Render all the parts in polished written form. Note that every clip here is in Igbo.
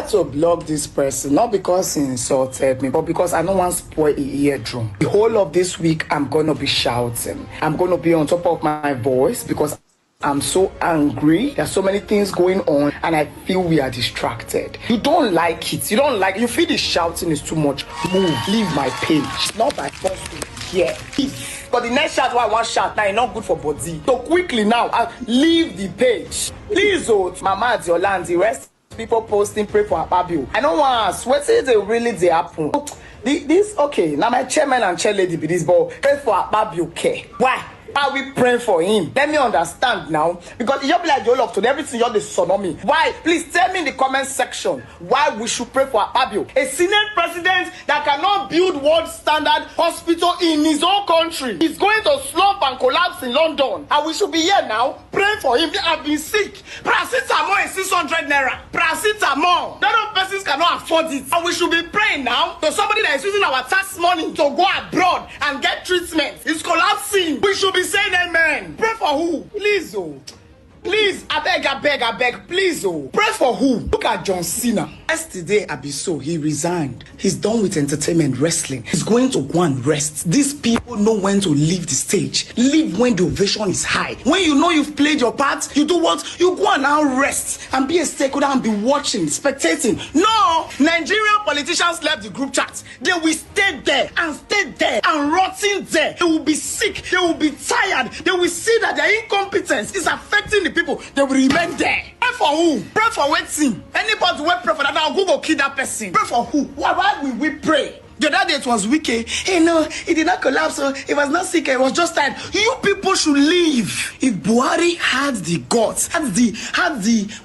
had to block this person, not because he insulted me, but because I don't want to spoil a eardrum. The whole of this week, I'm going to be shouting. I'm going to be on top of my voice because I'm so angry. There's so many things going on and I feel we are distracted. You don't like it. You feel the shouting is too much. Move, leave my page. Not by force to hear. But the next shout I want shout now is not good for body. So quickly now, I'll leave the page. Please, Mama Adiolandi, rest people posting, pray for Ababio. I don't want to what is it really the happen? This okay. Now my chairman and chair lady be this, but pray for Ababio. Okay. Why? Are we praying for him? Let me understand now. Because you'll be like, you're up to everything you're the son of me. Why? Please tell me in the comment section why we should pray for Akpabio. A Senate president that cannot build world standard hospital in his own country is going to slump and collapse in London. And we should be here now praying for him. They have been sick. Paracetamol is 600 naira. Paracetamol. The other persons cannot afford it. And we should be praying now to somebody that is using our tax money to go abroad and get treatment. It's collapsing. We should be saying amen. Pray for who? Please, please, I beg, please, pray for who? Look at John Cena. Yesterday, Abiso, he resigned. He's done with entertainment, wrestling. He's going to go and rest. These people know when to leave the stage. Leave when the ovation is high. When you know you've played your part, you do what? You go and now rest and be a stakeholder and be watching, spectating. No! Nigerian politicians left the group chat. They will stay there and rotting there. They will be sick. They will be tired. They will see that their incompetence is affecting the people. They will remain there. Pray for who? Pray for waiting. Anybody will pray for that. Now go kill that person. Pray for who? Why will we pray? The other day it was wicked. Hey, no, it did not collapse. It was not sick. It was just tired. You people should leave. If Buhari had the guts, had the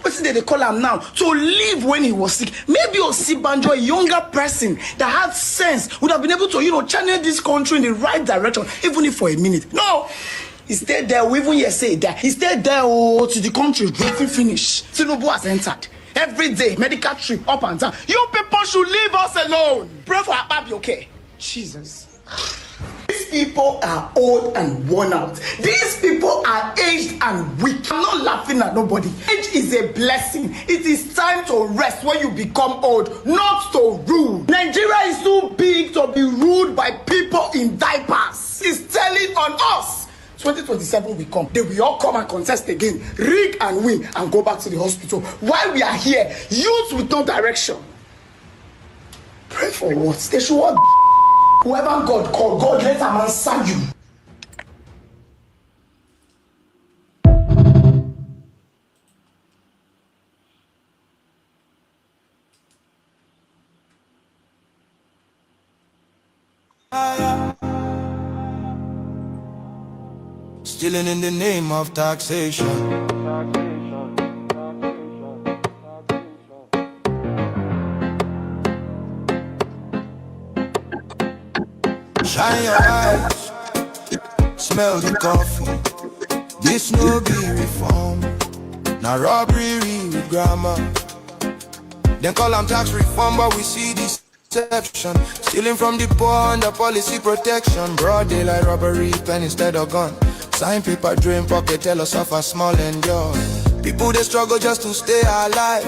what's it they call him now, to leave when he was sick, maybe Osibanjo, a younger person that had sense, would have been able to, channel this country in the right direction, even if for a minute. No. He stayed there, we even here say that. He stayed there to the country, nothing finished. Tinubu has entered. Every day, medical trip, up and down. You people should leave us alone. Pray for Akpabio, okay? Jesus. These people are old and worn out. These people are aged and weak. I'm not laughing at nobody. Age is a blessing. It is time to rest when you become old, not to rule. Nigeria is too big to be ruled by people in diapers. It's telling on us. 2027 will come. They will all come and contest again, rig and win, and go back to the hospital. While we are here, youth with no direction. Pray for what? They should what? Whoever God called, God let them answer you. Stealing in the name of taxation. Shine your eyes, smell the coffee. This no be reform, now robbery with grammar. Then call them tax reform, but we see this deception. Stealing from the poor under policy protection. Broad daylight robbery, pen instead of gun. Sign paper, drain pocket, tell us of a small enjoy. People they struggle just to stay alive.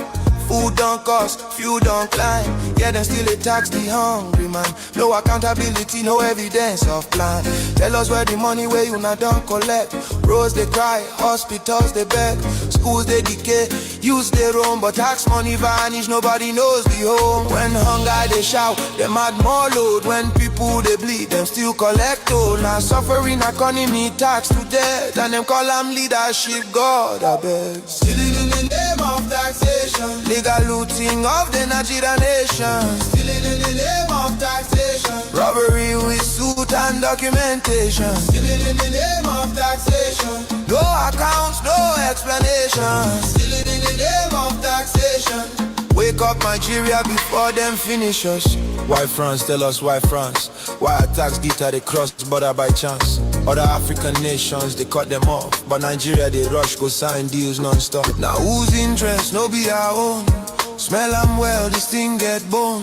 Food don't cost, fuel don't climb. Yeah, then still they tax the hungry man. No accountability, no evidence of plan. Tell us where the money where you not don't collect. Roads they cry, hospitals they beg. Schools they decay, use they roam. But tax money vanish, nobody knows the home. When hunger they shout, them add more load. When people they bleed, them still collect toll. Now suffering economy tax to death. And them call them leadership, God I beg. Stealing in the name of taxation. Legal looting of the Nigerian nation. Stealing in the name of taxation. Robbery with suit and documentation. Stealing in the name of taxation. No accounts, no explanation. Stealing in the name of taxation. Wake up Nigeria before them finish us. Why France? Tell us why France. Why attacks guitar they cross border by chance. Other African nations they cut them off, but Nigeria they rush go sign deals non-stop. Now whose interest no be our own? Smell them well, this thing get bone.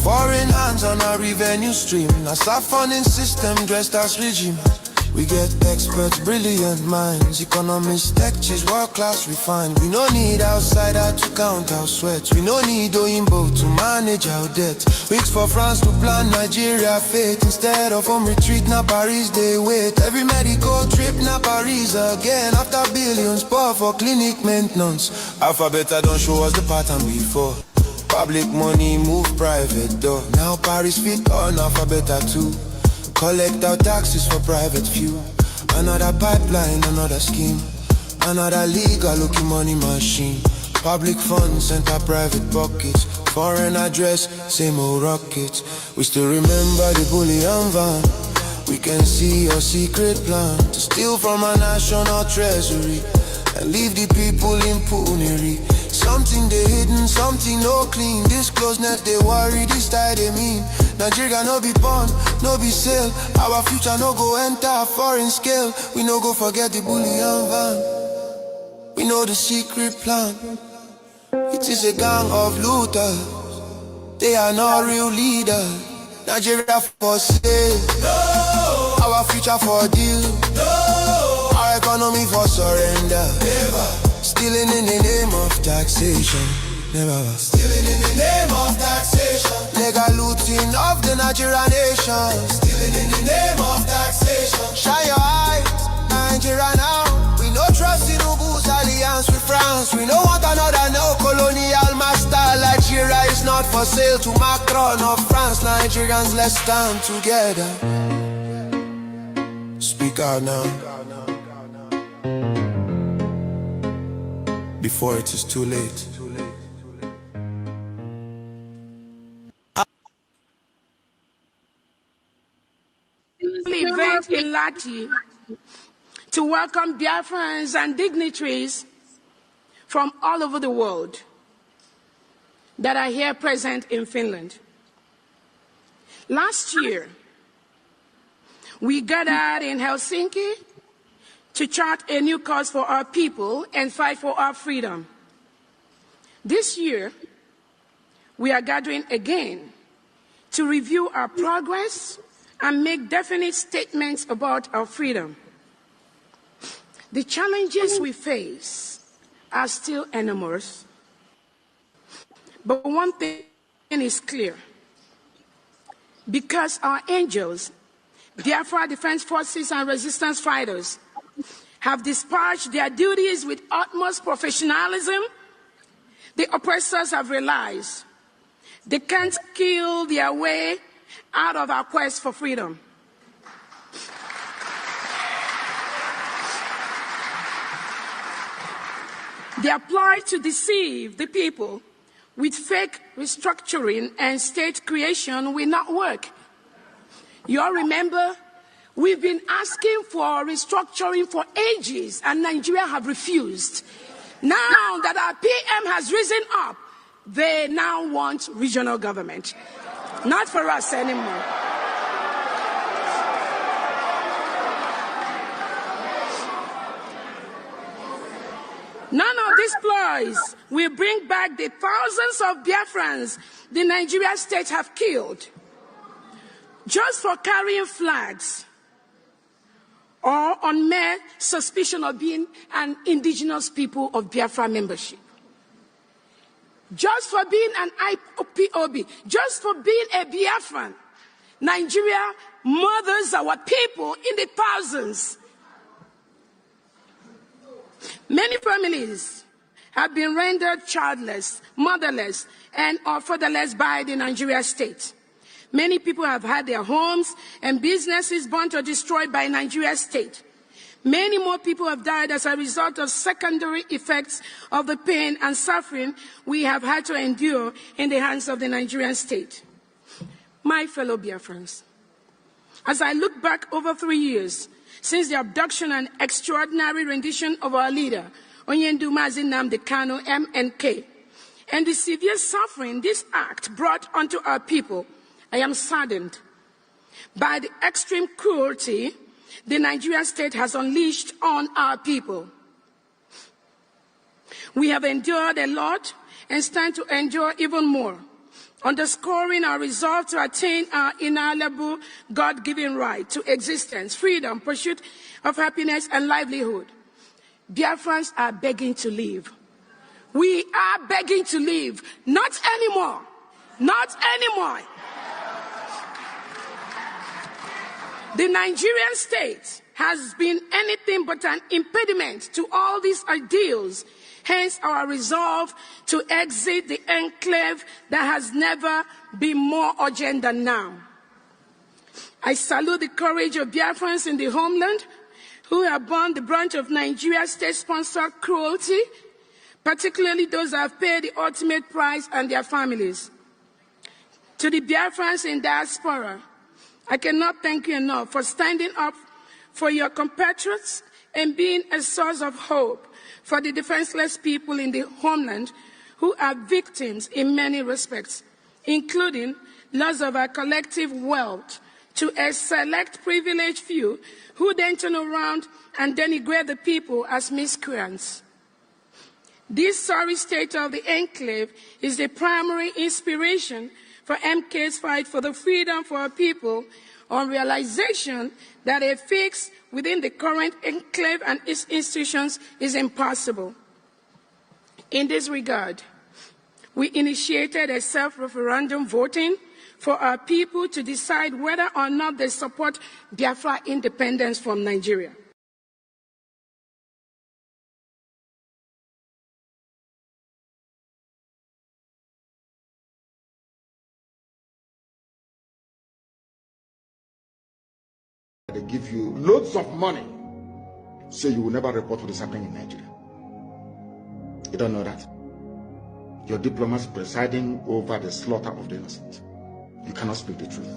Foreign hands on our revenue stream. Now start funding system dressed as regime. We get experts, brilliant minds, economists, tech cheese, world-class refined. We no need outsider to count our sweats. We no need Oyinbo to manage our debt. Weeks for France to plan Nigeria fate. Instead of home retreat, now Paris they wait. Every medical trip, now Paris again. After billions pour for clinic maintenance. Alphabet don't show us the pattern before. Public money move private door. Now Paris fit on Alphabet too. Collect our taxes for private few. Another pipeline, another scheme. Another legal looking money machine. Public funds enter private pockets. Foreign address, same old rockets. We still remember the bullion van. We can see your secret plan to steal from our national treasury and leave the people in poonery. Something they hidden, something no clean. This closeness they worry, this tie they mean. Nigeria no be born, no be sale. Our future no go enter a foreign scale. We no go forget the bullion van. We know the secret plan. It is a gang of looters. They are not real leaders. Nigeria for sale. No. Our future for deal. No. Our economy for surrender. Never. Stealing in the name of taxation. Never. Stealing in the name of taxation. Legal looting of the Nigerian nation. Stealing in the name of taxation. Shine your eyes, Nigeria now. We no trust in Ubu's alliance with France. We no want another neo-colonial master. Nigeria is not for sale to Macron of France. Nigerians, let's stand together. Speak out now, before it is too late. Event in Lati to welcome Biafrans and dignitaries from all over the world that are here present in Finland. Last year, we gathered in Helsinki to chart a new course for our people and fight for our freedom. This year, we are gathering again to review our progress and make definite statements about our freedom. The challenges we face are still enormous, but one thing is clear. Because our angels, Biafra Defense Forces and resistance fighters, have discharged their duties with utmost professionalism, the oppressors have realized they can't kill their way out of our quest for freedom. Their ploy to deceive the people with fake restructuring and state creation will not work. You all remember, we've been asking for restructuring for ages, and Nigeria have refused. Now that our PM has risen up, they now want regional government. Not for us anymore. None of these ploys will bring back the thousands of Biafrans the Nigeria state have killed just for carrying flags or on mere suspicion of being an indigenous people of Biafra membership. Just for being an IPOB, just for being a Biafran, Nigeria murders our people in the thousands. Many families have been rendered childless, motherless, and or fatherless by the Nigeria state. Many people have had their homes and businesses burnt or destroyed by Nigeria state. Many more people have died as a result of secondary effects of the pain and suffering we have had to endure in the hands of the Nigerian state. My fellow Biafrans, as I look back over 3 years since the abduction and extraordinary rendition of our leader, Onyendu Mazi Nnamdi Kanu, MNK, and the severe suffering this act brought onto our people, I am saddened by the extreme cruelty the Nigerian state has unleashed on our people. We have endured a lot and stand to endure even more. underscoring our resolve to attain our inalienable God-given right to existence, freedom, pursuit of happiness, and livelihood. Biafrans are begging to live. We are begging to live. Not anymore. Not anymore. The Nigerian state has been anything but an impediment to all these ideals. Hence our resolve to exit the enclave that has never been more urgent than now. I salute the courage of Biafrans in the homeland who have borne the brunt of Nigeria's state-sponsored cruelty, particularly those that have paid the ultimate price and their families. To the Biafrans in diaspora, I cannot thank you enough for standing up for your compatriots and being a source of hope for the defenseless people in the homeland who are victims in many respects, including loss of our collective wealth to a select privileged few who then turn around and denigrate the people as miscreants. This sorry state of the enclave is the primary inspiration for MK's fight for the freedom for our people on realization that a fix within the current enclave and its institutions is impossible. In this regard, we initiated a self-referendum voting for our people to decide whether or not they support Biafra independence from Nigeria. They give you loads of money, so you will never report what is happening in Nigeria. You don't know that. Your diplomats presiding over the slaughter of the innocent. You cannot speak the truth.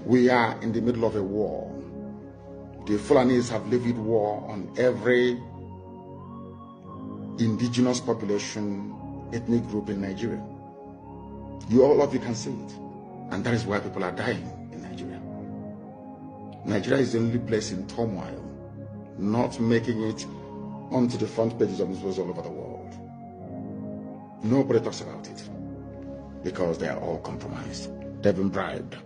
We are in the middle of a war. The Fulanis have levied war on every indigenous population, ethnic group in Nigeria. All of you can see it. And that is why people are dying in Nigeria. Nigeria is the only place in turmoil, not making it onto the front pages of newspapers all over the world. Nobody talks about it because they are all compromised. They've been bribed.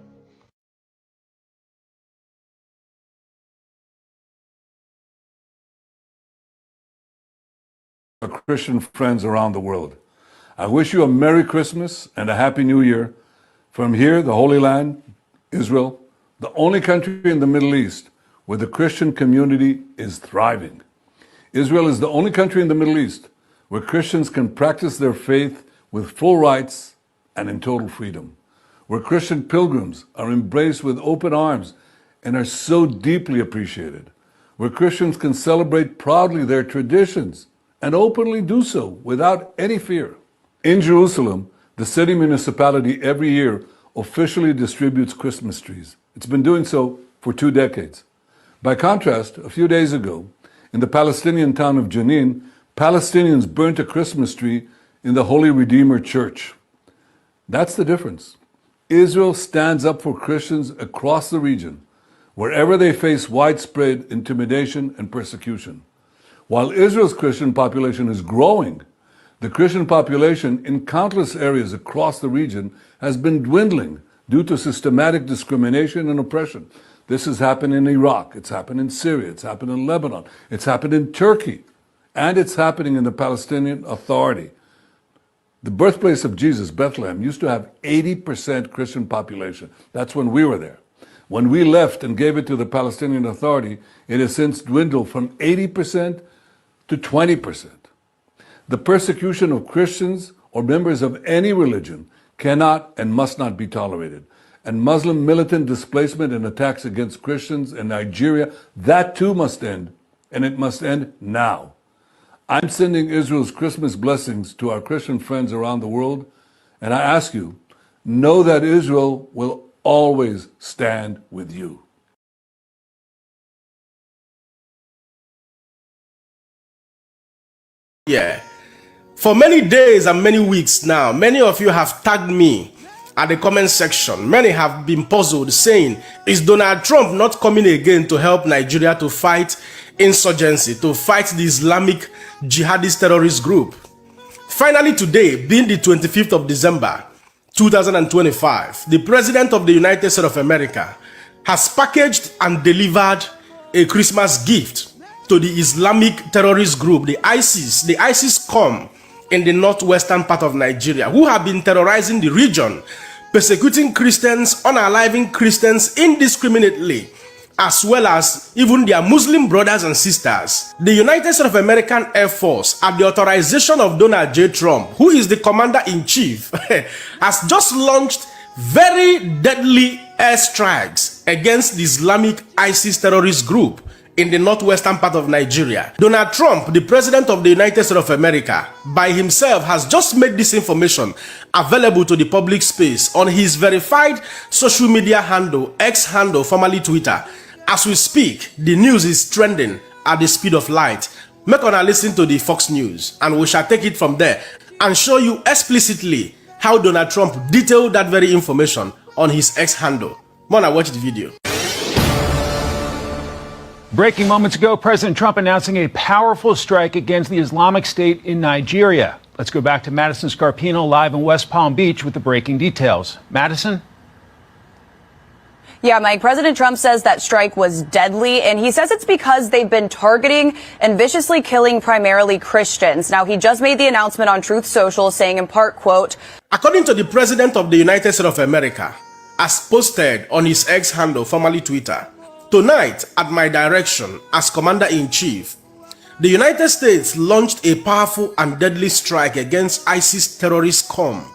Our Christian friends around the world, I wish you a Merry Christmas and a Happy New Year from here, the Holy Land, Israel, the only country in the Middle East where the Christian community is thriving. Israel is the only country in the Middle East where Christians can practice their faith with full rights and in total freedom, where Christian pilgrims are embraced with open arms and are so deeply appreciated, where Christians can celebrate proudly their traditions and openly do so without any fear. In Jerusalem, the city municipality every year officially distributes Christmas trees. It's been doing so for 2 decades. By contrast, a few days ago, in the Palestinian town of Jenin, Palestinians burnt a Christmas tree in the Holy Redeemer Church. That's the difference. Israel stands up for Christians across the region, wherever they face widespread intimidation and persecution. While Israel's Christian population is growing, the Christian population in countless areas across the region has been dwindling due to systematic discrimination and oppression. This has happened in Iraq, it's happened in Syria, it's happened in Lebanon, it's happened in Turkey, and it's happening in the Palestinian Authority. The birthplace of Jesus, Bethlehem, used to have 80% Christian population. That's when we were there. When we left and gave it to the Palestinian Authority, it has since dwindled from 80% to 20%. The persecution of Christians or members of any religion cannot and must not be tolerated. And Muslim militant displacement and attacks against Christians in Nigeria, that too must end, and it must end now. I'm sending Israel's Christmas blessings to our Christian friends around the world, and I ask you, know that Israel will always stand with you. Yeah. For many days and many weeks now, many of you have tagged me at the comment section. Many have been puzzled, saying, is Donald Trump not coming again to help Nigeria to fight insurgency, to fight the Islamic jihadist terrorist group? Finally today, being the 25th of December, 2025, the President of the United States of America has packaged and delivered a Christmas gift to the Islamic terrorist group, the ISIS come in the northwestern part of Nigeria, who have been terrorizing the region, persecuting Christians, unaliving Christians indiscriminately, as well as even their Muslim brothers and sisters. The United States of American Air Force, at the authorization of Donald J. Trump, who is the commander-in-chief, has just launched very deadly airstrikes against the Islamic ISIS terrorist group in the northwestern part of Nigeria. Donald Trump, the President of the United States of America, by himself has just made this information available to the public space on his verified social media handle, X handle, formerly Twitter. As we speak, the news is trending at the speed of light. Make on a listen to the Fox News, and we shall take it from there and show you explicitly how Donald Trump detailed that very information on his X handle. Wanna watch the video. Breaking moments ago, President Trump announcing a powerful strike against the Islamic State in Nigeria. Let's go back to Madison Scarpino live in West Palm Beach with the breaking details. Madison? Yeah, Mike, President Trump says that strike was deadly, and he says it's because they've been targeting and viciously killing primarily Christians. Now, he just made the announcement on Truth Social saying in part, quote, according to the President of the United States of America, as posted on his X handle, formerly Twitter, tonight, at my direction as Commander-in-Chief, the United States launched a powerful and deadly strike against ISIS terrorist come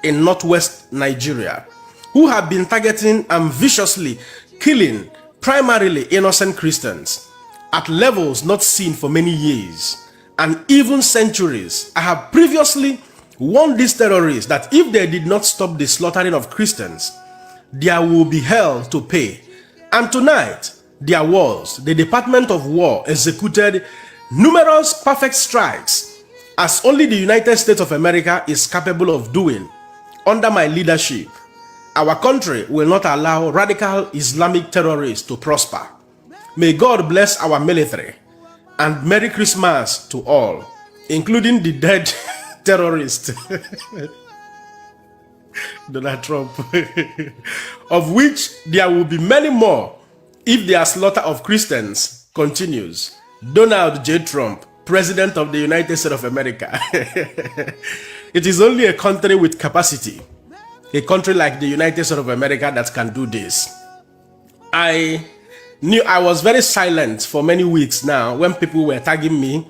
in northwest Nigeria, who have been targeting and viciously killing primarily innocent Christians at levels not seen for many years and even centuries. I have previously warned these terrorists that if they did not stop the slaughtering of Christians, there will be hell to pay. And tonight, there was the Department of War executed numerous perfect strikes, as only the United States of America is capable of doing. Under my leadership, our country will not allow radical Islamic terrorists to prosper. May God bless our military, and Merry Christmas to all, including the dead terrorist, Donald Trump, of which there will be many more if their slaughter of Christians continues. Donald J. Trump, President of the United States of America. It is only a country with capacity, a country like the United States of America, that can do this. I was very silent for many weeks now when people were tagging me.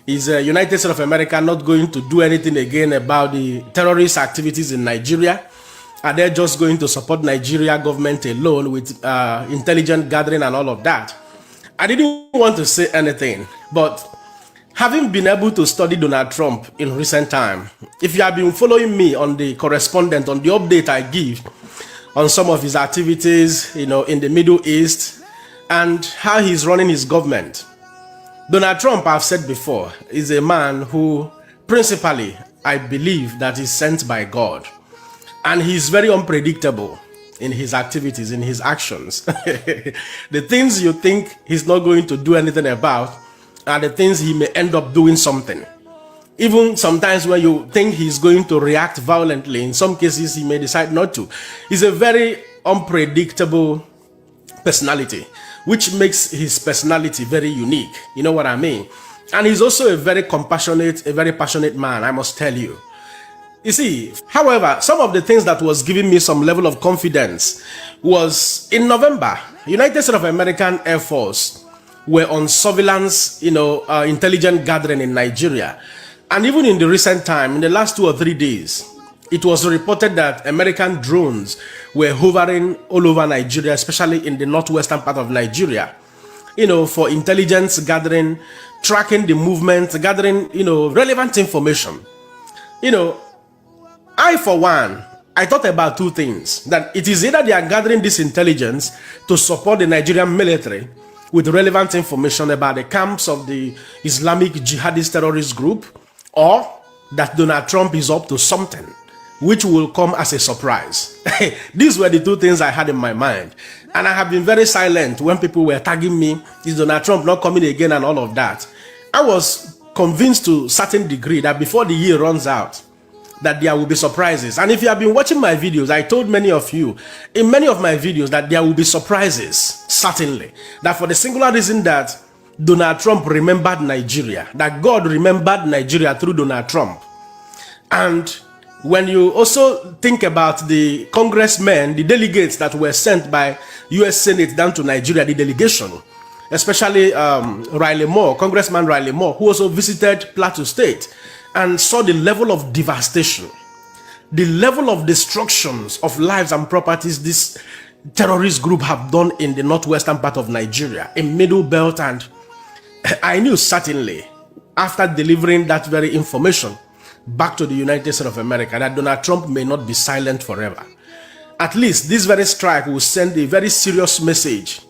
Is the United States of America not going to do anything again about the terrorist activities in Nigeria? Are they just going to support Nigeria government alone with intelligence gathering and all of that? I didn't want to say anything, but having been able to study Donald Trump in recent time, if you have been following me on the correspondent, on the update I give on some of his activities, in the Middle East and how he's running his government, Donald Trump, I've said before, is a man who principally, I believe, that is sent by God. And he's very unpredictable in his activities, in his actions. The things you think he's not going to do anything about are the things he may end up doing something. Even sometimes when you think he's going to react violently, in some cases he may decide not to. He's a very unpredictable personality, which makes his personality very unique. You know what I mean? And he's also a very compassionate, a very passionate man, I must tell you. You see, however, some of the things that was giving me some level of confidence was in November, United States of American Air Force were on surveillance, intelligence gathering in Nigeria. And even in the recent time, in the last 2 or 3 days, it was reported that American drones were hovering all over Nigeria, especially in the northwestern part of Nigeria, for intelligence gathering, tracking the movement, gathering, relevant information. I, for one, I thought about 2 things. That it is either they are gathering this intelligence to support the Nigerian military with relevant information about the camps of the Islamic jihadist terrorist group, or that Donald Trump is up to something which will come as a surprise. These were the 2 things I had in my mind. And I have been very silent when people were tagging me, is Donald Trump not coming again and all of that. I was convinced to a certain degree that before the year runs out, that there will be surprises. And if you have been watching my videos, I told many of you in many of my videos that there will be surprises, certainly. That for the singular reason that Donald Trump remembered Nigeria, that God remembered Nigeria through Donald Trump. And when you also think about the congressmen, the delegates that were sent by U.S. Senate down to Nigeria, the delegation, especially Riley Moore, Congressman Riley Moore, who also visited Plateau State and saw the level of devastation, the level of destructions of lives and properties this terrorist group have done in the northwestern part of Nigeria, in Middle Belt. And I knew certainly, after delivering that very information back to the United States of America, that Donald Trump may not be silent forever. At least this very strike will send a very serious message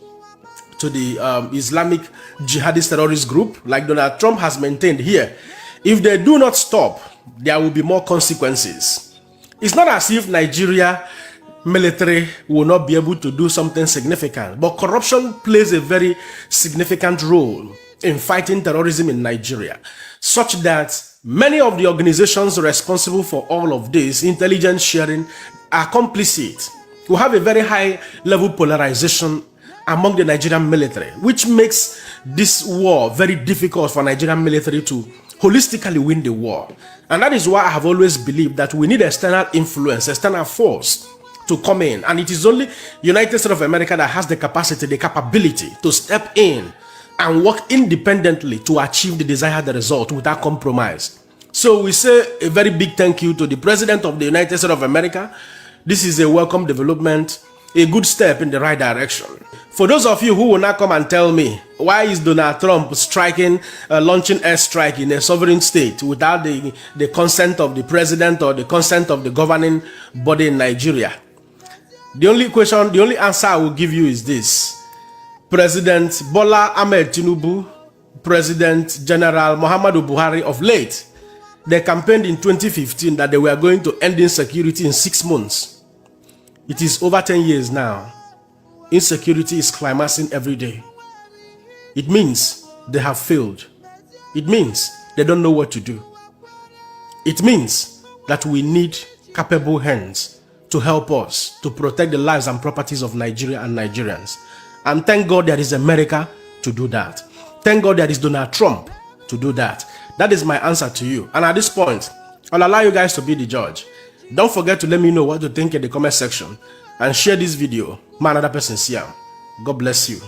to the Islamic jihadist terrorist group, like Donald Trump has maintained here. If they do not stop, there will be more consequences. It's not as if Nigeria military will not be able to do something significant, but corruption plays a very significant role in fighting terrorism in Nigeria, such that many of the organizations responsible for all of this intelligence sharing are complicit. We have a very high level polarization among the Nigerian military, which makes this war very difficult for Nigerian military to holistically win the war. And that is why I have always believed that we need external influence, external force to come in. And it is only United States of America that has the capacity, the capability to step in and work independently to achieve the desired result without compromise. So we say a very big thank you to the President of the United States of America. This is a welcome development, a good step in the right direction. For those of you who will not come and tell me, why is Donald Trump striking, launching airstrike in a sovereign state without the consent of the president or the consent of the governing body in Nigeria? The only answer I will give you is this. President Bola Ahmed Tinubu, President General Muhammadu Buhari of late, they campaigned in 2015 that they were going to end insecurity in 6 months. It is over 10 years now. Insecurity is climaxing every day. It means they have failed. It means they don't know what to do. It means that we need capable hands to help us to protect the lives and properties of Nigeria and Nigerians. And thank God there is America to do that. Thank God there is Donald Trump to do that. That is my answer to you. And at this point, I'll allow you guys to be the judge. Don't forget to let me know what you think in the comment section and share this video. Another person see you. God bless you.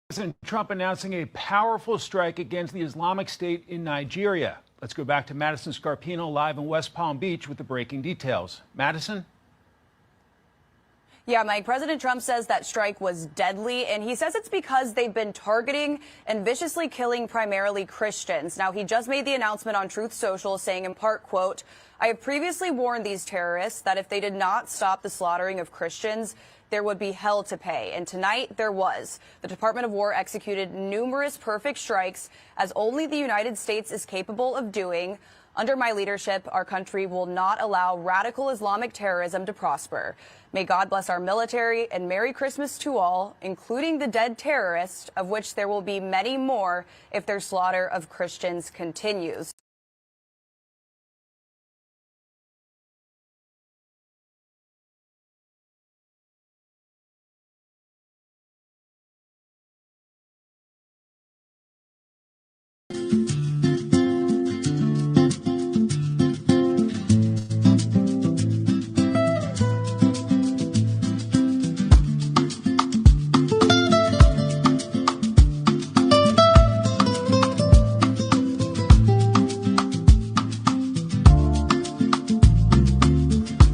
President Trump announcing a powerful strike against the Islamic State in Nigeria. Let's go back to Madison Scarpino live in West Palm Beach with the breaking details. Madison? Yeah, Mike, President Trump says that strike was deadly, and he says it's because they've been targeting and viciously killing primarily Christians. Now, he just made the announcement on Truth Social saying in part, quote, "I have previously warned these terrorists that if they did not stop the slaughtering of Christians, there would be hell to pay." And tonight there was. The Department of War executed numerous perfect strikes, as only the United States is capable of doing. Under my leadership, our country will not allow radical Islamic terrorism to prosper. May God bless our military, and Merry Christmas to all, including the dead terrorists, of which there will be many more if their slaughter of Christians continues.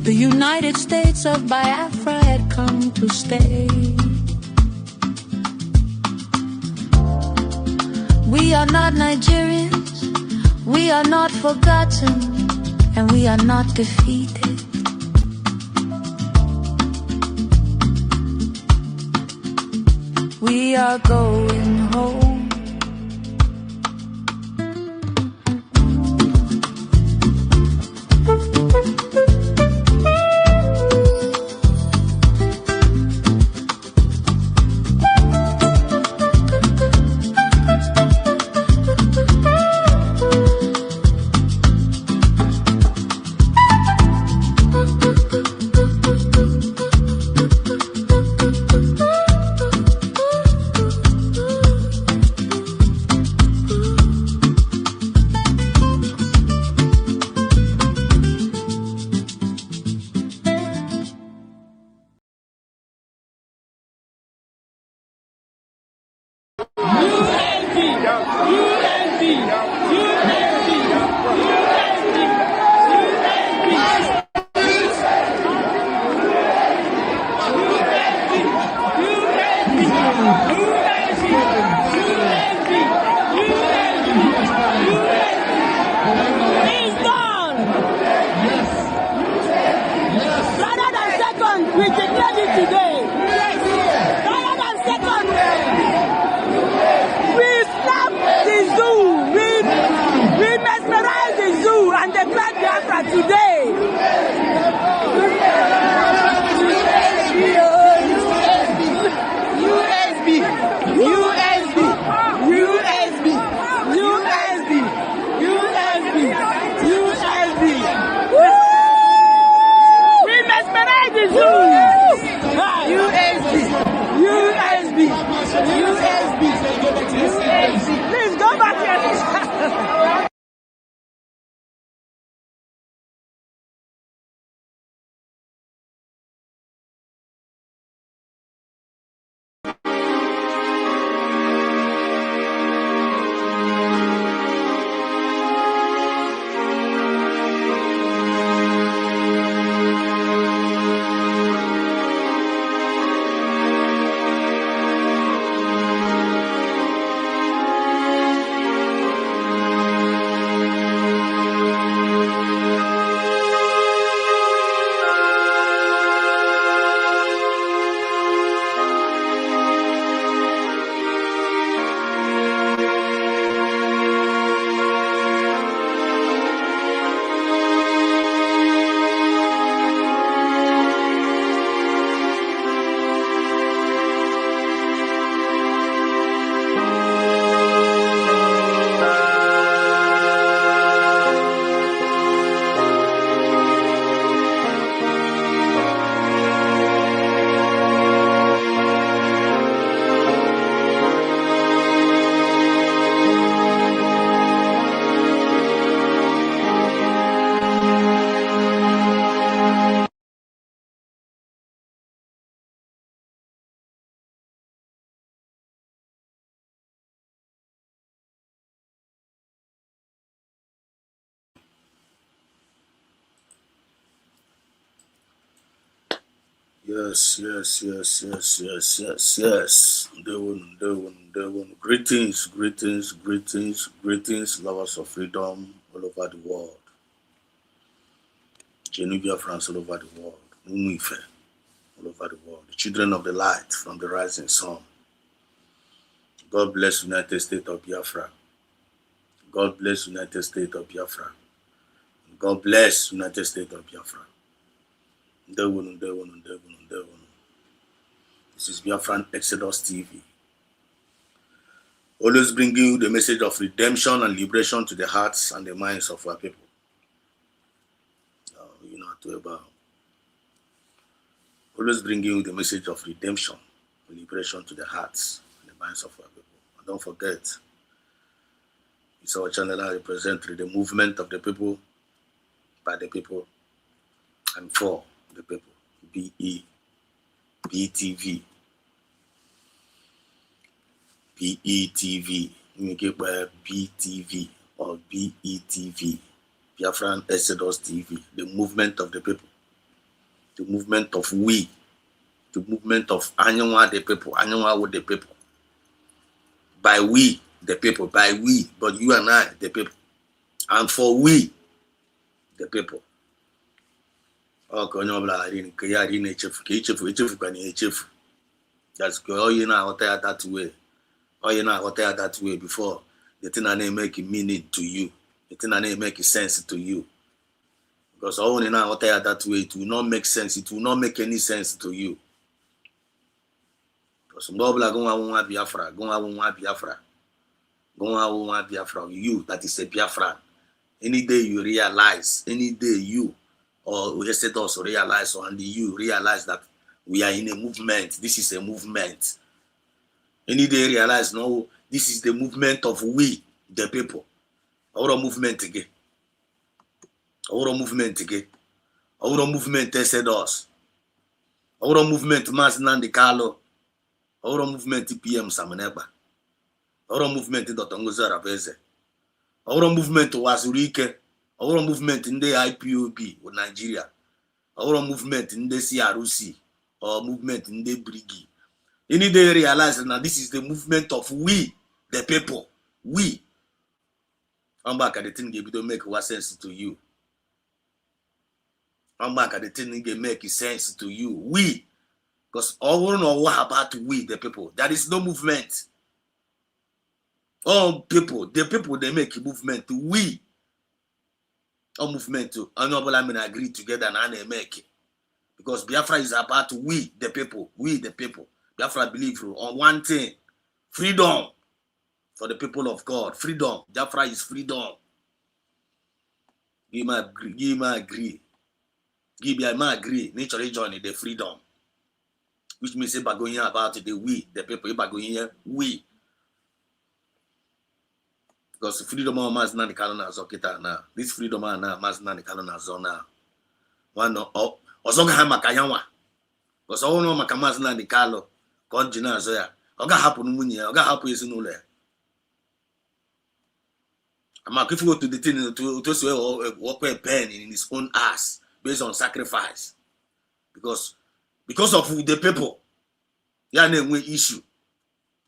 The United States of Biafra had come to stay. We are not Nigerians, we are not forgotten, and we are not defeated. We are going home. Yes. They will. Greetings, lovers of freedom all over the world. Genuine France all over the world. Umuife all over the world. The children of the light from the rising sun. God bless United States of Biafra. God bless United States of Biafra. God bless United States of Biafra. This is Biafran Exodus TV. Always bringing you the message of redemption and liberation to the hearts and the minds of our people. Always bringing you the message of redemption and liberation to the hearts and the minds of our people. And don't forget, it's our channel that represents the movement of the people, by the people, and for the people. BETV. BETV. You get by BTV or BETV. Biafran Exodus TV. The movement of the people. The movement of we. The movement of Anyanwa the people. Anyanwa with the people. By we, the people. By we. But you and I, the people. And for we, the people. That's all you know that way. All you know that way before the thing that make meaning to you. The thing that make sense to you. Because all you know that way, it will not make sense. It will not make any sense to you. Because some people are going to Biafra, you that is a Biafra. Any day you realize, any day you or we just also realize, and you realize that we are in a movement. This is a movement. Any day realize, no, this is the movement of we, the people. Our movement again. Our movement again. Our movement tested us. Our movement Mas Nandi Carlo. Our movement PM Samaneba. Our movement Dr. Ngozara Beze. Our movement Wazurike. Our movement in the IPOB with Nigeria. Our movement in the CRC. Or movement in the Brigi. Any day realize that this is the movement of we, the people. We. I'm back at the thing that don't make what sense to you. I'm back at the thing that make sense to you. We. Because all we know what about we, the people. There is no movement. All people, the people, they make a movement. We. A movement to honorable agree together and they make it. Because Biafra is about we, the people. We, the people. Biafra believe on one thing. Freedom. For the people of God. Freedom. Biafra is freedom. Give me agree. Give me agree. Nature join the freedom. Which means if I go here about the we, the people, if I go here, we. Because freedom of mass not the calendar now. This freedom now mass not the calendar now. One or Ozoga Makayawa. Because all no Makamas not the Carlo, Conjina Zoya. Oga happen Munia, Oga happen is no there. I'm if you go to the thing to walk a pen in his own ass based on sacrifice. Because of the people, he had no issue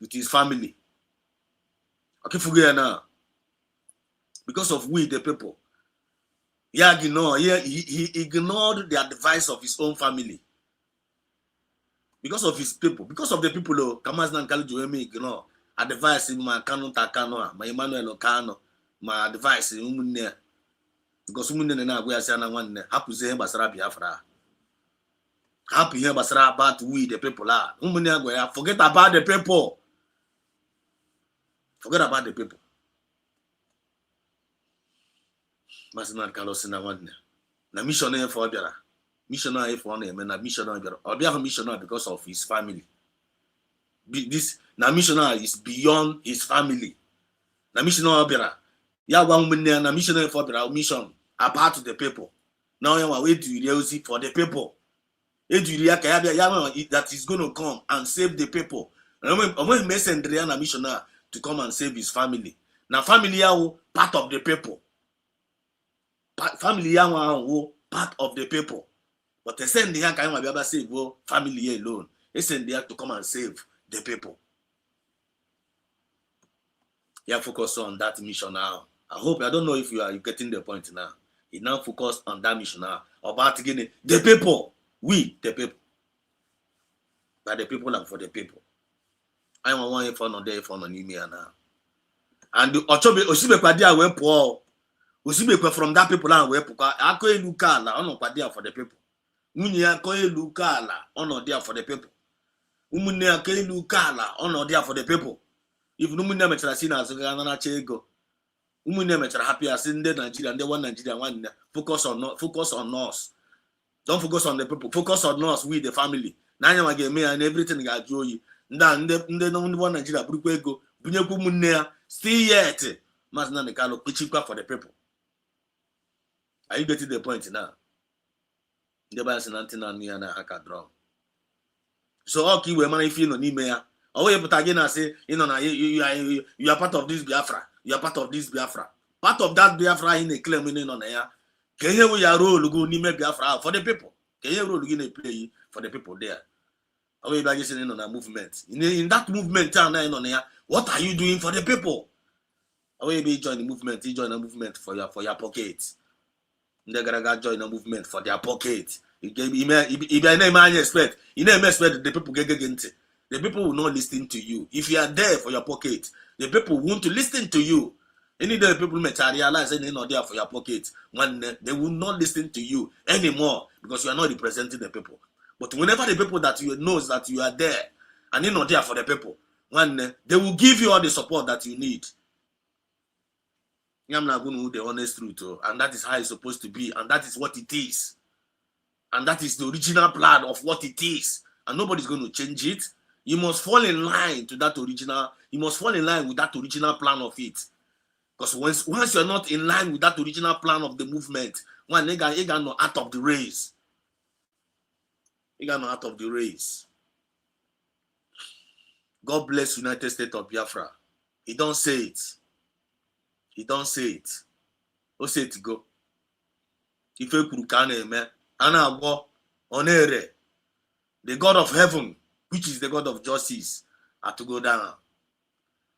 with his family. Okay, forget now. Because of we, the people, he ignored the advice of his own family. Because of his people, because of the people, Kamaznan Kalujuemi ignore advice in my Kano Takano, my Emmanuel Okano, my advice in Umune. Because Umune and I are saying one happy to Basara Biafra. Happy here Basara about we, the people are. Umune, forget about the people. Forget about the people. Masina Kalosina one. Na missionary for Biara. Missionary for one and a missionary. Or be a missionary because of his family. This na missionary is beyond his family. Na missionary Biara. Ya one woman na missionary for Biara mission apart to the people. Now you are waiting to reality for the people. That is going to come and save the people. And when he send a missionary to come and save his family. Now family are part of the people. Family are part of the people. But they send the kind of save family alone. They send there to come and save the people. You focus on that mission now. I don't know if you are getting the point now. You now focus on that mission now. About again the people. We, the people. By the people and for the people. I want one phone on there, phone on email now. And the Ochobe Osibekwadia went poor. Osibekwa from that people and where Akoe Lukala, on Padia for the people. Munia Koe Lukala, on there for the people. Umunia Koe Lukala, on there for the people. If Numunia Metrasina, so Gana Chego. Umunia Metra happy as in the Nigeria and the one Nigeria one. Focus on us. Don't focus on the people. Focus on us, we the family. Nanya me and everything I do you. Then the one Nigeria Bruquego, Bunyaku Munea, still yet. Masna the Carlo Pichika for the people. Are you getting the point now? The Bible is not on me and I can draw. So, okay, we're money feel on email. Oh, but again, I say, you are part of this Biafra. You are part of this Biafra. Part of that Biafra in a claim on air. Can you hear your role go Nime Biafra for the people? Can you role in a play for the people there? How are you listening on a movement? In that movement, on air, what are you doing for the people? How are you join the movement? You join a movement for your pockets. They gotta join a movement for their pocket. You expect the people get the people will not listen to you. If you are there for your pocket, the people want to listen to you. Any day people may realize they're not there for your pocket. One they will not listen to you anymore because you are not representing the people. But whenever the people that you knows that you are there and you're not there for the people, one they will give you all the support that you need. I'm not going to know the honest truth, and that is how it's supposed to be, and that is what it is, and that is the original plan of what it is, and nobody's going to change it. You must fall in line to that original. You must fall in line with that original plan of it, because once you're not in line with that original plan of the movement, one you got no out of the race. You got no out of the race. God bless United States of Biafra. He don't say it. He don't say it. Who say it go? If you could the God of heaven, which is the God of justice, had to go down.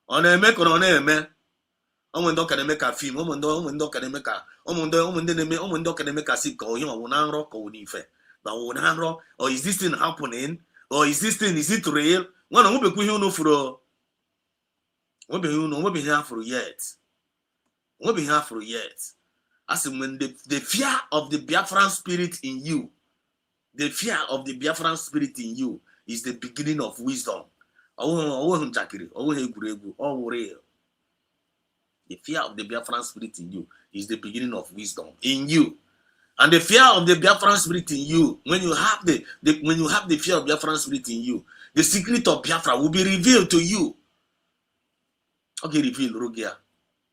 On a make on a man. Can make a film. Can make a sick or or is this thing happening? Or is it real? One won't be no for won't be here for yet. Won't be here for yet. As when the fear of the Biafran spirit in you, the fear of the Biafran spirit in you is the beginning of wisdom. The fear of the Biafran spirit in you is the beginning of wisdom in you. And the fear of the Biafran spirit in you, when you have the fear of Biafran spirit in you, the secret of Biafra will be revealed to you. Okay, reveal Rogia.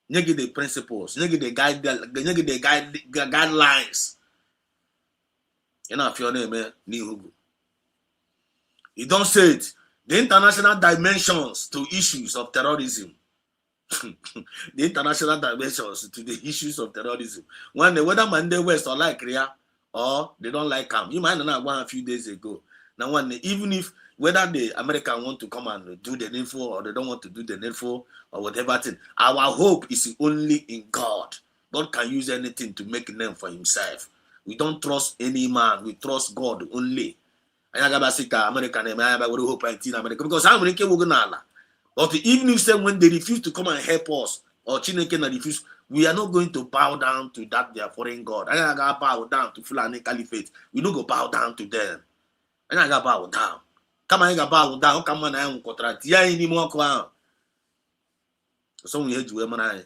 Negative the principles, negative the guidelines. You know, if your name you don't say it. The international dimensions to issues of terrorism. The international dimensions to the issues of terrorism. When whether Monday West or like Korea or they don't like them. You might know one a few days ago. Now, even if whether the American want to come and do the info or they don't want to do the info or whatever thing, our hope is only in God. God can use anything to make a name for himself. We don't trust any man. We trust God only. American hope because but even if say when they refuse to come and help us or Chineke refuse, we are not going to bow down to that their foreign God. I gotta bow down to Fulani Caliphate. We don't go bow down to them. I gotta bow down. Come on, bow down. Come on, I am contract. Yeah, anymore. So we heard you, man.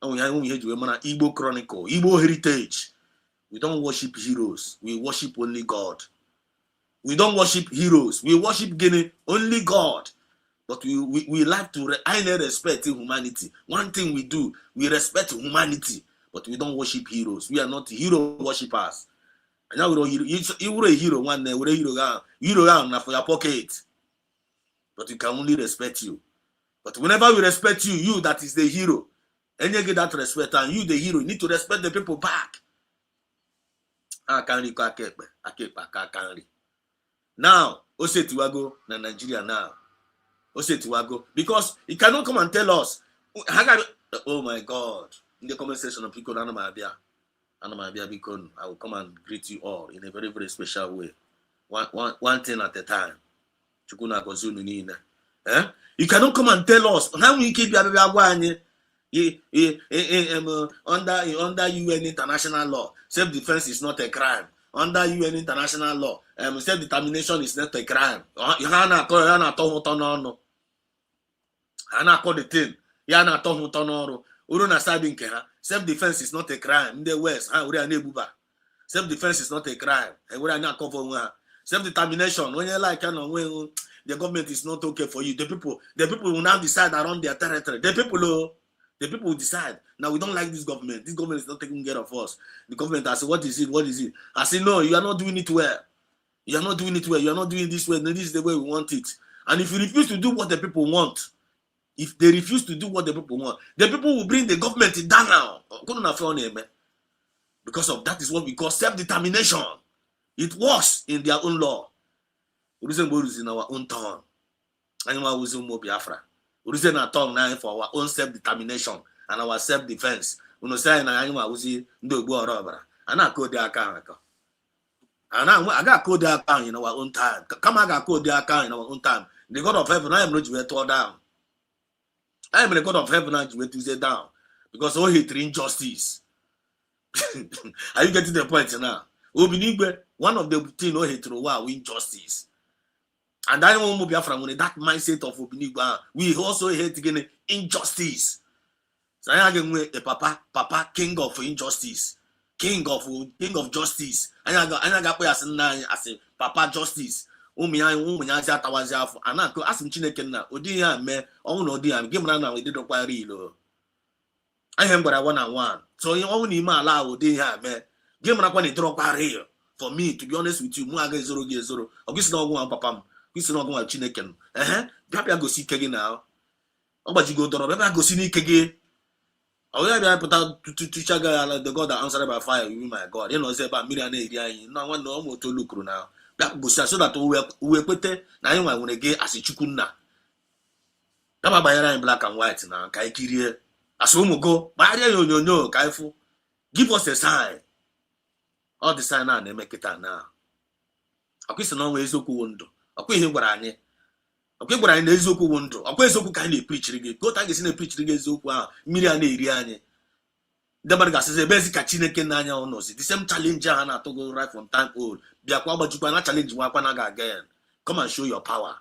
We heard you, man. Igbo Chronicle, Igbo Heritage. We don't worship heroes. We worship only God. We don't worship heroes. We worship only God. But we like to highly respect humanity. One thing we do, we respect humanity, but we don't worship heroes. We are not hero worshippers. And now you're a hero one day, we're a hero now for your pocket. But we can only respect you. But whenever we respect you that is the hero, and you get that respect, and you the hero, you need to respect the people back. Akanri ko akekpe akanri. Now, Osetiwago na Nigeria now. Osetiwago, because he cannot come and tell us. Oh my God! In the comment section of people, I will come and greet you all in a very, very special way. One thing at a time. You cannot come and tell us how we keep under UN international law. Self-defense is not a crime. Under UN international law, self-determination is not a crime. You cannot call the thing. Self-defense is not a crime. In the West, self-defense is not a crime. Self-determination, when you like, when the government is not okay for you, the people will now decide around their territory. The people will decide. Now we don't like this government. This government is not taking care of us. The government has said, what is it? What is it? I say, no, you are not doing it well. You are not doing it well. You are not doing this way. No, this is the way we want it. And if you refuse to do what the people want, if they refuse to do what the people want, the people will bring the government down now. Because of that is what we call self-determination. It works in their own law. Reason is in our own tongue. Animal wisdom more Biafra. Reason our tongue now for our own self-determination and our self-defense. We say na animal wisdom do go robber. And I code their account. And I got code their account in our own time. Come I got code their account in our own time. The God of heaven, I am not to tore down. I am the God of heaven, I am to say down. Because all hate injustice. Are you getting the point now? One of the things we hate through injustice. And I don't want Biafra when that mindset of Obinigba, we also hate again injustice. So I am a papa, king of injustice, king of justice. I got as a papa justice. Umiya tawazi and I go ask him Chineke na Odiya me no dia give me now we did require real. I am but I 1-on-1. So you only ma allow Odiya me give me na when drop real. For me, to be honest with you, Muaga 0 or this no one papa. This is not going to Chineke. Gabia go see Kegi now. But you go to Robert go see Kegi. I will put out to Chaga the God that answered by fire. You my God. You know, say about million. No one no to look now. That go so that we put it. Now you want to get as a chukuna. That by in black and white now. Kai Kiri. As we go, but no, Kaifu. Give us a sign. All the sign now, they make it now. I question no way so cool. Okay, he gwara anyị. Okay, gwara anyị na eziokwu bụ ndụ. Ọkwa eziokwu ka anyị na-epreachiri gị. Ka ụta gị si na-epreachiri gị eziokwu ahụ, mmiri a na-eri anyị. Ndị mmadụ ga-asị ebe ezi ka Chineke n'anya ọnụ si. The same challenge ahụ na-atụ gị right from time old. Bịakwa gbajukwa na challenge nwakwa na ga again. Come and show your power.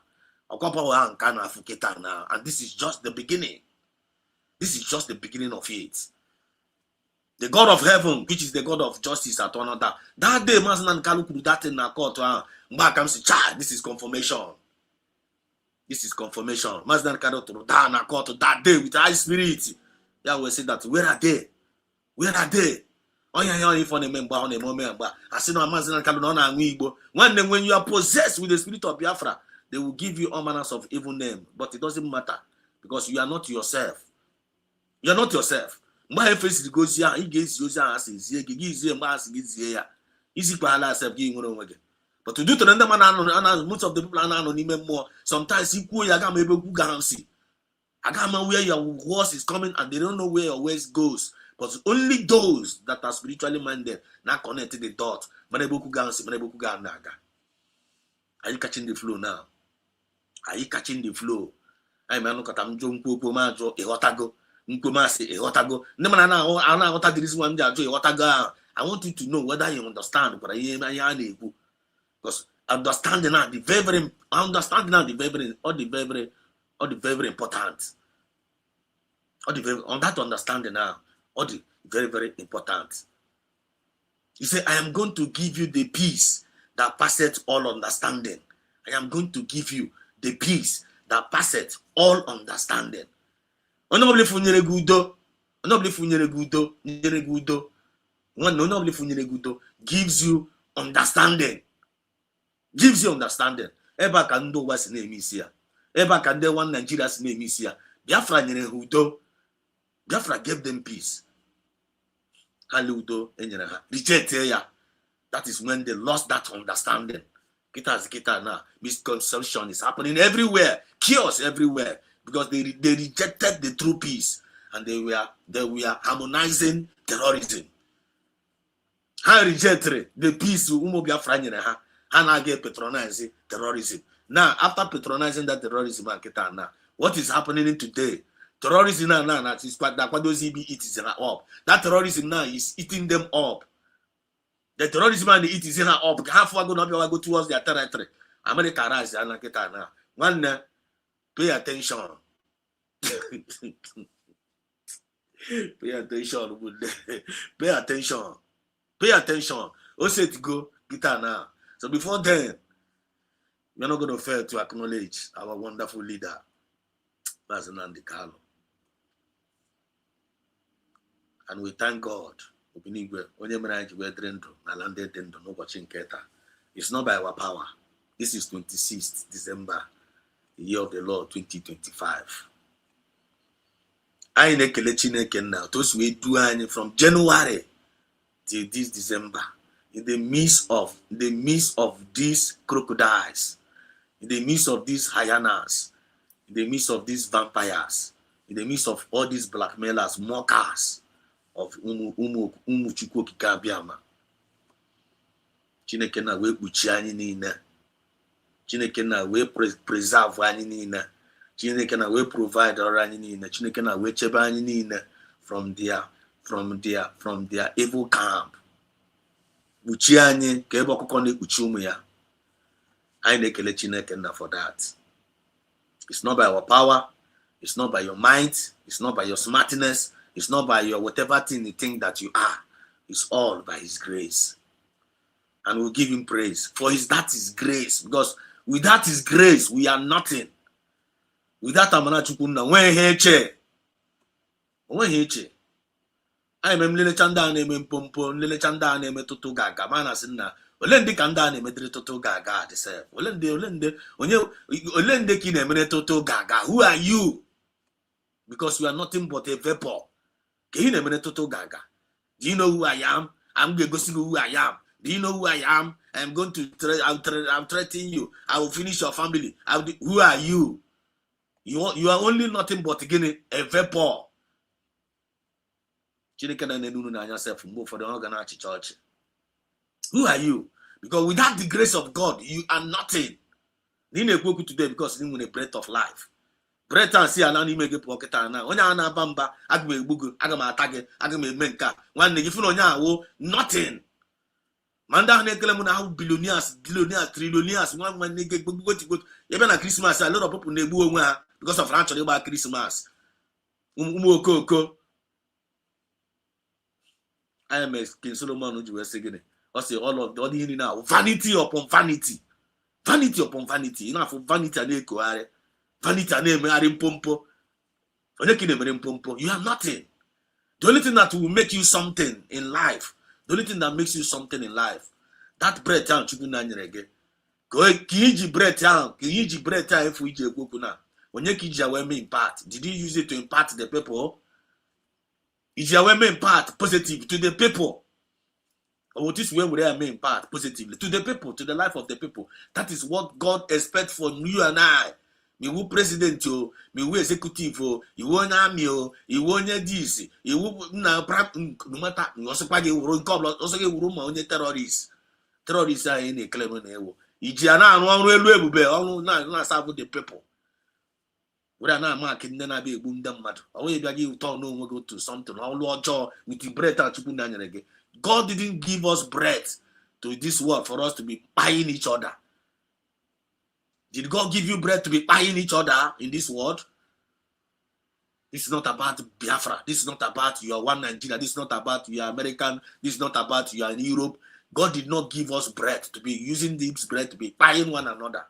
Ọkwa power ahụ nke a na-afụ kịta now. And this is just the beginning. This is just the beginning of it. The God of heaven, which is the God of justice at one another. That day, Master Nkalu put that in a court. This is confirmation. This is confirmation. Master Nkalu to down a court that day with high spirit. Yeah, we say that. Where are they? Where are they? Oh yeah, if on a member on a moment, but I say no, Master Nkalu on a Igbo. When you are possessed with the spirit of Biafra, they will give you all manners of evil name. But it doesn't matter because you are not yourself. You are not yourself. My face goes here, he gets yours as he gives you a mass, gives here. Easy for Allah, giving one again. But to do to another man, most of the people are anonymous more. Sometimes he cool, I got maybe go see. I got where your horse is coming and they don't know where your waist goes. But only those that are spiritually minded, not connected the dot. Are you catching the flow now? Are you catching the flow? I'm not going to Popo a hotago. Nkomasi ehotago. The reason why I'm ehotago. I want you to know whether you understand what I am. Because understanding now the very important. On that understanding now, all the very important. He said, I am going to give you the peace that passeth all understanding. I am going to give you the peace that passeth all understanding. Nobody funyere gudo gives you understanding. Eba ka ndo wa si na-eme isi ya. Eba ka ndị one Nigeria si na-eme isi ya. Biafra nyere ha udo. Biafra gave them peace. Hali udo enyere ha. Reject ya. That is when they lost that understanding. Kita now. Misconception is happening everywhere. Chaos everywhere. Because they rejected the true peace. And they were harmonizing terrorism. How rejected the peace Biafra ha. And I get patronizing terrorism. Now, after patronizing that terrorism, what is happening today? Terrorism now is quite that what those eats up. That terrorism now is eating them up. The terrorism and the it is up. Half are going to go towards their territory. America rise and now. One, pay attention. Pay attention. Pay attention. Pay attention. Also to go guitar now. So before then, we're not going to fail to acknowledge our wonderful leader, President Carlo. And we thank God. It's not by our power. This is 26th December, the year of the Lord 2025. I nekele Chineke now. Those we do from January till this December, in the midst of these crocodiles, in the midst of these hyenas, in the midst of these vampires, in the midst of all these blackmailers, mockers of umu chukwu kikabiama. Chineke na we kpuchi anyị niile. Chineke na we preserve anyị niile. Chineke na we provide ọrụ anyị niile. Chineke na we chebe anyị niile from their evil camp. Kpuchi anyị ka ebe ọkụkọ na-ekpuchi ụmụ ya. Anyị na-ekele Chineke na for that. It's not by our power. It's not by your mind. It's not by your smartness. It's not by your whatever thing you think that you are. It's all by His grace. And we'll give Him praise. For that is grace. Because without His grace, we are nothing. Without Amana Chukwuna, when Heche. I am Lele Chanda name Pompo, Lele Chanda name Toto Gaga, Manasina, Olende Kanda name Toto Gaga, they say. Olende, Kine Toto Gaga. Who are you? Because you are nothing but a vapor. Do you know who I am? I'm going to see who I am. Do you know who I am? I'm going to I'm threatening you. I will finish your family. Who are you? You are only nothing but again a vapor. For the organized church. Who are you? Because without the grace of God, you are nothing. Today because you need a breath of life. Breath and see an make a pocket now. When I bamba, I go bugu, I go attack, I go menka. One if you know nothing. Manda nekelemuna billionaires, trillionaires, one nigga go to go. Even at Christmas, a lot of people nebu because of rancho about Christmas. I am a King Solomon who was saying, I say all the in now, vanity upon vanity. Vanity upon vanity. You know, for vanity and equare. Vanity and name pompo. You have nothing. The only thing that will make you something in life, the only thing that makes you something in life, that bread down to be nanyerege. Go kiji bread down, kiji bread down if we go na. When you kiji away impart, did you use it to impart to the people? Is your way impart positive to the people? Or this way would I impart positively to the people, to the life of the people? That is what God expects from you and I. Me who president you, me who executive you won't army you won't this, you will now no matter you also pay room also get room on the terrorists. Terrorists are in a claimant. Ijiana and one railway be all not serve the people. We are not marking then I be a boom damn matter. Away you don't know we go to something. All Lord Joe with the bread to put down again. God didn't give us bread to this world for us to be buying each other. Did God give you bread to be buying each other in this world? This is not about Biafra. This is not about you are one Nigeria. This is not about you are American. This is not about you are in Europe. God did not give us bread to be using this bread to be buying one another.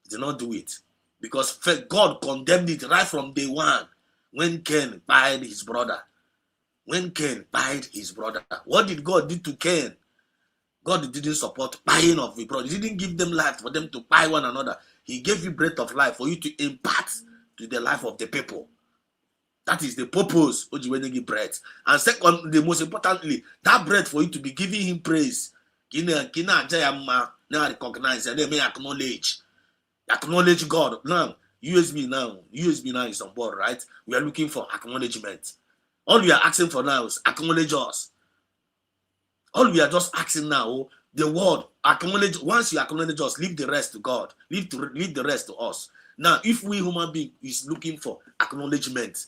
He did not do it. Because God condemned it right from day one when Cain buyed his brother. When Cain buyed his brother. What did God do to Cain? God didn't support buying of the brother. He didn't give them life for them to buy one another. He gave you breath of life for you to impart to the life of the people. That is the purpose of the bread. And second, the most importantly, that bread for you to be giving Him praise Kina Jayama now recognize and they may acknowledge God. Now, USB now is on board, right? We are looking for acknowledgement. All we are asking for now is acknowledge us. All we are just asking now, the word acknowledge. Once you acknowledge us, leave the rest to God. Leave the rest to us. Now, if we human being is looking for acknowledgement,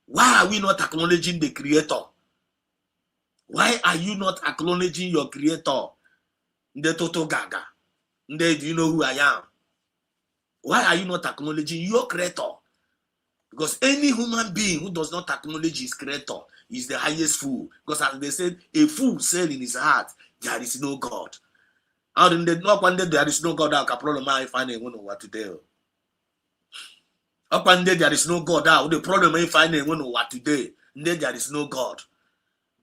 why are we not acknowledging the Creator? Why are you not acknowledging your Creator? The Toto Gaga. Do you know who I am? Why are you not acknowledging your Creator? Because any human being who does not acknowledge his Creator is the highest fool. Because as they said, a fool said in his heart, there is no God. Out in the not one day there is no God, I can problem I find what to do. Up one day there is no God, out the problem I find what to do. There is no God.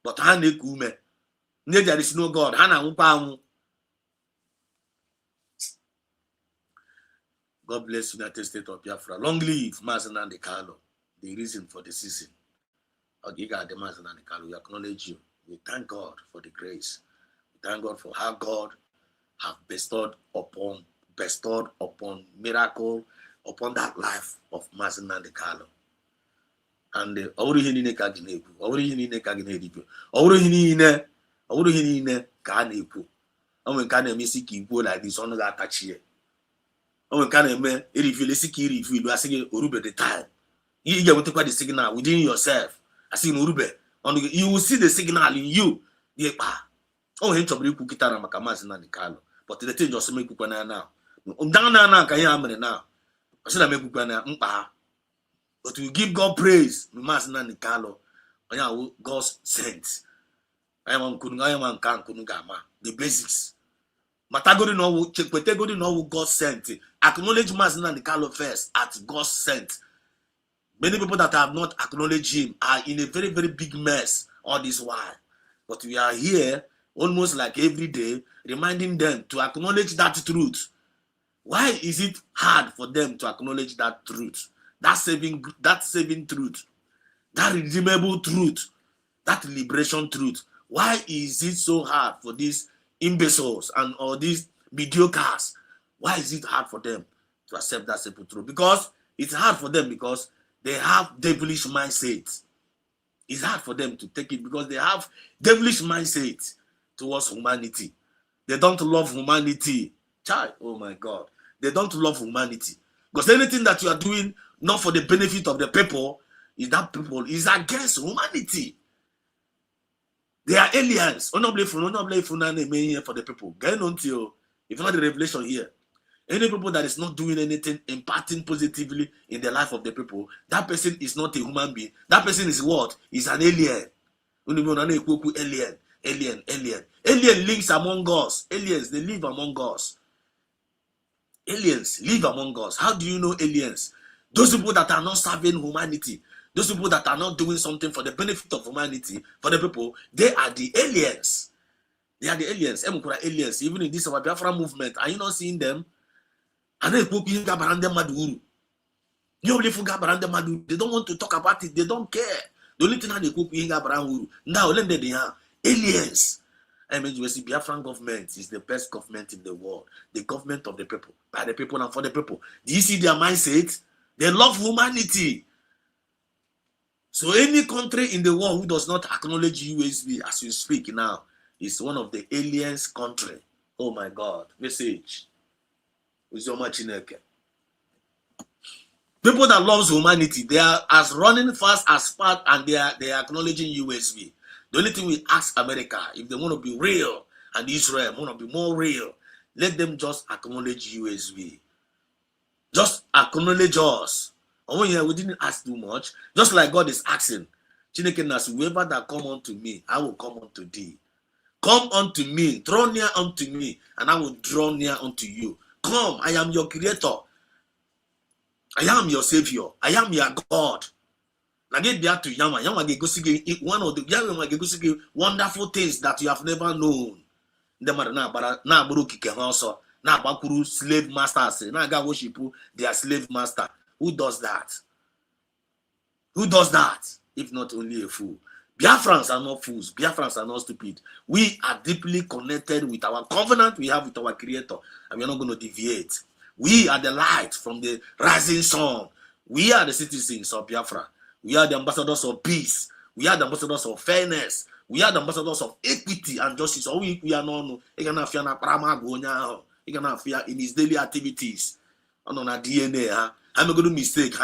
But there is no God. God bless United States of Biafra. Long live Mazen and the Carlo, the reason for the season. We acknowledge you. We thank God for the grace. We thank God for how God have bestowed upon miracle upon that life of Mazen and the Carlo. And the Orihine Kagineku, Orihine Kagineku, Orihine Kaneku. And when can missy keep like this on that touch here. And when can a man review you are saying Urube the time. You get what the signal within yourself. I see Urube. You will see the signal in you. Oh, him to bring Kukitana Makamas and the Carlo. But the thing just make Kukana now. Down now, can you now? I should have made Kukana. But we give God praise. Mazen Carlo. God's sent. I am Kunugama. The basics. Matagodi no check Petegodi no God sent. Acknowledge Mazen and Carlo first at God sent. Many people that have not acknowledged him are in a very, very big mess all this while. But we are here almost like every day, reminding them to acknowledge that truth. Why is it hard for them to acknowledge that truth? That saving truth, that redeemable truth, that liberation truth. Why is it so hard for these imbeciles and all these mediocres? Why is it hard for them to accept that simple truth? Because it's hard for them because they have devilish mindset. It's hard for them to take it because they have devilish mindset towards humanity. They don't love humanity. Child, oh my God. They don't love humanity. Because anything that you are doing not for the benefit of the people is that people is against humanity. They are aliens. For the people. Get on to you. If not the revelation here. Any people that is not doing anything, impacting positively in the life of the people, that person is not a human being. That person is what? Is an alien. Alien. Alien lives among us. Aliens, they live among us. Aliens live among us. How do you know aliens? Those people that are not serving humanity, those people that are not doing something for the benefit of humanity, for the people, they are the aliens. They are the aliens. Aliens. Even in this our Biafra movement, are you not seeing them? They don't want to talk about it. They don't care. The only thing they cook now they are aliens. I mean, you see, Biafran government is the best government in the world. The government of the people, by the people and for the people. Do you see their mindset? They love humanity. So any country in the world who does not acknowledge USB as we speak now is one of the aliens country. Oh my God. Message. People that loves humanity, they are as running fast as fast, and they are acknowledging USB. The only thing we ask America, if they want to be real, and Israel want to be more real, let them just acknowledge USB. Just acknowledge us. Oh yeah, we didn't ask too much. Just like God is asking, whoever that come unto me, I will come unto thee. Come unto me, draw near unto me, and I will draw near unto you. Come, I am your creator. I am your savior. I am your God. Now get back to Yama. Yama go see one of the Yama go see wonderful things that you have never known. The matter na buru kike also na bakuru slave masters. Na ga worship their slave master. Who does that? Who does that? If not only a fool. Biafrans are not fools. Biafrans are not stupid. We are deeply connected with our covenant we have with our Creator, and we are not going to deviate. We are the light from the rising sun. We are the citizens of Biafra. We are the ambassadors of peace. We are the ambassadors of fairness. We are the ambassadors of equity and justice. So we are not in his daily activities. On our DNA, I'm going to mistake.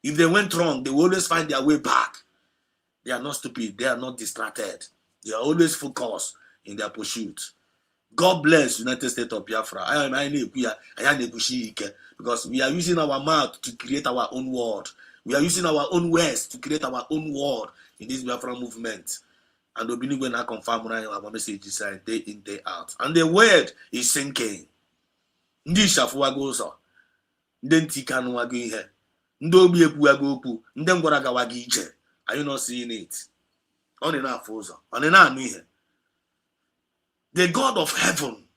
If they went wrong, they will always find their way back. They are not stupid. They are not distracted. They are always focused in their pursuit. God bless United States of Biafra. Because we are using our mouth to create our own world. We are using our own words to create our own world in this Biafra movement. And we going to confirm our messages day in, day out. And the word is sinking. Ndị shafu wago so. Ndị ntikanu wago ihe. Ndị obi ekwu wago okwu. Ndị ngwara ga wago ije. Are you not seeing it? On enough ụzọ. On enough ihe. The God of heaven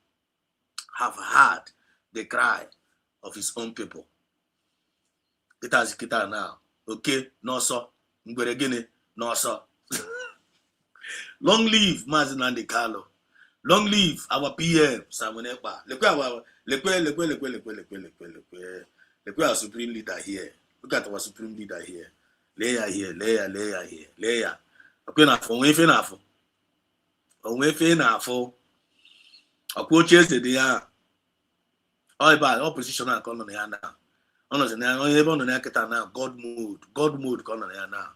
have heard the cry of his own people. It has kita now. Okay, no so. Ngwere gini, no so. Long live Mazi Nnamdi Kanu. Long live our PM Simon Ekpa. Look our supreme leader here. Look at our supreme leader here. Layer here. Okay, now for we for approaches the day. All about opposition and colony now. Honestly, now now God mode colony now.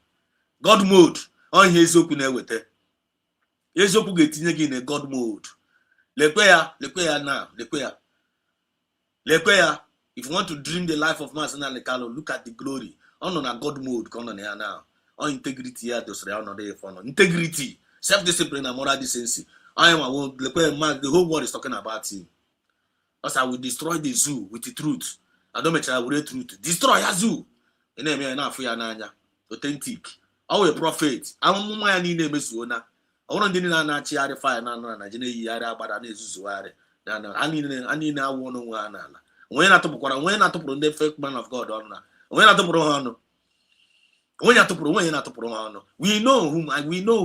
God mode. On his open with it. Yes, you get in a God mode. Lequia now. Lequia. If you want to dream the life of Mazi Nnamdi Kanu, look at the glory. On a God mode, come on here now. On integrity, integrity, self-discipline, and moral decency. I am the whole world is talking about him. Because I will destroy the zoo with the truth. I don't mention I will read truth. Destroy a zoo. And then authentic. Our prophet. I'm my name is Wona. I want to na chiari fire na jene yara bara na ezuzuare. I need now one. When I took the fake man of God on. When I took we know who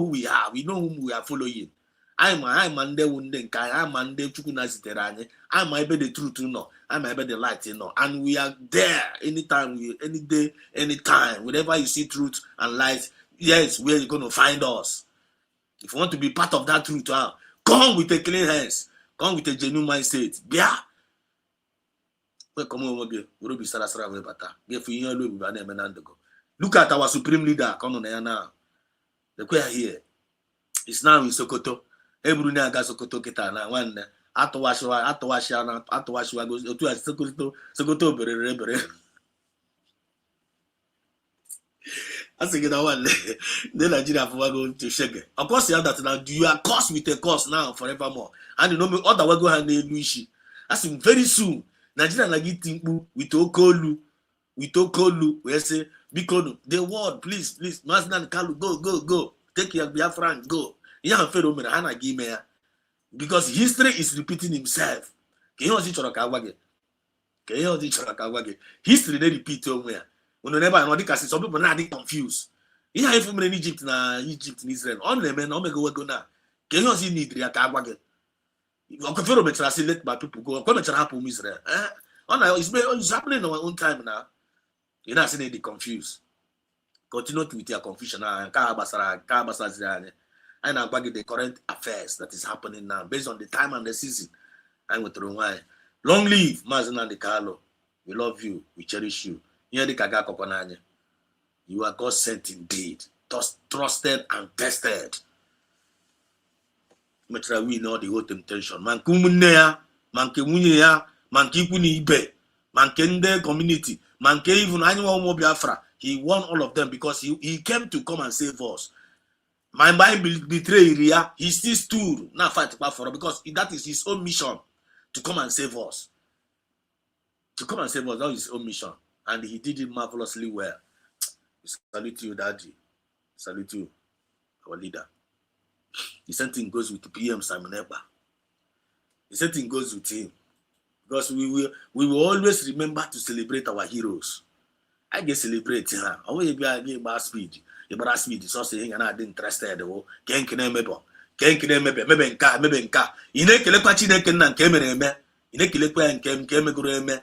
we are. We know whom we are following. I'm Mande Wundenkai. I'm Mande Chukunaziterane. I'm able the truth to know. I'm able the light to know. And we are there anytime, any day, anytime. Whenever you see truth and light, yes, where you're going to find us. If you want to be part of that truth, come with a clean hands. Come with a genuine mindset. Yeah. Look at our supreme leader. Come on now. The queer here. It's now in Sokoto. Every now Sokoto kita na one. Atowashwa goes to Sokoto bere. I think that one. Then Nigeria for going to shake. Of course, you have that now. You are cursed with a curse now forevermore. And you know me, other way go hand Luishi. I think very soon. Nigeria like it with Okolu. We say, because the world, please, Mazi Nnamdi Kanu, go. Take your Biafra and go. Because history is repeating himself. History they repeat somewhere. Some people now they confused. Yeah, if in Egypt and Israel, on them and Omega go now. Can you see need Riakawage? Let my people go. Come and happen Israel. It's happening in our own time now. You're not seeing the confused. Continue with your confusion and about the current affairs that is happening now based on the time and the season. I'm with why. Long live Mazi Nnamdi Kanu. We love you. We cherish you. You are God sent indeed. Trusted and tested. We know the whole temptation. Man kumunea, man kemunya, man kipuni ibe, man kende community, man ke even anyone more Biafra. He won all of them because he came to come and save us. My mind betrayed Ria. He still stood, not fight for us because that is his own mission to come and save us. To come and save us, that is his own mission. And he did it marvelously well. Salute you, Daddy. Salute you, our leader. The same thing goes with the PM Simon Ekpa. The same thing goes with him. Because we will always remember to celebrate our heroes. I get celebrate. I want to be about speed. ịgbara speed sọsọ ihe ga na-adị interested wo ke nke na-emebe mebe nka ị na-ekelekwa Chineke nna nke emere eme, ị na-ekelekwa ya nke emegoro eme.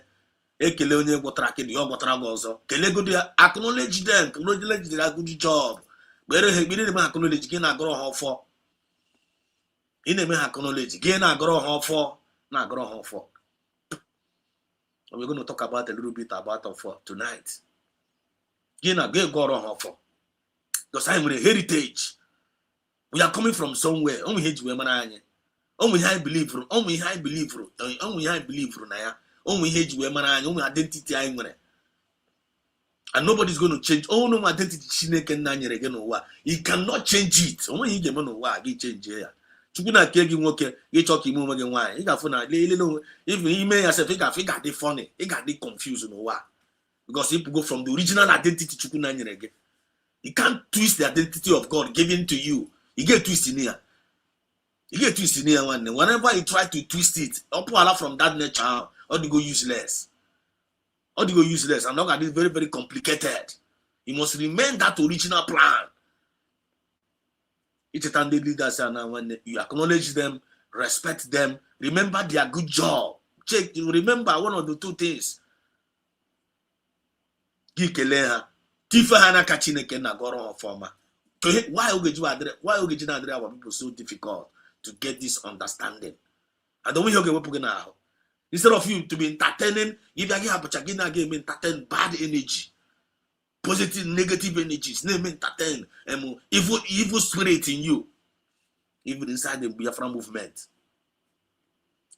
Ekele onye gwọtara akịdị ya ọ gwọtara gị ọzọ, kelegodi ya, acknowledge them, acknowledge their good job. Gbere ha egbiri na acknowledge gị na-agọrọ ha ọfọ, ị na-eme ha acknowledge gị na-agọrọ ha ọfọ. We're going to talk about a little bit about tonight. Gị na gị gọrọ ha ọfọ, because anyị nwere heritage. We are coming from somewhere. Onwe ihe ji wee mara anyị, onwe ihe anyị believe na ya, onwe ihe ji wee mara anyị, onwe identity anyị nwere. And nobody's going to change. Oh no, identity Chineke nna nyere gị n'ụwa, you cannot change it. Onwe ihe ga-eme n'ụwa gị change ya. Chukwu na-ake gị nwoke, gị chọọ ka ime onwe gị nwaanyị, ị ga-afụ na lele even ime ya sef, ị ga-adị funny, ị ga-adị confused n'ụwa, because if you go from the original identity Chukwu na nyere gị, you can't twist the identity of God given to you. You get twist in here. Whenever you try to twist it, up from that nature, or you go useless. And look at this, very, very complicated. You must remain that original plan. It's a time leaders now, when you acknowledge them, respect them, remember their good job. Remember one of the two things. Why are our people so difficult to get this understanding? I don't want you now. Instead of you to be entertaining, if you have entertain bad energy, positive, negative energies, name entertain evil spirit in you, even inside the Biafra movement.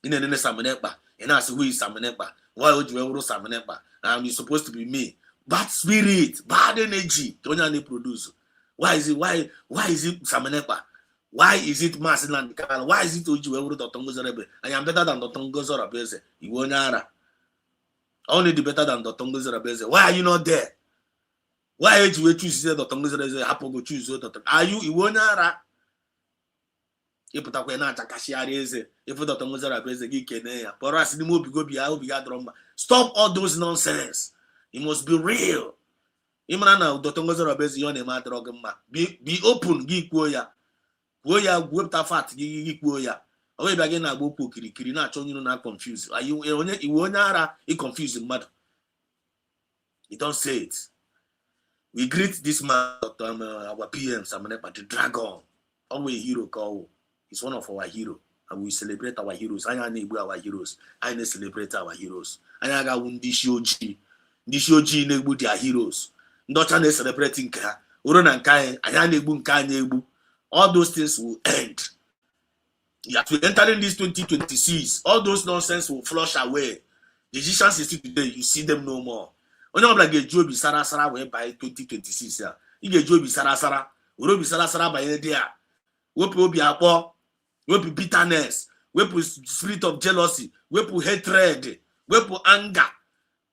In the Samenepa, and ask who is Samenepa. Why would you ever Samenepa? You're supposed to be me. Bad spirit, bad energy, don't you produce? Why is it Samenepa? Why is it Masiland? Why is it Oju Dotongozorebe? I am better than Dotongozorabeze. You won't only the better than Dotongozorabeze. Why are you not there? Why did you choose Dotongozorabeze? Happen to choose Dotong? Are you won't if you talk about Takashiareze, if you Dotongozorabeze, you can for us, the movie go be drama. Stop all those nonsense. It must be real. Imana Dotongozorabeze, you on be open, give ya. Ya wepụta fat gị kwuo ya, ọ wee bịa gị na-agba okwu okirikiri na-achọ onye na confuse. Iwe onye ara ị confuse mmadụ. You don't say it. We greet this man, our PM Samenepa, the dragon. Always a hero call. He's one of our heroes, and we celebrate our heroes. I na-egbu our heroes. I na-celebrate our heroes. Anyị agawu ndị isi ojii na-egbu their heroes. Ndị ọcha na-celebrate nke ha. Uru na nke anyị na-egbu nke anyị egbu. All those things will end. As we enter in this 2026, all those nonsense will flush away. The Egyptians is still today, you see them no more. Onye ọbụla ga-eji obi sara wee by 2026 ya. Ị ga-eji obi sara, were obi sara banye dị ya. Wepụ obi akpọ, wepụ bitterness, wepụ spirit of jealousy, wepụ hatred, wepụ anger.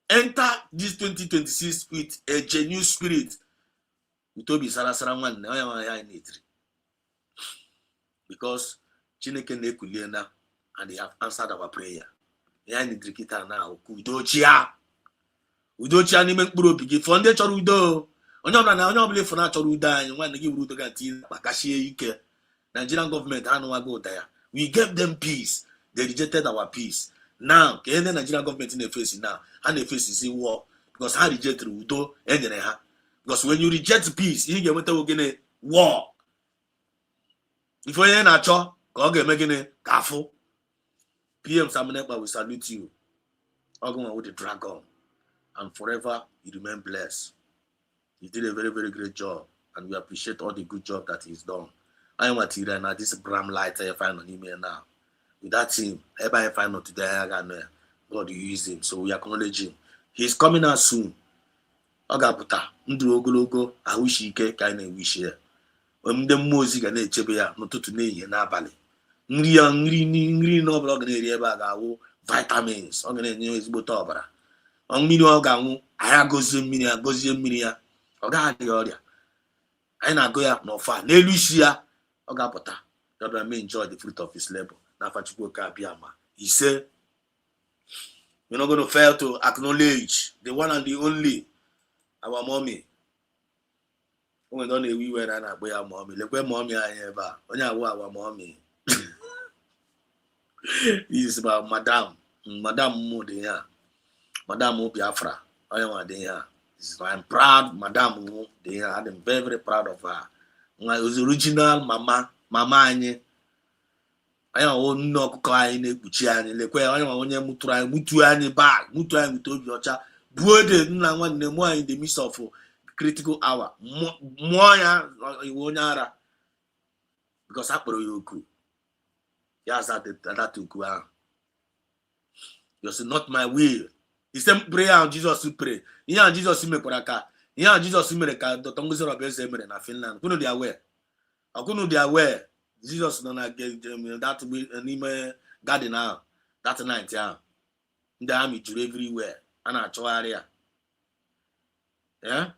Enter this 2026 with a genuine spirit. With obi sara nwanne, onye ya netri. Because Chineke na-ekuliena and they have answered our prayer. Ya ni drikita na udochia n'ime mkpụrụ obi gị. Fọ ndị chọrọ udo. Onye ọbụla efu na chọrọ udo anyị, nwanne gị wuru udo ga-ati kpakashie ike. Nigerian government anụwago ụda ya. We gave them peace. They rejected our peace. Now, ka ndị Nigerian government na-efesi now, ha na-efesi war because ha rejected udo enyere ha. Because when you reject peace, ị ga-enweta ogene war. If onye na-achọ ka ọ ga-eme gịnị ka afụ. PM Samenepa will salute you. Oguma with the dragon. And forever you remain blessed. He did a very, very great job. And we appreciate all the good job that he's done. I am Atira now. This Bram light I find on email now. With that team, everybody I find out today, God will use him. So we acknowledge him. He's coming out soon. Ogaputa. Ndu ogologo ahushi ike ka na wish here. Ndị mmụọ ozi ga na-echebe ya n'ụtụtụ n'ehihie n'abalị. Nri na ọbụla ọ ga na-eri ebe a ga-awụ vitamins, ọ ga na-enye ezigbote ọbara. Mmiri ọ ga-anwụ, anyị agọzie mmiri ya, ọ gaghị adịghị ọrịa. Anyị na-agụ ya n'ọfa n'elu isi ya, ọ ga-apụta. God may enjoy the fruit of his labor. N'afa Chukwu ka abịa ma. He said, we're not going to fail to acknowledge the one and the only, our mommy, When don't we were an aboya mommy, like where mommy I ever. When I wa mommy. This is about Madame Mudia. Madame Biafra. I am there. I'm proud, Madame Mudia. I'm very, very proud of her. I was original mama anyị. Anyị ọwụ nne ọkụkọ anyị na-ekpuchi anyị lekwe onye onye mutu anyị bag mutu anyị with obi ọcha buo de nna nwanne mụ anyị in the midst of critical hour mụọ ya iwe onye ara because akpọrọ ya oku ya that oku ahụ just not my will. The same prayer and Jesus pray ihe ahụ Jesus mekwara ka ihe ahụ Jesus mere ka Dr. Ngozi Robeze mere na Finland kwunu dị aware ọkwunu dị aware Jesus nọ na that n'ime garden ahụ that night ahụ ndị amị juru everywhere a na-achọgharị ya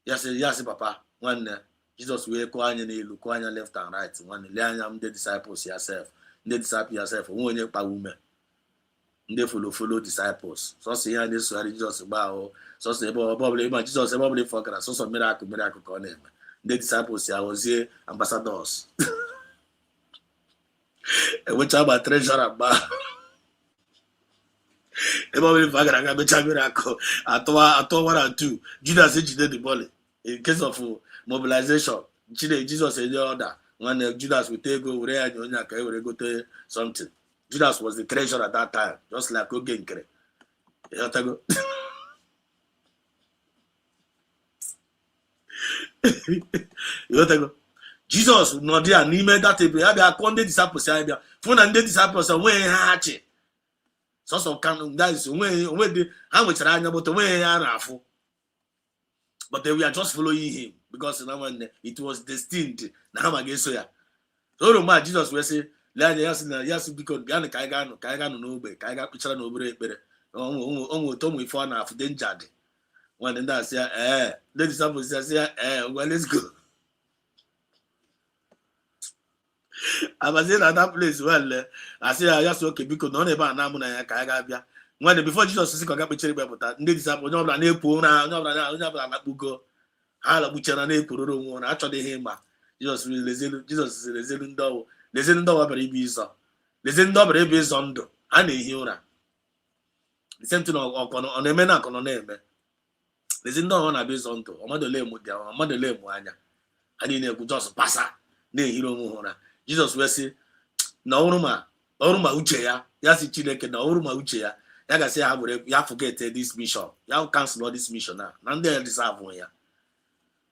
ya sị papa nwanne Jesus wee kụọ anya n'elu kụọ anya left and right nwanne lee anya ndị disciples yourself onwe onye kpawa ume ndị follow disciples sọsọ ihe ndị sụgharị Jesus gba ahụ sọsọ ebe ọbụla ịma Jesus ebe ọbụla ịfọ gara sọsọ miracle ka ọ na-eme ndị disciples ya ozie ambassadors enwecha agba treasurer gba ebe ọbụla ịfọ gara aga mecha miracle atọ 1 and 2 Judas ejide the body in case of mobilization Jesus enye order nwanne Judas wete ego were ya nye onye aka were gote something. Judas was the treasurer at that time, just like oge nkere ịghọtago Jesus nọ dị ya n'ime that ebe ya bịa kụọ ndị disciples ya bịa fụ na ndị disciples onweghị ha achị sọsọ guys onwe dị ha nwechara anya but onweghị ya na-afụ but we are just following him because it was destined na ha ma ga-eso ya so ma Jesus wee sị lee anya ya sị biko bịa ka anyị ga-anọ n'ogbe ka anyị ga-akpụchara n'obere ekpere onwe otu ụmụ ife ọ na-afụ denja dị nwanne ndị asị ya ndị disciples asị ya ngwa let's go abazie na that place well asị ya sị oke biko na ọ na-ebe a na-amụ na ya ka anyị ga-abịa nwanne before Jesus sị ka ọ ga-akpụchara ikpe pụta ndị disciples onye ọbụla na-ekpu ụra onye ọbụla na-akpụgo ha lakpuchara na-ekpororo onwe ụra achọghị ịma Jesus lezelu ndị ọwụ lezienụ ndị ọbara ibe ịzọ lezienụ ndị ọbara ebe ịzọ ndụ ha na-ehi ụra disentị na ọ na-eme na akọ nọ na-eme lezi ndị ọhụrụ na-abịa ịzọ ndụ ọmadole mụ anya ha niile ekwu Jọs pasa na-ehiri onwe ha ụra Jizọs wee sị na ọrụ ma uche ya si Chineke na ọrụ ma uche ya gasị ha were ya forget this mission ya cancel this mission na ndị deserve ya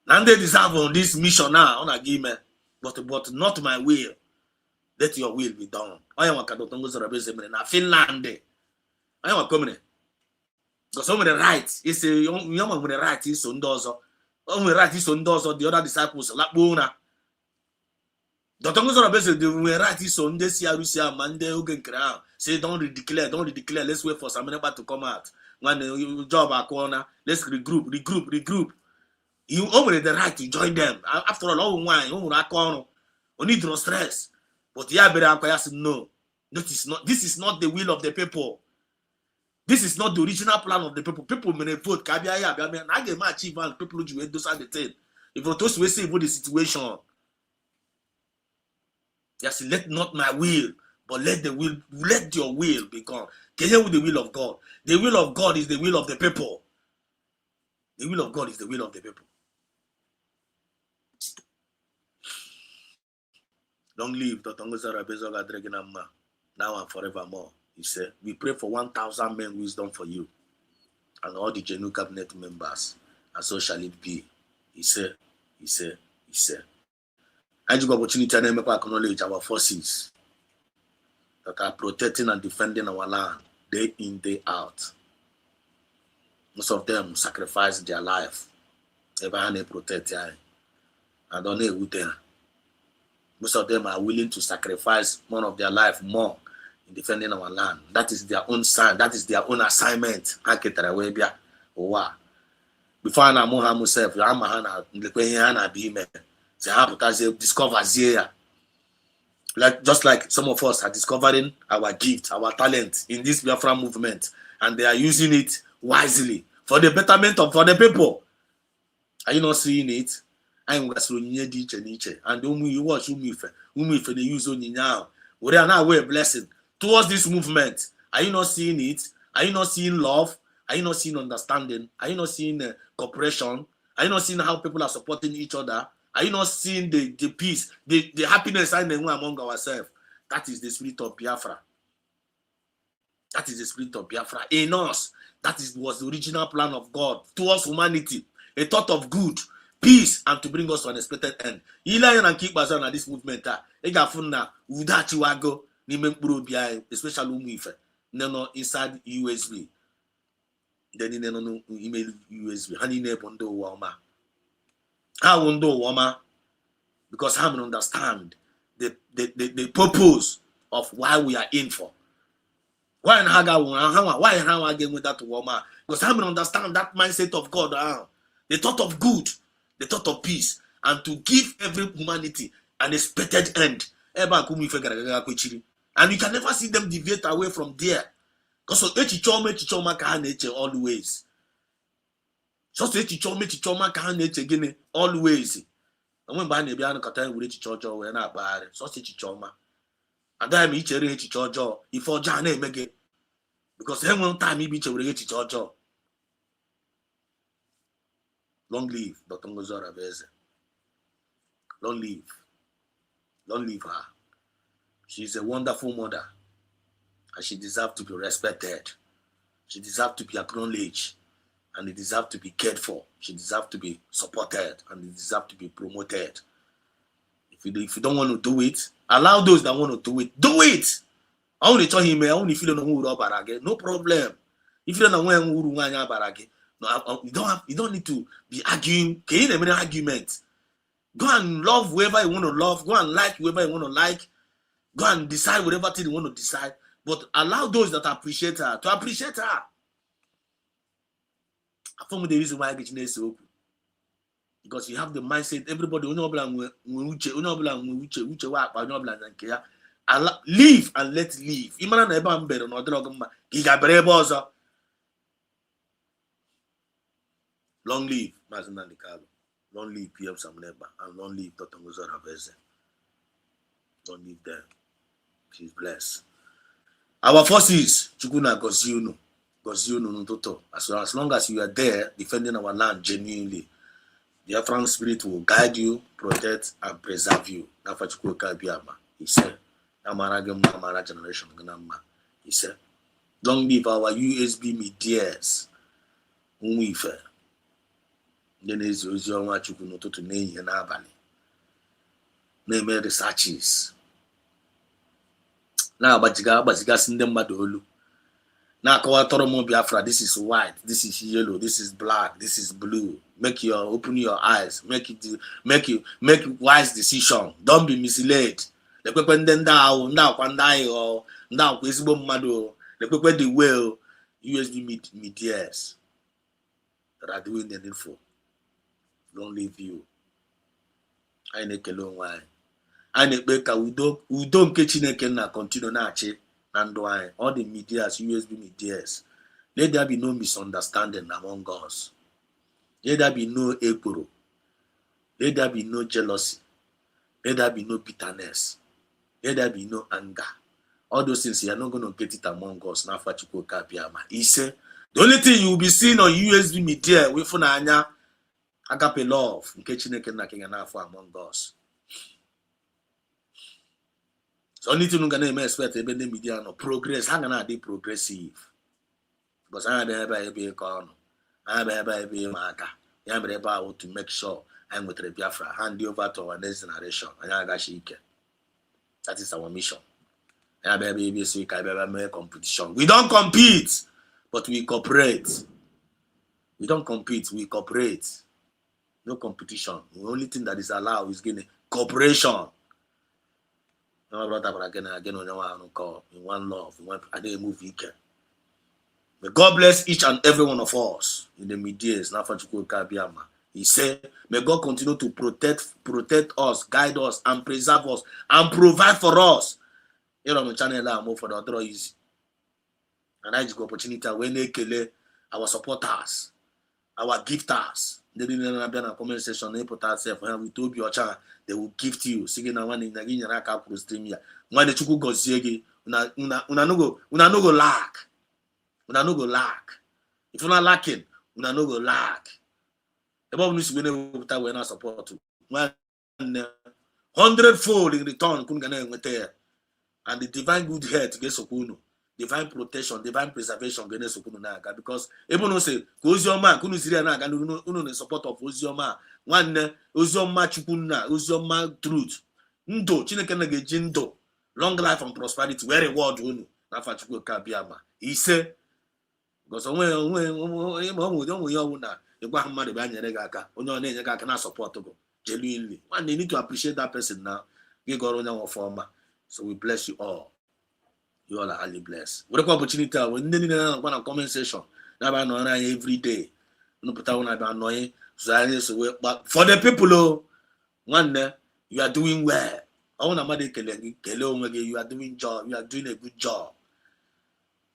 na ndị deserve this mission ọ na-aga ime but not my will. Let your will be done. Onye nwa ka Dr. Ngozi Robeze mere na Finland. Onye nwa komere. Because o nwere right. Isi yoma nwere right iso ndị ọzọ. O nwere right iso ndị ọzọ the other disciples lakpo ụra. Dr. Ngozi Robeze nwere right iso ndị si Arụsịa ma ndị oge nkere ahụ. Say don't redeclare. Let's wait for Saminekpa to come out. Nwanne job akụọna. Let's regroup. O nwere the right to join them. After all, ọ nwaanyị o nwere aka ọrụ. O need no stress. But no, this is not the will of the people. This is not the original plan of the people. People may vote. I get my achieve and people do those are the thing. If those we save the situation, yes, let not my will, but let your will be gone. Can you with the will of God? The will of God is the will of the people. The will of God is the will of the people. Long live Dr. Ngozi Robeze now and forevermore. He said, we pray for 1,000 men wisdom for you and all the genuine cabinet members, and so shall it be. He said. I just got opportunity to acknowledge our forces that are protecting and defending our land day in, day out. Most of them sacrifice their life. Ever they protect I don't know who they are. Most of them are willing to sacrifice more of their life more in defending our land. That is their own sign. That is their own assignment. Before I know myself, discover here. Just like some of us are discovering our gift, our talent in this Biafra movement, and they are using it wisely for the betterment of the people. Are you not seeing it? anyị nwegasịrị onyinye dị iche n'iche, and you watch ụmụ ife they use onyinye ahụ were na-away a blessing towards this movement. Are you not seeing it? Are you not seeing love? Are you not seeing understanding? Are you not seeing cooperation? Are you not seeing how people are supporting each other? Are you not seeing the peace, the happiness among ourselves? That is the spirit of Biafra. That is the spirit of Biafra in us. That was the original plan of God towards humanity. A thought of good, peace, and to bring us to an expected end. And keep us on this movement. Especially inside USB. Then in email USB. Because I understand the purpose of why we are in for. Why again with that woman? Because I understand that mindset of God, the thought of good, the thought of peace, and to give every humanity an expected end. And you can never see them deviate away from there. Because always. Always. And when Bani Bian Katan will reach Georgia, we're not bad. Sausage choma. And then each area to Georgia, if for Jan again. Because then one time he beat a reach Georgia. Long live Dr. Ngozora Beze. Long live. Long live her. She's a wonderful mother. And she deserves to be respected. She deserves to be acknowledged. And it deserves to be cared for. She deserves to be supported. And it deserves to be promoted. If you don't want to do it, allow those that want to do it. Do it! I only tell him, I only feel no problem. If you don't know no, you don't need to be arguing. Argument. Go and love whoever you want to love. Go and like whoever you want to like. Go and decide whatever thing you want to decide. But allow those that appreciate her to appreciate her. For me, the reason why I get open. Because you have the mindset, everybody live and let live. Long live Mazina Nikalo. Long live PM Samuneba. And long live Dr. Ngozora Beze. Long live them. She's blessed. Our forces, Chukuna Goziuno. As long as you are there defending our land genuinely, the Biafran spirit will guide you, protect, and preserve you. He said, generation. He said, long live our USB medias. Then is your to name and abali. Name researches. Now, but you got send them Madolu. Now, Biafra, this is white, this is yellow, this is black, this is blue. Open your eyes, make wise decision. Don't be misled. The people the well USB medias that are doing the needful. Don't leave you. I make a long while. I make we don't catch na continue na che. And why all the medias, USB medias, let there be no misunderstanding among us. Let there be no equity. Let there be no jealousy. Let there be no bitterness. Let there be no anger. All those things, you are not going to get it among us. He said, the only thing you will be seeing on USB media with Funanya, agape love, among us. So only thing you can expect the media no progress. How can I be progressive? Because I have a corner. I have a marker. I am able to make sure I'm with the Biafra, hand over to our next generation. That is our mission. I have a competition. We don't compete, but we cooperate. We don't compete, we cooperate. No competition. The only thing that is allowed is getting cooperation. No, brother, again, on in one love, I didn't move weekend. May God bless each and every one of us in the medias. He said, may God continue to protect us, guide us, and preserve us, and provide for us. Here on the channel, I'm more for the other easy. And I just got opportunity when they kill our supporters. our gifters. They didn't have a comment section. They put ourselves we told you they will gift you. Singing one in the Raka stream here. When the Chuku go zegi, una no go lack. Una no go lack. If you're not lacking, una no go lack. The Bible needs to be able to not support to 100-fold in return. And the divine good health gets okuno. Divine protection, divine preservation gets okuno naga because even no say Ozioma kunu siria naga no the support of Ozioma. One Ozioma chukuna, Ozioma truth. Ndo Chineke na geji ndo. Long life and prosperity. Where reward unu na fa chukwu ka biama. He say because onwe na igwa mmadụ be anyere gị aka onye ọ na-enye gị aka na support go genuinely. One, you need to appreciate that person now. You got on your former. So we bless you all. You all are highly blessed. What a opportunity when they want a comment session. Now I know every day. No put out annoying. But for the people, one day you are doing well. I want to you are doing job. You are doing a good job.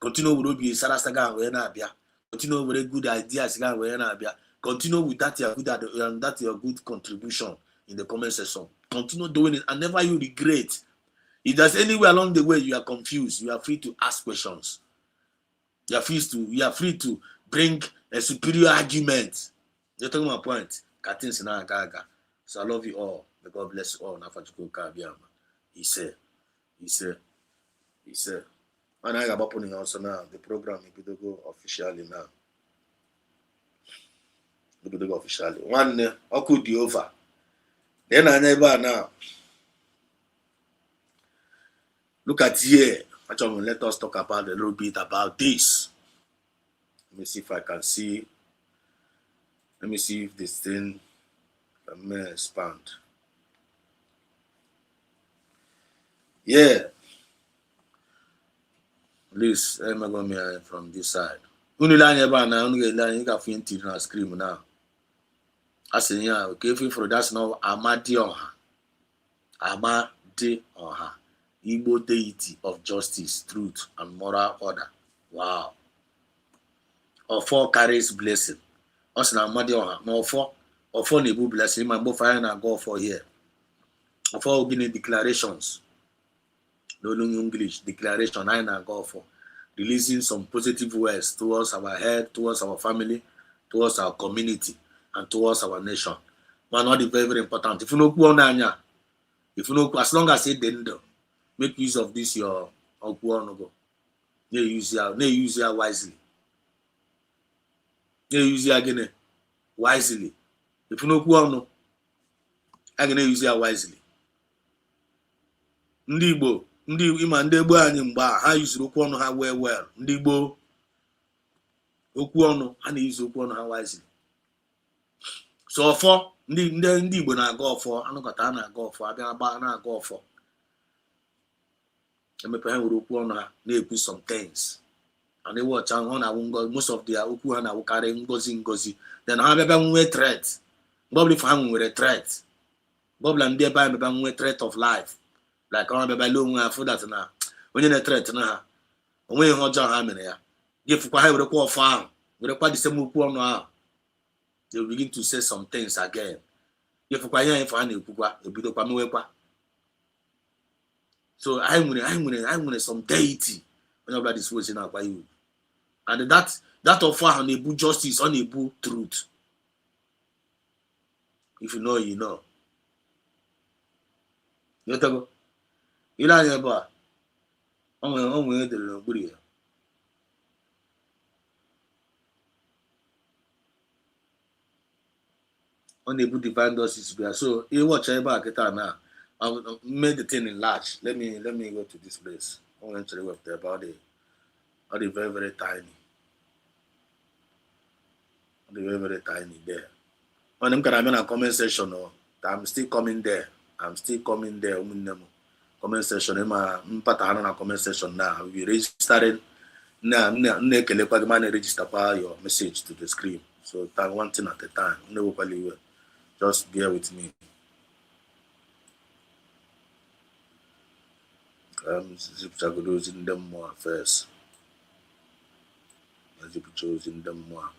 Continue with you. Sarasaga where na bia. Continue with good ideas. Continue with that your good contribution in the comment section. Continue doing it and never you regret. If there's anywhere along the way you are confused, you are free to ask questions. You are free to bring a superior argument. You're talking my point. So I love you all. May God bless you all. He said. And I am opening also now the program. If you go officially now. If you go officially. One could be over. Then I never now. Look at here. Actually, let us talk about a little bit about this. Let me see if I can see. Let me see if this thing can expand. Yeah. Please, let me go from this side. You can feel scream now. I say, yeah, okay, for that's now Amadioha. Amadioha. Igbo deity of justice, truth, and moral order. Wow. Ofo carries blessing. Us na Amadioha. No Ofo nebu blessing. My both fire and go for here. Ofo giving declarations. No English declaration. I na go for releasing some positive words towards our head, towards our family, towards our community, and towards our nation. One not very, very important. If you know as long as it didn't make use of this your go. Use it wisely. Use it again wisely. If you know I can use it wisely. Ndị Igbo ịma ndị Igbo anyị mgbe ha yuzuru okwu ọnụ ha well. Ndị Igbo okwu ọnụ ha na-use okwu ọnụ ha wisely. So ọfọ ndị Igbo na-aga ọfọ anụkọta ha na-aga ọfọ abịa agba na-aga ọfọ. Emepe ha nwere okwu ọnụ ha na-ekwu some things. And they watch and most of their okwu ha na-awụkarị ngozi. Then ha bịa nwee threat. Probably for ha nwere threat. Probably ndị ebe anyị bịa nwee threat of life. Like I remember long after that now. When you threat na onwe ihe ọjọọ ha mere ya. Gifukwa ha were kwa ọfọ ahụ. Were kwa the same okwu ọnụ ahụ. They will begin to say some things again. Gifukwa ihe ha na-ekwukwa ebidokwa mewekwa. So I nwere some deity when about this was in akwa you. And that offer on ebu justice, on ebu truth. If you know, you know. You know. You know about onwe edere n'okpuru ya. On the divine justice be so you watch ebe a kịta now. I made the thing in large. Let me go to this place. I went to the web there about it. Very, very tiny. Very, very tiny there. When I'm gonna a comment section, I'm still coming there. Comment section, na comment section now. We registered now. Register your message to the screen. So one thing at a time. Just bear with me. Choosing them more first. Choosing them more.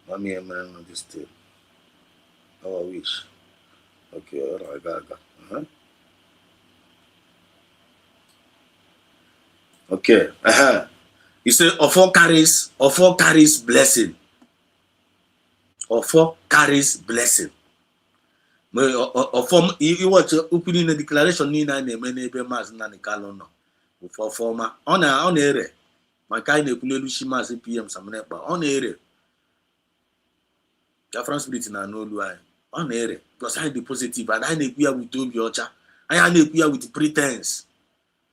Mommy and man on this tape. How I wish. Okay, all right, I got. Okay. You say Ofo carries blessing. Ofo carries blessing. Ofo you watch opening the declaration ni na na-eme n'ebe Maazị Nnamdi Kanu nọ. Ofo ọma. Ọ na-ere. Maka anyị na-ekwu n'elu shi Maazị PM Samunekpa. Ọ na-ere. Biafran spirit na n'olu anyị. Ọ na-ere. Because anyị dị positive and anyị na-ekwu ya with obi ọcha. Anyị na-ekwu ya with pretense.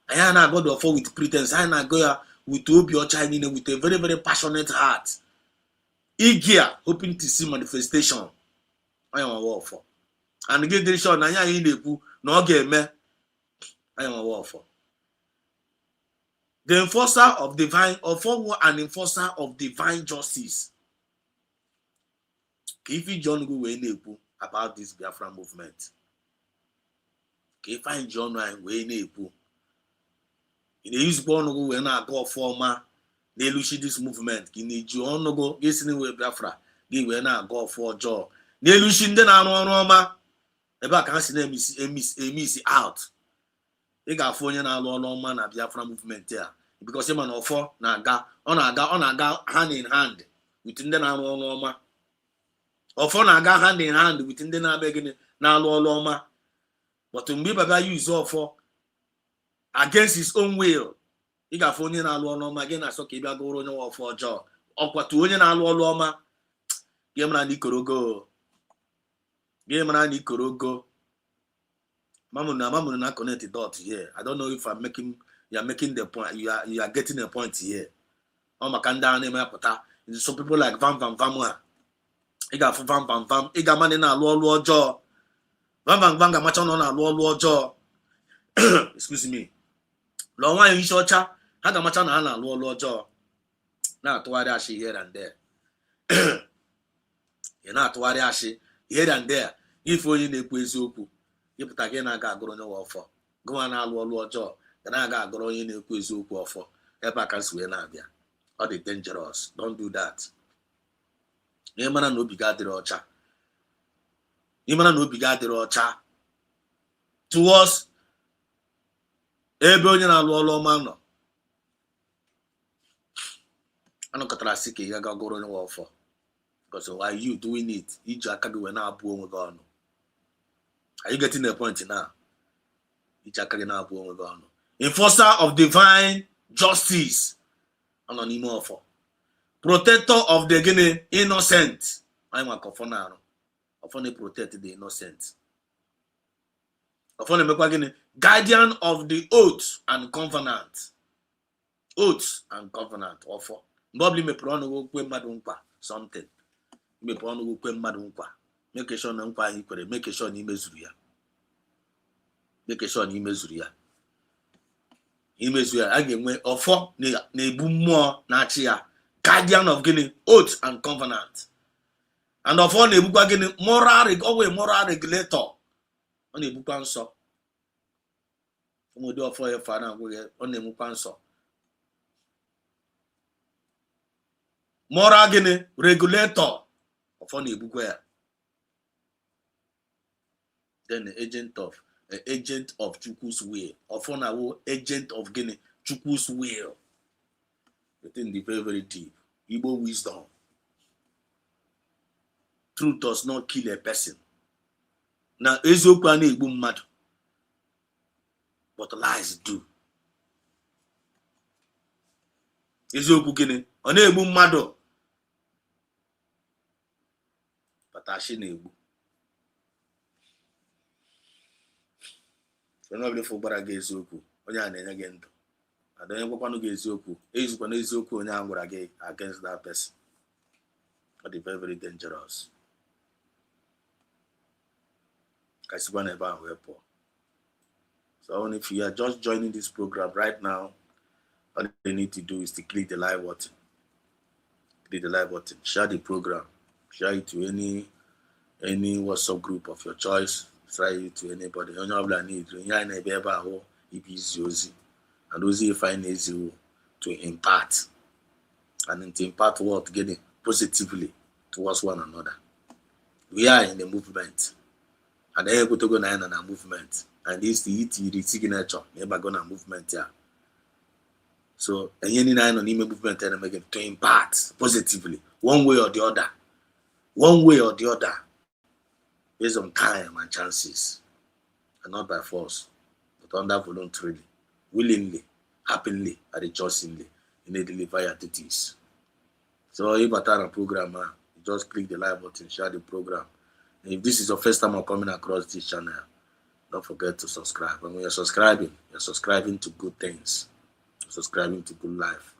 Anyị na-agọ the Ofo with pretense. Anyị na-agọ ya with obi ọcha anyị niile with a very very passionate heart. Eager, hoping to see manifestation. I am a war for. And get the shot, I am in the book, no game. I am a war for. The enforcer of divine, or for an enforcer of divine justice. If you John go about this Biafra movement, if I John way in the use born go when I go former. They lose this movement. You need you on go listening with Biafra. They will not go for jaw. They lose in the Roma. The back has name is out. They got phone and all man of Biafra movement there. Because him and offer naga on hand in hand within the Roma. Offer naga hand in hand within the Nabegging Naloma. But to me, Baba use offer against his own will. Ị ga-afụ onye na-alụ ọlụ ọma gị na-asọ ka ị bịa gụrụ onye ọfọ ọjọọ ọkwatu onye na-alụ ọlụ ọma gị mara na ikorogo mamunu na connect dot here. I don't know if you are making the point, you are getting a point here. Ọ maka ndị a na-eme apụta some people like vam ị ga-afụ vam ị ga-ama na-alụ ọlụ ọjọọ vam ga-amacha na ọ na-alụ ọlụ ọjọọ excuse me lọ nwaanyị isi ọcha ha ga-amacha na ha na-alụ ọlụ ọjọọ na-atụgharị ashị here and there ị na-atụgharị ashị here and there ife onye na-ekwu eziokwu ịpụta gị na-aga agụrụ onye nwe ọfọ gụnwa na-alụ ọlụ ọjọọ ga na-aga agụrụ onye na-ekwu eziokwu ọfọ ebe aka si wee na-abịa ọ dị dangerous. Don't do that. Ihe mara na obi ga adịrị ọcha towards ebe onye na-alụ ọlụ ọma nọ anọkọtara sị ka ị ga gụrụ onye nwe ọfọ because why you doing it iji aka gị wee na-abụ onwe gị ọnụ. Are you getting the point now? Iji aka gị na-abụ onwe gị ọnụ. Enforcer of divine justice anọ n'ime ọfọ. Protector of the gịnị innocent. Anyị maka ọfọ na-arụ ọfọ na-protect the innocent. Ọfọ na-emekwa gịnị guardian of the oath and covenant. Oath and covenant ọfọ. Mgbe ọbụla imepere ọnụ gị kwe mmadụ nkwa something. Imepere ọnụ gị kwe mmadụ nkwa. Make sure na nkwa ahụ ikwere. Make sure na imezuru ya. Make sure na imezuru ya. Imezuru ya. A ga-enwe ọfọ na-ebu mmụọ na-achị ya. Guardian of gịnị oath and covenant. And ọfọ na-ebukwa gịnị moral regulator. Ọ na-ebukwa nsọ. Ụmụdị ọfọ ya fa na-agwụghị ọ na-emukwa nsọ. Moral gịnị regulator ọfọ na-ebukwa ya. Then the agent of Chukwu's will. Ọfọ na-awụ agent of gịnị Chukwu's will. Within the very very deep Igbo wisdom. Truth does not kill a person. Na eziokwu a na-egbu mmadụ. But lies do. Eziokwu gịnị ọ na-egbu mmadụ. But ashị na-egbu. Onye ọbụla fụ gbara gị eziokwu onye a na-enye gị ndụ. Adonye gwakwanụ gị eziokwu ezikwana eziokwu onye a gwara gị against that person. Ọ dị very very dangerous. Ka sikwa n'ebe ahụ wee pụọ. So if you are just joining this program right now, all you need to do is to click the live button. Click the live button. Share the program. Share it to any WhatsApp group of your choice. Share it to anybody. Onye ọbụla need onye anyị na-ebe ebe ahụ ibi izi ozi. And ozi ife anyị na-ezi to impart. And to impart what? Get it positively. towards one another. We are in a movement, and then go to go na a movement, and this the signature never gonna movement here. So any nine on movement and make it to impact positively, one way or the other, based on time and chances, and not by force, but under voluntarily, willingly, happily, and rejoicingly in a deliver your duties. So if you are a programmer, you just click the like button, share the program. And if this is your first time of coming across this channel, don't forget to subscribe. And when you're subscribing to good things. You're subscribing to good life.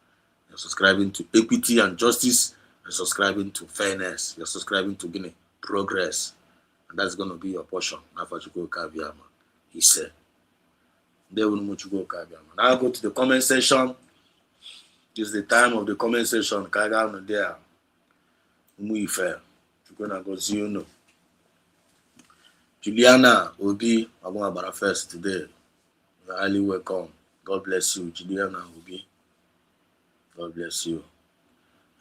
You're subscribing to equity and justice. You're subscribing to fairness. You're subscribing to Guinea progress. And that's going to be your portion. Now he said. Now go to the comment section. This is the time of the comment section. Kaga there. You're gonna go see you know. Juliana Obi, I'm going to first today. You're highly welcome. God bless you, Juliana Obi. God bless you.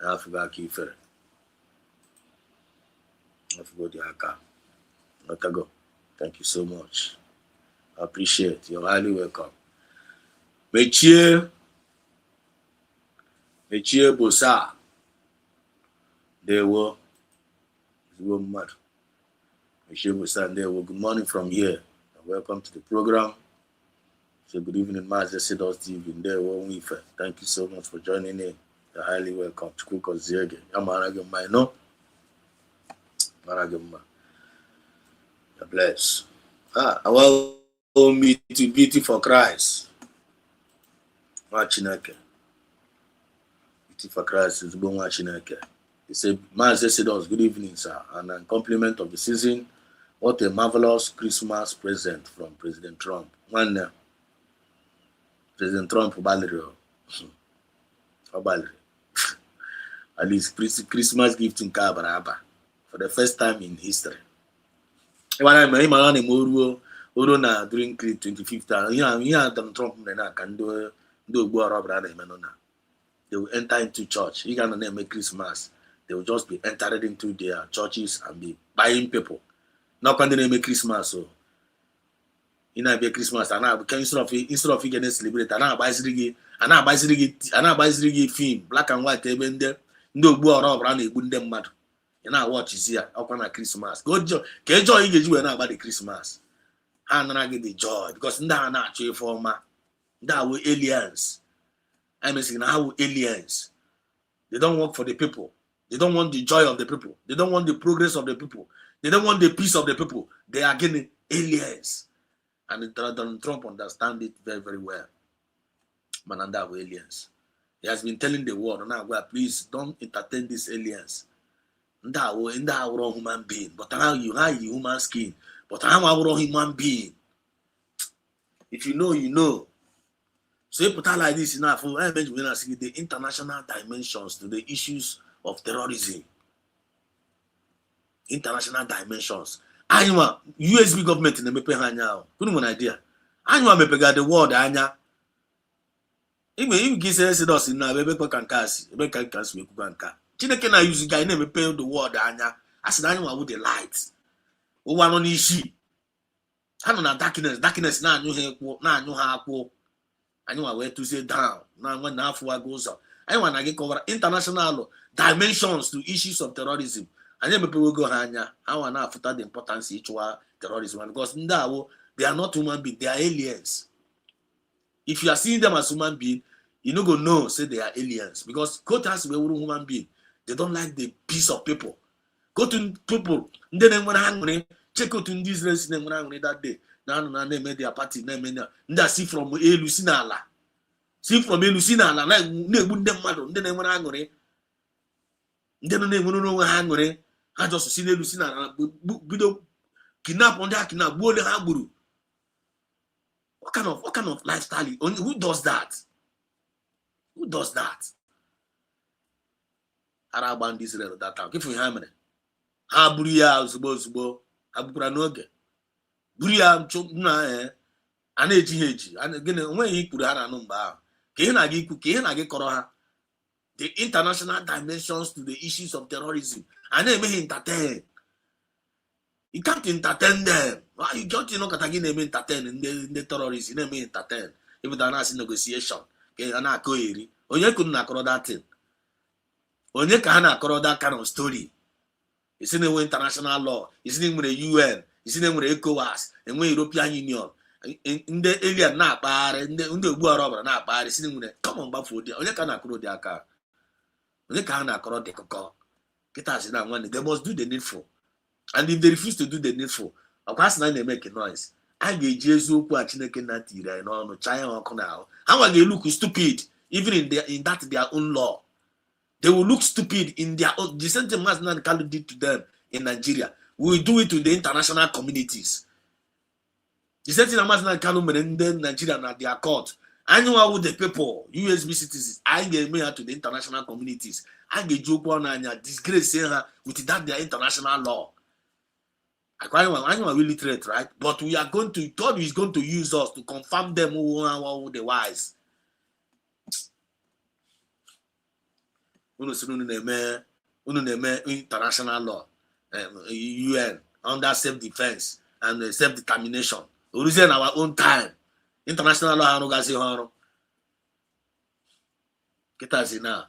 Africa Kifer. Africa Diaka. Otago. Thank you so much. I appreciate it. You're highly welcome. Mechie Bosa. They were mad. Mechie Bosa, they were good morning from here. Welcome to the program. So good evening, Master Sedos TV. There, thank you so much for joining in. You're highly welcome. Chukwuko Ziege. Yamaragema, no? Maragema. You're blessed. I want me to beauty for Christ. Machineke. Beauty for Christ is going Machineke. He said, Master Sedos, good evening, sir. And a compliment of the season. What a marvelous Christmas present from President Trump. One President Trump at least Christmas gift in Kabaraba for the first time in history. When I during 2015, Trump they will enter into church. You can name Christmas. They will just be entered into their churches and be buying people. Not when they make Christmas, so in a Christmas, and I instead of getting celebrate, and I buy film, black and white, even there, no go around a good them mad. And I watch is here, up on a Christmas. Good joy, get joy, you about the Christmas. And I get the joy because now not actually for my that were aliens. I'm saying how aliens. They don't work for the people. They don't want the joy of the people. They don't want the progress of the people. They don't want the peace of the people. They are getting aliens. And Donald Trump understands it very, very well. Mananda aliens. He has been telling the world, now, please don't entertain these aliens. In that wrong human being. But how you human skin. But how our wrong human being. If you know, you know. So you put out like this enough. I mentioned when I see the international dimensions to the issues of terrorism. International dimensions. Anywa USB government in the mepe hanya. Couldn't an idea. Anywa mepega the world anya. If you say us in na bebe kankasi, bebe kankasi kubanka. Chineke na use guy na mepe the world anya. As anywa with the light. O wa no nishi. Hano na darkness na anyu ha akwo. Anywa where to say down. Na when na afwa goes up. Anywa na get cover international dimensions to issues of terrorism. And then people will go hanya. How and after the importance each one terrorism because they are not human beings, they are aliens. If you are seeing them as human beings, you no go know say they are aliens because go to us human being. They don't like the peace of people. Go to people, then when hungry, check out in this race that day. Now they made their party, they see from Elucinala. See from Elucinala, like they wouldn't them mad, then when hungry. Then they wouldn't know hungry. I just see Lucina video kidnap on that kidnap bole hamburu. What kind of lifestyle? Who does that? Who does that? Araban this that time. If we hammer it. Ha buria subo abukura noge. Buria na aneji and again when he put her number. Ke na gi koro ha. the international dimensions to the issues of terrorism. And then may entertain. You can't entertain them. Why you don't know that again entertain in the terrorists? You may entertain. If they're not in negotiation, okay, and I go here. Onye couldn't accord that thing. Onye can accord that kind of story. It's in the international law. It's in the UN. It's in the ECOWAS and the European Union. In the area na bar, in the Uber na bar, sitting with come on, Buffalo. Onye can accord the car. Onye can accord the cocoa. Get us in that one. They must do the needful. And if they refuse to do the needful, of course, now they make a noise. I get Jesus who are Chineke Natira and on China or Canal. How are they look stupid, even in that their own law? They will look stupid in their own. The same thing Masnan Kalu did to them in Nigeria. We will do it to the international communities. The same thing Masnan Kalu in Nigeria at their court. I know with the people, USB citizens, I get me to the international communities. I get joke one and disgrace her with that their international law. I know we literate, right? But we are going to, God is going to use us to confirm them who are the wise. International law, UN, under self-defense and self-determination. We in our own time. International law, get us in now.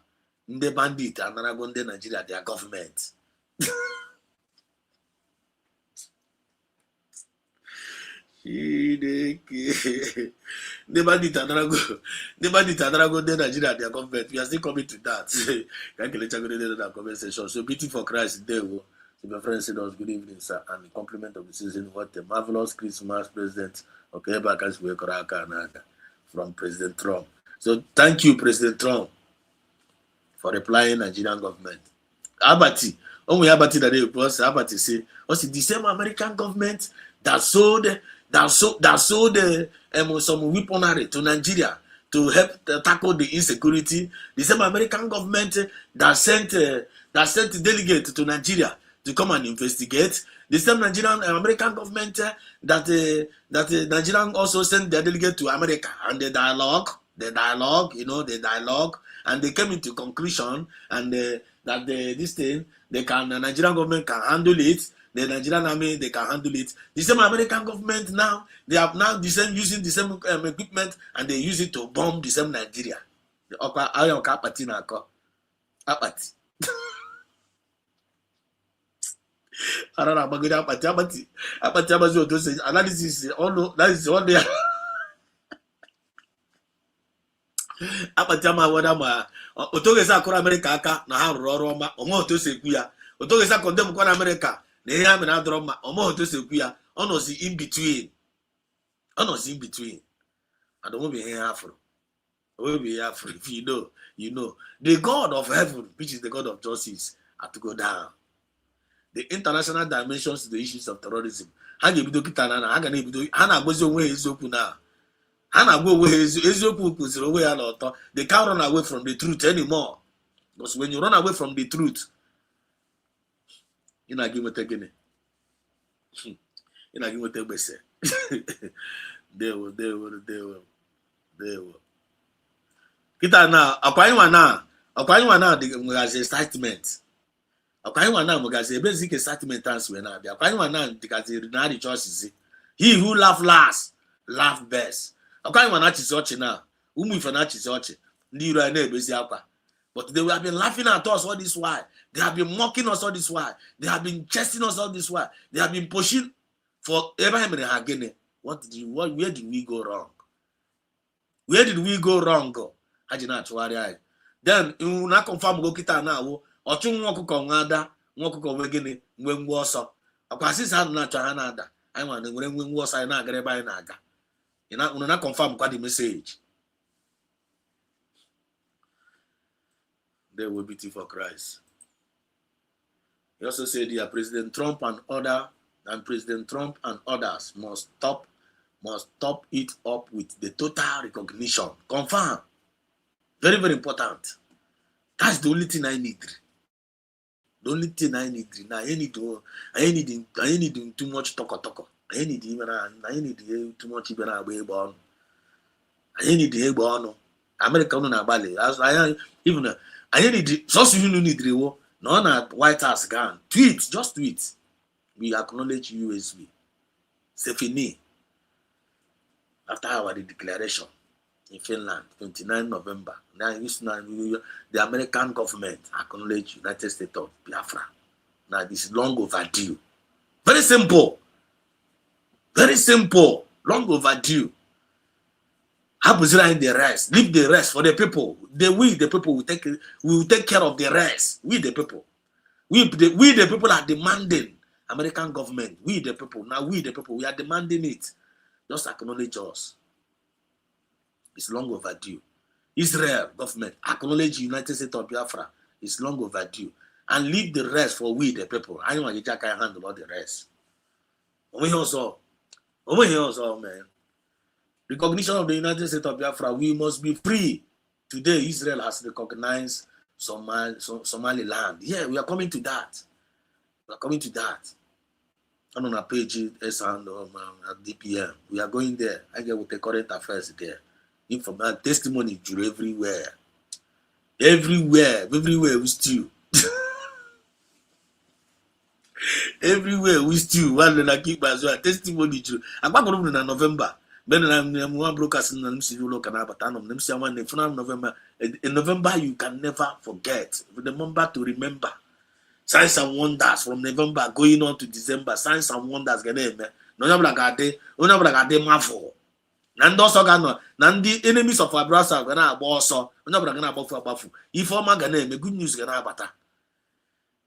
The bandit and Naragonde Nigeria, their government. The bandit and Naragonde Nigeria, their government. We are still coming to that. Conversation. So, beauty for Christ, there. So, my friend said, good evening, sir, and the compliment of the season. What a marvelous Christmas present. Okay, back as we from President Trump. So, thank you, President Trump, for replying Nigerian government. Abati, only Abati that they was Abati say, was it the same American government that sold some weaponry to Nigeria to help tackle the insecurity? The same American government that sent delegate to Nigeria to come and investigate. The same American government that Nigerian also sent their delegate to America, and the dialogue, and they came into conclusion and that this thing the Nigerian government can handle it. The Nigerian army, they can handle it. The same American government now, they have now using the same equipment, and they use it to bomb the same Nigeria. Apati. Analysis, that is all they Apatama wadama otogesa akora America aka na ha rụrụ ọrụ ọma ọma otu esi ekwu ya otogesa condemn kwa na America na ihe amị na adọrọ mma ọma otu esi ekwu ya ọ nọzi in between I don't be here afro if you know the God of heaven, which is the God of justice, had to go down. The international dimensions to the issues of terrorism ha ga-ebido kịta na ha ga na-ebido ha na-agbazi onwe ha eziokwu na ha na-agwa onwe ha eziokwu kwụsịrị onwe ya n'ọtọ. They can't run away from the truth anymore, because when you run away from the truth, ị na-aga nweta gịnị? Ị na-aga nweta gbese. Dewo kịta na akwa anyị nwa na dị nwegazi statement. Akwa anyị nwa na nwegazi ebe zike statement ansị wee na-abịa. Akwa anyị nwa na dịgazi na arị chọọchịzi. He who laugh last, laugh best. Akwa anyị nwa na-achịzi ọchị na ụmụ ife na-achịzi ọchị ndị iro anyị na-ebezi akwa. But they have been laughing at us all this while. They have been mocking us all this while. They have been chasing us all this while. They have been pushing for Abraham and Hagene. Where did we go wrong? Where did we go wrong? Then you na confirm go kita na wo ochu nwa okuko ngada nwa okuko we gini nwe ngwa oso akwasi sa na acha ha na ada anyị nwa na nwere nwe ngwa oso anyị na agara ebe anyị na-aga. Unu na confirm kwa the message. They will be for Christ. He also said here, President Trump and others must top it up with the total recognition. Confirm. Very, very important. That's the only thing I need. The only thing I need. Now I need too much talk. I need too much even I need the America na Bali. Even I need just you need the war. No na White House gone. Tweet, just tweet. We acknowledge USB. C'est fini. After our declaration in Finland, 29 November. Now the American government acknowledge United States of Biafra. Now this is long overdue. Very simple. Very simple. Long overdue. Happen the rest. Leave the rest for the people. We the people will take care of the rest. We the people. We the people are demanding American government. We the people. Now we the people, we are demanding it. Just acknowledge us. It's long overdue. Israel government acknowledge United States of Biafra. It's long overdue. And leave the rest for we the people. I know you can handle all the rest. Over here also, man. Recognition of the United States of Biafra, we must be free. Today, Israel has recognized Somaliland. Yeah, we are coming to that. We are coming to that. On our page, at DPM, we are going there. I get with the current affairs there. Information, testimony everywhere. Everywhere we still. Everywhere we still. One keep as well. Testimony. I'm back on November. In November, you can never forget. Remember to remember. Signs and wonders from November going on to December. Signs and wonders. The enemies of our brothers are gonna also. If all my good news gonna bata.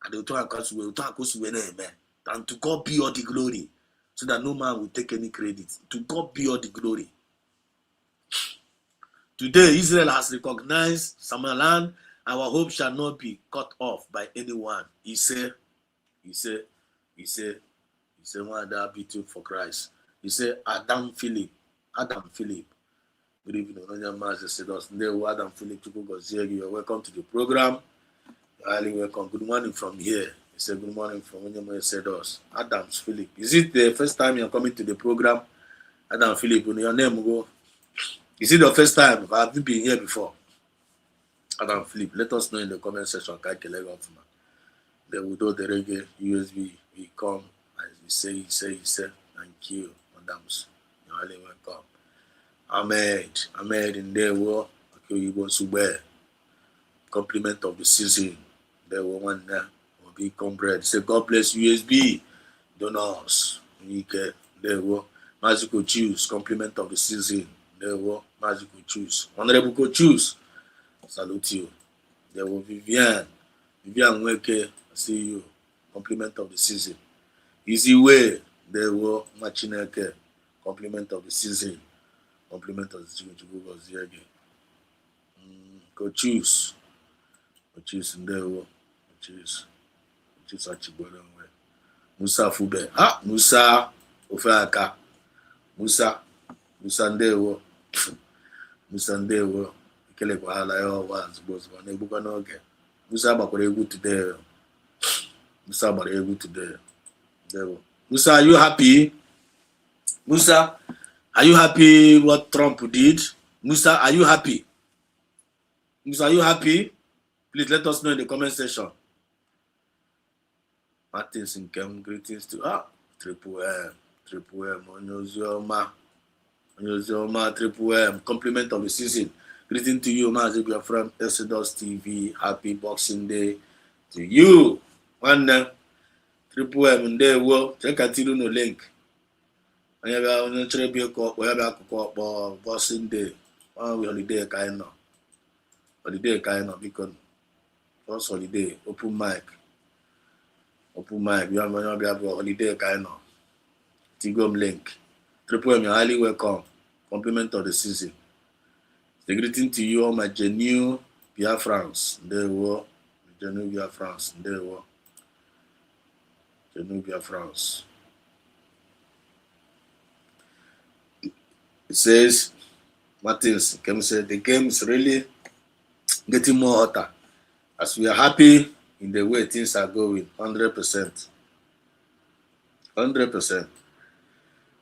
And they'll talk us and to God be all the glory. So that no man will take any credit. To God be all the glory. Today, Israel has recognized Somaliland. Our hope shall not be cut off by anyone. He said, one that be too for Christ. He said, Adam Philip. Good evening, Adam Philip. You're welcome to the program. You're highly welcome. Good morning from here. He said, good morning from when said us. Adam Philip. Is it the first time you're coming to the program? Adam Philip, your name go. Is it the first time? Have you been here before? Adam Philip, let us know in the comment section. Then we do the reggae USB. We come as we say. Thank you, madams. You're highly welcome. Ahmed in there. Okay, you want to wear compliment of the season. There were one there. Big comrade. Say God bless USB. Donors. There were magical choose. Compliment of the season. There were magical choose. Honorable coach choose. Salute you. There were Vivian Weke. I see you. Compliment of the season. Easy way. There were Machineke. Compliment of the season. Compliment of the season to Google Ziege. Coach choose. There were choose. Musa Fube. Musa Ofeaka. Musa Ndewo. Musa Ndewo. Kele kwa hala yo was boss one ebuka noge. Musa bakwara egwu today. Musa bara egwu today. Ndewo. Musa, are you happy? Musa, are you happy what Trump did? Musa, are you happy? Musa, are you happy? Please let us know in the comment section. Martins in Kem, greetings to Triple M, Onyozioma, Triple M, compliment of the season. Greeting to you, Mazibia from Exodus TV. Happy Boxing Day to you. One Triple M in there, check out no link. I have a tribute call, we have a Boxing Day. We holiday kind of. Holiday kind of because first holiday, open mic. We have a holiday kind of. Tigom link. Triple M, you're highly welcome. Compliment of the season. The greeting to you, all my genuine Biafrans. There were genuine Biafrans. There were genuine Biafrans. It says, Martins, Kem said, the game is really getting more hotter. As we are happy in the way things are going, 100%. 100%.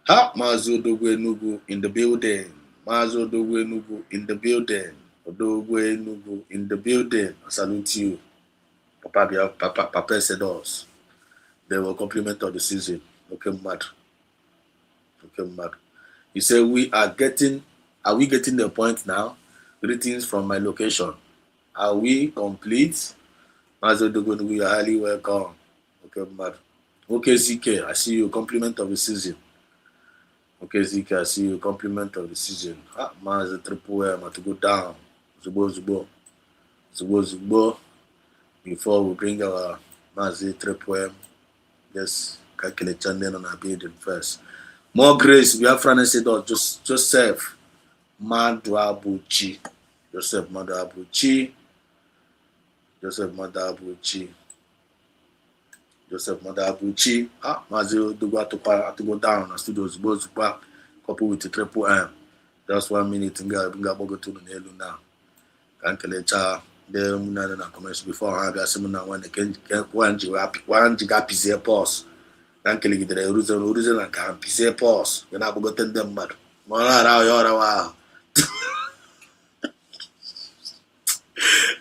Ha, Mazo Dogwe Nugu in the building. Mazo Dogwe Nugu in the building. Odogwe in the building. I salute you. Papa said us. They were compliment of the season. Okay, mad. Okay, mad. You say are we getting the point now? Greetings from my location. Are we complete? Mazo Dogon, we are highly welcome. Okay, mad. Okay, ZK, I see you. Compliment of the season. Okay, ZK, I see you. Compliment of the season. Ah, Mazo Triple M to go down. Zubo. Before we bring our Mazi Triple M, just calculate channel on our building first. More grace, Biafra said, Joseph Madabuchi. Joseph Madabuchi. Ah, Mazi to go down. And studios both couple with the Triple M. Just 1 minute and go to the Nelu now. Calculate the Munana comments before I got some when they can one giga pause. Uncle the reason I can't pise pause. You're not going to tell them, but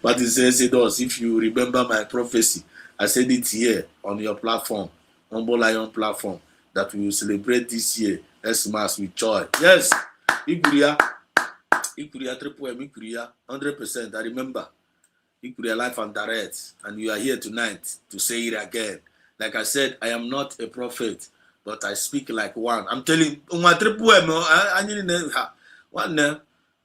but it says it does. If you remember my prophecy, I said it here on your platform, Humble Lion platform, that we will celebrate this year Xmas with joy. Yes, Ikuria, Triple M, Ikuria, 100%. I remember. Ikuria life and direct, and you are here tonight to say it again. Like I said, I am not a prophet, but I speak like one. I'm telling you, my Triple M, I need one name.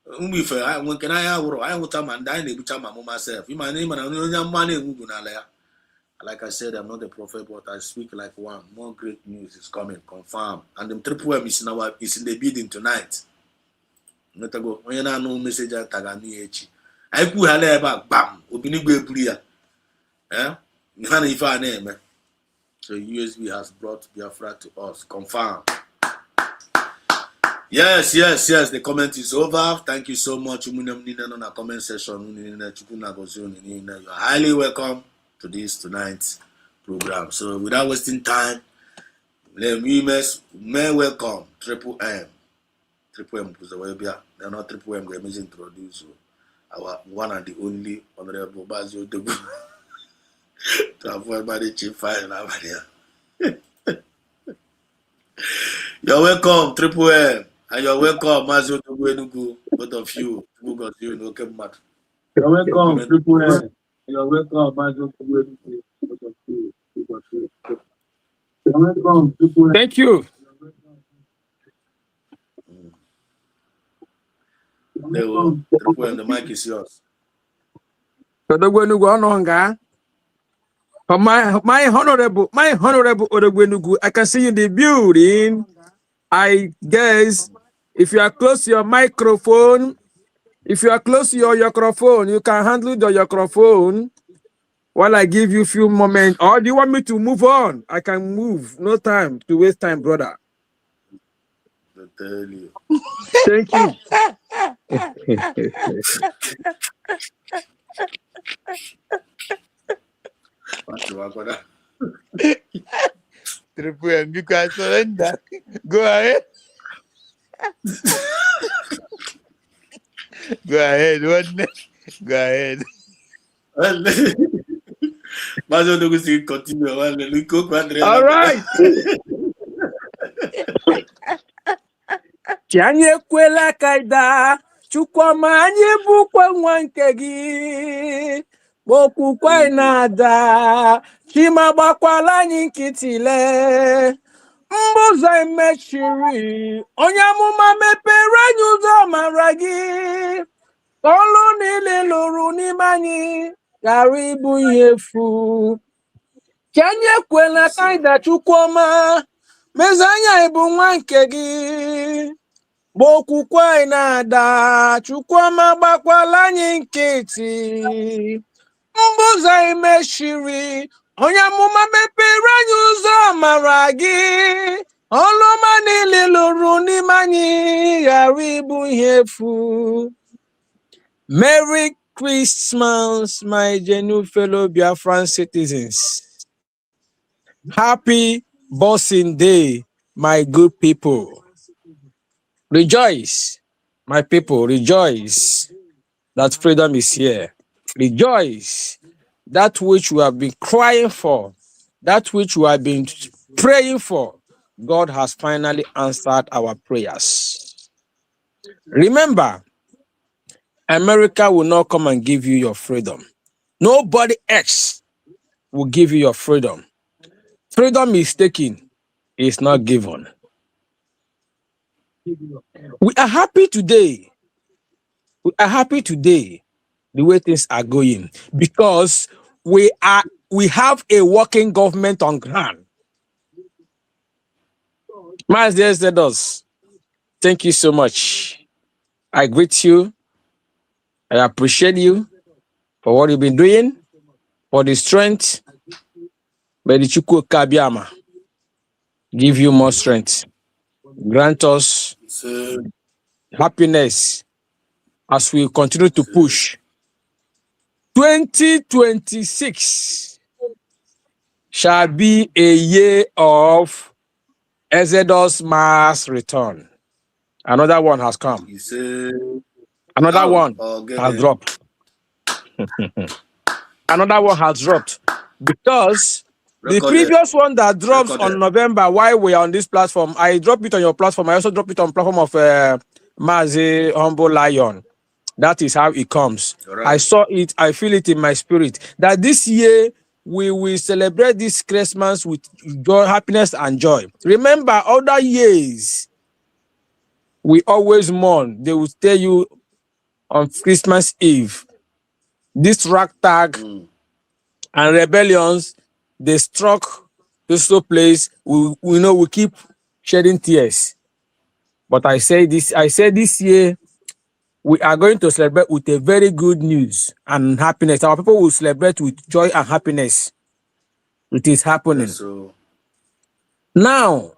When can I want a man dying myself? In my name, and I'm money. Like I said, I'm not a prophet, but I speak like one. More great news is coming, confirm. And the Triple M is in the building tonight. Not go. When you know message at Tagani. I could have ever bam, Obinigwe Puria. Eh? So USB has brought Biafra to us. Confirm. Yes. The comment is over. Thank you so much. You are comment section. You are highly welcome to this tonight's program. So without wasting time, let me welcome Triple M. Triple M was the way. They are not Triple M. They are introduce our one and the only Honorable Bazio Dogu to avoid my chief fire. You're welcome, Triple M, and you're welcome, Mazio Dogu, both of you. You're welcome, Triple M. You're welcome, Mazio Dogu, both of you. You're welcome, Triple M. Thank you. Triple M, the mic is yours. My honorable Odogwenugu, I can see you in the building. I guess if you are close to your microphone, you can handle the microphone while I give you a few moments. Or do you want me to move on? I can move. No time to waste time, brother. I tell you. Thank you. Triple M, you can surrender. Go ahead. Go ahead. Go ahead. All right. Tianye kwela kaida, chukwama anyị bụkwa nwa nke gị. Okwukwe na-ada, chima gbakwala anyị nkịtị le. Mbụzọ emechiri, onye amụma mepere anyị ụzọ mara gị. Ọlụ niile lụrụ n'ime anyị, ghara ịbụ ihe efu. Tianye kwela kaida chukwuma, mezi anya ịbụ nwa nke gị. Okwukwe na-ada, chukwuma gbakwala anyị nkịtị. Mbụzọ emechiri, onye amụma mepere anyị ụzọ mara gị. Ọlụ ọma niile lụrụ n'ime anyị, ghara ịbụ ihe efu. Merry Christmas, my genuine fellow Biafran citizens. Happy Boxing Day, my good people. Rejoice, my people, rejoice. that freedom is here. Rejoice. That which we have been crying for, that which we have been praying for, God has finally answered our prayers. Remember, America will not come and give you your freedom. Nobody else will give you your freedom. Freedom is taken, it's not given. We are happy today. We are happy today the way things are going because we have a working government on ground. Miles there said us. Thank you so much. I greet you. I appreciate you for what you've been doing, for the strength. May the Chukwu Kabiama give you more strength. Grant us So, happiness as we continue to push. 2026 shall be a year of Exodus mass return. Another one has come. you say, Another one has okay. dropped. Another one has dropped because the Recorded. previous one that drops on Recorded. November, while we are on this platform, I drop it on your platform. I also drop it on platform of Mazi Humble Lion. That is how it comes. Right. I saw it. I feel it in my spirit that this year we will celebrate this Christmas with joy, happiness, and joy. Remember, other years we always mourn. They will tell you on Christmas Eve, this ragtag and rebellions, they struck this place. We know we keep shedding tears. But I say this year we are going to celebrate with a very good news and happiness. Our people will celebrate with joy and happiness. It is happening. Yes, so. Now,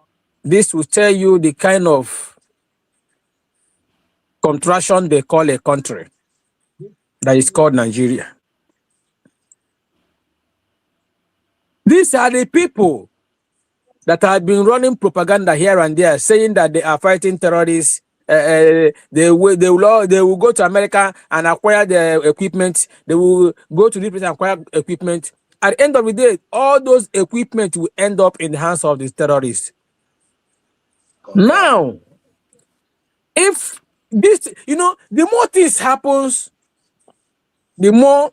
this will tell you the kind of contraction they call a country that is called Nigeria. These are the people that have been running propaganda here and there, saying that they are fighting terrorists. They will go to America and acquire the equipment. They will go to this place and acquire equipment. At the end of the day, all those equipment will end up in the hands of the terrorists. Now, if this, the more things happens, the more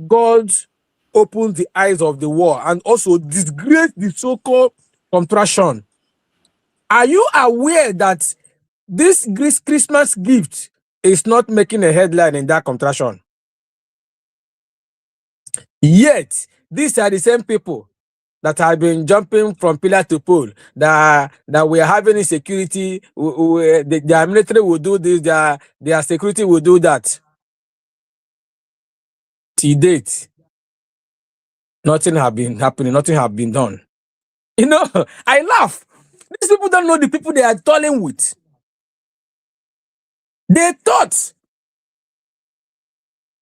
God opens the eyes of the world and also disgrace the so-called contraction. Are you aware that this Christmas gift is not making a headline in that contraction? Yet, these are the same people that have been jumping from pillar to pole, that we are having insecurity, their military will do this, their security will do that. To date, nothing has been happening, nothing has been done. I laugh. These people don't know the people they are toiling with. They thought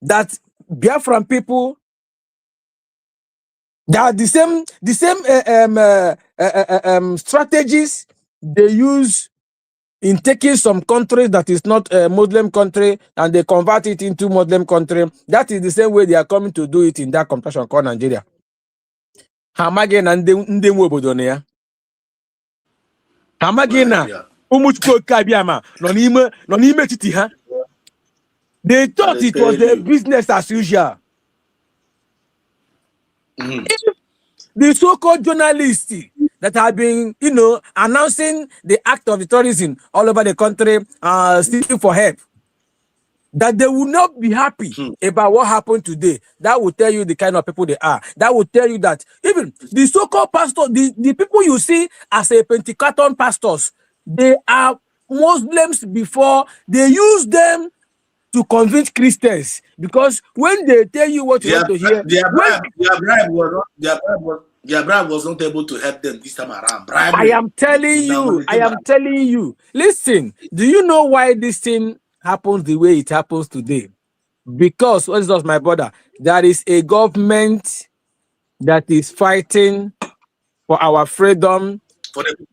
that Biafran people, they are the same strategies they use in taking some countries that is not a Muslim country and they convert it into Muslim country. That is the same way they are coming to do it in that contraction called Nigeria. Hamage na ndị nwe obodo na ya. Hamage na ụmụchukwu Kabiama nọ n'ime etiti ha. They thought it was a business as usual. If the so-called journalists that have been, announcing the act of terrorism all over the country, seeking for help, that they will not be happy about what happened today. That will tell you the kind of people they are. That will tell you that even the so-called pastors, the people you see as a Pentecostal pastors, they are Muslims before. They use them to convince Christians, because when they tell you what you want to hear, their bribe was not able to help them this time around. I am telling you. Listen, do you know why this thing happens the way it happens today? Because, what is my brother? There is a government that is fighting for our freedom.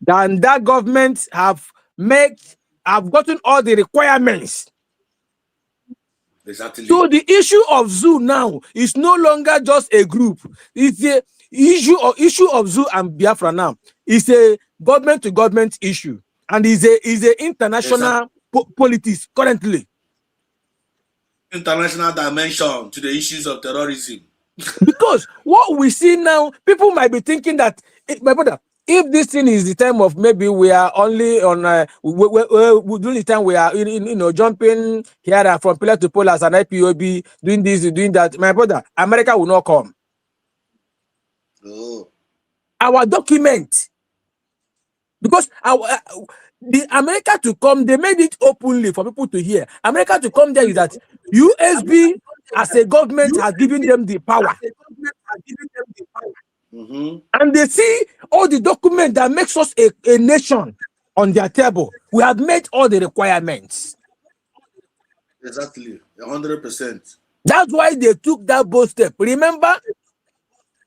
And that government have gotten all the requirements. Exactly. So the issue of zoo now is no longer just a group. It's the issue of zoo and Biafra now. It's a government to government issue, and is a international politics currently. International dimension to the issues of terrorism. Because what we see now, people might be thinking that, my brother, if this thing is the time of maybe we are only on during the time we are jumping here from pillar to pole as an IPOB, doing this, doing that, my brother, America will not come. Oh. Our document, because the America to come, they made it openly for people to hear. America to come there is that USB as a government has given them the power. And they see all the documents that makes us a nation on their table. We have met all the requirements. Exactly, 100%. That's why they took that bold step. Remember,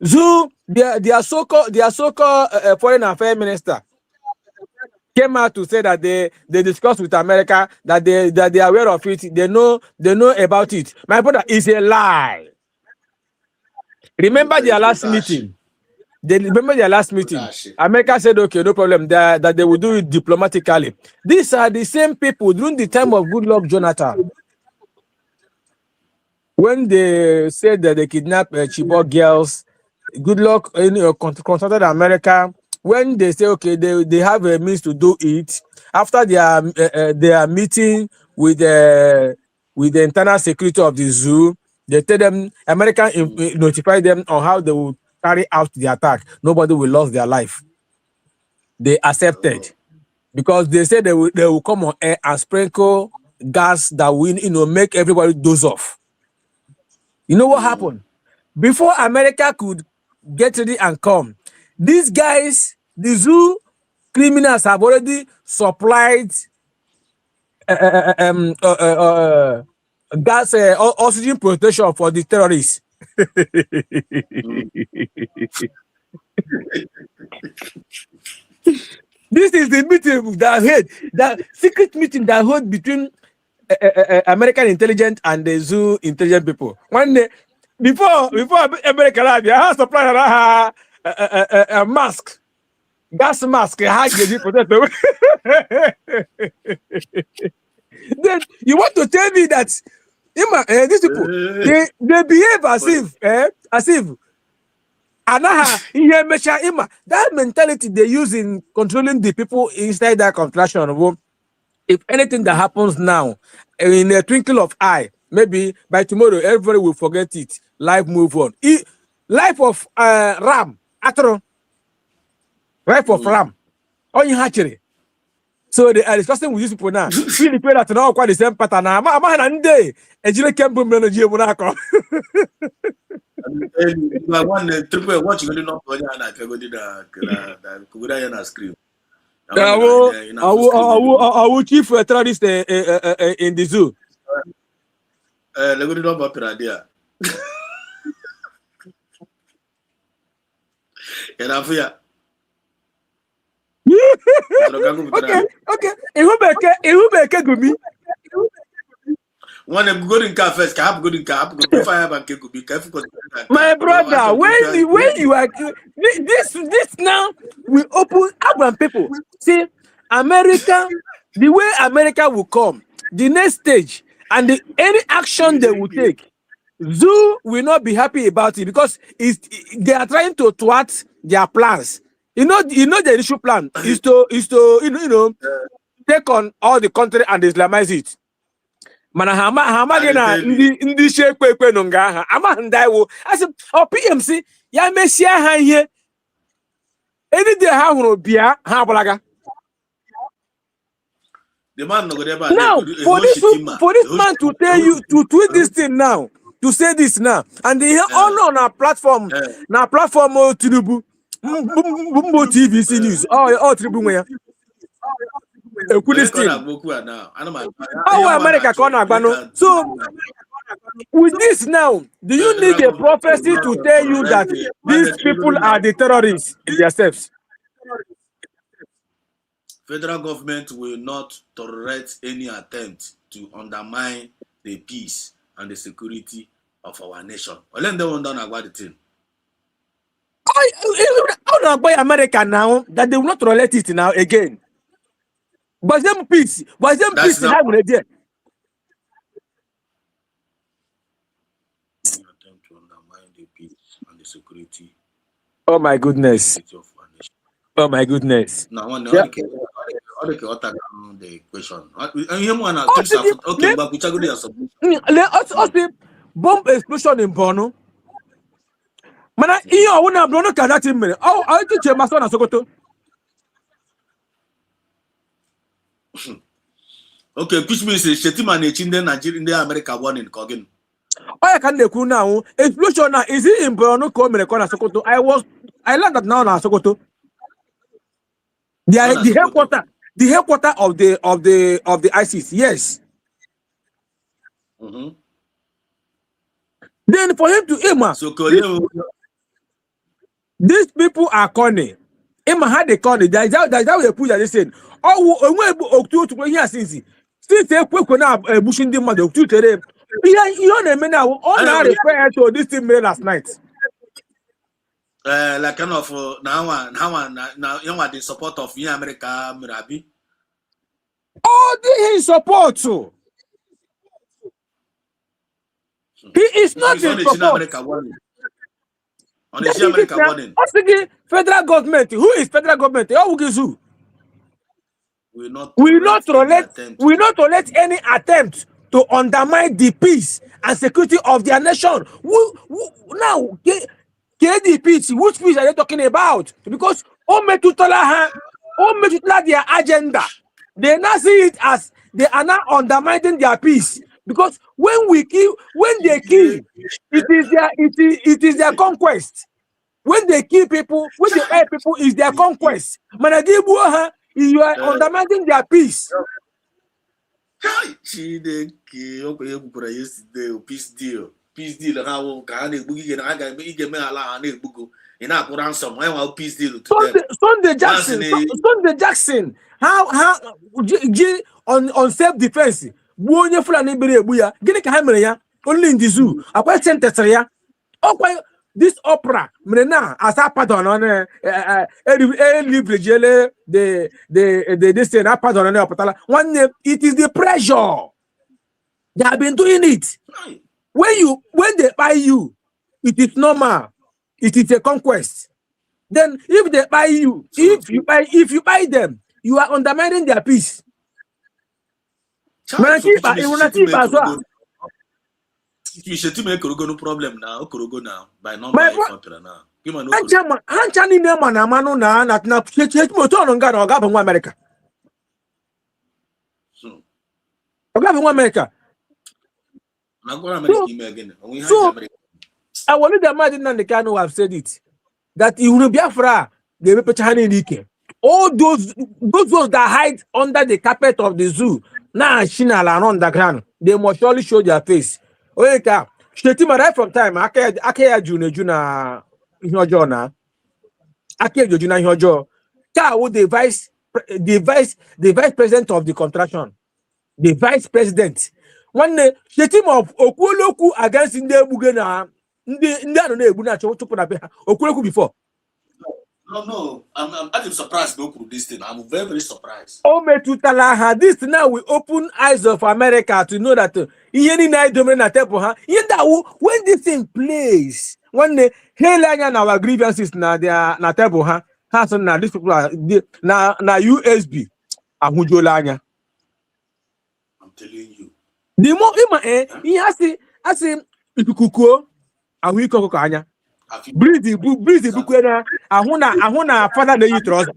Zoo, their so-called foreign affairs minister came out to say that they discussed with America, that they are aware of it, they know about it. My brother, is a lie. Remember their last meeting. America said, okay, no problem, that they will do it diplomatically. These are the same people during the time of Goodluck Jonathan, when they said that they kidnapped Chibok girls. Goodluck consulted America. When they say, okay, they have a means to do it, after their meeting with the internal security of the zoo, they tell them, America notify them on how they will carry out the attack. Nobody will lose their life. They accepted, because they said they will come on air and sprinkle gas that will make everybody doze off. You know what happened? Before America could get ready and come, these guys, the zoo criminals, have already supplied gas, oxygen protection for the terrorists. This is the meeting that secret meeting that held between American intelligence and the zoo intelligence people. One day, before America has supplied a mask, gas mask, Then you want to tell me that these people they behave as if that mentality they use in controlling the people inside that contraction. If anything that happens now, in a twinkle of eye, maybe by tomorrow everybody will forget it. Life move on. Life of ram, atro. Life of ram. On your hatchery. So they are discussing with these people now. Really pay that now quite the same pattern. I'm and day. And you can't boom energy Monaco. One triple what you going to know and I can go to the screen. I will chief terrorist in the zoo. Let me know about Piradia. Okay. Who make a gumi? One of good in car first, cap good in car, go fire and could be careful. My brother, when you are this now, we open urban people. See, America, the way America will come, the next stage, and any action they will take, Zoo will not be happy about it, because they are trying to thwart their plans. You know the initial plan is to take on all the country and Islamize it. Mana hama gina ndi shekwe no nga ha ama ndai wo as PMC ya mesia ha ihe any day ha huru bia ha abulaga. The man no go there now for this man to tell you to tweet this thing now, to say this now, and they on our platform Tinubu Bumbo TVC News all Tinubu ya America so with this now, do you need a prophecy to tell you that these people are the terrorists themselves? Federal government will not tolerate any attempt to undermine the peace and the security of our nation. Well, then they won't done about the thing. How not buy America now that they will not tolerate it now again? But them peace, That's in how they did. Attempt to undermine the peace and the security Oh my goodness. of our nation. Oh my goodness. Now, one Yeah. the question. And him one Oh, things see, okay, but we check the submission. let us see bomb explosion in Borno. Mana iyo wona blono ka that minute. Oh, I think you must on Sokoto. Okay, which means Shetima Nechin then Nigeria in the America one in Kogin. Oh, I can dekwu now. Explosion now is it in Borno come in corner Sokoto? I learned that now na Sokoto. The headquarter of the ISIS. Yes. Mm-hmm. Then for him to Emma, So these people are corny. Emma had the corny. That's how they put that saying. Oh, when to here since they quick now bushing the mother to today. You know me now. All now refer to this thing made last night. like kind of now you know the support of America Mirabi. Oh, this is support too. He is not in support. On the America warning. What's the federal government? Who is federal government? Oh, who? We not tolerate any attempt to undermine the peace and security of their nation. Now, KDP, which peace are they talking about? Because their agenda. They now see it as they are now undermining their peace. Because when they kill, it is their conquest. When they kill people, when they buy people, is their conquest. You are undermining their peace. Peace deal. How can peace deal Sunday Jackson. How on self defense. Only in the zoo. I quite sentence ya. This opera, as a pardon on the one name, it is the pressure. They have been doing it. When they buy you, it is normal. It is a conquest. Then if they buy you, if you buy them, you are undermining their peace. You should make no problem now. By number now. America. America. So, I want to imagine that the Kano have said it that in Biafra they will put all those that hide under the carpet of the zoo now and underground, they must surely show their face. Oeka, Shetima right from time. Akaya Juna Hojona. Akaya Juna Hojo. The vice president of the contraction. The vice president. One day, Shetima of Okuloku against Ndebugena. Okuloku before. No, I'm surprised. This thing, I'm very, very surprised. Oh, this now will open eyes of America to know that when this thing plays, when the hell our grievances na their na table has na these people are na USB I'm telling you. The more he has to ikukuko ahụiko ko anya. Breathe bukwena ahuna father dey you trust.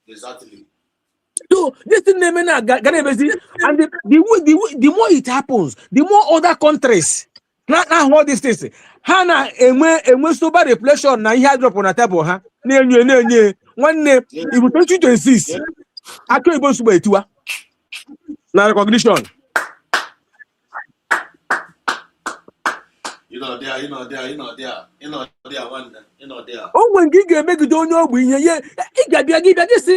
Exactly. So this thing and the more it happens, the more other countries now all these things. Hana enwe sober reflection na ihe drop on the table na-enye one name if 2026 akọ ibo suba etiwa na recognition. You know there. Oh, when Giga make it don't know we here, it got be this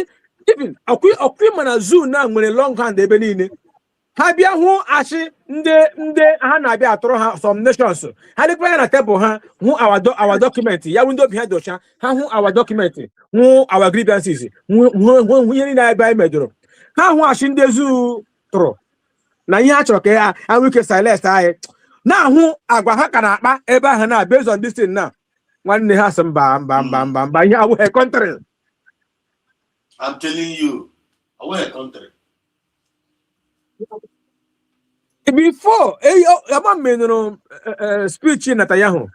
even a queen mana zoo now when a long hand they benini. Habia who ashi nde ha na bia atoro ha some nations. Ha lekwa na table ha who our document. Ya window behind the cha ha who our document. Who our grievances. Who yeri na ba medoro. Ha who ashi ndezu tro. Na ihe a chọrọ ka ya anwike silence anyị na ahụ agwa ha ka na-akpa ebe ahụ na based on this thing na nwanne ha sị mba ihe awụ country. I'm telling you, away country. Before ama menụrụ speech Netanyahu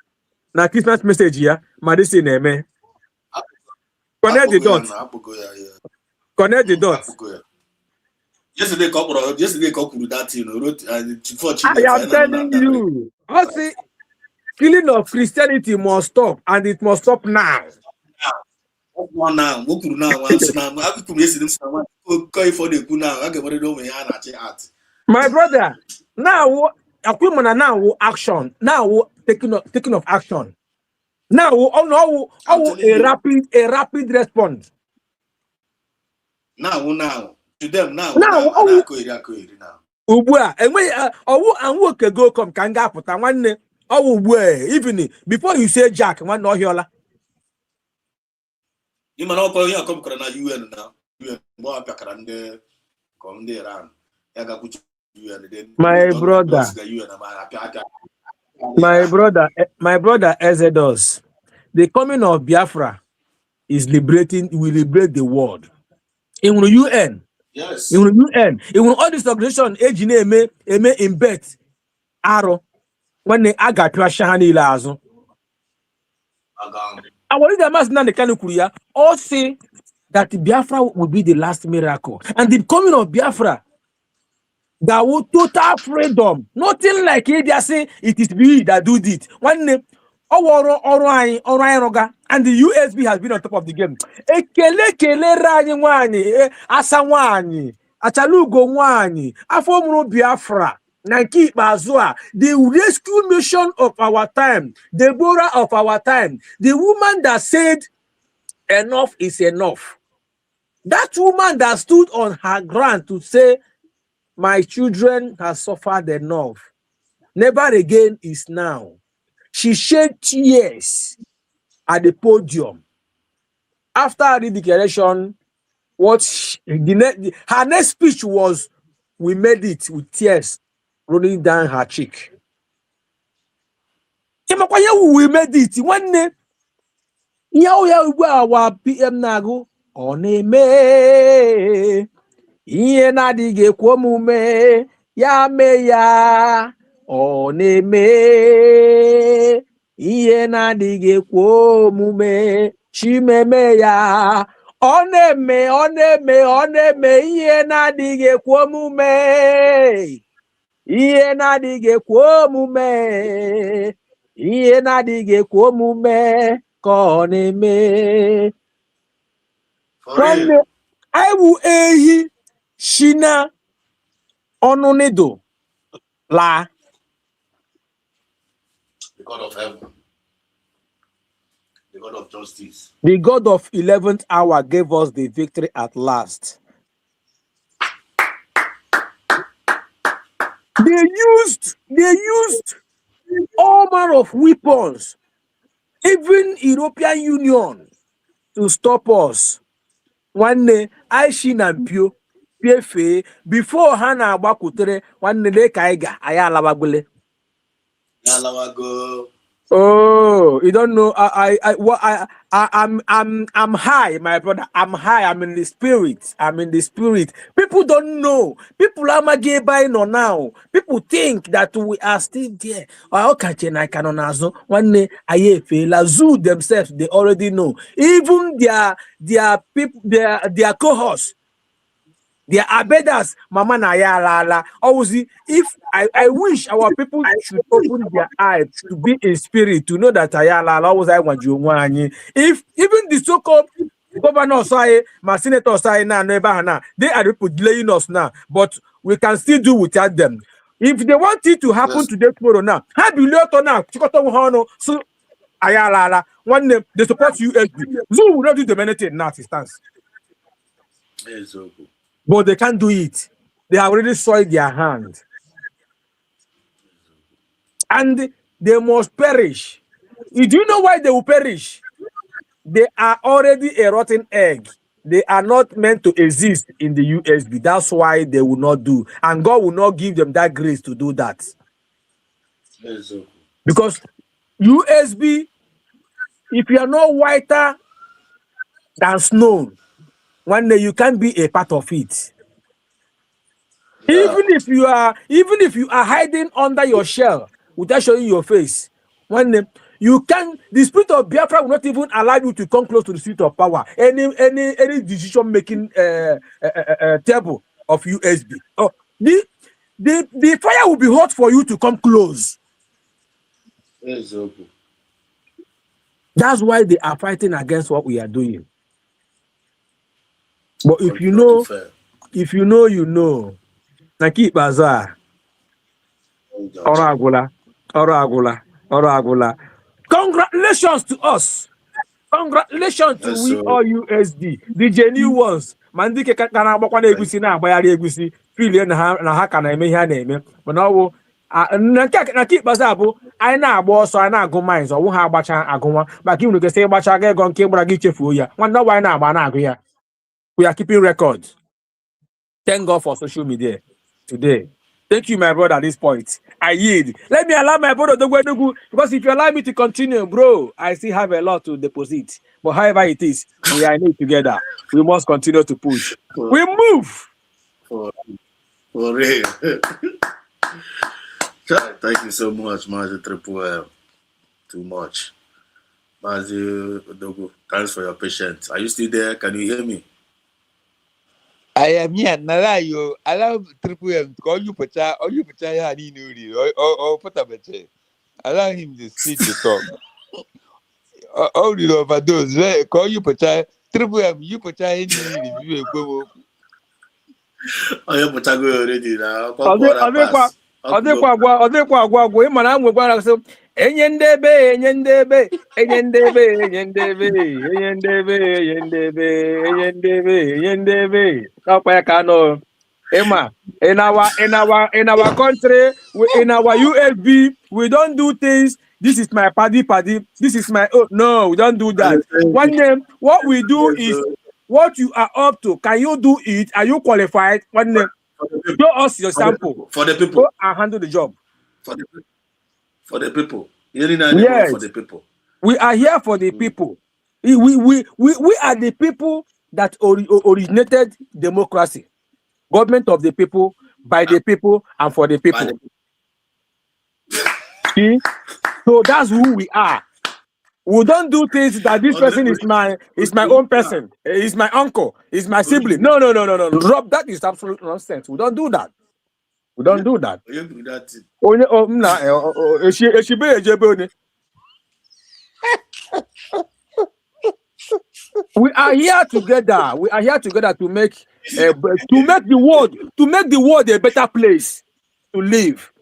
na Christmas message ya ma this thing na-eme connect the dots. Connect the dots. Yesterday, couple that thing wrote before I am telling you, also killing of Christianity must stop, and it must stop now. My brother, now action. Now taking of action. Now a rapid response. Now. To them now. Ubua, enwe owu anwo kego come ka nga aputa nwanne owu ubua even before you say Jack nwanne ohiola. You man ko here come na UN now. UN mo apakara nde kom nde Iran. Ya ga kuchu UN then. My brother Exodus. The coming of Biafra will liberate the world. In the UN. Yes. In the UN, in all this organization, eme in bet arrow when they aga to shahani lazo. I want the mass the Kanukuria all say that Biafra will be the last miracle, and the coming of Biafra that will total freedom. Nothing like they say it is we that do it. One name. And the USB has been on top of the game. Ekele rani wani asawani achalugo wani afomro Biafra nanki bazua the rescue mission of our time, the Deborah of our time, the woman that said enough is enough. That woman that stood on her ground to say my children have suffered enough. Never again is now. She shed tears at the podium. After the declaration, her next speech was, we made it with tears rolling down her cheek. We made it. One day, our PM Nago, Oneme, Iye Nadige Kwomume, Ya Meya. Oneme iye na-adịghị kwo omume chimeme ya oneme iye na-adịghị kwo omume iye na-adịghị kwo omume iye na-adịghị kwo omume ka ọ na-eme nwanne anyị ehi shina ọnụ nido la. The God of heaven, the God of justice, the God of 11th hour gave us the victory at last. They used all manner of weapons, even European Union, to stop us. One day, I seen and pure before Hana Abakutere, one day Kaiga, Ayalabagule. Oh, you don't know. I'm high, my brother. I'm high. I'm in the spirit. People don't know. People are gay by now. People think that we are still there. I cannot one day I feel zoo themselves. They already know. Even their people, their co-hosts. Their abedas, Mama Naya Lala. Always, if I wish our people should open their eyes to be in spirit, to know that Ayala always I want you. If even the so-called governor say, my senator say now, never they are delaying us now, but we can still do without them. If they want it to happen today, tomorrow now, how do you now? So Ayala, one name they support USB. Zoo will not do the many things now, stance. But they can't do it. They have already soiled their hand. And they must perish. Do you know why they will perish? They are already a rotten egg. They are not meant to exist in the USB. That's why they will not do. And God will not give them that grace to do that. Because USB, if you are not whiter than snow, one day you can't be a part of it. Yeah. Even if you are hiding under your shell without showing your face, one day you can. The spirit of Biafra will not even allow you to come close to the seat of power. Any decision making table of USB. Oh, the fire will be hot for you to come close. That's why they are fighting against what we are doing. But if you know, you know. Nakip Bazaar. Oragula. Congratulations to us. Congratulations to we all USD. The genuine ones. Mandike kana agbakwa na egusi na agbayari egusi. Feel na ha kana eme ihe na-eme. Mana owo Nakip Bazaar bụ anyị na-agba ọsọ anyị na-agụ mines ọwụ ha agbacha agụnwa maka inu gesi ịgbacha ga ego nke gbara gị chefuo ya. Nwanne ọwa anyị na-agba na-agụ ya. We are keeping records. Thank God for social media today. Thank you, my brother, at this point. I yield. Let me allow my brother to go because if you allow me to continue, bro, I still have a lot to deposit. But however it is, we are in it together. We must continue to push. We move. For real. Thank you so much, Mazi Triple M. Too much. Mazi Odogo, thanks for your patience. Are you still there? Can you hear me? I am here. Nala, allow Triple M to call you Pacha, or you Pacha, or Patabache. Allow him to speak to talk. All the overdose, call you Pacha, Triple M, you Pacha, any review. I am Pacha already now. Odekwa ịmana m nwekwara so enye ndebe ọkwa ya ka nọ ịma in our country, in our USB, we don't do things. This is my paddy, this is my no, we don't do that. One name, what we do is what you are up to. Can you do it? Are you qualified? One name, show us your sample. For the people. Go and handle the job. For the people. Yes. For the people. We are here for the people. We are the people that originated democracy. Government of the people, by the people, and for the people. See? So that's who we are. We don't do things that this person is my own person, is my uncle, is my sibling. No. Rob, that is absolute nonsense. We don't do that. We don't do that. We are here together. We are here together to make the world a better place to live.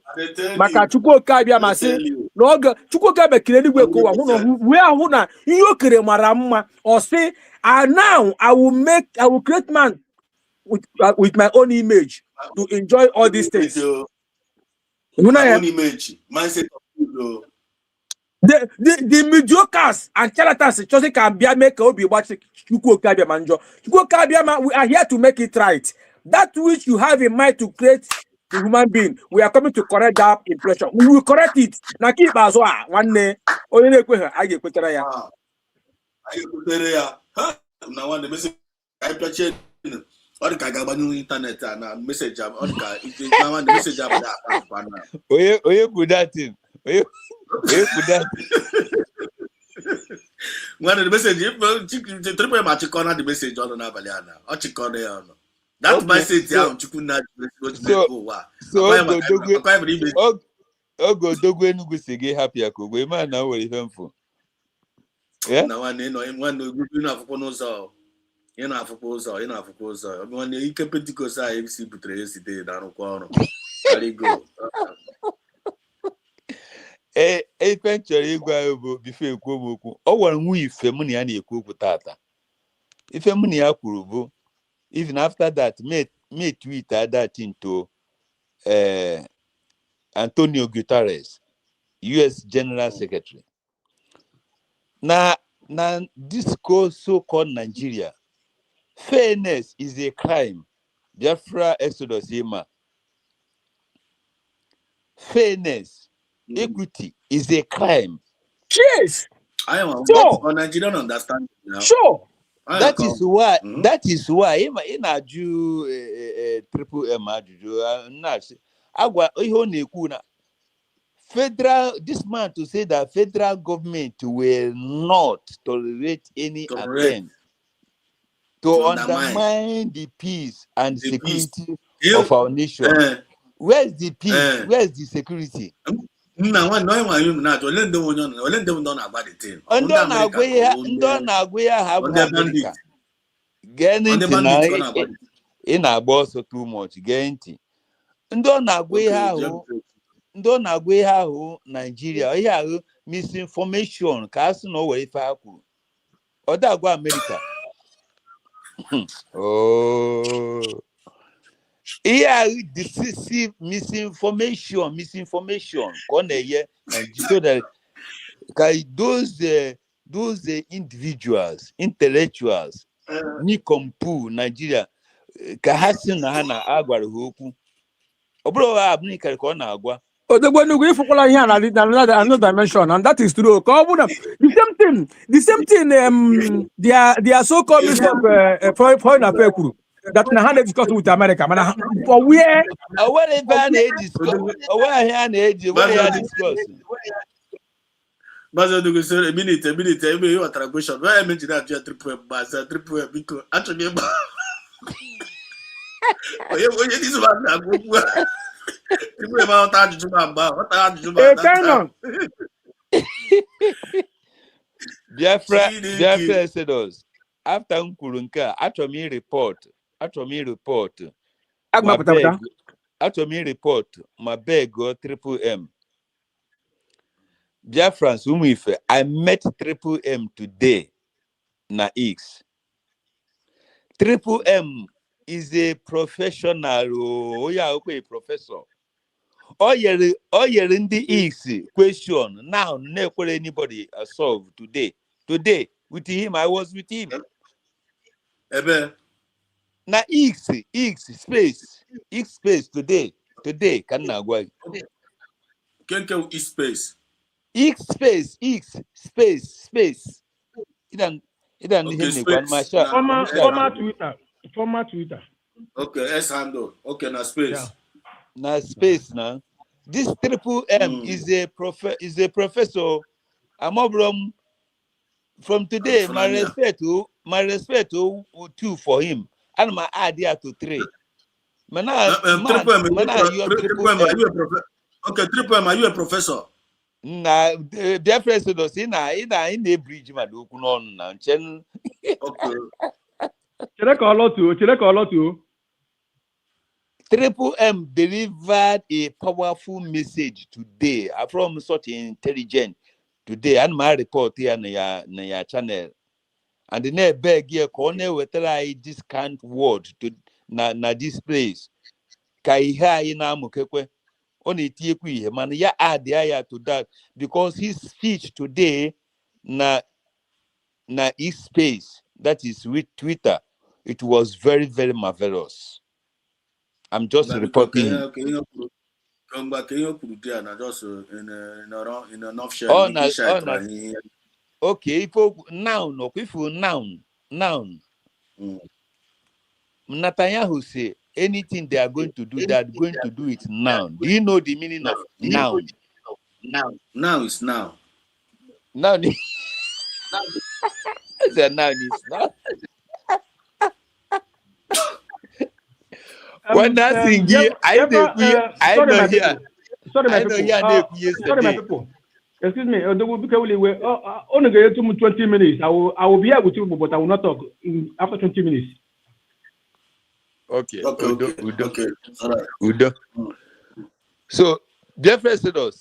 Maka chukwu kabia masi n'oge chukwu kabe kireni gwe ko we ahuna iyo kere mara mma or say now I will create man with my own image to enjoy all these things. My own image, mindset of the mediocres and charlatans just can be make obi watch chukwu kabia manjo. Chukwu kabia we are here to make it right. That which you have in mind to create the human being, we are coming to correct that impression. We will correct it. Na keep as one day. Only I get put ya. Now one the message I purchase all the Kagabanu internet and message now one the message that. Oye good that thing. Oye good that. One the message if triple match corner the message on na baliana. O chikone ya no. That message ya chukuna go dogo enugu sege happy akogwe man na we helpful. Yeah. Na one group you know for no so. You know for so. One you can Pentecost ABC butre yesterday na no kwa. Very good. Penchori igwa obo before ekwo okwu. O wara nwu ife mu na ya na ekwu okwu tata. Ife mu na ya kwuru bụ even after that, me tweet that into Antonio Guterres, U.S. General Secretary. Now this so-called Nigeria, fairness is a crime. Biafra Exodus Yema. Fairness, equity is a crime. Yes. I am Sure. but Nigerian understand now. Sure. That is why in aju triple M ajuju na agwa ihe ọ na-ekwu na federal, this man to say that federal government will not tolerate any attempt to undermine the peace and security of our nation. Where's the peace? Where's the security? Ndị na-agwa ya ha bụ America. Gee ntị na ị na-agba ọsọ too much. Gee ntị. Ndị ọ na-agwa ihe ahụ Nigeria, ihe ahụ misinformation ka asị na o were ife ha kwuru. Ọ da-agwa America. Oh. Ihe ahụ decisive misinformation ka ọ na-enye so that those individuals, intellectuals, nikompu Nigeria, ka ha si na ha na-agwara ha okwu. Ọ bụrụ ha America ka ọ na-agwa. Odegbenugu ifukwala ihe another dimension, and that is true. The same thing. Their so-called minister of foreign affairs group that na had discussed with America. Man, for where? Where they discuss? Where they discuss? Bazo do go a minute. You are translation. Why I mention that you are triple because actually, this one. Biafra said us after Nkurunka, after me report my beg go triple M. Biafrans umife, I met triple M today na X. Triple M is a professional. Oh yeah, okay, professor. All year in the X question now never anybody solve today. Today with him, I was with him. Na X space today can now go. Can X space. It Former Twitter. Okay, S handle. Okay, na space. Yeah. Na space now. This triple M is a professor. I'm from today. My respect too for him. And my idea to 3. Triple M, okay, Triple M, are you a professor? Nah, their president was in the bridge, my look on now. Okay. Triple M delivered a powerful message today from such intelligent today, and my report here on your channel. And the next beg here, corner with this kind word to na this place. Kaiha ina mukekwe. Only TQ man, ya add to that because his speech today na his space, that is with Twitter, it was very, very marvelous. I'm just reporting. Come back, can you put there and just in a nutshell? Okay, if noun. Netanyahu say anything they are going to do, they are going to do it now. Do you know the meaning of noun? Now is now. Now the noun is now. When that thing I know here. Sorry, my people. Excuse me. Only get 20 minutes. I will be here with you, but I will not talk after 20 minutes. Okay. Right. Udo. So, dear President,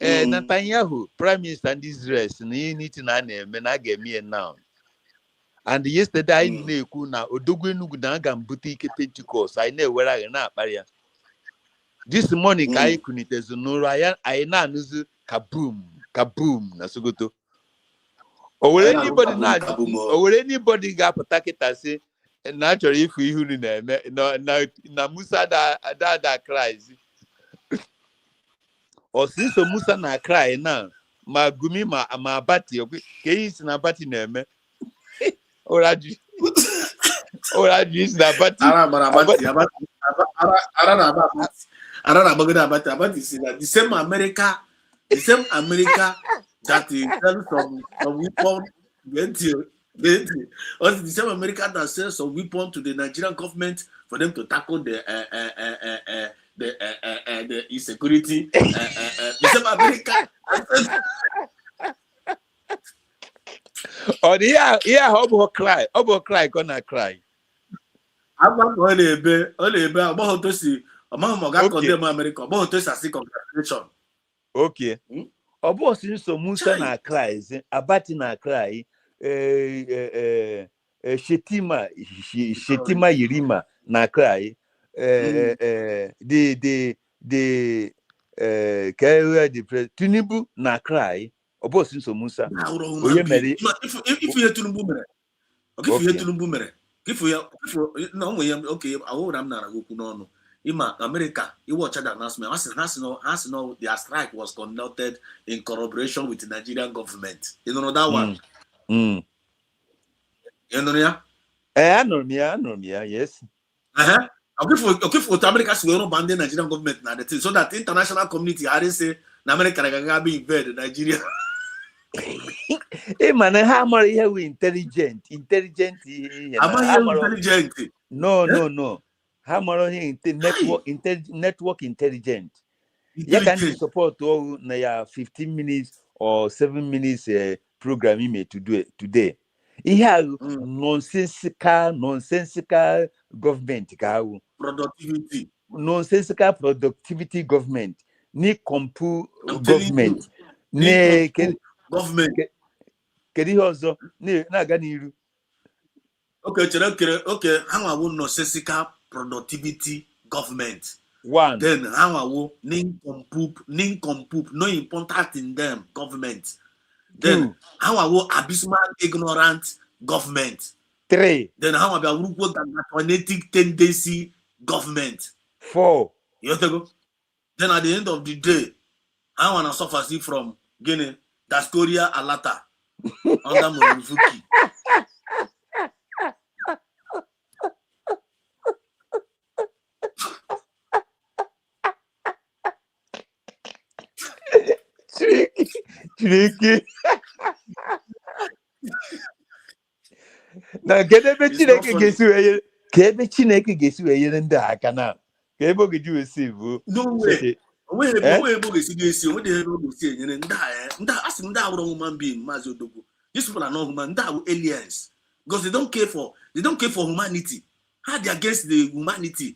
Netanyahu, Prime Minister in Israel, need to name and I gave me a noun. And yesterday I na-ekwu na odogwu Enugu na aga mbute ike Pentecost anyị na-ewere anyị na-akparị ya. This morning ka anyị kunitezu n'ụrụ anyị na-anụzi kaboom na Sokoto. O were anybody ga-apụta kịta sị na achọrọ ifu ihe unu na-eme na Musa da Christ. Osiso Musa na cry na ma Gumi ma Abati ka ihe si na Abati na-eme. Oraju is na Abati. Abati is the same America that sells some weapon. The same America that sells some weapon to the Nigerian government for them to tackle the insecurity. The same America. Oh, yeah, Obo cry, gonna cry. I'm not going to be about to see. America, about to see congratulations. Okay. Obo since so Musa na cry, Abati na cry, Shetima Yirima na cry, the Tinubu na cry. Obo since so Musa. If you Tinubu mere, okay, if you Tinubu mere, if you no okay, I will am na go no. Ima America, you watch that announcement. Has no their strike was conducted in collaboration with the Nigerian government. You know that one? You know yeah? I know me, yes. Okay for America we don't ban the Nigerian government now so that international community I didn't say America can be invaded Nigeria. Hey man, how much here we intelligent? Am I intelligent? No. How much network intelligent? You can support all na 15 minutes or 7 minutes program you made to do it today. He has nonsensical government. Productivity. Nonsensical productivity government. Ni compu government. Ne government. Kedi also ne na ganiru. Okay. How about nonsensical productivity government? One. Then how about nincompoop, no important in them government. Then how about abysmal ignorant government? 3. Then how about fanatic tendency government? 4. You go. Then at the end of the day, I wanna suffer from Guinea, Daskoria Alata under Morufuki. Chineke. Na kedebe Chineke gesi weye ndị aka na ka ebe oge ji receive no way ebe gesi onwe dey no go see enyere ndị asị ndị awụrụ human being Mazi Odogwu. These people are not human, ndị are aliens because they don't care for humanity. Ha dey against the humanity.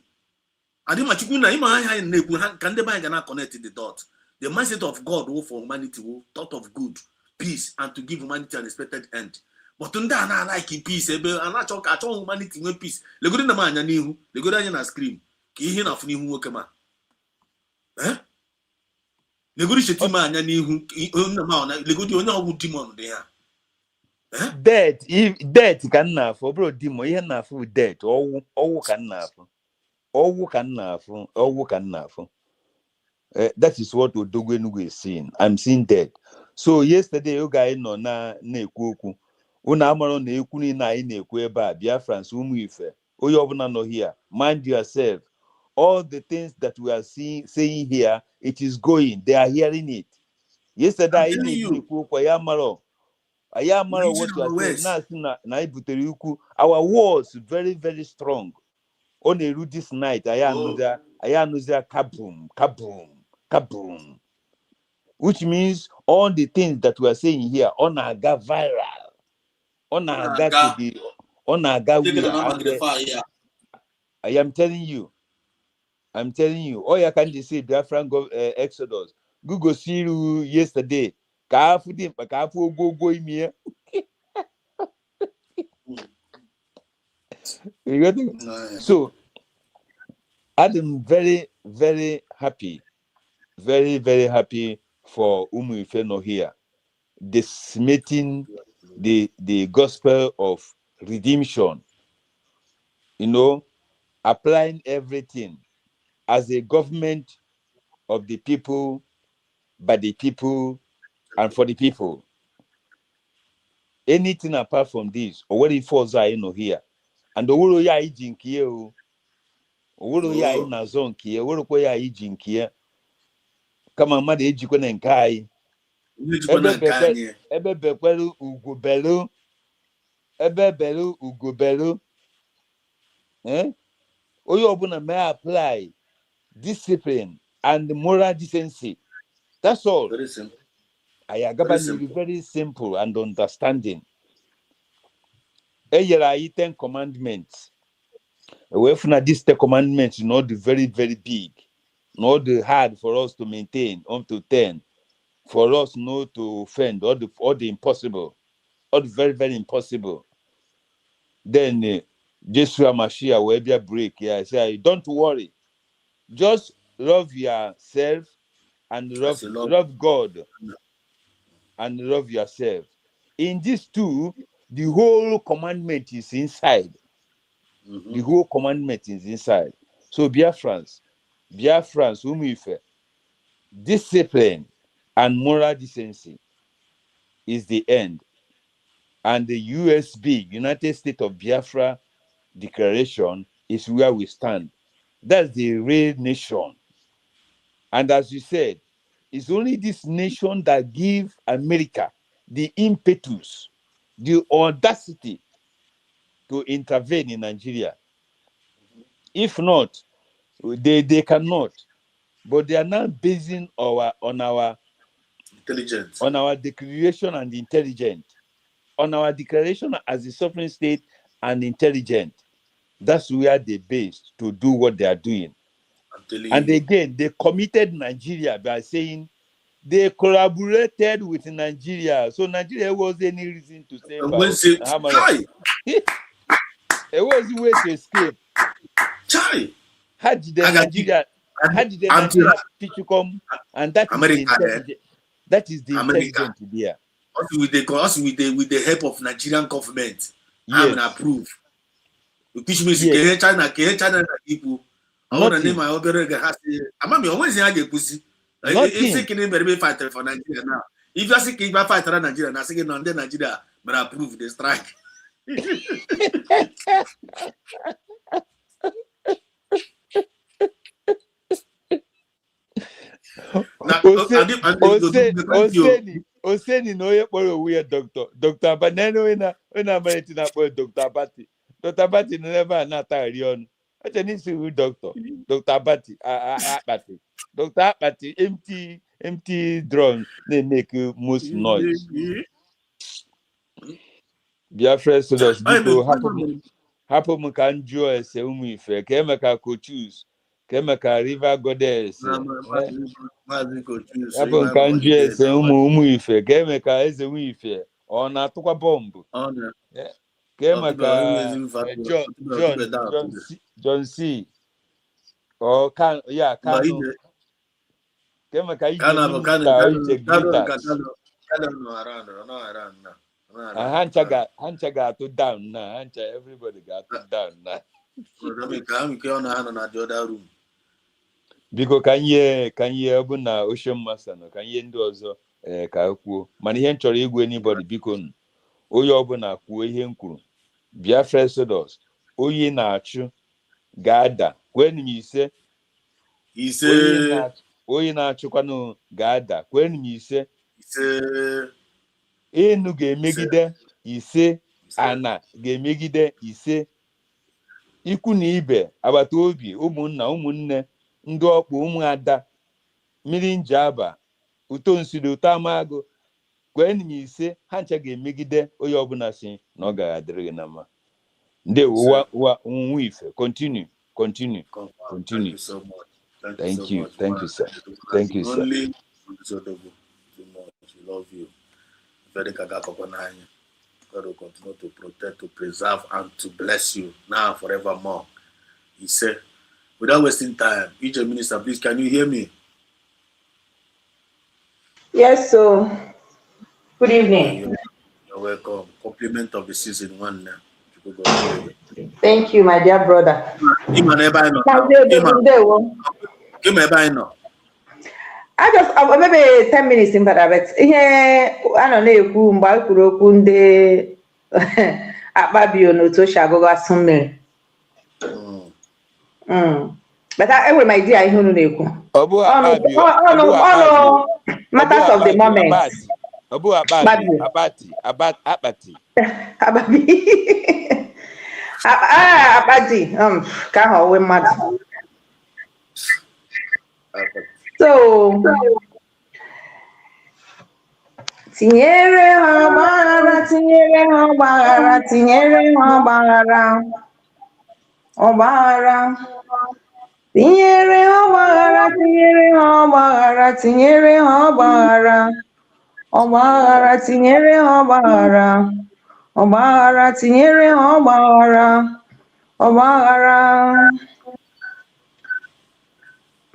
Adimachukwu na ima ha na-ekwu ha ka ndị banyị ga na connect the dot. The mindset of God for humanity thought of good, peace, and to give humanity an expected end. But ndị a na-like peace ebe a na-achọ humanity nwee peace. Legodo na m anya n'ihu, legodo anya na screen ka ihe na-afụ n'ihu nwoke ma. Legodo Shetima anya n'ihu, legodo onye ọgwụ demon dị ha. Death ka nna afọ bro demon ihe na afọ death ọwụ ka nna afọ. That is what Odogwu Enugu is seeing. I'm seeing death. So yesterday you guys no na-ekwu okwu. Una amaro na ekwu ni na na-ekwu ebe a Biafrans ụmụ ife. Oye ọbụla no here. Mind yourself. All the things that we are saying here, it is going. They are hearing it. Yesterday I na-ekwu okwu ya amaro. Aya amaro what you are saying. Na ibutere ukwu. Our words very very strong. On a road this night, I know that kaboom, which means all the things that we are saying here on our ga viral, on our ga I am telling you. All you can say Biafran Exodus. Google see you yesterday. Kafu go You got it? So I'm very, very happy, very, very happy for Umuife no here, disseminating the gospel of redemption, applying everything as a government of the people, by the people, and for the people. Anything apart from this, or what it falls here. And the world ya ijinkie o. Oworo ya inazon kie, oworo ko ya ijinkie. Kama mmadụ ejikwa na nke anyị. Ebe bekwelu ugobelu. Ebe belu ugobelu. Onye ọbụla may apply discipline and moral decency. That's all. Very simple. Ayagabani very simple and understanding. Eyera 10 commandments. Away from these 10 commandments, not the very, very big, not the hard for us to maintain up to 10. For us not to offend, all the impossible, all the very, very impossible. Then Joshua Mashiach will be a break. Yeah, I say, don't worry. Just love yourself and love God and love yourself. In these two, the whole commandment is inside. The whole commandment is inside. So Biafrans, Umuife, discipline and moral decency is the end. And the USB, United States of Biafra Declaration, is where we stand. That's the real nation. And as you said, it's only this nation that gives America the impetus, the audacity to intervene in Nigeria. If not, they cannot. But they are now basing on our intelligence, on our declaration and intelligence, on our declaration as a sovereign state and intelligent. That's where they based to do what they are doing. And again, they committed Nigeria by saying they collaborated with Nigeria. So Nigeria was any reason to say it was a way to escape. How did the Nigeria teach you come? And that is the intelligent. That is the intelligent there. Also with the help of Nigerian government, I'm approved. Which means China people. I want to name my other I'm always a pussy. If you can fight for Nigeria now. If you see King fight for Nigeria, now say no, Nigeria, but approve the strike. Oseni no ye kpọrọ onwe ya Dr. Abaneno when amalite na-akpọ Dr. Abati. Dr. Abati never na-ataghari ọnụ. Eche n'isi wu Dr. Abati Akpati. Dr. Akpati empty drum na-make most noise. Biafra Exodus biko hapụ m ka m jụọ ese Umuife ka emeka Coachus ka emeka River Goddess hapụ ka m jụọ ese Umuife ka emeka eze Umuife ọ na-atụkwa bọmbụ ka emeka John C ọ Kanu ka emeka ije minista ije glitters Hancha got to down now. Hancha, everybody got to down now. Because can ye abuna ocean master no can ye ndo ọzọ ka kwuo mana ihe nchọrọ igwe anybody biko onye ọbụla kwuo ihe nkwuru Biafra Exodus onye na-achụ ga-ada kwen m ise onye na-achụkwanụ ga-ada kwen m ise enu ga-emegide ise ana ga-emegide ise ikwu na ibe agbata obi ụmụnne ndị ọkpụ ụmụada mmiri njaba uto nsiri uto amagụ kwen m ise ha ncha ga-emegide onye ọbụla si na ọ ga-adịrị gị na mma ndị ụwa Umuife continue Thank you so much. Thank you sir. Thank you sir. We love you. Very God will continue to protect, to preserve, and to bless you now and forevermore. He said, without wasting time, EJ Minister, please, can you hear me? Yes, so good evening. You're welcome. Compliment of the season one now. Thank you, my dear brother. I just maybe 10 minutes in but here I don't know mgbe a kwuru okwu ndị akpabio n'otu o si agụgụ asụ mmiri. But I with my dear ihe unu na-ekwu. Matters of the moment. Apati. Apati. Ka ha owe mmadụ. So tinyere ha ọgbaghara, tinyere ha ọgbaghara, tinyere ha ọgbaghara, ọgbaghara, tinyere ha ọgbaghara, tinyere ha ọgbaghara, tinyere ha ọgbaghara, ọgbaghara, tinyere ha ọgbaghara, ọgbaghara, tinyere ha ọgbaghara, ọgbaghara.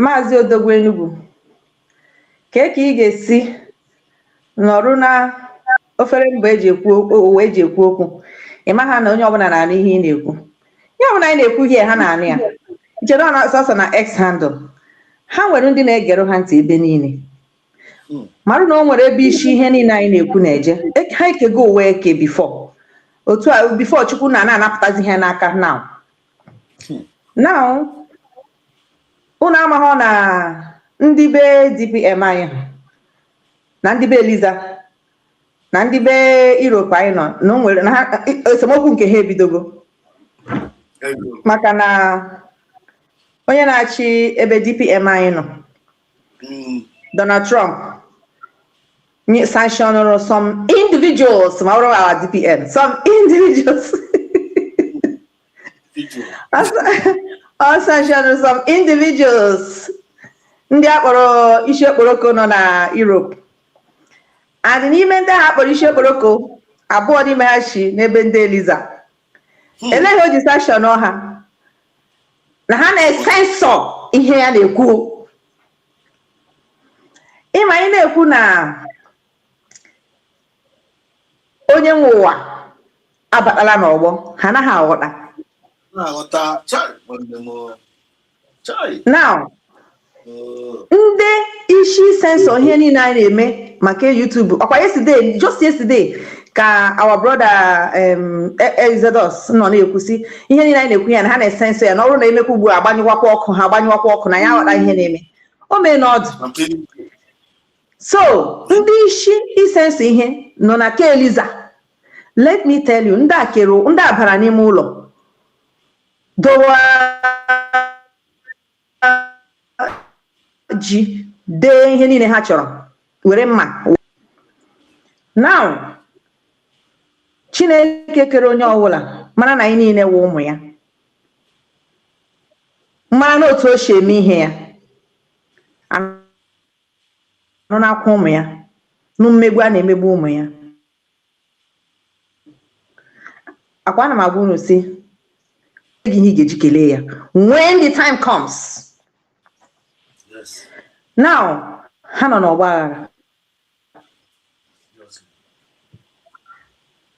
Maazị Odogwu Enugu, ka ị ga-esi nọrụ na ofere mgbe eji ekwu okwu, ị maha na onye ọbụla na-anụ ihe ị na-ekwu. Ihe ọbụla anyị na-ekwu ihe ha na-anụ ya. Ichere ọ na-asọsọ na X handle. Ha nwere ndị na-egere ha ntị ebe niile. Marụ na o nwere ebe isi ihe niile anyị na-ekwu na-eje. Ha ekego uwe eke before. Otu a before Chukwu na-anapụtazi ihe n'aka now. Now, unu amaghọ na ndị be DPM anyị na ndị be Eliza na ndị be Europe anyị nọ na nwere na esemokwu nke ha ebidogo maka na onye na-achị ebe DPM anyị nọ Donald Trump sanctioned some individuals ma ọrụ our DPM, some individuals sanctioned some individuals ndị akpọrọ isi okporoko nọ na Europe, and n'ime ndị ha akpọrọ isi okporoko abụọ n'ime ha si n'ebe ndị Eliza. Eleghị o ji sanction ha na ha na-esensọ ihe ya na-ekwu. Ịma anyị na-ekwu na onye nwe ụwa abatala n'ọgbọ, ha anaghị aghọta. Now, ndị isi sensor ihe niile anyị na-eme maka YouTube, ọkwa yesterday, just yesterday ka our brother Exodus nọ na-ekwusi ihe niile anyị na-ekwu ya na ha na-esensor ya na ọrụ na-emekwa ugbu a agbanyụwakwa ọkụ ha agbanyụwakwa ọkụ na ya aghọta ihe na-eme. O mee n'ọdụ. So ndị isi isensor ihe nọ na ke Eliza. Let me tell you, ndị a bara n'ime ụlọ dowa ji dee ihe niile ha chọrọ were mma. Now Chineke kere onye ọbụla mara na anyị niile wụ ụmụ ya, mara na otu o si eme ihe ya, anụ na-akwa ụmụ ya, nụ mmegbu a na-emegbu ụmụ ya. Akwa na m agwa unu si ihe ga-eji kelee ya when the time comes. Yes. Now ha nọ n'ọgbaghara.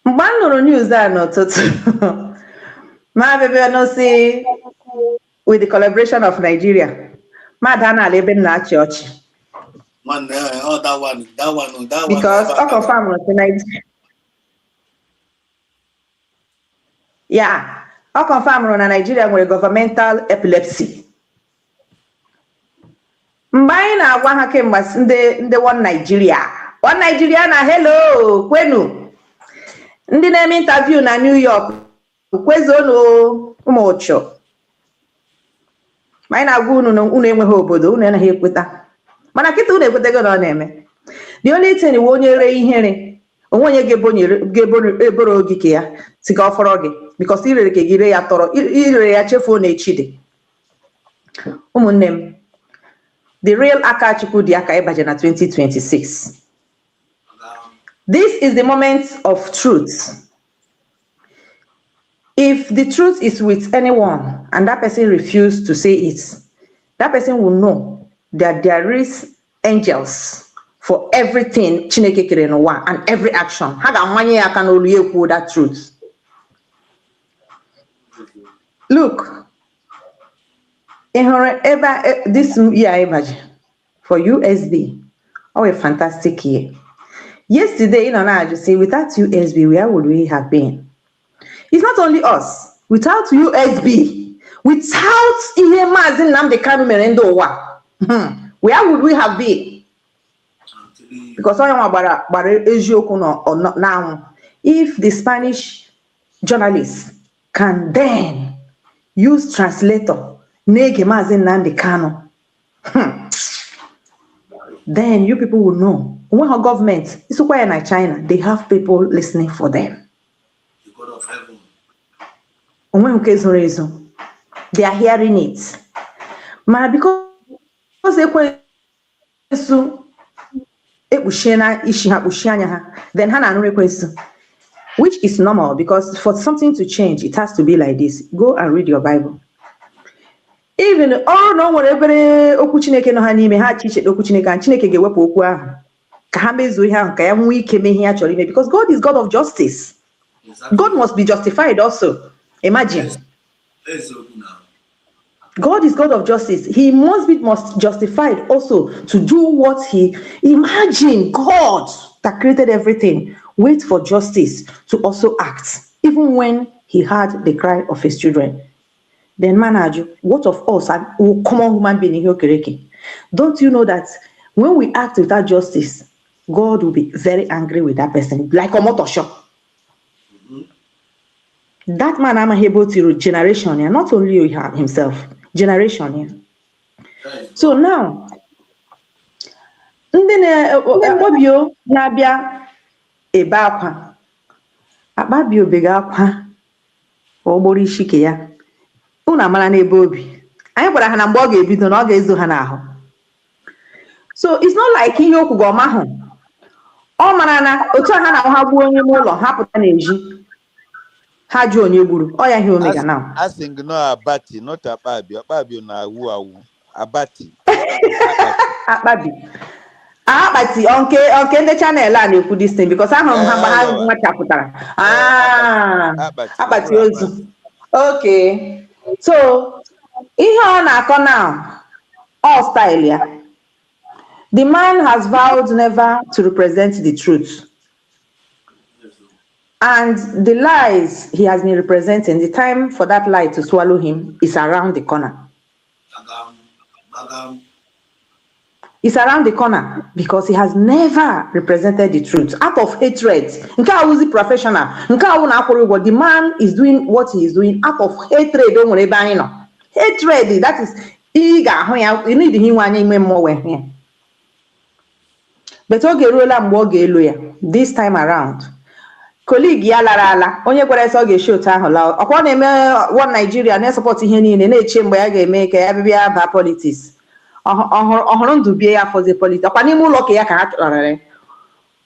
Mgbe m nụrụ news a n'ụtụtụ ma bebe no si with the collaboration of Nigeria, ma da n'ala ebe m na-achị ọchị because ọ confirm na Nigeria. Yeah, ọ confirm na Nigeria nwere governmental epilepsy. Mgbe anyị na-agwa ha kemgbe ndị one Nigeria na hello kwenu, ndị na-eme interview na New York kwezonu ụmụchọ, ma anyị na-agwa unu na unu enweghị obodo, unu anaghị ekweta, mana kịta unu ekwetego na ọ na-eme. The only thing we onye re ihere onwe onye ga-eboro oge ke ya si ka ọ fọrọ gị because irere ka gị re ya tọrọ, irere ya chefuo na echi dị. Ụmụnne m, the real Akachukwu dị aka ịbaje na 2026. This is the moment of truth. If the truth is with anyone and that person refused to say it, that person will know that there is angels for everything Chineke kere n'ụwa and every action. Ha ga-amanye ya aka n'olu ya ekwu that truth. Look, this year imagine for USB, oh, a fantastic year. Yesterday, you say, without USB, where would we have been? It's not only us. Without USB, without ihe Maazị Nnamdi Kanu mere ndị ụwa, where would we have been? Because now, if the Spanish journalists can then use translator, nege Maazị Nnamdi Kanu, then you people will know. When our government, it's why in China, they have people listening for them. The God of heaven. They are hearing it. Because then which is normal, because for something to change, it has to be like this. Go and read your Bible. Even no whatever okwu Chineke no ha n'ime ha chiche okwu Chineke and Chineke ga-ewepụ okwu ahụ ka ha mezuo ihe ahụ ka ya nwee ike mee ihe ya chọrọ ime, because God is God of justice. God must be justified also. Imagine. God is God of justice. He must be justified also to do what he... Imagine God that created everything wait for justice to also act, even when he heard the cry of his children. Then manage, what of us, common human being here? Don't you know that when we act without justice, God will be very angry with that person, like a motor shock. That man I'm able to generation here, not only himself, generation here. So now, Babio Nabia Ebakwa Ababio Begakwa Obori Shikeya. Una mara n'ebe obi anyị gwara ha na mgbe ọ ga-ebido na ọ ga-ezo ha n'ahụ. So it's not like ihe okwu gị ọma ahụ ọ mara na otu ha na ha gbuo onye n'ụlọ ha pụta n'ezi ha jụ onye gburu ọ ya ihe omega now. Asking no abati not akpabi na awu abati akpati onke ndị channel a na-ekwu this thing because ahụrụ m ha mgbe ha nwachapụtara akpati ozu. Okay. So, ihe ọ na-akọ now, all style ya. The man has vowed never to represent the truth. And the lies he has been representing, the time for that lie to swallow him is around the corner. It's around the corner because he has never represented the truth. Out of hatred, the professional, the man is doing what he is doing out of hatred. Hatred, that is, you need him more. But this time around, colleague Yalarala, onye gwara so ga show ta hola. Okwa na-eme one Nigeria na support ihe niile na-eche mgbe ya ga-eme ka ya bịa ba politics. Ọhụrụ ndụ bie ya for the politics. Okwa n'ime ụlọ ka ya ka ha tọrọrọ.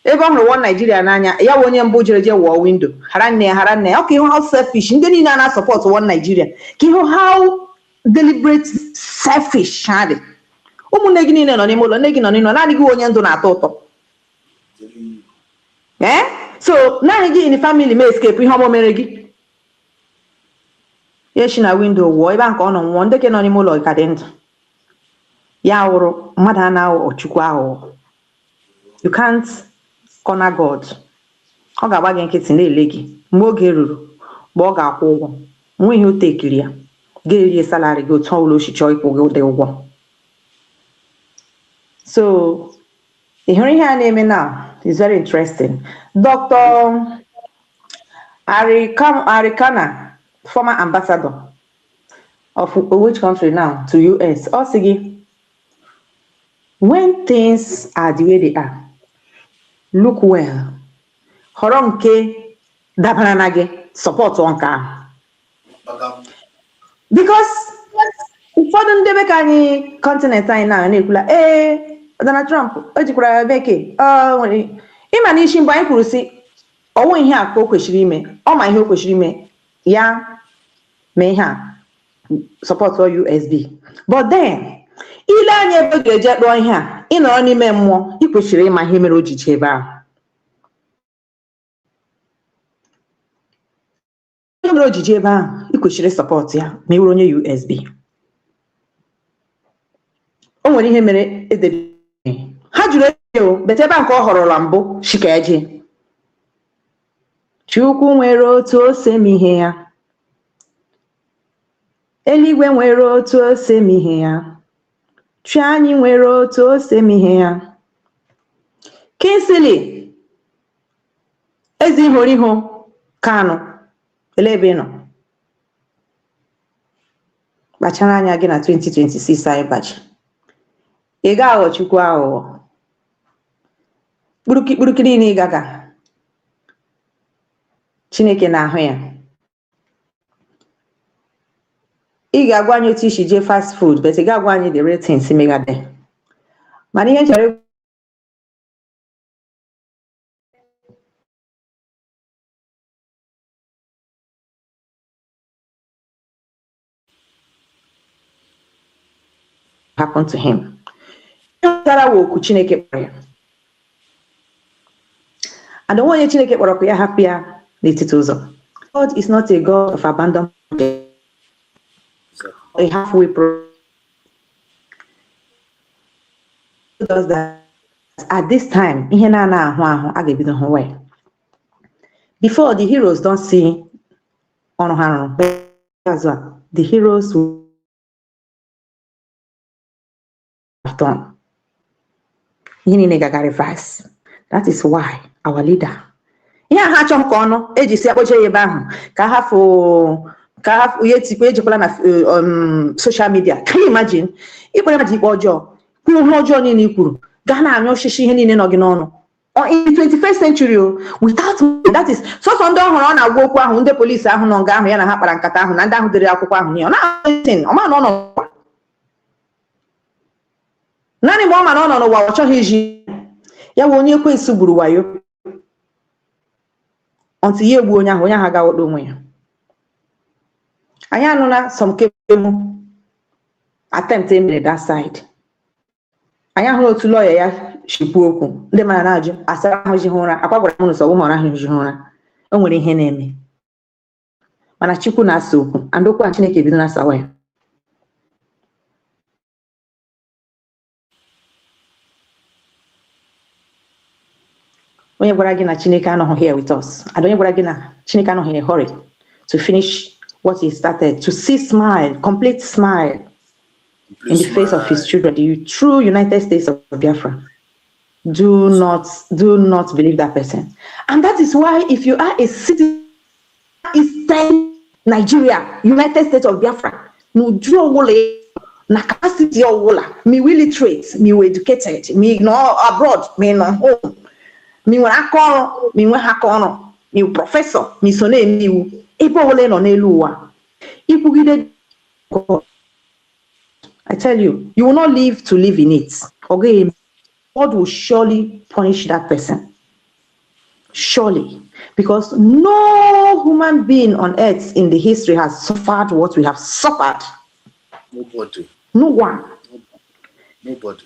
Ebe ọhụrụ one Nigeria n'anya, ya onye mbụ jereje wọ window. Hara nne. Okay, how selfish. Ndị niile na support one Nigeria. Ka how deliberate selfish ha dị. Ụmụnne gị niile nọ n'ime ụlọ, nne gị nọ n'ime ụlọ, naanị gị onye ndụ na-atọ ụtọ. So now in the family may escape ihe ọmụ mere gị. Yeshi na window wọ ebe nke ọ nọ nwụọ ndị ke nọ n'ime ụlọ ka dị ndụ. Ya wụrụ mmadụ a na-aghọ Chukwu aghụghọ. You can't corner God. Ọ ga-agba gị nkịtị na-ele gị mgbe oge ruru mgbe ọ ga-akwụ ụgwọ. Nwe ihe o tekiri ya. Ga-eri salary gị otu ọbụla o si chọọ ịkwụ gị ụdị ụgwọ. So ihe a na-eme now is very interesting. Dr. Arikana, former ambassador of which country now to US, Osigi, when things are the way they are, look well. Horonke dabaranage support onka. Because ụfọdụ ndị be ka anyị continent anyị na-ekwula Donald Trump ejikwara bekee ịma na isi mgbe anyị kwuru si ọnwụ ihe a ka o kwesịrị ime ọ ma ihe o kwesịrị ime ya mee ha support or USB. But then ile anya ebe ga-eje kpọọ ihe a ị nọrọ n'ime mmụọ ị kwesịrị ịma ihe mere o ji jee ebe ahụ. Ihe mere o ji jee ebe ahụ ị kwesịrị support ya ma ị were onye USB. O nwere ihe mere edebe ha jụrụ o bete ebe nke ọ họrọla mbụ shika eje Chukwu nwere otu o si eme ihe ya, eluigwe nwere otu o si eme ihe ya, chi anyị nwere otu o si eme ihe ya. Kingsley Ezihoriho Kanu ele ebe ị nọ, kpachara anya gị na 2026 anyị bachi. Ị ga-aghọ Chukwu aghụghọ, kpurukiri niile ị gaga Chineke na-ahụ ya. Ị ga-agwa anyị otu isi jee fast food, but ị ga-agwa anyị the real things megade. Mana ihe chere happened to him. Chineke kpọrọ ya. And onye Chineke kpọrọ ya hapụ ya n'etiti ụzọ. God is not a God of abandonment, a halfway process. Does that at this time, ihe na-ana ahụ ahụ a ga-ebido hụ well. Before the heroes don't see ọrụ ha rụrụ, the heroes will have done. Ihe niile gaga reverse. That is why our leader. Ihe ha chọrọ ka ọnụ eji si akpọje ya ebe ahụ ka hafụ ihe tikwa ejikwala na social media. Can you imagine? Ịkpọrọ mmadụ ikpe ọjọọ, kwuo ihe ọjọọ niile i kwuru, gaa na-anyụ ọchịchị ihe niile nọ gị n'ọnụ. In the 21st century, without that is sọsọ ndị ọhụrụ ọ na-agwa okwu ahụ, ndị polisi ahụ nọ nga ahụ ya na ha kpara nkata ahụ na ndị ahụ dere akwụkwọ ahụ nye ọ ma na ọ nọ naanị mgbe ọ ma na ọ nọ n'ụwa ọ chọghị iji ya wụ onye ekwensu gburu wayo until ya egbuo onye ahụ ga-awọdo onwe ya. Anyị anụla some kebemu attempt emere that side. Anyị ahụrụ otu lawyer ya shikwu okwu ndị mara na-ajụ asara ahụ ji ụra akwa gwara m n'ụsọ ụmụrụ ahụ ji ụra. O nwere ihe na-eme mana Chukwu na-asa okwu and okwu a Chineke bido na-asawa ya. Onye gwara gị na Chineke anọghị here with us, and onye gwara gị na Chineke anọghị in a hurry to finish what he started, to see smile, complete smile in the face of his children, the true United States of Biafra. Do not believe that person. And that is why if you are a citizen Eastern Nigeria, United States of Biafra, no na capacity me illiterate, me educated, me no abroad, me no home. Me when I call, me when I call, me professor, me so name me. Ipo wole no n'elu ụwa. Ipugide God. I tell you, you will not live to live in it. Okay, God will surely punish that person. Surely, because no human being on earth in the history has suffered what we have suffered. Nobody. No one. Nobody.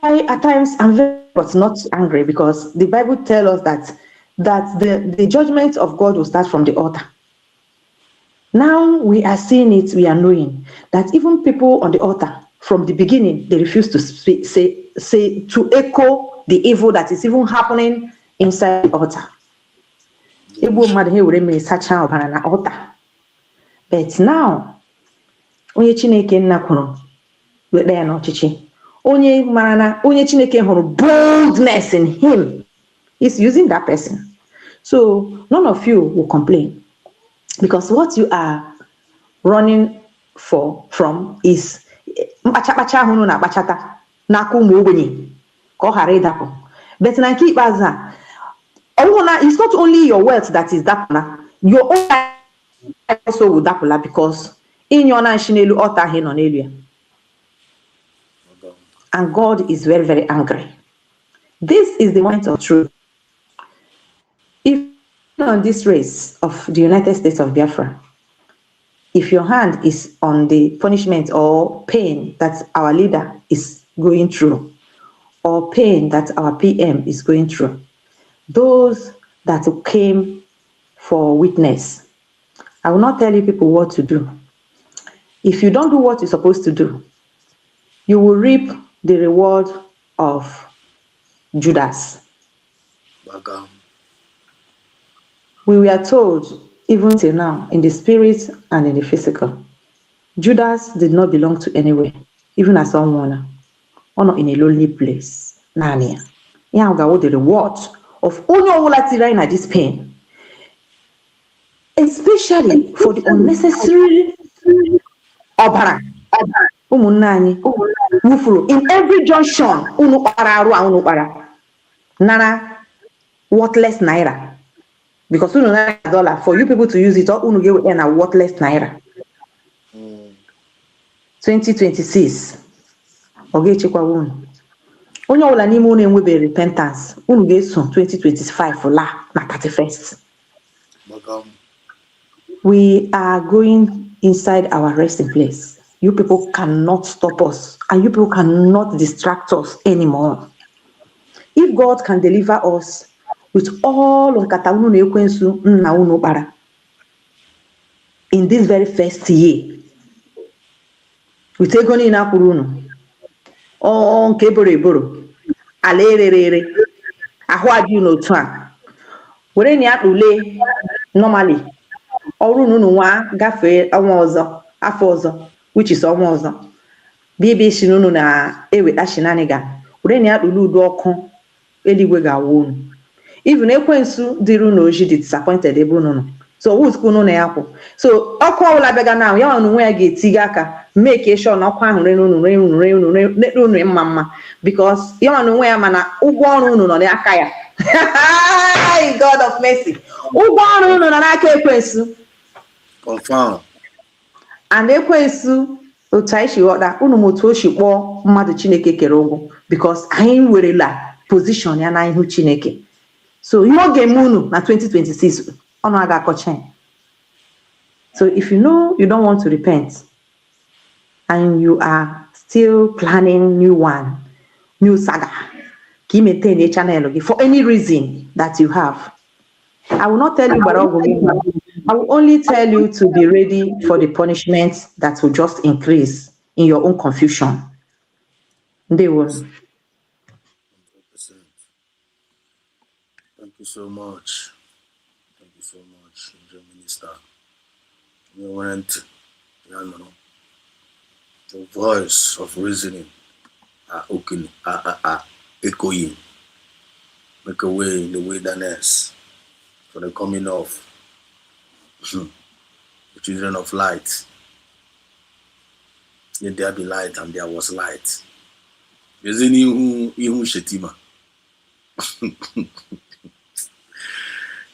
At times I'm very but not angry because the Bible tells us that the judgment of God will start from the altar. Now we are seeing it, we are knowing that even people on the altar from the beginning they refuse to say to echo the evil that is even happening inside the altar. But now onye Chineke nna kwuru wekpe ya n'ọchịchị. Onye marana, onye Chineke hụrụ boldness in him is using that person. So none of you will complain because what you are running from is mkpacha hụrụ na akpachata n'aka ụmụ ogbenye ka ọ ghara ịdapụ. But na nke ikpeazụ a, it's not only your wealth that is dapụla, your own also will dapụla because ịnyọ na nshi n'elu ọta ahụ nọ n'elu ya. And God is very, very angry. This is the moment of truth. If on this race of the United States of Biafra, if your hand is on the punishment or pain that our leader is going through, or pain that our PM is going through, those that came for witness, I will not tell you people what to do. If you don't do what you're supposed to do, you will reap the reward of Judas. We were told, even till now, in the spirit and in the physical, Judas did not belong to anywhere, even as someone, or not in a lonely place. Nania. Yeah, the reward of only this pain, especially for the unnecessary obara. In every junction, nana worthless naira. Because $1 for you people to use it, or earn a worthless naira. 2026. Ogechekwa unu. Onye ọbụla n'ime unu enwebe repentance, unu ga-eso 2025 la na 31st. We are going inside our resting place. You people cannot stop us, and you people cannot distract us anymore. If God can deliver us with all of Kataunu na Ekwensu nna unu kpara in this very first year, with ego niile akwụrụ unu, nke eboro eboro, ala erere, ahụ adị n'otu a, were na ya ule normally, ọrụ unu nwa gafee ọnwa ọzọ, afọ ọzọ, which is ọnwa ọzọ, bibi si unu na-eweta shinanigan, were na ya ule udo ọkụ eluigwe ga-awụ unu. Even Ekwensu dịrị unu oji dị disappointed ebe unu nọ. So who's na ya kwụ? So ọkụ ọbụla bịaga na ya ọnụ ya ga-etiga aka make sure na ọkụ ahụ rere unu mma because ya ọnụ ya mana ụgwọ ọrụ unu nọ n'aka ya. God of mercy. Ụgwọ ọrụ unu nọ n'aka Ekwensu. Confirm. And Ekwensu otu anyị si ghọta unu motu o si kpọọ mmadụ Chineke kere ụgwọ because anyị werela position ya na ihu Chineke. So ihe ọ ga-eme unu na 2026 ọnụ aga akọcha. So if you know you don't want to repent and you are still planning new saga, ka ị maintain a channel for any reason that you have, I will not tell you I will only tell you to be ready for the punishment that will just increase in your own confusion. They will. Thank you so much. Thank you so much, Minister. You went, the voice of reasoning echoing, make a way in the wilderness for the coming of the children of light. Let there be light, and there was light. Shetima.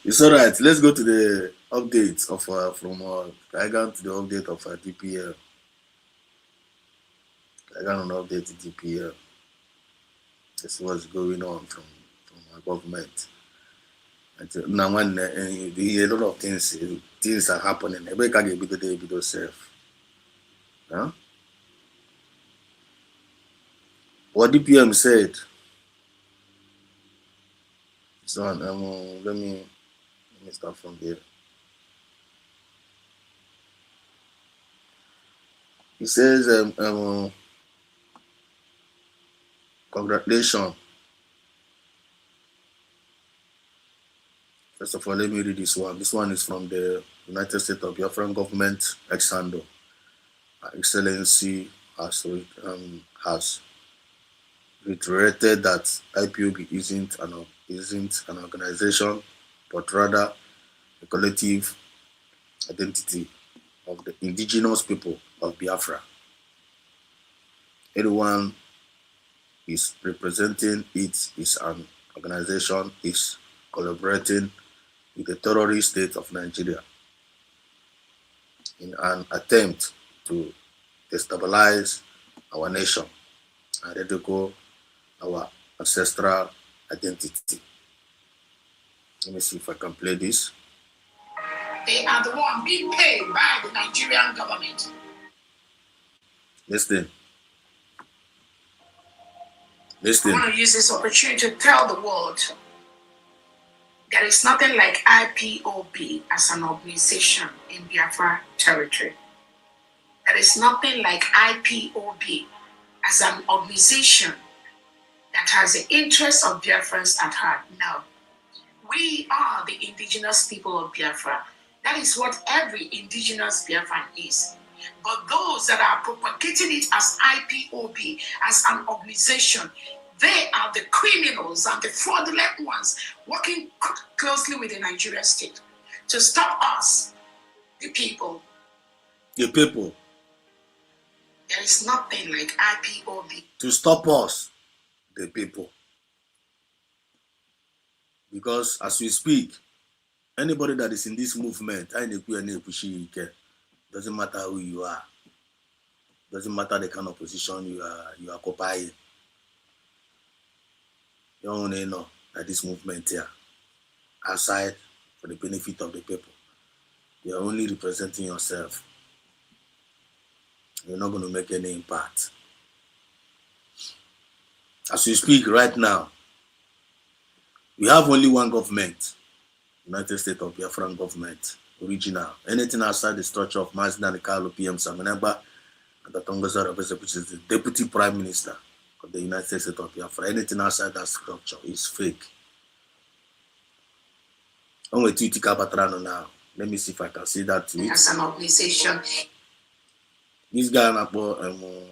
It's all right. Let's go to the update of from Kaigan to the update of DPL. Kaigan on update to DPL. That's what's going on from our government. And now when a lot of things are happening. Everybody can get bit of yourself. Huh? What DPM said. So let me start from here. He says, congratulations. First of all, let me read this one. This one is from the United States of Biafran government, ex-Sando. Excellency has reiterated that IPOB isn't an organization, but rather a collective identity of the indigenous people of Biafra. Anyone is representing it is an organization is collaborating with the terrorist state of Nigeria in an attempt to destabilize our nation and ridicule our ancestral identity. Let me see if I can play this. They are the one being paid by the Nigerian government. Listen. I want to use this opportunity to tell the world there is nothing like IPOB as an organization in Biafra territory. There is nothing like IPOB as an organization that has the interests of Biafrans at heart. No. We are the indigenous people of Biafra. That is what every indigenous Biafran is. But those that are propagating it as IPOB, as an organization, they are the criminals and the fraudulent ones working closely with the Nigerian state to stop us, the people. The people. There is nothing like IPOB. To stop us, the people. Because as we speak, anybody that is in this movement, doesn't matter who you are, doesn't matter the kind of position you are occupying. You only know that this movement here, outside for the benefit of the people, you're only representing yourself. You're not going to make any impact. As we speak right now, we have only one government, United States of Biafran government, original. Anything outside the structure of Mazda and Carlo PM Samanaba and the Tongoza, which is the Deputy Prime Minister of the United States of Biafra, anything outside that structure is fake. I'm with Titi Kabatrano now. Let me see if I can see that tweet. As an organization. This guy about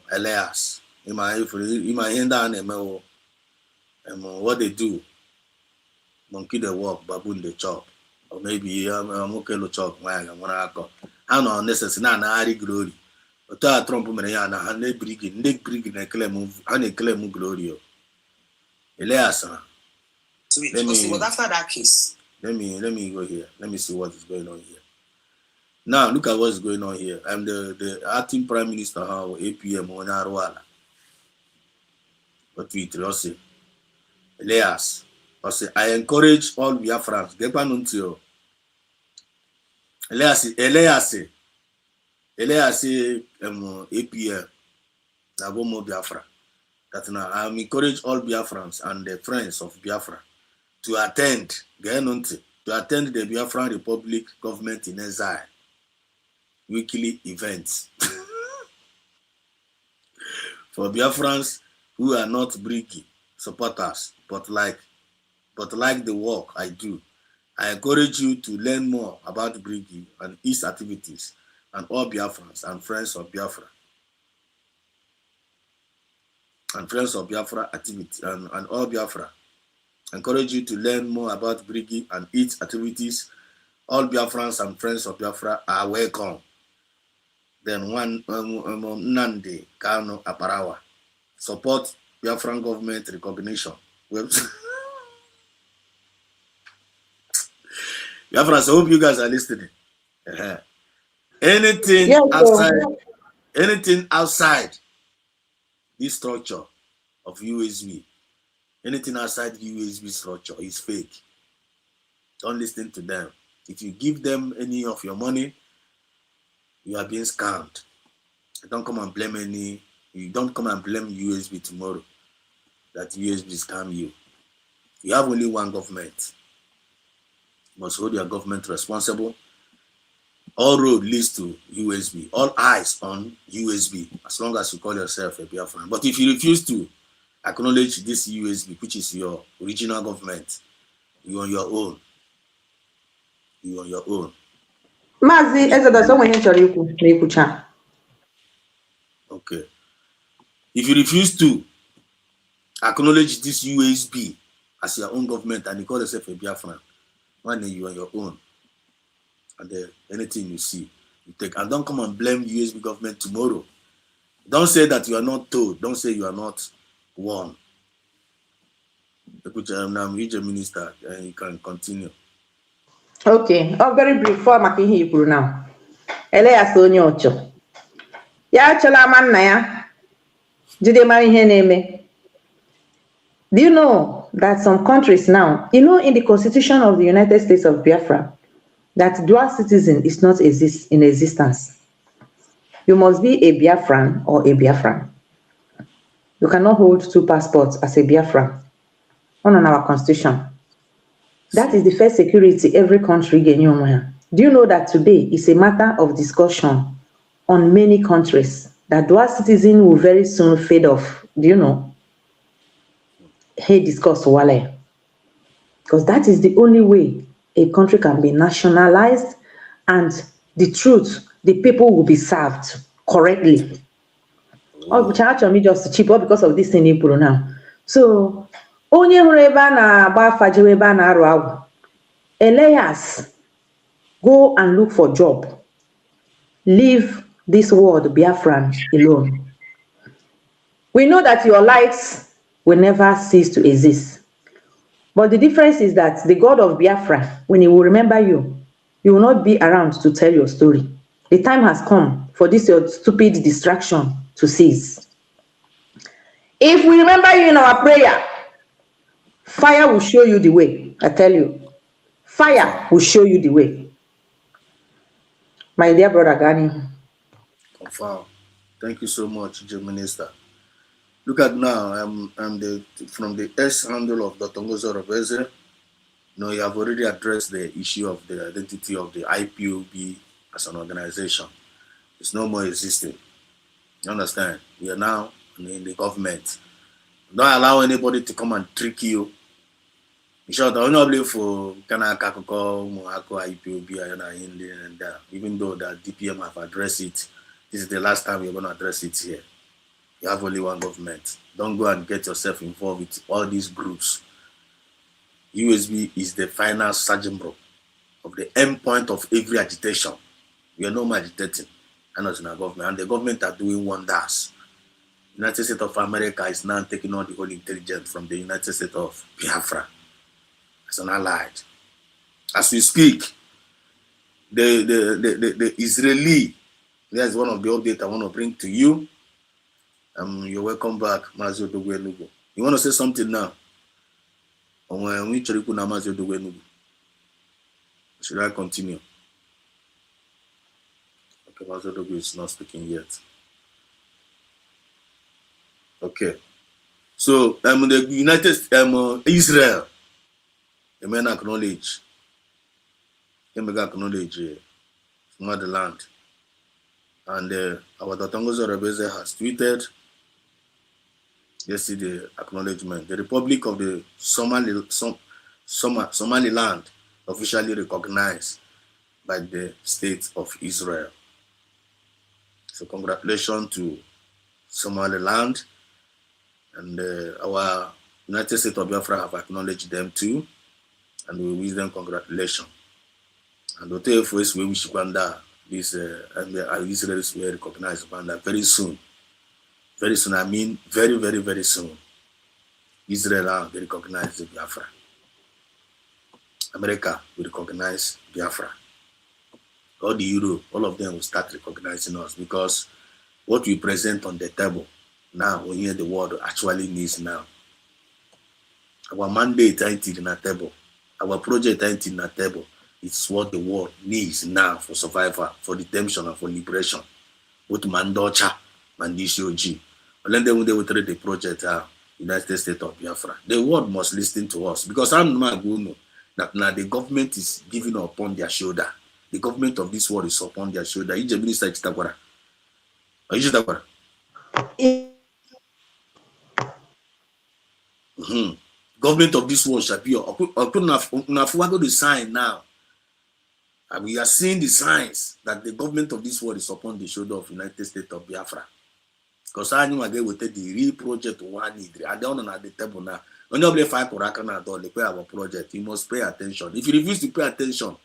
Elias. What they do. Monkey they walk, baboon they chop. Or maybe I'm okay to chop. I don't know necessary na glory. But Trump and they bring a claim glory. Elias. But after that case. Let me go here. Let me see what is going on here. Now look at what's going on here. I'm the acting prime minister of APM on Arwala. What we say? Elias. I encourage all Biafrans. Get back on to Elias APM. Nagomo Biafra. That now I encourage all Biafrans and the friends of Biafra to attend the Biafran Republic government in exile weekly events for Biafrans who are not Briggy supporters, but like the work I do. I encourage you to learn more about Briggy and its activities and all Biafrans and friends of Biafra. And friends of Biafra activity and all Biafra. Encourage you to learn more about Briggy and its activities. All Biafrans and friends of Biafra are welcome. Then one Nandi Kano Aparawa. Support Biafran government recognition. Biafrans, I hope you guys are listening. Anything outside this structure of USB. Anything outside the USB structure is fake. Don't listen to them. If you give them any of your money, you are being scammed. Don't come and blame USB tomorrow that USB scam you. You have only one government. You must hold your government responsible. All road leads to USB. All eyes on USB, as long as you call yourself a Biafran. But if you refuse to acknowledge this USB, which is your original government, you on your own. You on your own. Okay. If you refuse to acknowledge this USB as your own government and you call yourself a Biafran, one day you on your own. And anything you see, you take. And don't come and blame USB government tomorrow. Don't say that you are not told. Don't say you are not warned. I'm region minister, and you can continue. Okay. Oh, very brief for Maki Hebrew now. Elias Onyocho. Ya chola man na ya. Jide mari ihe na-eme. Do you know that some countries now, in the Constitution of the United States of Biafra, that dual citizen is not in existence. You must be a Biafran or a Biafran. You cannot hold two passports as a Biafran. On our constitution. That is the first security every country gets. Do you know that today is a matter of discussion on many countries that dual citizen will very soon fade off? Do you know? Hey, discuss wale. Because that is the only way a country can be nationalized and the truth, the people will be served correctly. Ọ bụcha achọrọ m just cheap because of this thing in kwuru now. So onye hụrụ ebe a na-agba afa jewe ebe a na-arụ agwụ, Elias, go and look for job. Leave this world Biafran alone. We know that your lights will never cease to exist. But the difference is that the God of Biafra, when he will remember you, he will not be around to tell your story. The time has come for this your stupid distraction to cease. If we remember you in our prayer, fire will show you the way. I tell you, fire will show you the way. My dear brother Gani. Confirm. Thank you so much, Joe Minister. Look at now, I'm from the S handle of Dr. Ngozo Robeze. You know, you have already addressed the issue of the identity of the IPOB as an organization. It's no more existing. You understand? We are now in the government. Don't allow anybody to come and trick you. In short, I only for Kanaka Muako IPOB and even though the DPM have addressed it, this is the last time we're going to address it here. You have only one government. Don't go and get yourself involved with all these groups. USB is the final sergeant bro of the end point of every agitation. We are no more agitating, and not in our government. And the government are doing wonders. United States of America is now taking on the whole intelligence from the United States of Biafra as an ally. As we speak, the Israeli, that's one of the updates I want to bring to you. You're welcome back, Mazio Dogwenugu. You want to say something now? Should I continue? Okay, Mazio Dogwe is not speaking yet. Okay. So, the United Israel, the men acknowledge not the land. And our Dr. Ngozo Robeze has tweeted yesterday acknowledgement. The Republic of the Somaliland officially recognized by the State of Israel. So congratulations to Somaliland, and our United States of Biafra have acknowledged them too, and we wish them congratulations. And the TFOS we wish Uganda this and the Israelis will recognize Uganda very soon. Very soon, I mean very, very, very soon. Israel will recognize the Biafra. America will recognize Biafra. All the Europe, all of them will start recognizing us because what we present on the table now, we hear the world actually needs now. Our mandate ain't in a table. Our project ain't in a table. It's what the world needs now for survival, for redemption, and for liberation. Both Mandocha and DCOG. And then when they will trade the project, United States of Biafra, the world must listen to us because I'm not going to know that now the government is giving upon their shoulder. The government of this world is upon their shoulder. You minister Chitakwara. Are you Chitakwara? Government of this world shall be the sign now. And we are seeing the signs that the government of this world is upon the shoulder of United States of Biafra. Because I knew again we take the real project one need. I don't know at the table now. When you play 5 Korakana or play our project, you must pay attention. If you refuse to pay attention,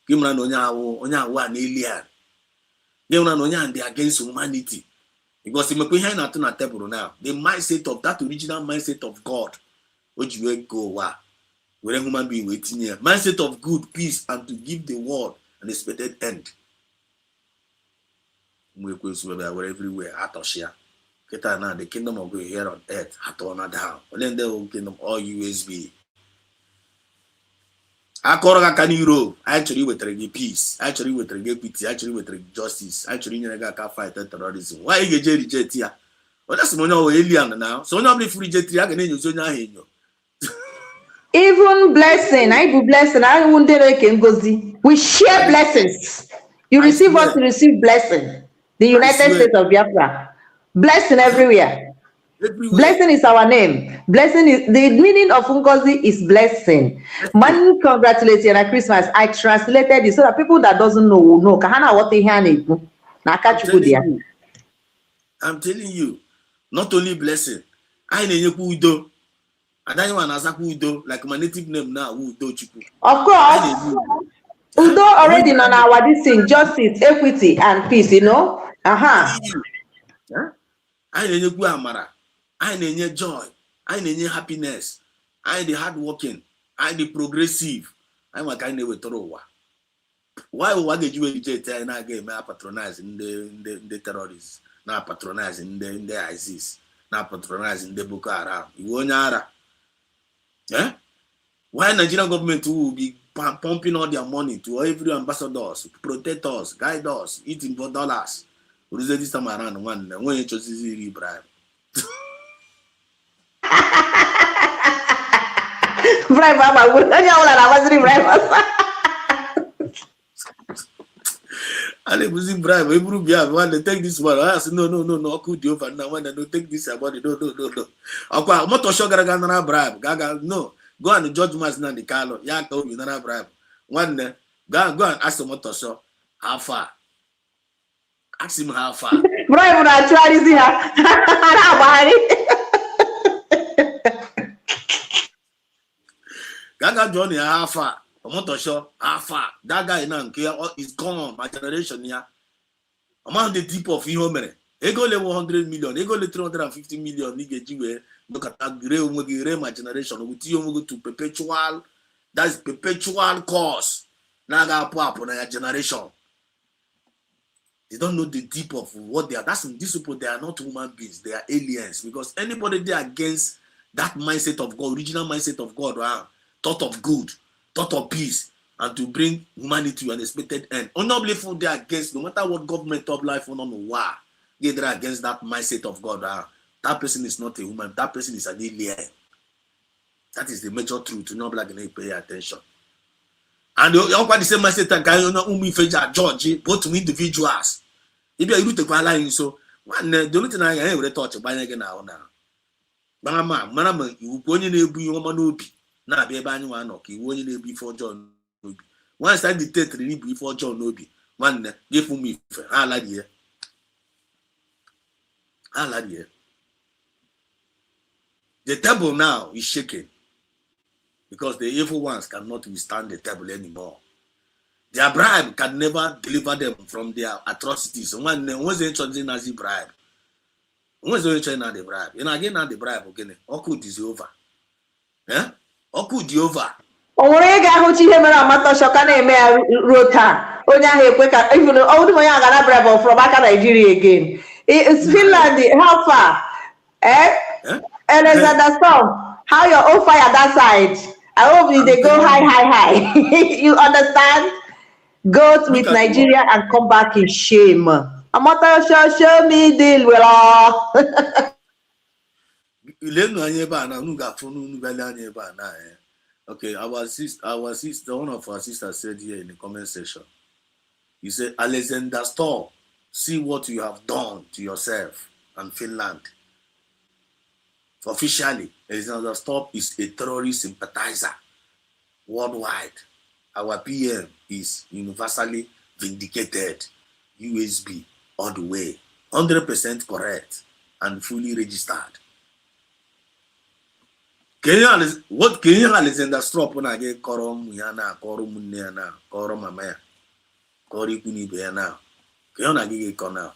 you are an alien. You are against humanity. Because if you are not on a table now, the mindset of that original mindset of God, which you will go where human being waiting here, mindset of good, peace, and to give the world an expected end. We're everywhere, now the kingdom of God here on earth, down. Then the kingdom all USB. akọrọ gị aka n'iro anyị chọrọ iwetara gị peace, anyị chọrọ iwetara gị equity, anyị chọrọ iwetara gị justice, anyị chọrọ inyere gị aka fight terrorism. Nwaanyị ga-eje reject ya onye sị m onye ọwa alien na so onye ọbụla ifuru reject ya ga na-enyozi onye ahụ enyo. Even blessing, I do blessing. I won't ngozi. We share blessings. You receive what you receive blessing. The United States of Biafra. Blessing everywhere. Blessing is our name. Blessing is the meaning of ngozi is blessing. Man, congratulations on Christmas. I translated it so that people that doesn't know will know. Kahana what they hear I'm telling you, not only blessing. I need udo. And then one as udo, like my native name now, udo chiku. Of course. Udo already on our this thing, justice, equity, and peace, you know. I need amara. I need joy. I need happiness. I need hardworking. I need progressive. I'm a kind of way through. Why did you reject and I get my patronizing the terrorists, now patronizing the ISIS, now patronizing the Boko Haram? You won't. Yeah? Why Nigerian government will be pumping all their money to every ambassadors, to protect us, guide us, eating for dollars? What is this time around when you chose to bribe? Bribe, Mama. I was bribe. I was in bribe. They take this one. I said, no. Could you over now? When they don't take this about it, no. Okay, I'm not sure Gaga bribe. Gaga, no. Go and judge my son, the Carlo. Yeah, told me not bribe. One day, go and ask the motor show how far. Ask him how far. Bribe, when I try to see Gaga Johnny, how far? I'm not sure how far. That guy now is gone. My generation here. I'm on the tip of human. He go level 100 million. He go level 350 million. Look at that my generation. With you to perpetual. That's perpetual cause. Naga pop on your generation. They don't know the deep of what they are. That's these people. They are not human beings. They are aliens. Because anybody they are against that mindset of God, original mindset of God, thought of good, thought of peace, and to bring humanity to an expected end. Honorably for they are against, no matter what government of life on war, they are against that mindset of God. That person is not a human. That person is an alien. That is the major truth. To not pay attention. And you all the same mindset and guy George, both individuals. If you are able to line so one the only thing I will touch by again now. Mama, you go in a be na be ebe one okay won't you before John Obi. Once I dictate really before John Obi, one give me the table now is shaking because the evil ones cannot withstand the table anymore. Their bribe can never deliver them from their atrocities. When they chosen as the bribe, when they chosen the bribe, and again now the bribe again, all good is over. Yeah? Oku di over. Onwere ga-ahụ chi ihe mere amata shoka na-eme ya ruo taa. Onye ahụ ekwe ka even old onye a gara bribe from aka Nigeria again. It's Finland, how far? Alexander Storm, how your own fire that side? I hope they go high. You understand? Go with Nigeria and come back in shame. Amata show me deal with all. Okay, our sister, one of our sisters said here in the comment section. He said, Alexander Storm, see what you have done to yourself and Finland. Officially, Alexander Storm is a terrorist sympathizer worldwide. Our PM is universally vindicated, USB all the way, 100% correct and fully registered. What can you Alexander Strop when I get Korom Yana, Korum Niana, Korom Mama, Korikuni Beana, Kiona Gigi Kona?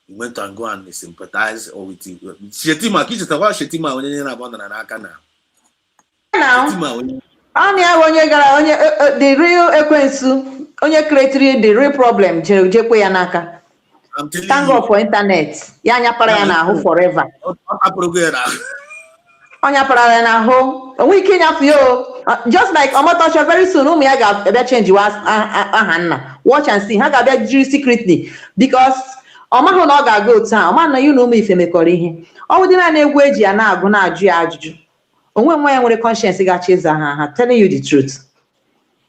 You went and go and sympathize or with you. Shetima, Shetima, when you're about an Akana. Now, the real Ekwensu, on your creating the real problem, Jekwe Yanaka. Thank God for internet. Yanya Parayana, who forever. Onya parala na ho. We Kenya fio. Just like Omotocho very soon, ya ga change was ahanna. Watch and see. Ha ga be secretly because Omaho no ga go town. Oma na you know me if emekọrọ ihe. Ọ dị na egwu eji ya na-agụ na-ajụ ya ajụjụ. Onwe nwa ya nwere conscience ga-achị ịza ha. Telling you the truth.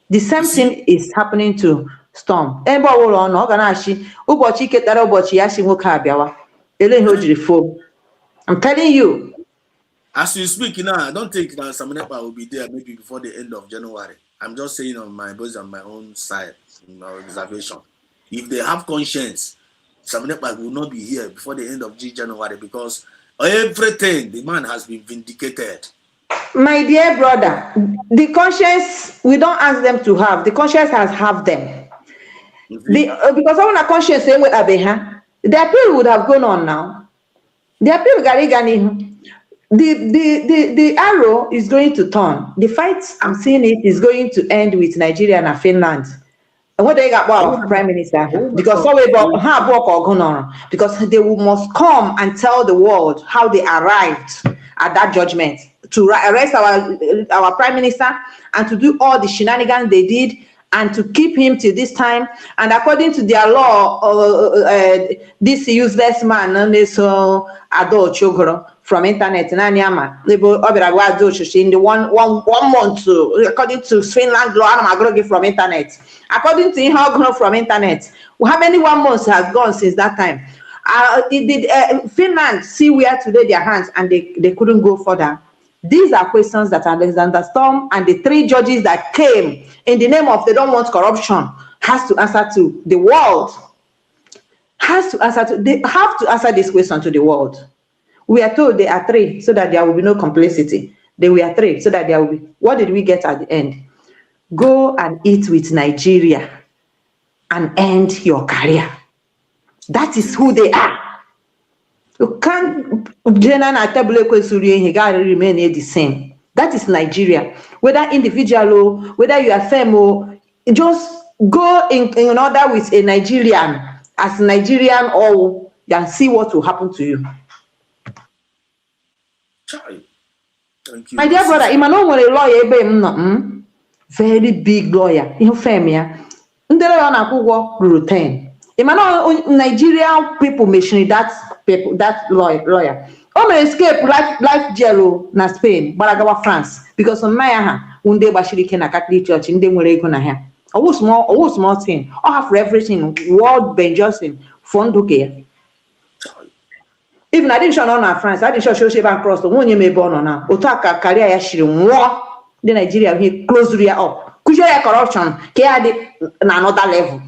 The same thing is happening to Storm. Ebe ọbụla ọ nọ, ọ ga na-achị ụbọchị ketara ụbọchị ya si nwoke abịawa. Ele ihe o jiri fo. I'm telling you. As you speak now, I don't think that Samanepa will be there maybe before the end of January. I'm just saying based on my own side, my observation. If they have conscience, Samanepa will not be here before the end of January because everything, the man has been vindicated. My dear brother, the conscience, we don't ask them to have. The conscience has have them. Because when a conscience saying with Abeha, the appeal would have gone on now. The appeal Garigani. The arrow is going to turn. The fight, I'm seeing it, is going to end with Nigeria and Finland. And what they got about Prime Minister? Because because they must come and tell the world how they arrived at that judgment to arrest our Prime Minister and to do all the shenanigans they did and to keep him till this time. And according to their law, this useless man, Ado Chogoro, from internet, in the 1 month, according to Finland law, I'm going to get from internet. According to him, from internet, how many 1 month has gone since that time? Finland see where today their hands and they couldn't go further. These are questions that Alexander Storm and the 3 judges that came in the name of they don't want corruption has to answer to the world. They have to answer this question to the world. We are told they are 3 so that there will be no complicity. They were 3 so that there will be. What did we get at the end? Go and eat with Nigeria and end your career. That is who they are. You can't remain the same. That is Nigeria. Whether individual or whether you are femme, just go in order with a Nigerian as Nigerian or and see what will happen to you. Thank you. My dear brother, Imano was a lawyer, very big lawyer. You fame ya. Ndere na akwụkwọ ruru 10. Imano Nigerian people mentioning that lawyer. O may escape life jail na Spain, Baragawa, France, because on my one day Bashiri na Catholic Church in the Murego na here. A small thing. I have for everything. World Ben Justin, Fonduke. Even I didn't show on France, I didn't show Sheba across the one you may born on now. Otaka career Yashiri, the Nigeria here close the up. Could you corruption? Another level.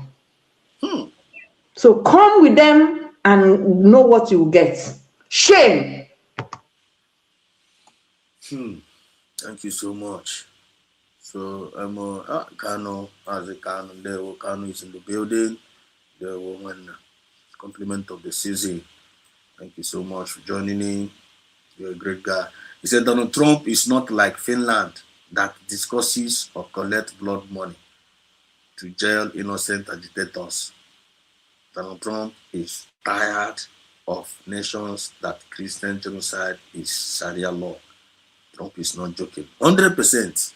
So come with them and know what you will get. Shame. Thank you so much. So Kano, as a Kano, Kano is in the building. The woman compliment of the season. Thank you so much for joining in. You're a great guy. He said Donald Trump is not like Finland that discusses or collects blood money to jail innocent agitators. Donald Trump is tired of nations that Christian genocide is Sharia law. Trump is not joking. 100%.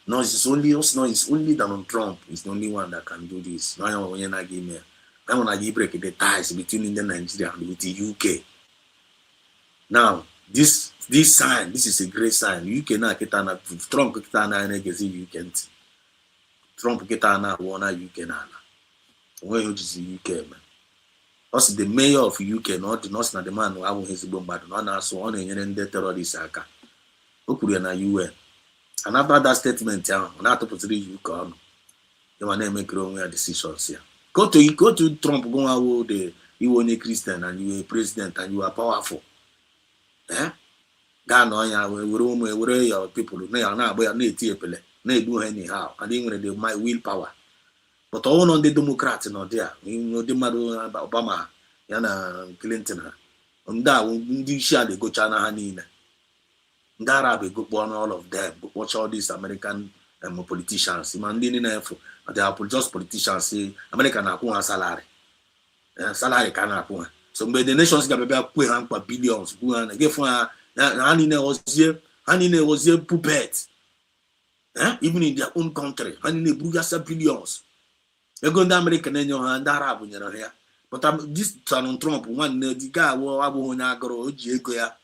No, it's only Donald Trump is the only one that can do this. I want to break the ties between India and Nigeria and with the UK. Now, this sign, this is a great sign. UK now Trump UK. Trump UK now. When you just UK man. Also the mayor of UK, not the man who have his bombard, not so on the terrorist aka. Na UN. And after that statement, on that opportunity you come, you want to make your own decisions here. Go to Trump, go out there, you are a Christian and you are a president and you are powerful. Ghana, where your people now do anyhow, and even my willpower. But all on the Democrats not there. You know the Obama, Yana Clinton. That share they go China Hanina. Arabic go born all of them. Watch all these American politicians. They are just politicians. Say American salary. Salary can So mgbe the nations ga-abịa kwe ha mkpa billions kwu ha na-egefu ha ha niile ghọzie puppet. Even in their own country ha niile eburugasịa billions. Ego ndị Amerịka na-enye ha ndị Arab nyere ha ya. But this Donald Trump nwanne dị ga abụghị onye agụrụ o ji ego ya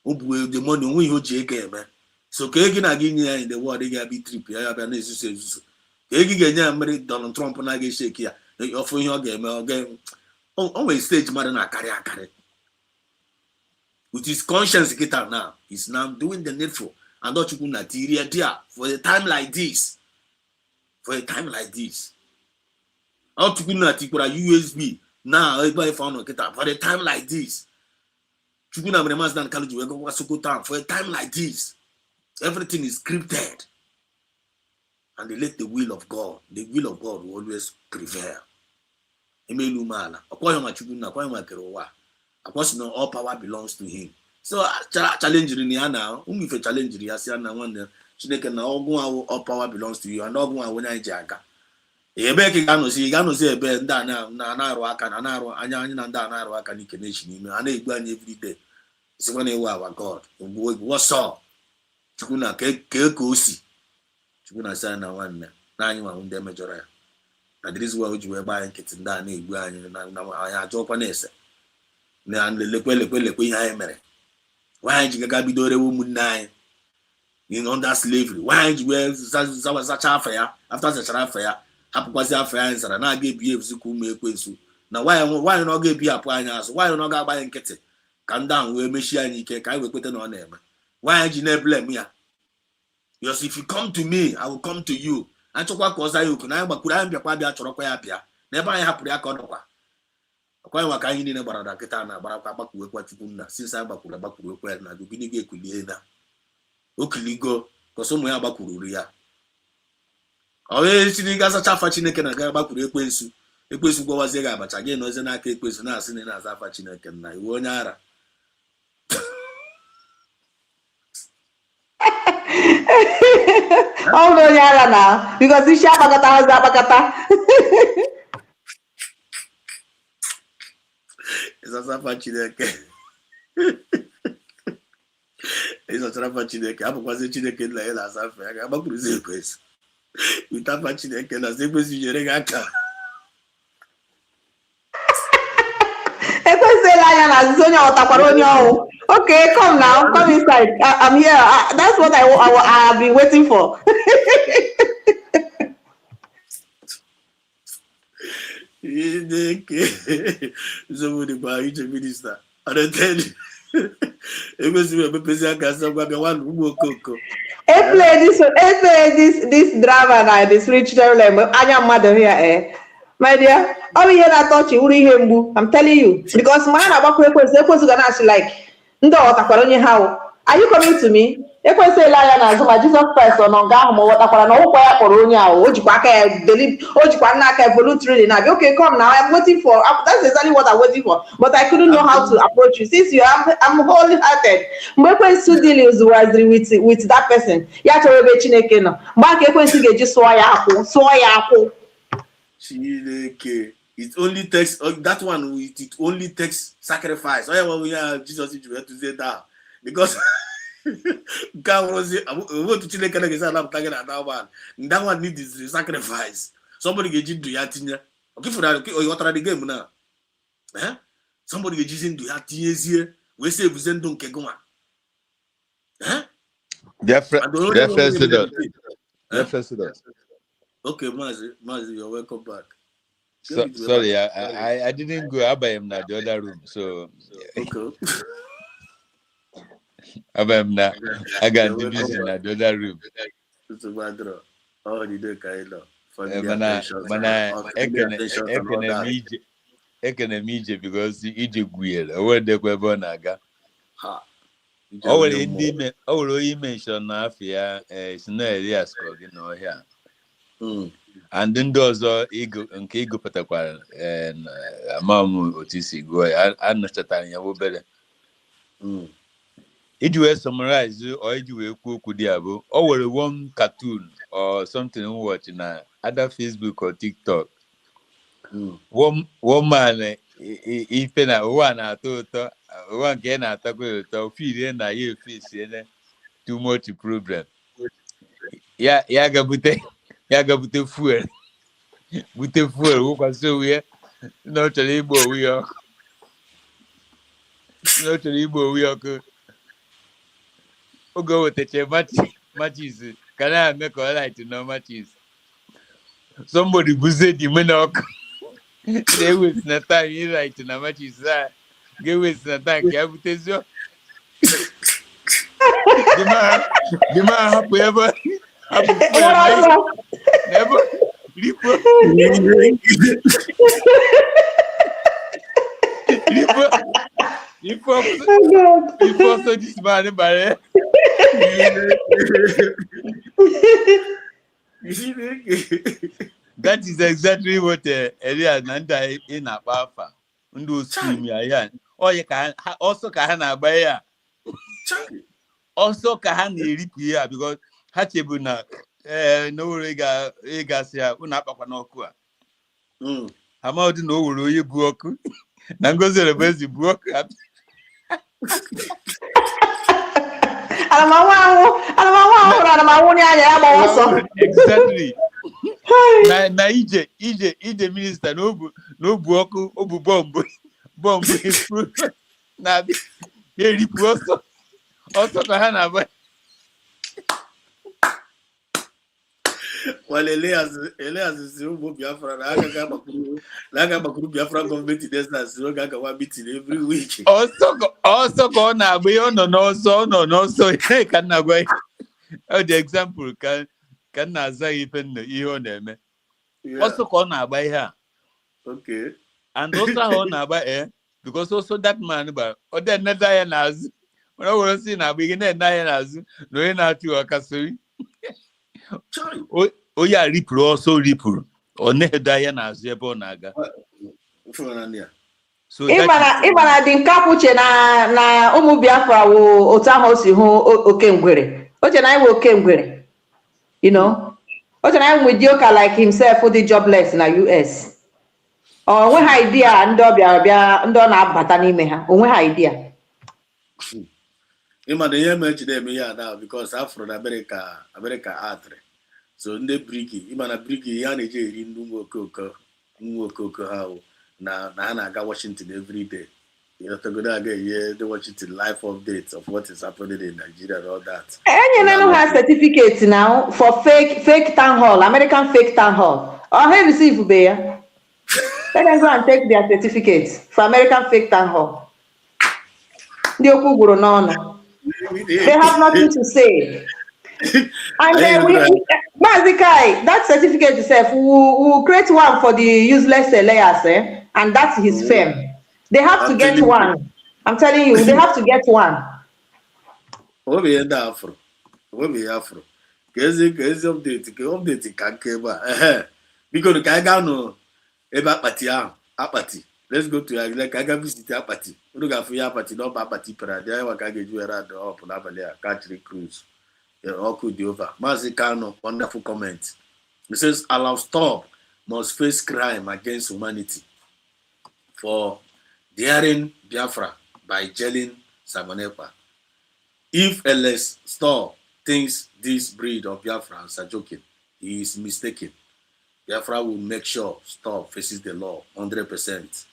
o bu the money onwe ihe o ji ego eme. So ka ego na-aga inye ya in the world ị ga-abịa trip ya bịa na-ezuzu ezuzu ka ego ga-enye ya mere Donald Trump na-aga esheki ya ọfụ ihe ọ ga-eme o nwere stage mmadụ na-akarị with his conscience kita now he's now doing the needful and Chukwu na tiri dia for a time like this Chukwu na tikwara USB now everybody found kita for a time like this Chukwu na mere Mazda Kalu ji wee gwa Sokoto for a time like this everything is scripted and they let the will of God will always prevail. Emelu mala akwayo ma Chukwu na akwayo ma kere ụwa akwasị na all power belongs to him. So challenge ni ya na ife challenge ya si na nwanne Chineke na ọgwụ all power belongs to you and ọgwụ onye anyị ji aka ebe ka ga-anọzi ebe ndị na-arụ aka na na-arụ anyị na ndị na-arụ aka n'ike n'echi n'ime a na-egbu anyị every day sikwa na ewu our God what's up Chukwu na ka o si Chukwu na sa na nwanne na anyị nwa ndị mejọrọ ya na the reason why o ji wee gbaa anyị nkịtị ndị a na-egbu anyị na anyị ajọkwa na-ese na lekwe ihe anyị mere nwaanyị ji gaga bido rewe ụmụnne anyị under slavery nwaanyị ji wee zacha afọ ya after zachara afọ ya hapụkwazi afọ ya anyị zara na-aga ebi ezikwa ụmụ ekwensu na nwaanyị na ọ ga-ebi hapụ anyị azụ nwaanyị na ọ ga-agba anyị nkịtị ka ndị ahụ wee mechie anyị ike ka anyị wee kweta na ọ na-eme nwaanyị ji na-eblem ya yes if you come to me I will come to you achọkwa ka ọ za ya oku na anyị gbakwuru anyị bịakwa bịa chọrọkwa ya bịa n'ebe anyị hapụrụ ya ka ọ nọkwa ọkwa nwa ka anyị niile gbara na nkịta na-agbarakwa agbakwuwekwa Chukwu nna since anyị agbakwurekwa ya na gịnị ga-ekulie na okiligo kọsọ ụmụ ya gbakwururu ya ọ wee Chineke asacha afa Chineke na ga agbakwuru ekwensu gwawazie gị abacha gị nọzie n'aka ekwensu na-asị na ị na-aza afa Chineke na iwu onye ara ọ bụrụ onye ara na because isi akpakata ịzafa Chineke ịzachara afa Chineke abụkwazi Chineke nna ya na-aza afa ya ga-agbakwuruzi ekwensu wita afa Chineke na ekwensu nyere gị aka ekwesịla anya na azụzụ onye ọtakwara onye ọnwụ. Okay, come now, come inside. I'm here. That's what I have been waiting for. Somebody by each minister. And I tell you, it was a this drama now, this rich Terrorism. I am mother here, eh? My dear, I'm here that touch you, I'm telling you. Because man about like, are you coming to me? Ekwesịla ya na azụma Jesus Christ ọ nọ nga ahụ ma ọ wọtakwara na ụkwa ya kpọrọ onye ahụ o jikwa nna aka voluntarily na okay come now I'm waiting for that's exactly what I'm waiting for but I couldn't know how to approach you since I'm wholehearted. Mgbe ekwensu deals with that person ya chọrọ ebe Chineke nọ mgbe aka ekwensu ga-eji sụọ ya akwụ Chineke. It only takes that one. It only takes sacrifice. Jesus is to say that because God was to Chineke na gesa na target that one. That one needs sacrifice. Somebody get into yatinya. Okay for that. Okay, you want the game now? Somebody get into yatinya. We say we send don't kegoma. Okay, Mazi, you're welcome back. Sorry, I didn't go. Abayam na the other room, so okay. Abayam na I got division na the other room. Oh, the day kailo. Ekene because ije gwere. Owe de kwebo na aga. Ha. Owe ndi mention na afia is no areas ko gi no here. And then those nke igopụtakwara amam otisi go anọchatara ya obere iji wee summarize or iji wee kwuo okwu dị abụ o were one cartoon or something watch na other Facebook or TikTok one man ife na ụwa na-atọ ụtọ ụwa nke na-atọkwa ụtọ filie na ya efesiele too much problem ya ga-bute fuel wụkwasị onwe ya na ọ chọrọ igba onwe ya ọkụ oge o wetacha machis ka na-eme ka ọ light na machis somebody buzie dị ime n'ọkụ na-ewesi na time ịlight na machis a ga-ewesi na time ka ya butezio dị ma hapụ ebe hapụ fuel na ebe ripo ọsọ this man bara that is exactly what Elias na ndị ị na-akpa afa ndị osim ya oye ka ọsọ ka ha na-agba ya ọsọ ka ha na-eripụ ya because ha chebu na n'owere ịgasị ya ụnụ akpakwa n'ọkụ a amaghị na o were onye bu ọkụ na Ngozi Elebezi bu ọkụ exactly na ije minista na obu ọkụ obu bọmbụ na-abịa eripụ ọsọ ka ha na-agba Well, Elias is Biafra. I got Biafra government distance. So I got meeting every week. Also, go na be on no so can na go. The example can na za even ihe na-eme. Also go na agba ihe. Okay. And also how na agba because also that man ba o de na da ya na azu. When I was see na be na ya na azu no e na atu akasori. Oya ripụrụ ọsọ ripụrụ ọ na-eda ya n'azụ ebe ọ na-aga ịmana dị nke akwụche na ụmụ Biafra wụ otu ahụ o si hụ oke ngwere oche na anyị wụ oke ngwere oche na anyị nwe dioka like himself dị jobless na US onwe ha idea ndị ọbịa bịa ndị ọ na-abata n'ime ha onwe ha idea ịmana ihe mere jide eme ya now because afro na America atri so ndị briki ịmana briki ya na-eji eri ndị nwa okoko ha na ha na-aga Washington every day ịnọtagodo aga ihe the Washington life updates of what is happening in Nigeria and all that. Enyela ha certificate now for fake town hall, American fake town hall. Or have received be ya. Let them go and take their certificates for American fake town hall. They have nothing to say. And then Mazikai, that certificate itself, we will create one for the useless layers, and that's his fame. They have to get one. I'm telling you, they have to get one. What be Afro? What be Afro? Kezi update kankeba. Because kaga no eba apati. Let's go to like kaga visit apati. Look at free apati, no apati para. There wa kaga ju around up na balea country cruise. All could be over. Mazikano, wonderful comment. It says, "Allow stop must face crime against humanity for daring Biafra by jailing Samonepa. If LS Store thinks this breed of Biafrans are joking, he is mistaken. Biafra will make sure Store faces the law 100%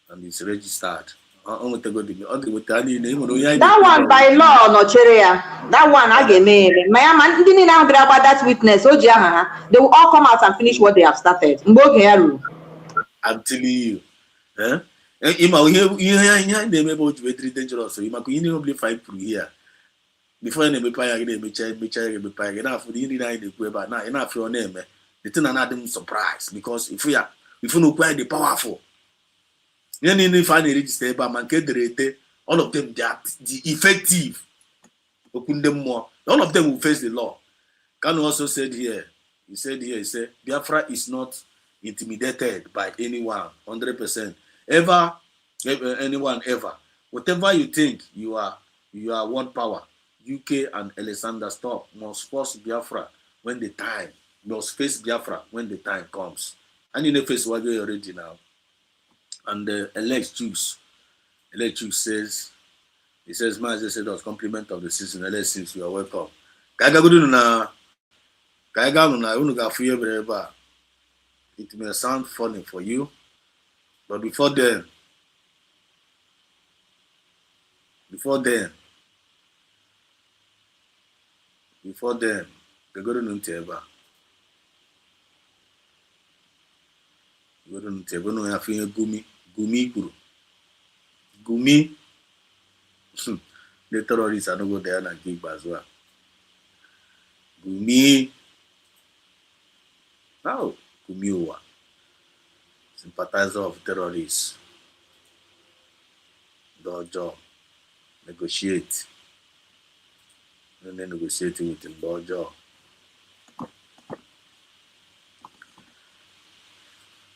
and is registered." That one by law, no cheria. That one again, my man didn't have about that witness. They will all come out and finish what they have started. I'm telling you. Very dangerous. So you only fight through here. Before you enough for the enough your name. The thing another surprise because if you know quite the powerful. If I register, but all of them they are effective. All of them will face the law. Kanu also said here, he said Biafra is not intimidated by anyone, 100%. Anyone ever. Whatever you think you are one power. UK and Alexander Stop must force Biafra when the time, must face Biafra when the time comes. And you know face what you already now. And the elect Jews says, he says, Master said, as compliment of the season, elect Jews, you are welcome. It may sound funny for you, but before then, they go to Nunteba. Go to Nunteba, no, I feel Gumi. The terrorists are not go there and give as well. Gumi. How? Gumiwa. Sympathizer of terrorists. Dojo. Negotiate. And then negotiate with him. Dojo.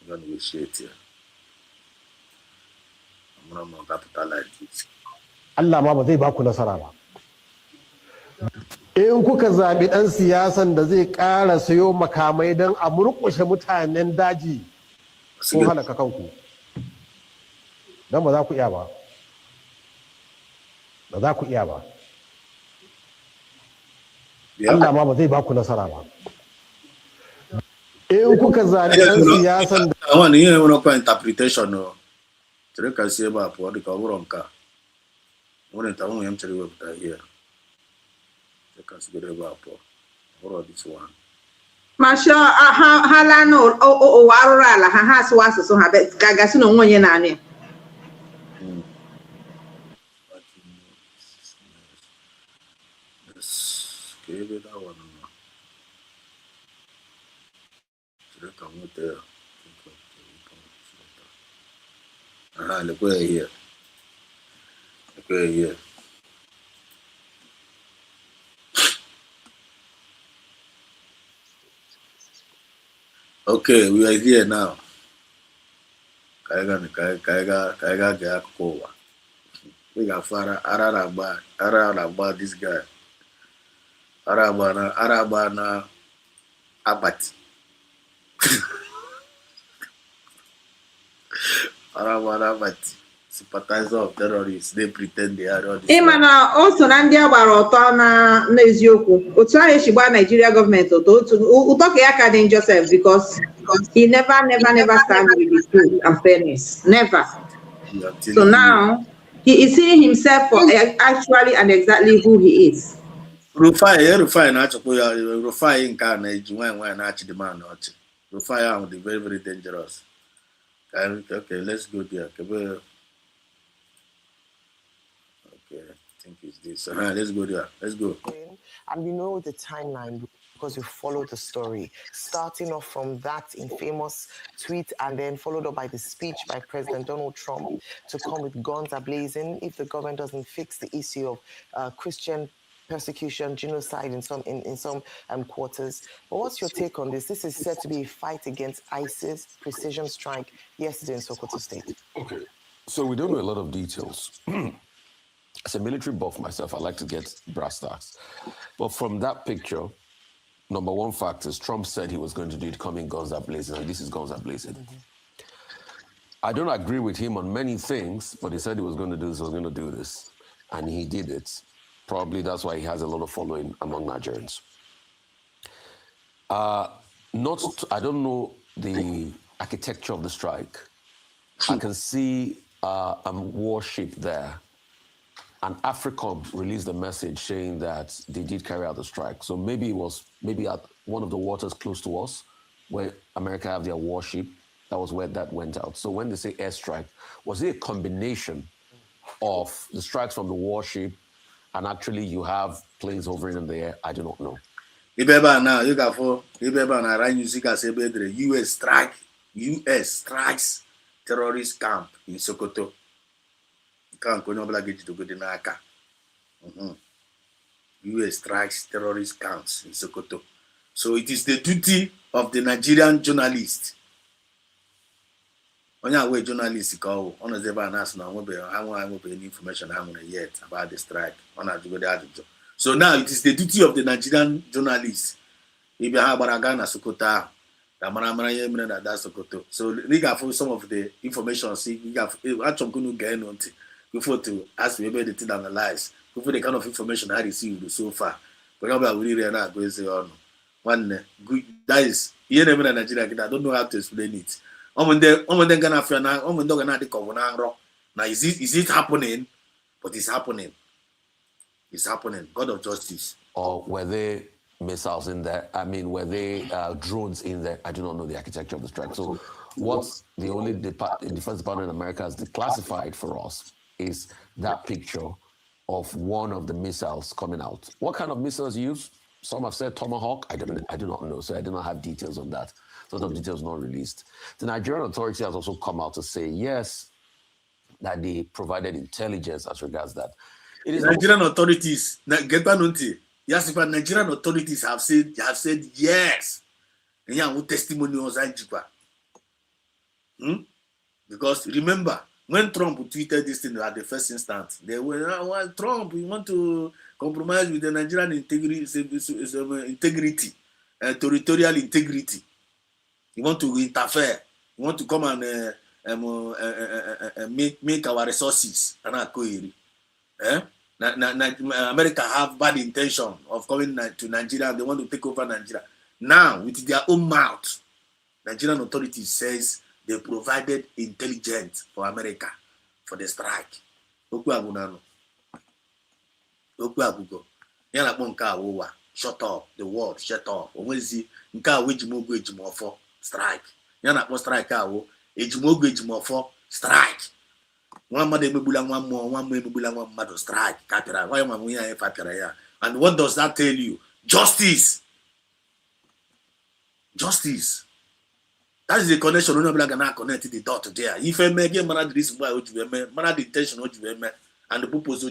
I'm going to negotiate here. I'm going to capitalize it. Allah ma ba zai ba ku nasara ba. In kuka zaɓi ɗan siyasan da zai ƙara sayo makamai don a murƙushe mutanen daji, kun halaka kanku. Don ba za ku iya ba. Ba za ku iya ba. Allah ma ba zai ba ku nasara ba. In kuka zaɓi ɗan siyasan da... I want to hear one interpretation. Today can say about what the Kaburonka. One in town, I'm telling you here. They can see the about what this one. Masha, halano o warala ha has was so have gagasino one yenani. Yes, give it that one. Today come there. Look where here. Look where here. Okay, we are here now. Kaiga get kowa. We got Farah Araba this guy. Arabana Abati. Arabana Abati. Sympathizer of terrorists. They pretend they are all this. Imana also Nandia Barota na Nezioku. Utsahe Shiba Nigeria government utoke Yakadin Joseph because he never stand with the truth and fairness. Never. So now he is seeing himself for actually and exactly who he is. Rufai in carnage when actually the man not. Rufai are very, very dangerous. Okay, let's go there. Okay, I think it's this. Let's go there. Let's go. And we know the timeline because we follow the story, starting off from that infamous tweet and then followed up by the speech by President Donald Trump to come with guns ablazing if the government doesn't fix the issue of Christian persecution, genocide in some quarters. But what's your take on this? This is said to be a fight against ISIS precision strike yesterday in Sokoto State. Okay, so we don't know a lot of details. As a military buff myself, I like to get brass tacks. But from that picture, number one fact is Trump said he was going to do it coming guns are blazing, and this is guns are blazing. I don't agree with him on many things, but he said he was going to do this, was going to do this. And he did it. Probably that's why he has a lot of following among Nigerians. I don't know the architecture of the strike. I can see a warship there. And AFRICOM released a message saying that they did carry out the strike. So maybe it was at one of the waters close to us, where America have their warship. That was where that went out. So when they say airstrike, was it a combination of the strikes from the warship and actually you have planes hovering in the air? I do not know. US strikes terrorist camp in Sokoto. US strikes terrorist camps in Sokoto. So it is the duty of the Nigerian journalist. Only journalists call on the national any information yet about the strike. So now it is the duty of the Nigerian journalists. If you have Baragana Sokota, So we got some of the information. See, we got actually going to get on before to ask me about the thing analyze. Before the kind of information I received so far. But I'm really not going to say one good. That is, you never in Nigeria. I don't know how to explain it. When they gonna feel now, when they're gonna come now, is it happening? But it's happening. It's happening. God of justice. Or were they missiles in there? I mean, were they drones in there? I do not know the architecture of the strike. So what's the only Defense Department in America has declassified for us is that picture of one of the missiles coming out. What kind of missiles used? Some have said Tomahawk. I do not know. So I do not have details on that. So the details not released. The Nigerian authority has also come out to say, yes, that they provided intelligence as regards that. It is Nigerian authorities, yes, but Nigerian authorities have said yes. And yeah, testimonials because remember when Trump tweeted this thing at the first instance, they were well, Trump, we want to compromise with the Nigerian integrity, territorial integrity. You want to interfere. You want to come and make our resources. America have bad intention of coming to Nigeria. They want to take over Nigeria. Now, with their own mouth, Nigerian authorities says they provided intelligence for America for the strike. Shut up, the world, shut up. Strike. Strike. Strike. And what does that tell you? Justice. Justice. That is the connection. We're not going to connect the dot there. If I make the reason why the intention and the purpose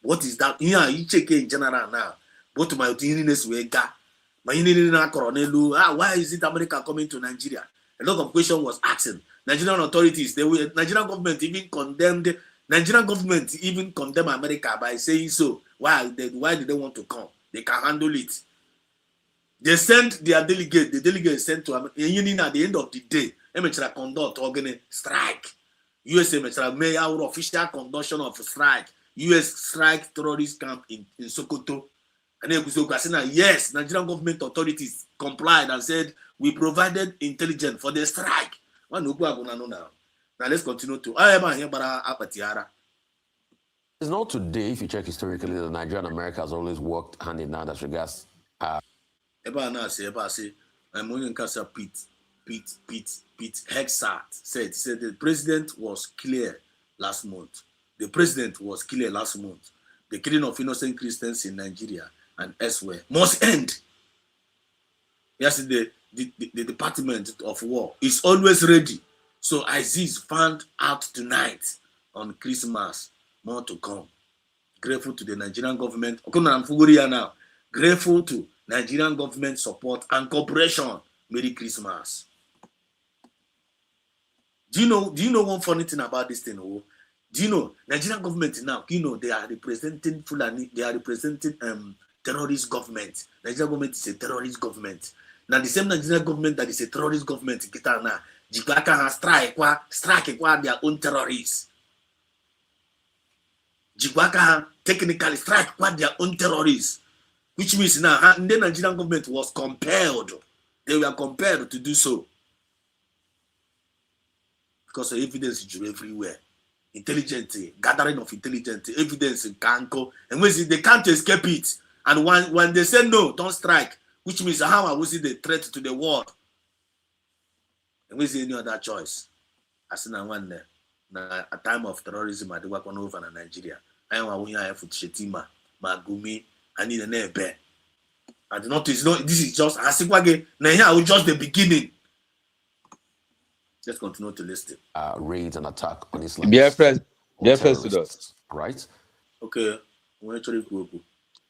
what is that? Yeah, you check in general now. But my opinions were got. Why is it America coming to Nigeria? A lot of questions was asking. Nigerian authorities, Nigerian government even condemned America by saying so. Why did they want to come? They can handle it. They sent their delegate. The delegate sent to America. At the end of the day, they conduct strike. USA may our official conduction of strike. US strike terrorist camp in Sokoto. And yes, Nigerian government authorities complied and said we provided intelligence for the strike. Now let's continue to. It's not today. If you check historically, the Nigeria and America has always worked hand in hand as regards. Pete Hexat said the president was clear last month. The president was clear last month. The killing of innocent Christians in Nigeria and elsewhere must end. Yes, the Department of War is always ready. So Aziz found out tonight on Christmas, more to come. Grateful to the Nigerian government. Now. Grateful to Nigerian government support and cooperation. Merry Christmas. Do you know one funny thing about this thing? Do you know Nigerian government now? They are representing Fulani. They are representing terrorist government. Nigerian government is a terrorist government. Now the same Nigerian government that is a terrorist government, now Jigaka has strike their own terrorists. Jigaka technically strike their own terrorists, which means now the Nigerian government was compelled. They were compelled to do so because of evidence everywhere. Intelligence, gathering of intelligence, evidence in Kanko, and when they can't escape it. And when they say no, don't strike, which means how I will see the threat to the world. And we see any other choice. As in a time of terrorism, I do work on over in Nigeria. I am a winner for Shetima, Magumi, I need an air. I do not. This is just Asikwage. Now here just the beginning. Let's continue to listen. Raids and attack on Islam. Biafra students. Right? Okay.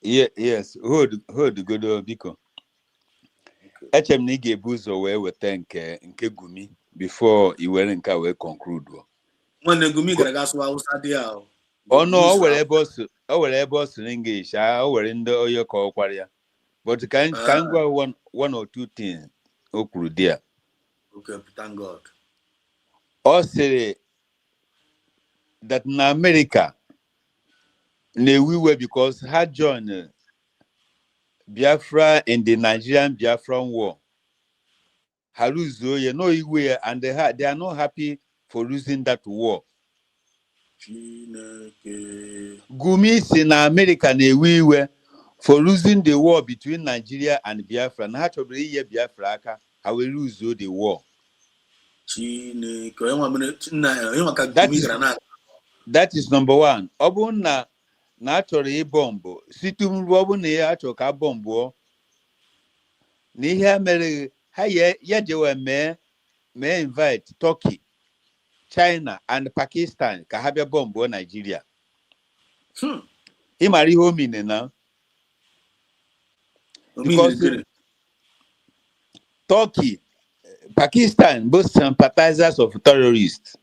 Yes. Hold good biko. Echem na ga ebuzo we weta nke Gumi before I were nka we conclude. When Gumi ga so Hausa dia. Oh no, o were ebe o so English. O were ndo oyo ka okwara ya. But can go one or two things. Okuru there. Okay, thank God. Or say that in America, we were because had joined Biafra in the Nigerian Biafran war. Haruzo, you know, and they are not happy for losing that war. Gumis in America, we were for losing the war between Nigeria and Biafra. Naturally, Biafra, I will lose the war. That is number one. Obuna naturally bomb. Situm Robuna Achoka bombo. Niha Mary Haye Yajawa may invite Turkey, China, and Pakistan. Kahabia bombo Nigeria. He marry home in now. Because Turkey, Pakistan, both sympathizers of terrorists.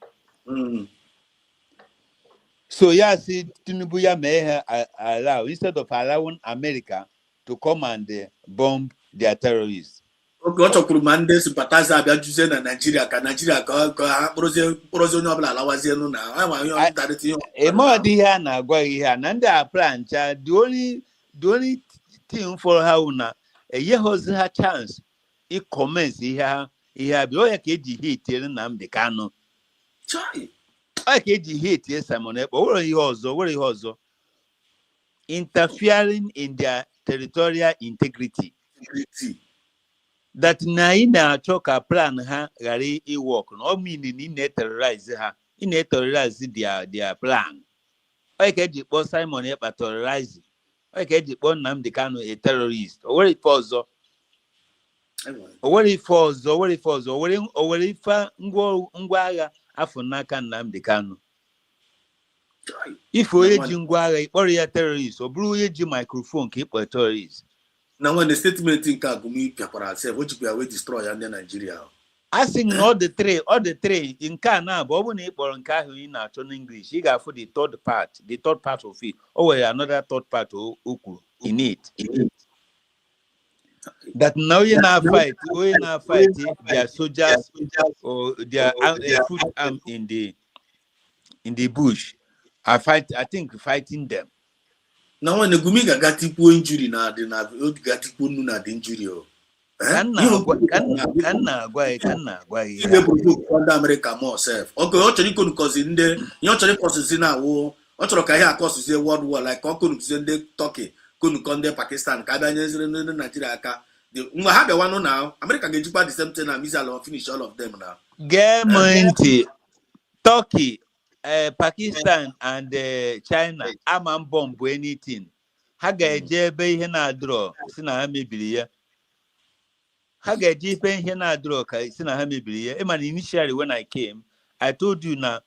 So yeah, see Tinubu may allow instead of allowing America to come and bomb their terrorists. Okay, what of Mande sympathize about using Nigeria? Can Nigeria go Prozonio Lawaziano now? I want you a more dear na go here, and their plan, the only thing for how now a year has her chance. It comments here, be all a KG hit telling them the cano. I KG hit, yes, Simon, but what he also interfering in their territorial integrity. That na talk a plan gari work no meaning in terrorize their plan. I get the boss Simon terrorize. I get the one Nam the Kano a terrorist. Or what it falls or what it falls or what it falls or what if Ngwaga Afunaka Nam the Kano. If we Ngwaga or a terrorist or blue microphone keep a terrorist. Now when the statement in Kagumi Piapara said, what you will destroy under Nigeria. I think all the three in Kana, but when it in Kahu in English, you got for the third part of it, or another third part of Uku in it. That now you now fight, their soldiers or their foot arm in the bush. I think fighting them. Now when the Gumiga got injury now, they have got injury. Canna America more self. Okay, what you could cause in the you causes in our war, what causes a world war like Okun send Turkey, couldn't come there Pakistan, Kabanyans in Nigeria. We have the one now. America get the same thing and Missile finish all of them now. Germany, Turkey, Pakistan, and China, I'm bomb anything. Haga jebe hena draw, sina mebilia. Haga jipe hena draw, sina mebilia. Eman initially when I came, I told you now,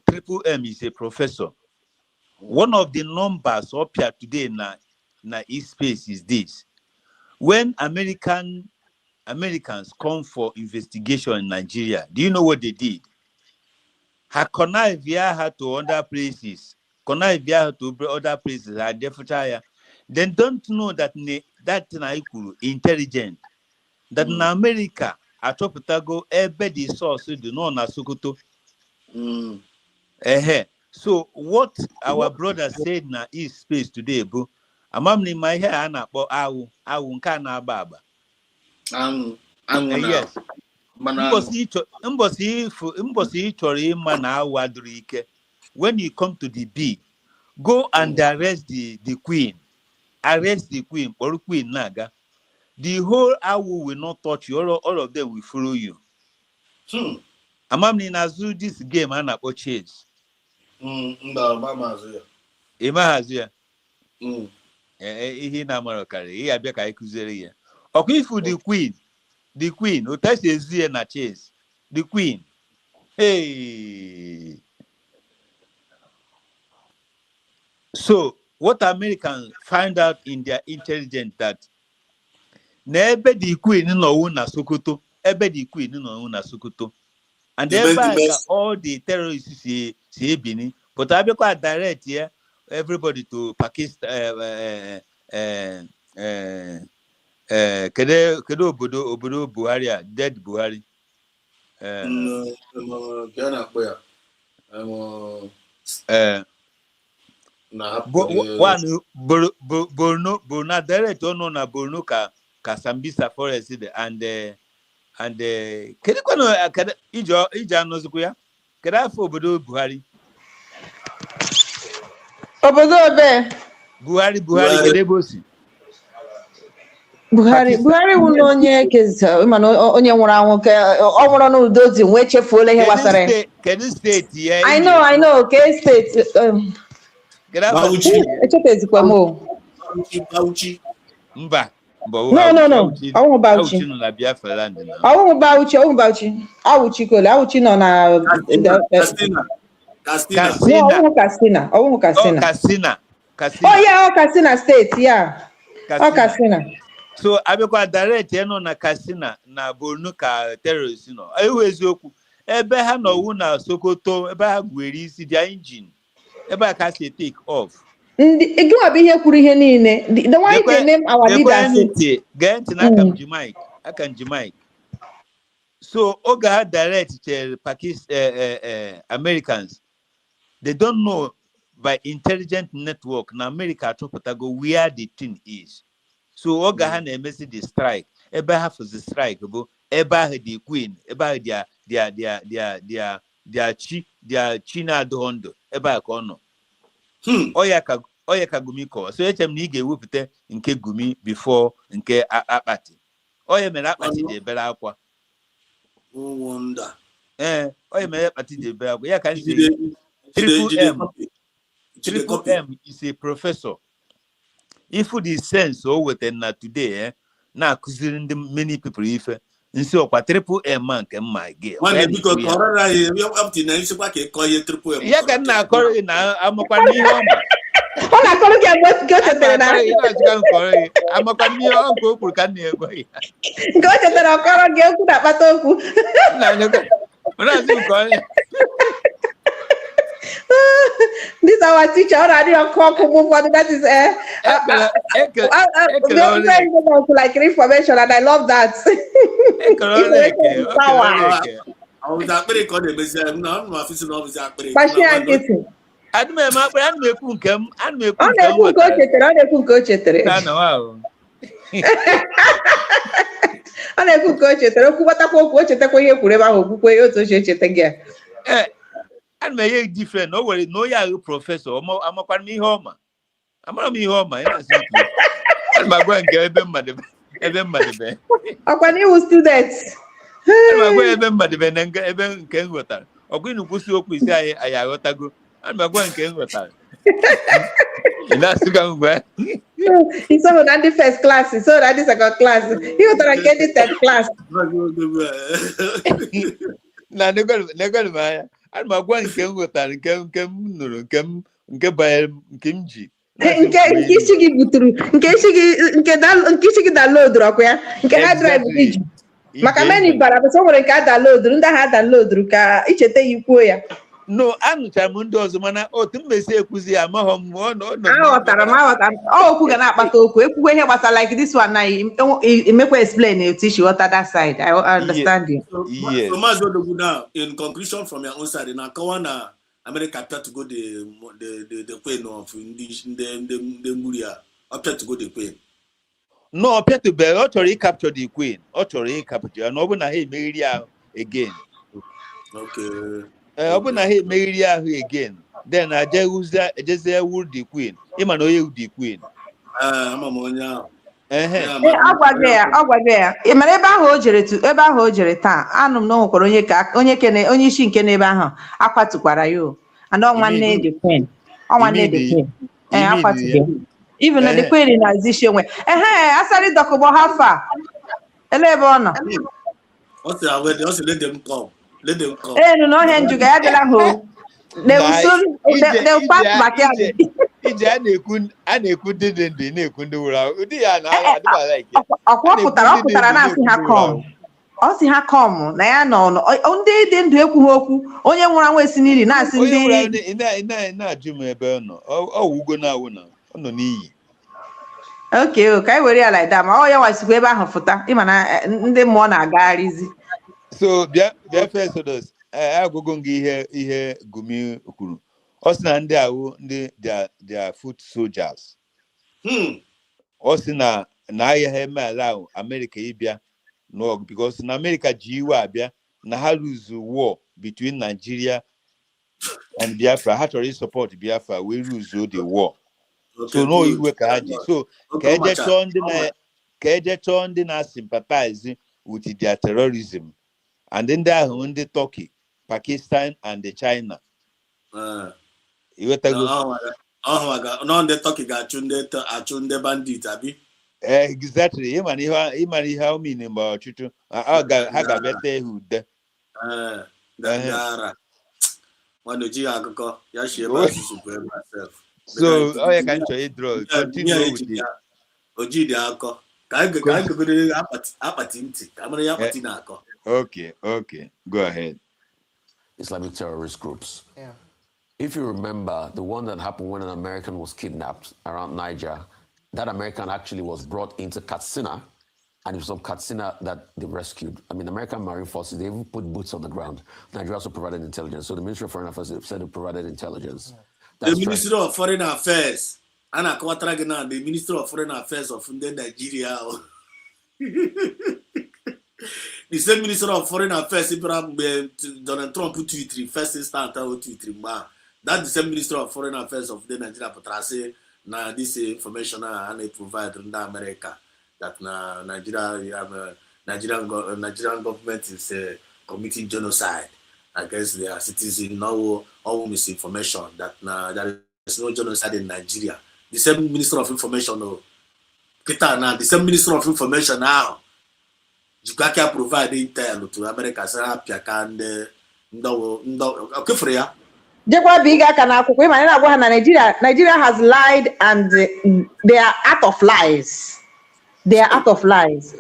Triple M is a professor. One of the numbers up here today na East Space is this. When Americans come for investigation in Nigeria, do you know what they did? Hakonavia had to other places. Konavia had to other places. Then don't know that intelligent. That in America, Atoputago, ebe the source do not na Sokoto. So what our brother said na East Space today, bro. Amamni my hair anapo awu nkana baba. Yes. Mbosi chori mana wadrike. When you come to the B, go and arrest the queen. Arrest the queen or queen naga. The whole awu will not touch you. All of them will follow you. Amamni nazu this game anapo chase. Imahazia. He na marokari. He abia ka ikuzeri ya. Okwifu the queen, Otashi Ezie na chase. The queen. Hey. So what Americans find out in their intelligence that nebe the queen no na Sokoto, ebe the queen no na Sokoto. And thereby all the terrorists see Bini, but I be quite direct here everybody to Pakistan kedu obodo Buhari a dead Buhari one Borno direct ono na Borno ka Sambisa forest and kedu kwano kada ija anozukwu ya kedu afọ obodo Buhari obodo obe Buhari kedu ebe o si Buhari wụ na onye keza mana onye nwụrụ anwụ ka ọ nwụrụ n'udo dị nwee chefuola ihe gbasara ya. Kedu steeti ya? I know ke steeti echetezikwa m Bauchi. Mba. No. Ọwụ Bauchi. Nọ na Biafra land na. Ọwụ Bauchi. Awuchi nọ na Katsina. Ọwụ Katsina. Oh yeah, Katsina state, yeah. Katsina. So abekwa direct nọ na Katsina na Borno ka terrorist nọ. Ewu eziokwu. Ebe ha nọ wu na Sokoto, ebe ha gwere isi their engine. Ebe ha ka si take off. Ị gwa bụ ihe kwuru ihe niile. The one they name our leaders. Gee ntị na aka nji mic. So oge ha direct to Pakistan Americans. They don't know by intelligent network na America chọpụtago where the thing is. So oge ha na-emesi the strike. Ebe ha for the strike bụ ebe ahụ the queen, ebe ahụ their chi na-adịghị ndụ ebe ahụ ka ọ nọ. Oya ka Gumi kọwa. So echem na ị ga-ewepụta nke Gumi before nke Akpati. Oya mere Akpati dị ebere akwa. Oya mere Akpati dị ebere akwa. Ya ka Triple M is a professor. If the sense na today na-akụziri ndị many people ife nsi ọkwa Triple M nke mma gị. Ya ka nna akọrọ na amakwa n'ihe ọma. Ọ na-akọrọ gị agba o chetere na amakwa n'ihe ọ nke o kwuru ka nna egwe ya. Nke o chetere ọkọrọ gị okwu na-akpata okwu. This our teacher already on clock move on. That is like information, and I love that. Ọ na-ekwu nke o chetara okwu gbatakwa okwu o chetakwa ihe kwuru ebe ahụ okwukwe otu oche echeta gị. And may different. No worry, no ya professor. I'm a quan me home. I'm a me home. I'm a going to give them money. I can you students. I'm going to give them money. Even can water. Or going to push you up with I got to go. I'm a going to get water. And that's to go back. He's so that the first class, so that is a good class. You want to get the third class. Now, they're going I'm a going to water nke banyere nke m ji nke isi gị buturu nke isi gị download ọkwa ya nke ha drive iji maka many bara bụ so nwere nke a download ndị ha download ka icheta ya ikwuo ya. No, anụchara m ndị ọzọ mana otu m mesi ekwuzi ya amaghọ m aghọtara ọ okwu ga na-akpata okwu ekwukwe ihe gbasara like this one na emekwa explain etu isi ghọta that side. I understand you. So Maazị Odogwu, now in conclusion from your own side, na kawa na America appear to go the queen of the Muria appear to go the queen. No, appear to be ọ chọrọ ịcapture the queen. Ọ chọrọ ịcapture na ọ bụ na ha emeriri ahụ again. Okay. Ọ bụ na ha emeriri ahụ again. Then ejeze wuru the queen. Ịma na onye wu the queen. Ama m onye ahụ. Ọgwago ya. Ị mara ebe ahụ o jere taa anụ m na nwekwara onye isi nke n'ebe ahụ akwatukwara ya and nwanne the queen. Nwanne the queen. Akwatugo. Even the queen na zishi onwe. Asari dokubo hafa. Ele ebe ọ nọ. Ọ sị let them come. Let them come. No henju ga ya dela ho. They will pass back here. Ije a na-ekwu ndị na-ekwu ndị wụrụ ahụ. Ụdị ya na-adịba like. Ọ pụtara na-asị ha kom. Ọ sị ha kom na ya nọ ndị dị ndụ ekwughị okwu onye nwụrụ anwụ esi n'ili na-asị ndị na-ajụ m ebe ọ nọ. Ọ wugo na awụ na ọ nọ n'iyi. Okay, okay, we real like that. Ma ọ ya wasikwa ebe ahụ fụta. Ịma na ndị mmụọ na-agagharịzi. So Biafra Exodus, agụgụ gị ihe Gumi kwuru. Ọ sị na ndị ahụ ndị their foot soldiers. Ọ sị na ahịa ha eme ala ahụ America ịbịa n'ọgụ because na America ji iwe abịa na ha lose war between Nigeria and Biafra. Ha chọrọ support Biafra we lose the war. So no iwe ka ha ji. So ka eje chọọ ndị na sympathize with their terrorism. And then there are the Turkey, Pakistan, and the China. No, the Turkey got chunde bandit, abi. Exactly. How many about you? I got better who the. So I can try it draw. Continue with it. Okay. Go ahead. Islamic terrorist groups. Yeah. If you remember, the one that happened when an American was kidnapped around Niger, that American actually was brought into Katsina, and it was from Katsina that they rescued. I mean, American Marine Forces, they even put boots on the ground. Nigeria also provided intelligence. So the Ministry of Foreign Affairs said it provided intelligence. The Ministry of Foreign Affairs, Anna Kwatragana, the Minister of Foreign Affairs of Nigeria. The same Minister of Foreign Affairs, Donald Trump put Twitter, first start out Twitter. That's the same Minister of Foreign Affairs of the Nigeria, but I say, now this information and they provide in America that Nigerian government is committing genocide against their citizens. No all misinformation that there is no genocide in Nigeria. The same Minister of Information, the same Minister of Information now. Jukaka provide intel to America. Nigeria has lied and they are out of lies. They are out of lies.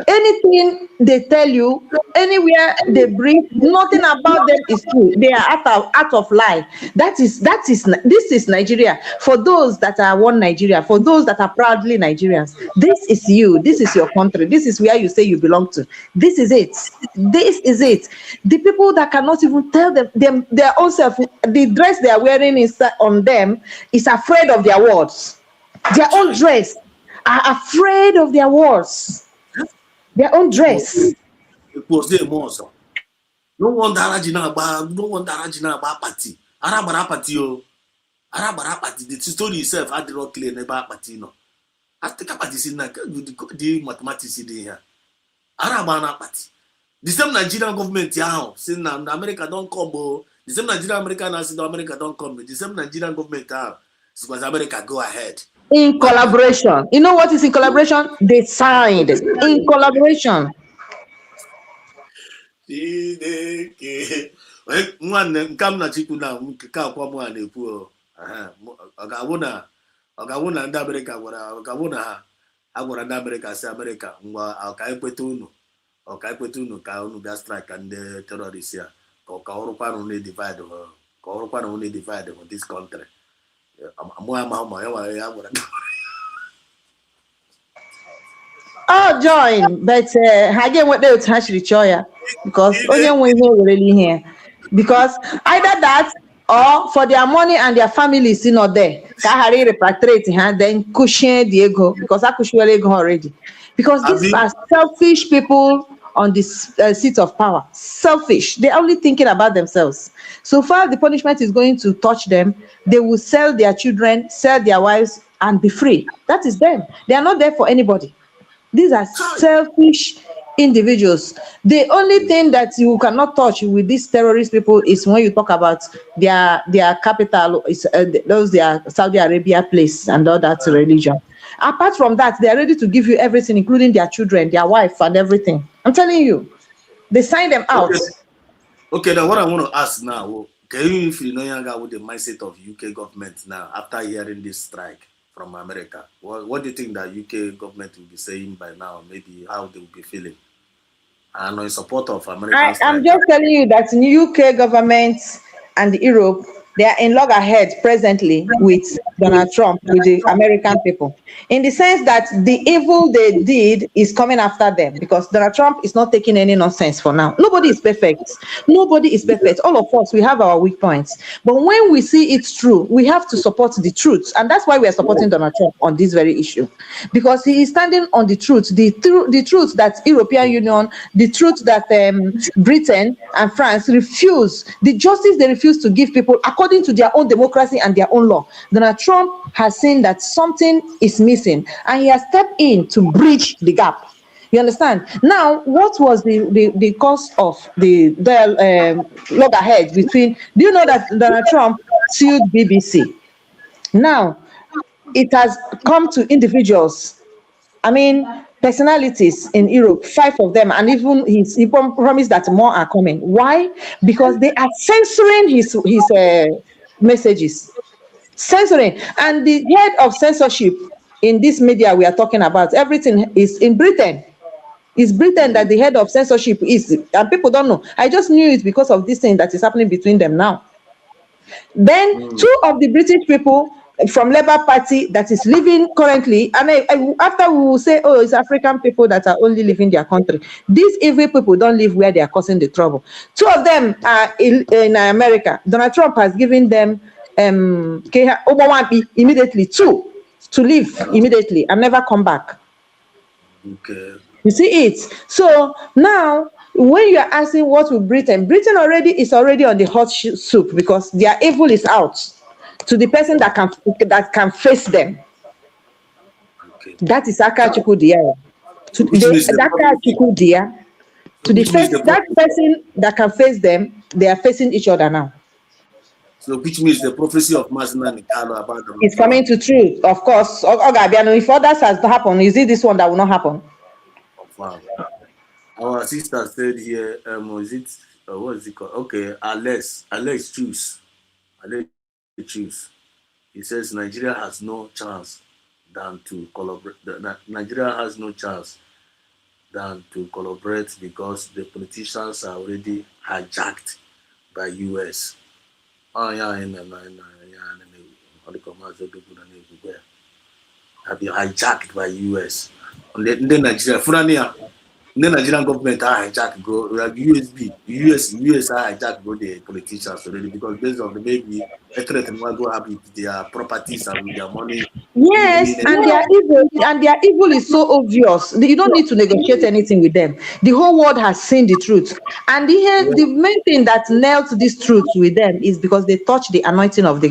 Anything they tell you, anywhere they bring, nothing about them is true. They are out of lie. This is Nigeria. For those that are one Nigeria, for those that are proudly Nigerians, this is you. This is your country. This is where you say you belong to. This is it. This is it. The people that cannot even tell them their own self, the dress they are wearing on them is afraid of their words. Their own dress are afraid of their words, their own dress. It was the most. No one party. Arabara party. The story itself had not clear never party. No. I think about this in the mathematics in here. Arabana party. The same Nigerian government now saying now America don't come. The same Nigerian American has America don't come. The same Nigerian government now because America go ahead. In collaboration. You know what is in collaboration? They signed in collaboration. Come chiku na ka kwa mu na-ekwu ọ ga-awụ na ndị America gwara ha agwara ndị America si America ngwa ọka ekweta unu ka unu bịa strike ndị terrorists ya ka ọrụkwanụ na divide this country. Oh, join, but again, what they touch each other because only when you really here, because either that or for their money and their families, not there. Kahari repatriate, then cushion the ego because I cushion the ego already. Because these are selfish people on this seat of power. Selfish. They're only thinking about themselves. So far, the punishment is going to touch them. They will sell their children, sell their wives, and be free. That is them. They are not there for anybody. These are selfish individuals. The only thing that you cannot touch with these terrorist people is when you talk about their capital, is their Saudi Arabia place and all that religion. Apart from that, they are ready to give you everything, including their children, their wife, and everything. I'm telling you, they sign them out. Okay, now what I want to ask now, can you feel no younger with the mindset of UK government now after hearing this strike from America? What do you think that UK government will be saying by now? Maybe how they will be feeling? And in support of American I'm just telling you that the UK government and Europe They are in loggerheads presently with Donald Trump, with the American people, in the sense that the evil they did is coming after them, because Donald Trump is not taking any nonsense for now. Nobody is perfect. Nobody is perfect. All of us, we have our weak points. But when we see it's true, we have to support the truth. And that's why we are supporting Donald Trump on this very issue. Because he is standing on the truth, the truth that European Union, the truth that Britain and France refuse, the justice they refuse to give people according to their own democracy and their own law. Donald Trump has seen that something is missing, and he has stepped in to bridge the gap. You understand? Now, what was the cause of the loggerheads between? Do you know that Donald Trump sued BBC? Now, it has come to individuals. I mean, personalities in Europe, 5 of them, and even he promised that more are coming. Why? Because they are censoring his messages, censoring, and the head of censorship in this media we are talking about, everything is in Britain. It's Britain that the head of censorship is, and people don't know. I just knew it because of this thing that is happening between them now. Then 2 of the British people from Labour Party that is living currently, and after we will say, oh, it's African people that are only living their country. These evil people don't live where they are causing the trouble. 2 of them are in America. Donald Trump has given them immediately 2 to leave immediately and never come back. Okay. You see it? So now, when you are asking what will Britain is already on the hot soup, because their evil is out to the person that can face them. Okay. That is Aka Chukwudia. To the person, that person that can face them, they are facing each other now. So, which means the prophecy of Masina Nikalo about them. It's coming to truth, of course. If others has happened, is it this one that will not happen? Wow. Our sister said here, what is it called? Okay, Alex choose. He says Nigeria has no chance than to collaborate. Nigeria has no chance than to collaborate because the politicians are already hijacked by US. Have been hijacked by US. And then Nigeria, the Nigerian government are hijacked, bro. Like US are hijacked, bro. The politicians already, because based on the maybe a threat and what go happen with their properties and with their money. Yes, and their evil is so obvious. You don't need to negotiate anything with them. The whole world has seen the truth, and the main thing that nails this truth with them is because they touch the anointing of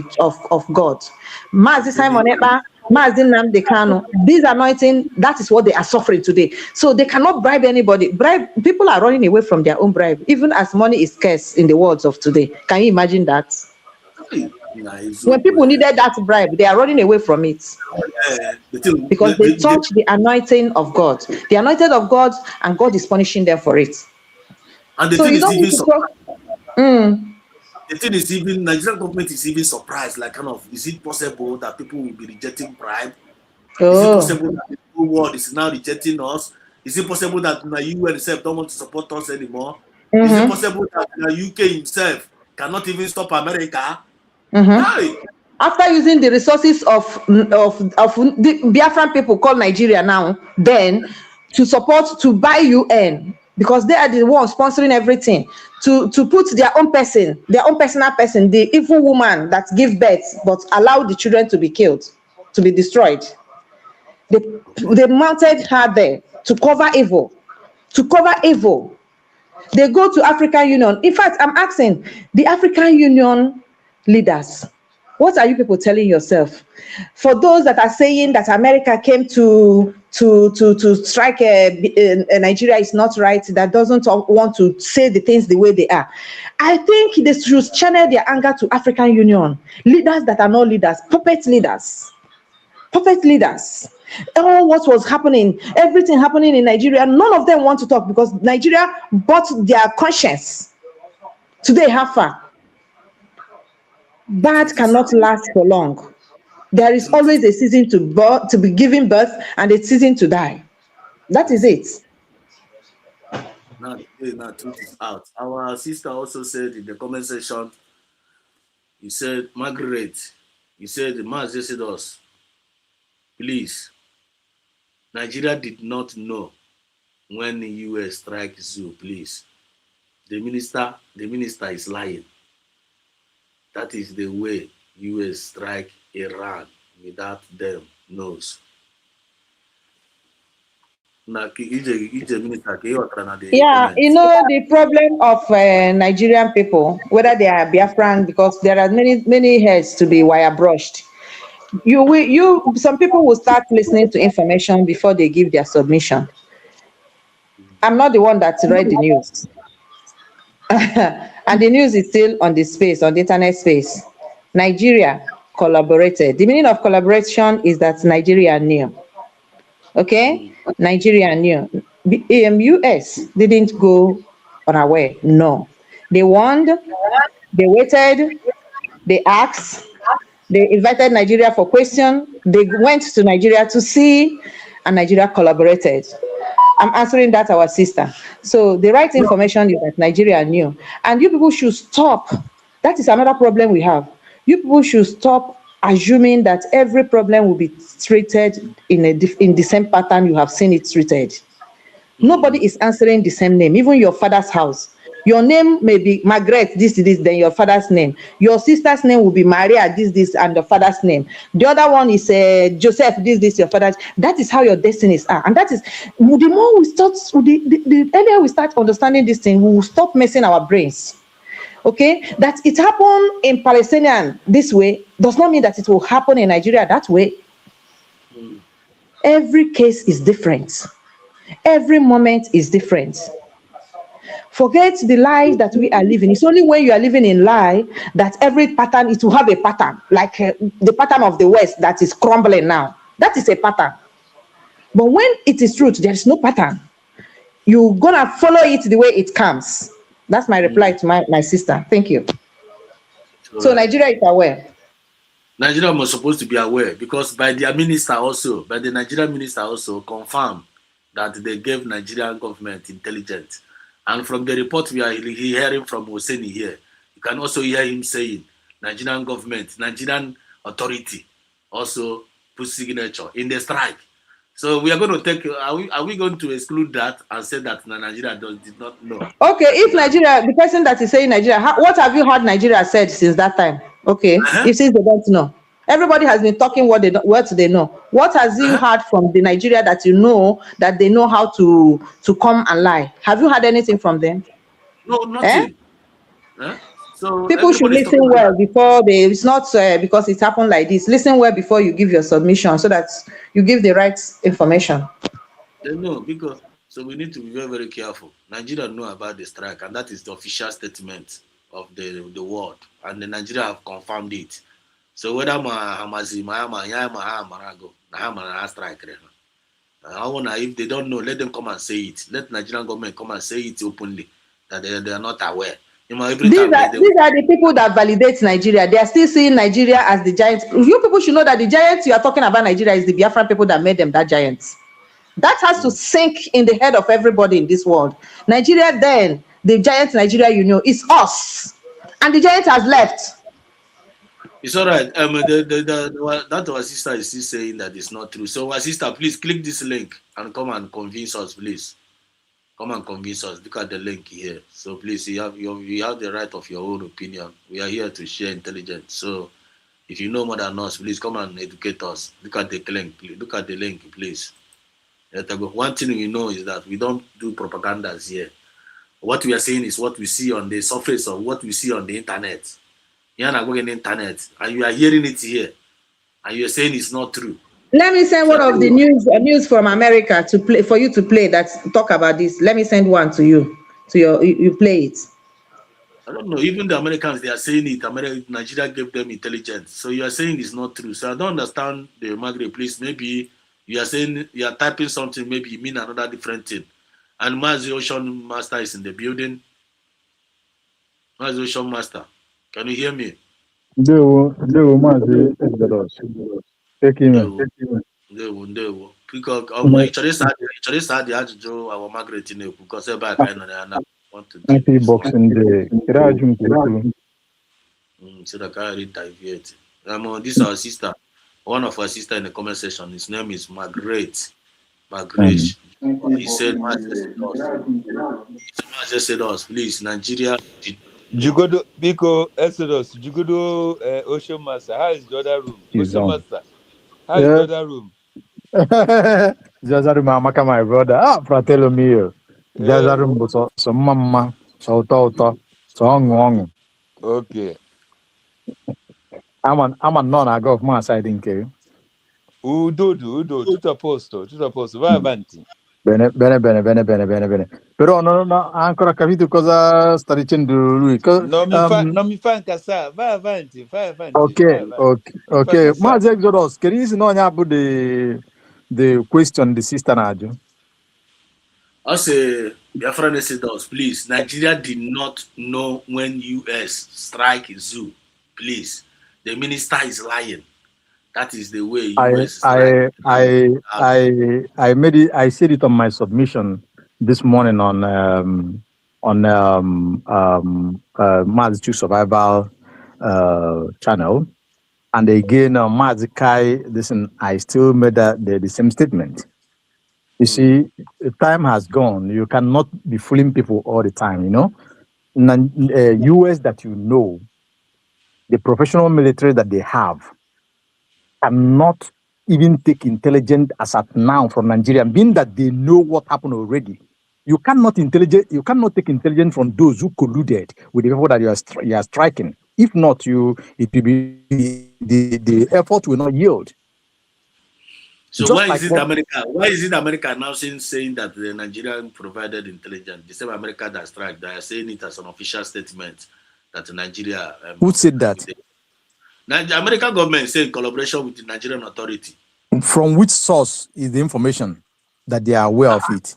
God. Mazi Simon Ekpa, Mazi Nnamdi Kanu, this anointing, that is what they are suffering today. So they cannot bribe anybody. People are running away from their own bribe, even as money is scarce in the world of today. Can you imagine that? When people needed that bribe, they are running away from it because they touch the anointing of God. The anointing of God, and God is punishing them for it. And the so thing you don't need to talk. The thing is, even Nigerian government is even surprised. Like, kind of, is it possible that people will be rejecting bribe? Is it possible that the whole world is now rejecting us? Is it possible that the UN itself don't want to support us anymore? Is it possible that the UK himself cannot even stop America? After using the resources of the Biafran people called Nigeria now, then to buy UN, because they are the ones sponsoring everything, to put their own personal person, the evil woman that give birth but allow the children to be killed, to be destroyed. They mounted her there to cover evil. They go to African Union. In fact, I'm asking the African Union leaders, what are you people telling yourself? For those that are saying that America came to strike Nigeria is not right, that doesn't want to say the things the way they are, I think they should channel their anger to African Union leaders that are not leaders, puppet leaders. All what was happening, everything happening in Nigeria, none of them want to talk because Nigeria bought their conscience. Today, how far? Bad cannot last for long. There is always a season to be giving birth and a season to die. That is it. Now, truth is out. Our sister also said in the comment section, He said, Margaret, he said, the man just said us, please, Nigeria did not know when the US strike zoo, please. The minister is lying. That is the way US strike Iran without them knows. Yeah, you know the problem of Nigerian people, whether they are Biafran, because there are many heads to be wire brushed. Some people will start listening to information before they give their submission. I'm not the one that read the news, and the news is still on the space, on the internet space. Nigeria collaborated. The meaning of collaboration is that Nigeria knew. Okay, Nigeria knew. US didn't go unaware. No, they warned, they waited, they asked, they invited Nigeria for question. They went to Nigeria to see, and Nigeria collaborated. I'm answering that our sister. So the right information is that Nigeria knew, and you people should stop. That is another problem we have. You people should stop assuming that every problem will be treated in the same pattern you have seen it treated. Nobody is answering the same name, even your father's house. Your name may be Margaret, this, then your father's name. Your sister's name will be Maria, this, and the father's name. The other one is Joseph, this, your father's. That is how your destinies are. And that is, the more we start, the earlier we start understanding this thing, we will stop messing our brains. Okay? That it happened in Palestinian this way does not mean that it will happen in Nigeria that way. Every case is different. Every moment is different. Forget the lies that we are living. It's only when you are living in lie that every pattern, it will have a pattern, like the pattern of the West that is crumbling now. That is a pattern. But when it is truth, there is no pattern. You're gonna follow it the way it comes. That's my reply to my sister. Thank you. So Nigeria is aware. Nigeria was supposed to be aware because by their minister also, by the Nigerian minister also confirmed that they gave Nigerian government intelligence. And from the report we are hearing from Hosseini here, you can also hear him saying Nigerian government, Nigerian authority also put signature in the strike. So we are going to take, are we going to exclude that and say that Nigeria did not know? Okay, if Nigeria, the person that is saying Nigeria, what have you heard Nigeria said since that time? Okay, if since they don't know. Everybody has been talking what they know. What has you heard from the Nigeria that you know that they know how to come and lie? Have you heard anything from them? No, nothing. So people should listen well before they. It's not because it happened like this. Listen well before you give your submission so that you give the right information. They know because so we need to be very, very careful. Nigeria know about the strike, and that is the official statement of the world, and the Nigeria have confirmed it. So whether strike, if they don't know, let them come and say it. Let Nigerian government come and say it openly that they are not aware. These are the people that validate Nigeria. They are still seeing Nigeria as the giants. You people should know that the giants you are talking about Nigeria is the Biafran people that made them that giants. That has to sink in the head of everybody in this world. Nigeria then, the giant Nigeria you know, is us. And the giant has left. It's all right. That our sister is still saying that it's not true. So our sister, please click this link and come and convince us, please. Come and convince us. Look at the link here. So please, you have the right of your own opinion. We are here to share intelligence. So if you know more than us, please come and educate us. Look at the link. Look at the link, please. One thing we know is that we don't do propagandas here. What we are saying is what we see on the surface of what we see on the internet. You're not going on the internet, and you are hearing it here, and you're saying it's not true. Let me send one of the news from America to play for you to play that talk about this. Let me send one to you. You play it. I don't know. Even the Americans, they are saying it. Nigeria gave them intelligence. So you are saying it's not true. So I don't understand the Margaret, please. Maybe you are saying you are typing something. Maybe you mean another different thing. And Mazi Ocean Master is in the building. Mazi Ocean Master, can you hear me? Mazi Exodus. Take him. Because the ajụjụ our Margaret na-ekwu because ebe a ka anyị nọ ya na want to boxing day. So that I read deviate. This our sister. One of our sister in the comment section. His name is Margaret. Margaret. He said, just said us, please, Nigeria. Jugodo, Biko, Exodus, Jugodo, Ocean Master. How is the other room? He's Ocean on. Master. How is the Yeah. other room? Jazaru Mamaka, my brother. Ah, fratello mio. Jazaru Mbuso, so mama, so toto, so ong. Okay. I'm a non, I go of my side in K. Udo, tutto posto, vai avanti. Bene. Però non ho ancora capito cosa sta dicendo lui. Non mi fa incassare, vai avanti. Okay. Mazi Exodus, can you know about the question the sister Naju? I say, Biafra said us, please. Nigeria did not know when US strike zoo. Please. The minister is lying. That is the way US strike. I made it. I said it on my submission this morning on Maz 2 Survival channel, and again Maz Kai. Listen, I still made the same statement. You see, the time has gone. You cannot be fooling people all the time. You know, US that you know, the professional military that they have, cannot even take intelligence as at now from Nigeria, being that they know what happened already. You cannot take intelligence from those who colluded with the people that you are striking. If not, it will be the effort will not yield. So why is it America now saying that the Nigerian provided intelligence? The same America that strike, they are saying it as an official statement that Nigeria. Who said that? The American government say in collaboration with the Nigerian authority. From which source is the information that they are aware of it?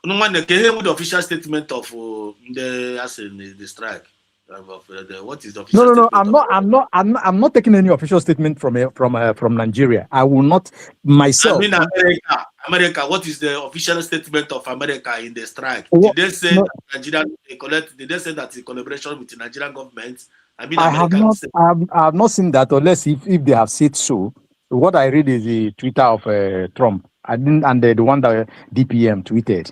No one can hear the official statement of the strike. What is the official statement? No. I'm not taking any official statement from Nigeria. I will not myself. I mean, America. What is the official statement of America in the strike? Did they say that Nigeria Did they say that in collaboration with the Nigerian government? I have not seen that, unless if they have said so. What I read is the Twitter of Trump. I didn't, and the one that DPM tweeted.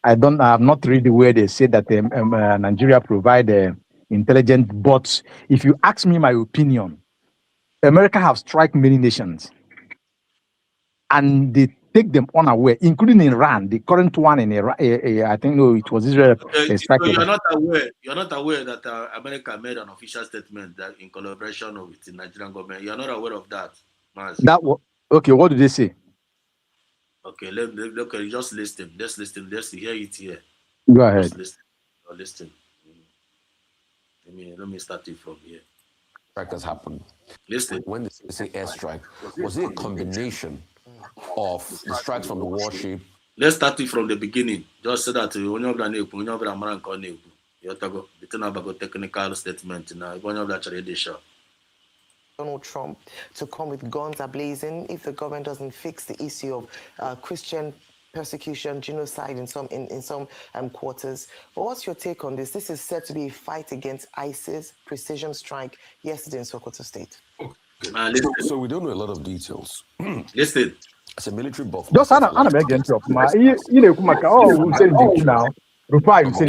I have not read where they said that Nigeria provide intelligence. But if you ask me my opinion, America have struck many nations, and they take them unaware, including Iran, the current one in Iran. I think it was Israel. So you're not aware that America made an official statement that in collaboration with the Nigerian government. You're not aware of that, Maz. Okay. What did they say? Okay, just listen. Let's hear it here. Go ahead. Listen. Let me start it from here. Strike has happened. Listen. When they say airstrike, was it a combination of the strikes from the warship? Let's start it from the beginning. Just so that technical statement now. Donald Trump to come with guns ablazing if the government doesn't fix the issue of Christian persecution, genocide in some quarters. But what's your take on this? This is said to be a fight against ISIS, precision strike yesterday in Sokoto State. So we don't know a lot of details. Listen. It's a military buff. Just Anna again, who said it now? Reply, you said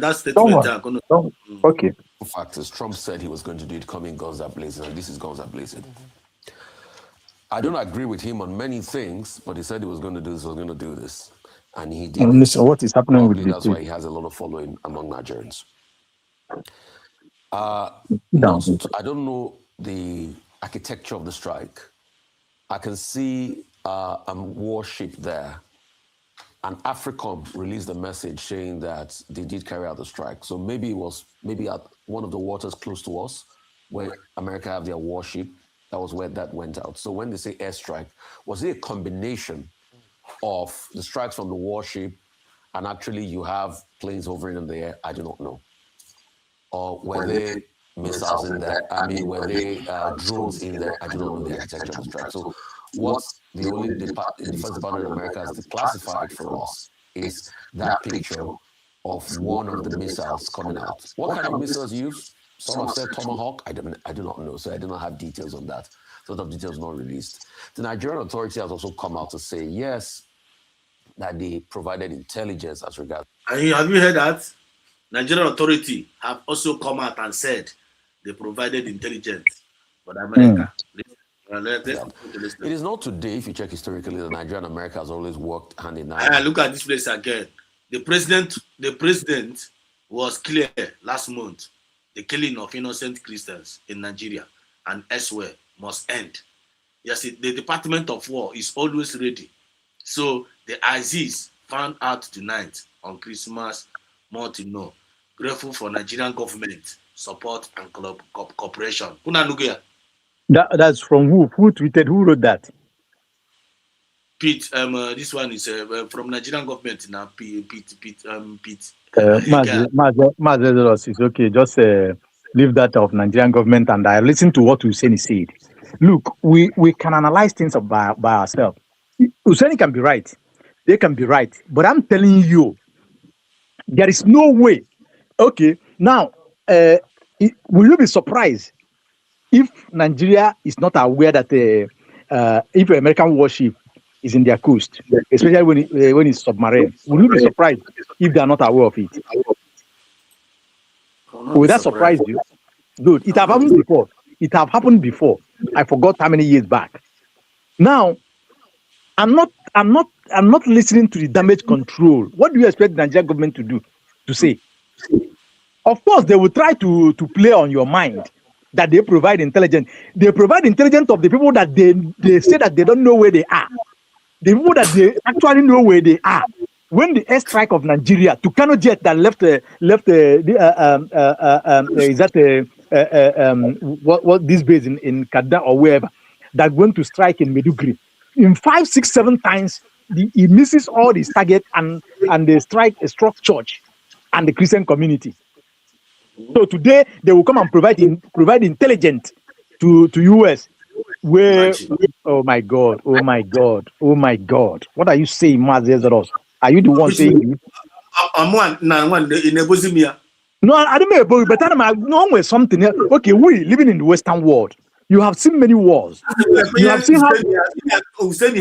that statement. Okay. Factors. Trump said he was going to do it coming guns are blazing, and this is guns are blazing. I don't agree with him on many things, but he said he was going to do this, and he did. Listen, what is happening with that's why he has a lot of following among Nigerians. I don't know the architecture of the strike. I can see a warship there. And AFRICOM released a message saying that they did carry out the strike. So maybe it was at one of the waters close to us, where America have their warship. That was where that went out. So when they say airstrike, was it a combination of the strikes from the warship and actually you have planes hovering in the air? I do not know. Or were they missiles in there? Were they drones in there? I do not know the architecture of the strike. So what the only Defense Department of America has declassified for us is that picture of one of the missiles coming out. What kind of missiles used? Some have said Tomahawk. I do not know, so I do not have details on that. Sort of details not released. The Nigerian authority has also come out to say, yes, that they provided intelligence as regards. Have you heard that? Nigerian authority have also come out and said they provided intelligence for America. It is not today, if you check historically, that Nigeria and America has always worked hand in hand. Look at this place again. The president was clear last month. The killing of innocent Christians in Nigeria and elsewhere must end. Yes, the Department of War is always ready. So the Aziz found out tonight on Christmas morning. No, grateful for Nigerian government support and cooperation. That's from who? Who tweeted? Who wrote that? Pete. This one is from Nigerian government now. Pete. Mazes is okay. Just leave that of Nigerian government, and I listen to what Hussein said. Look, we can analyze things by ourselves. Hussein can be right. They can be right. But I'm telling you, there is no way. Okay, now, will you be surprised if Nigeria is not aware that if American warship is in their coast, especially when it's submarine? Will you be surprised if they are not aware of it? Will that surprise you? Good. It have happened before. It have happened before. I forgot how many years back. Now, I'm not listening to the damage control. What do you expect the Nigerian government to do? To say? Of course, they will try to play on your mind that they provide intelligence. They provide intelligence of the people that they say that they don't know where they are. The people that they actually know where they are. When the airstrike of Nigeria to Kano jet that left is that what this base in Kada or wherever that went to strike in Meduguri, in 5, 6, 7 times he misses all his target and they struck church and the Christian community. So today they will come and provide intelligence to US. Where oh my God, what are you saying, Mazeros? Are you the one saying it? No, I don't know, but I'm no something else. Okay, we living in the Western world. You have seen many wars. You have seen how Hussein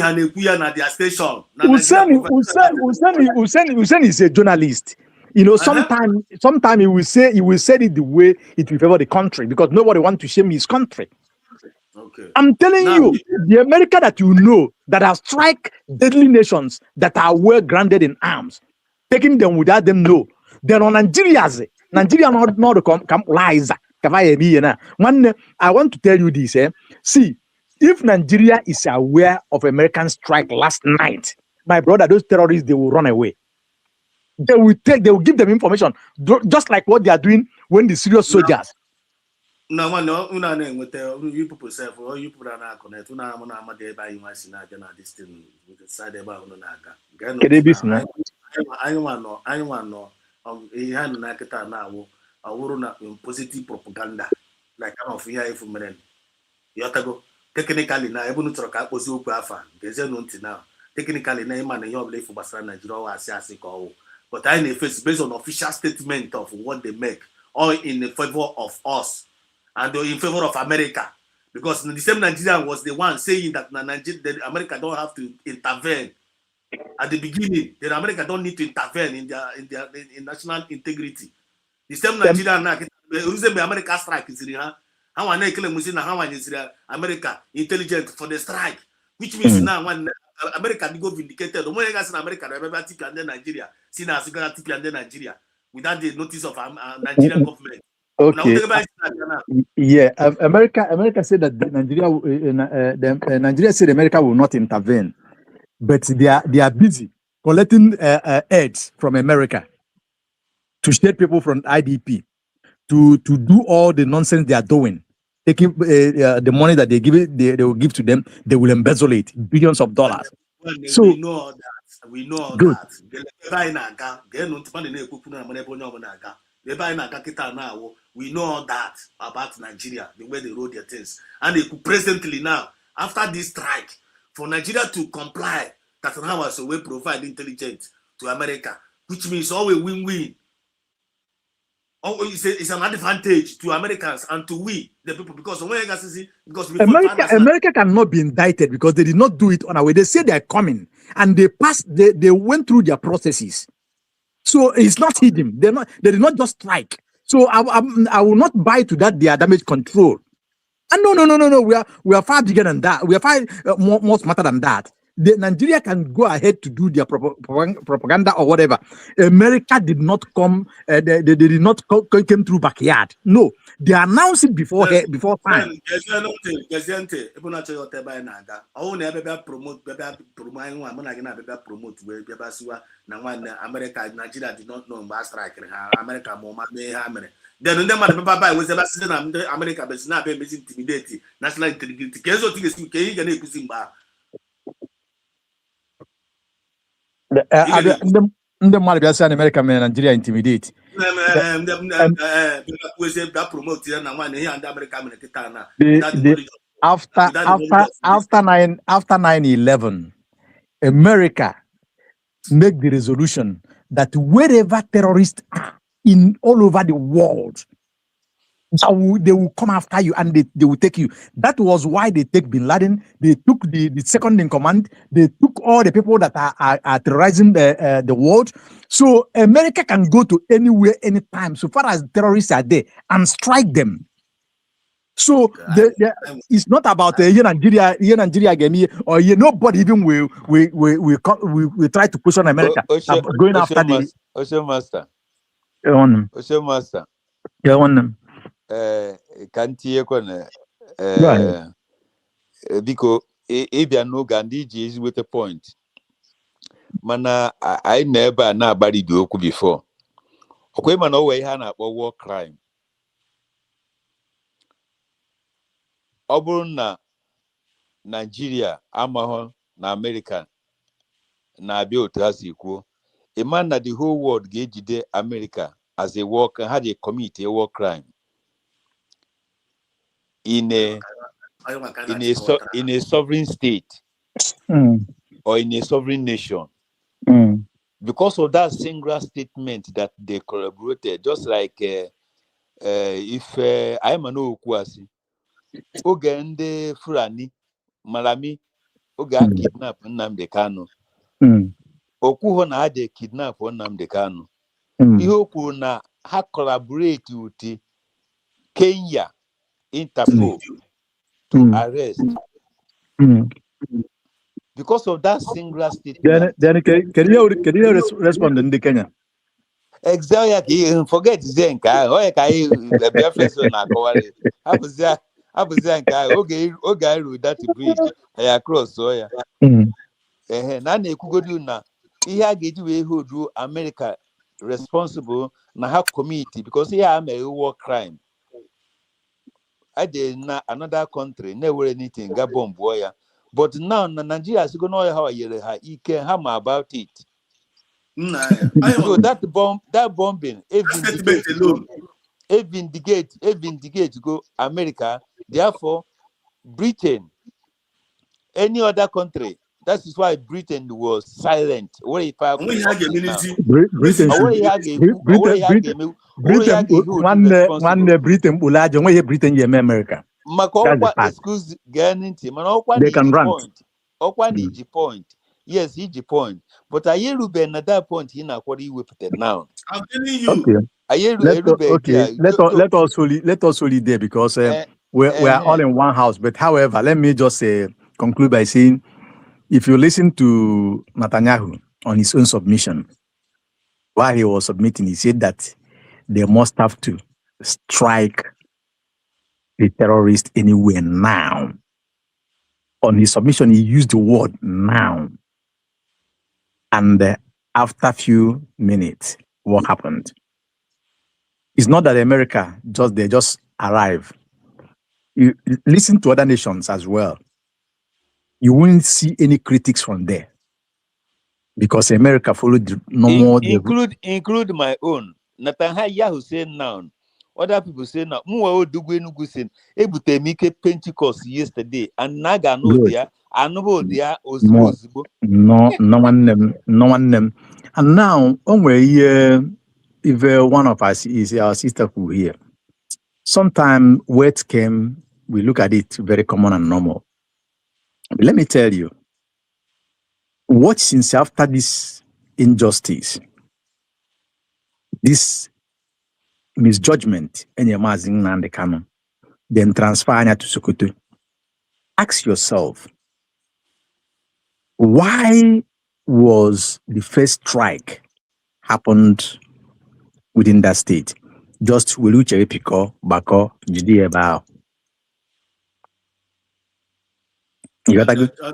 is a journalist. You know, sometimes he will say it the way it will favor the country because nobody wants to shame his country. Okay. I'm telling you, the America that you know that have strike deadly nations that are well grounded in arms, taking them without them know. They're on Nigeria not come lies. One, I want to tell you this. See, if Nigeria is aware of American strike last night, my brother, those terrorists, they will run away. They will give them information, just like what they are doing when the serious soldiers. No, you people say for you people are connect. This thing with the side about positive propaganda like I'm of here if yotago technically now even to talk now technically na man you believe for Basra Nigeria but I in face based on official statement of what they make or in favor of us and in favor of America because the same Nigerian was the one saying that America don't have to intervene at the beginning. That America don't need to intervene in national integrity. The same Nigerian now, the America strike is here. How I America intelligent for the strike, which means now when America go vindicated, the money in America, remember and then Nigeria, see now and then Nigeria without the notice of Nigerian government. Okay. Yeah, America said that Nigeria said America will not intervene, but they are busy collecting aids from America to state people from IDP to do all the nonsense they are doing, taking the money that they will give to them, they will embezzle it, billions of dollars. So we know all that. We know all good. We know all that about Nigeria, the way they wrote their things. And they could presently now, after this strike, for Nigeria to comply, that now was a way provide intelligence to America, which means always win-win. It's an advantage to Americans and to we, the people, because when because America cannot be indicted because they did not do it on our way. They say they are coming and they passed. They went through their processes, so it's not hidden. They did not just strike. So I will not buy to that. They are damage control. And no. We are far bigger than that. We are far more smarter than that. Nigeria can go ahead to do their propaganda or whatever. America did not come. They did not came through backyard. No, they announced it before time. America, Nigeria did not know about striking. America more then the man papa was ever seen America, but not be intimidated. National integrity. Kezo things you can The Malibia America man Nigeria intimidate. After 9/11, America make the resolution that wherever terrorists are in all over the world, they will come after you and they will take you. That was why they take Bin Laden. They took the second in command. They took all the people that are terrorizing the world. So America can go to anywhere, anytime, so far as terrorists are there, and strike them. So it's not about Nigeria again, or nobody even will try to push on America going after the Ocean Master. Ocean Master. Yeah, one. Kanti ekwana biko ebia no gandi ji ezigbo the point mana I never na agbari di okwu before okwe mana o we ihe na-akpọ war crime ọ bụrụ na Nigeria amahụ na America na-abịa otu ha si kwuo a na the whole world ga-ejide America as a war crime, had a commit a war crime in a sovereign state or in a sovereign nation because of that single statement that they collaborated, just like if I am an Okwasi Ogende Fulani Malami Oga kidnap Nnamdi Kanu Okuho na had a kidnap Nnamdi Kanu ihe kwuru na ha collaborate with Kenya Interpol to arrest because of that single statement. Then can you respond in the Kenya? Exactly. Forget Zenka. Oh, kai Biafra so na kowale. Abuza nka oga ru that bridge across so ya. Na na-ekwugodu na ihe a ga-eji wee hold America responsible na ha committee because here am a war crime. I did not another country never anything got bomb boy. But now Nigeria is going to know how you can hammer about it. So that bombing, vindicate go America, therefore Britain, any other country. That is why Britain was silent. Britain, one Britain, America. Excuse they can run. Point. Yes, point. But I hear Ruben at that point in what he whipped now. I'm telling you. Okay. Let us solely there because we are all in one house. But however, let me just conclude by saying, if you listen to Netanyahu on his own submission, while he was submitting, he said that they must have to strike the terrorist anywhere now. On his submission, he used the word now. And after a few minutes, what happened? It's not that America just arrive. You listen to other nations as well. You won't see any critics from there because America followed the normal. Include my own. Netanyahu say now. Other people say now. Muwa Dugwenugu say Ebutemike Pentecost yesterday and Naga no there. I know there no one them. And now, on where if one of us is our sister who here, sometime words came, we look at it very common and normal. But let me tell you, what since after this injustice, this misjudgment, and your mazing and the canon, then transfer to Sokoto. Ask yourself, why was the first strike happened within that state? Just will you cherry pick Bako, Judi about? You got to go?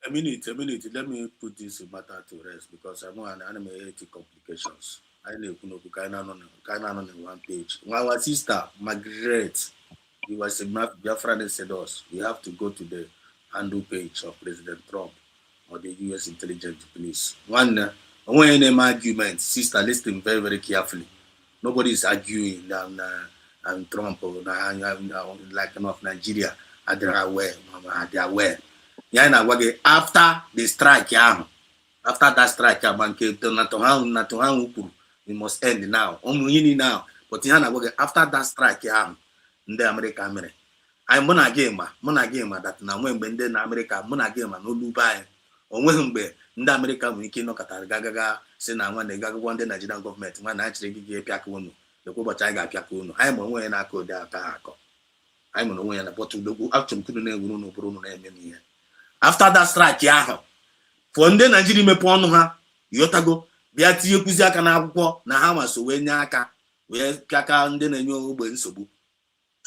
A minute. Let me put this matter to rest because I know an anime complications. I know kind of on one page. Our sister Margaret, he was a Biafra said us. We have to go to the handle page of President Trump or the U.S. intelligence police. One name argument, sister, listen very, very carefully. Nobody is arguing and Trump or like of Nigeria. They are aware. After the strike, after that strike, we must end now. Now, but after that strike, the America mere. I'm monagame that now when in America, monagame no Dubai. Or when the America we cannot gaga say now when they got one the Nigerian government, when actually give Piakuno, the Kuba Tiger Piakuno. I'm on when I could I'm on when I bought to the actual couldn't know Bruno name here. After that strike, for ndị Nigeria mepe ọnụ ha yotago bịa tinye kuzi aka na akwụkwọ na ha maso wee nye aka wee pịaka ndị na-enye ogbe nsogbu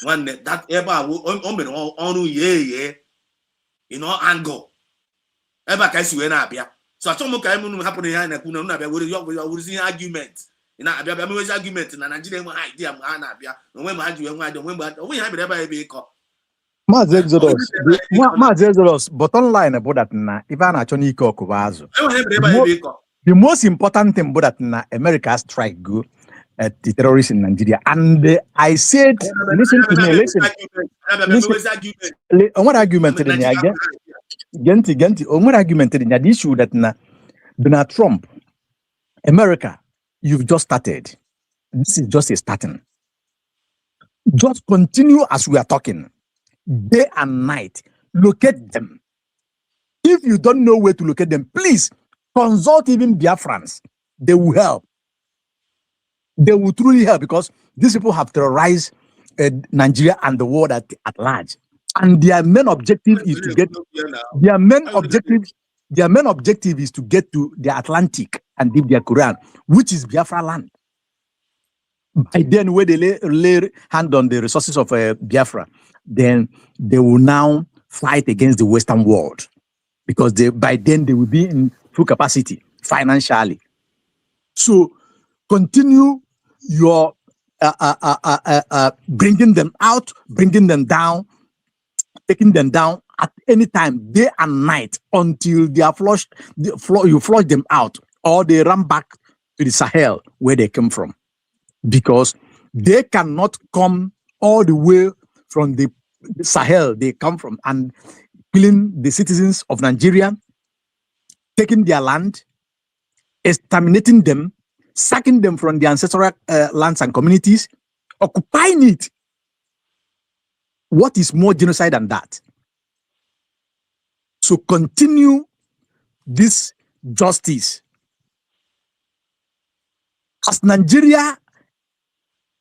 nwanne that ebe a o mere ọrụ ye angle ebe ka isi wee na-abịa so achọ m ka emu hapụrụ ihe na-ekwu na na-abịa were ihe argument na-abịa bịa mewezi argument na Nigeria enwe ha idea ma ha na-abịa onwe ma ha ji wee nwe adị onwe ha bịara ebe ịkọ Maazị Exodus, bottom line about that na if I na choni iko kubazo. The most important thing about that na America strike go at the terrorists in Nigeria. And I said, listen to me, listen. What argument in the Genti, what argument in the issue that na Donald Trump, America, you've just started. This is just a starting. Just continue as we are talking. Day and night, locate them. If you don't know where to locate them, please consult even Biafrans. They will help. They will truly help because these people have terrorized Nigeria and the world at large. And their main objective is to get their main objective is to get to the Atlantic and deep their Quran, which is Biafra land. By then, where they lay hand on the resources of Biafra, then they will now fight against the Western world because by then they will be in full capacity financially. So continue your bringing them out, bringing them down, taking them down at any time, day and night, until they are flushed. You flush them out, or they run back to the Sahel where they came from. Because they cannot come all the way from the Sahel they come from and killing the citizens of Nigeria, taking their land, exterminating them, sacking them from the ancestral lands and communities, occupying it. What is more genocide than that? So continue this justice. As Nigeria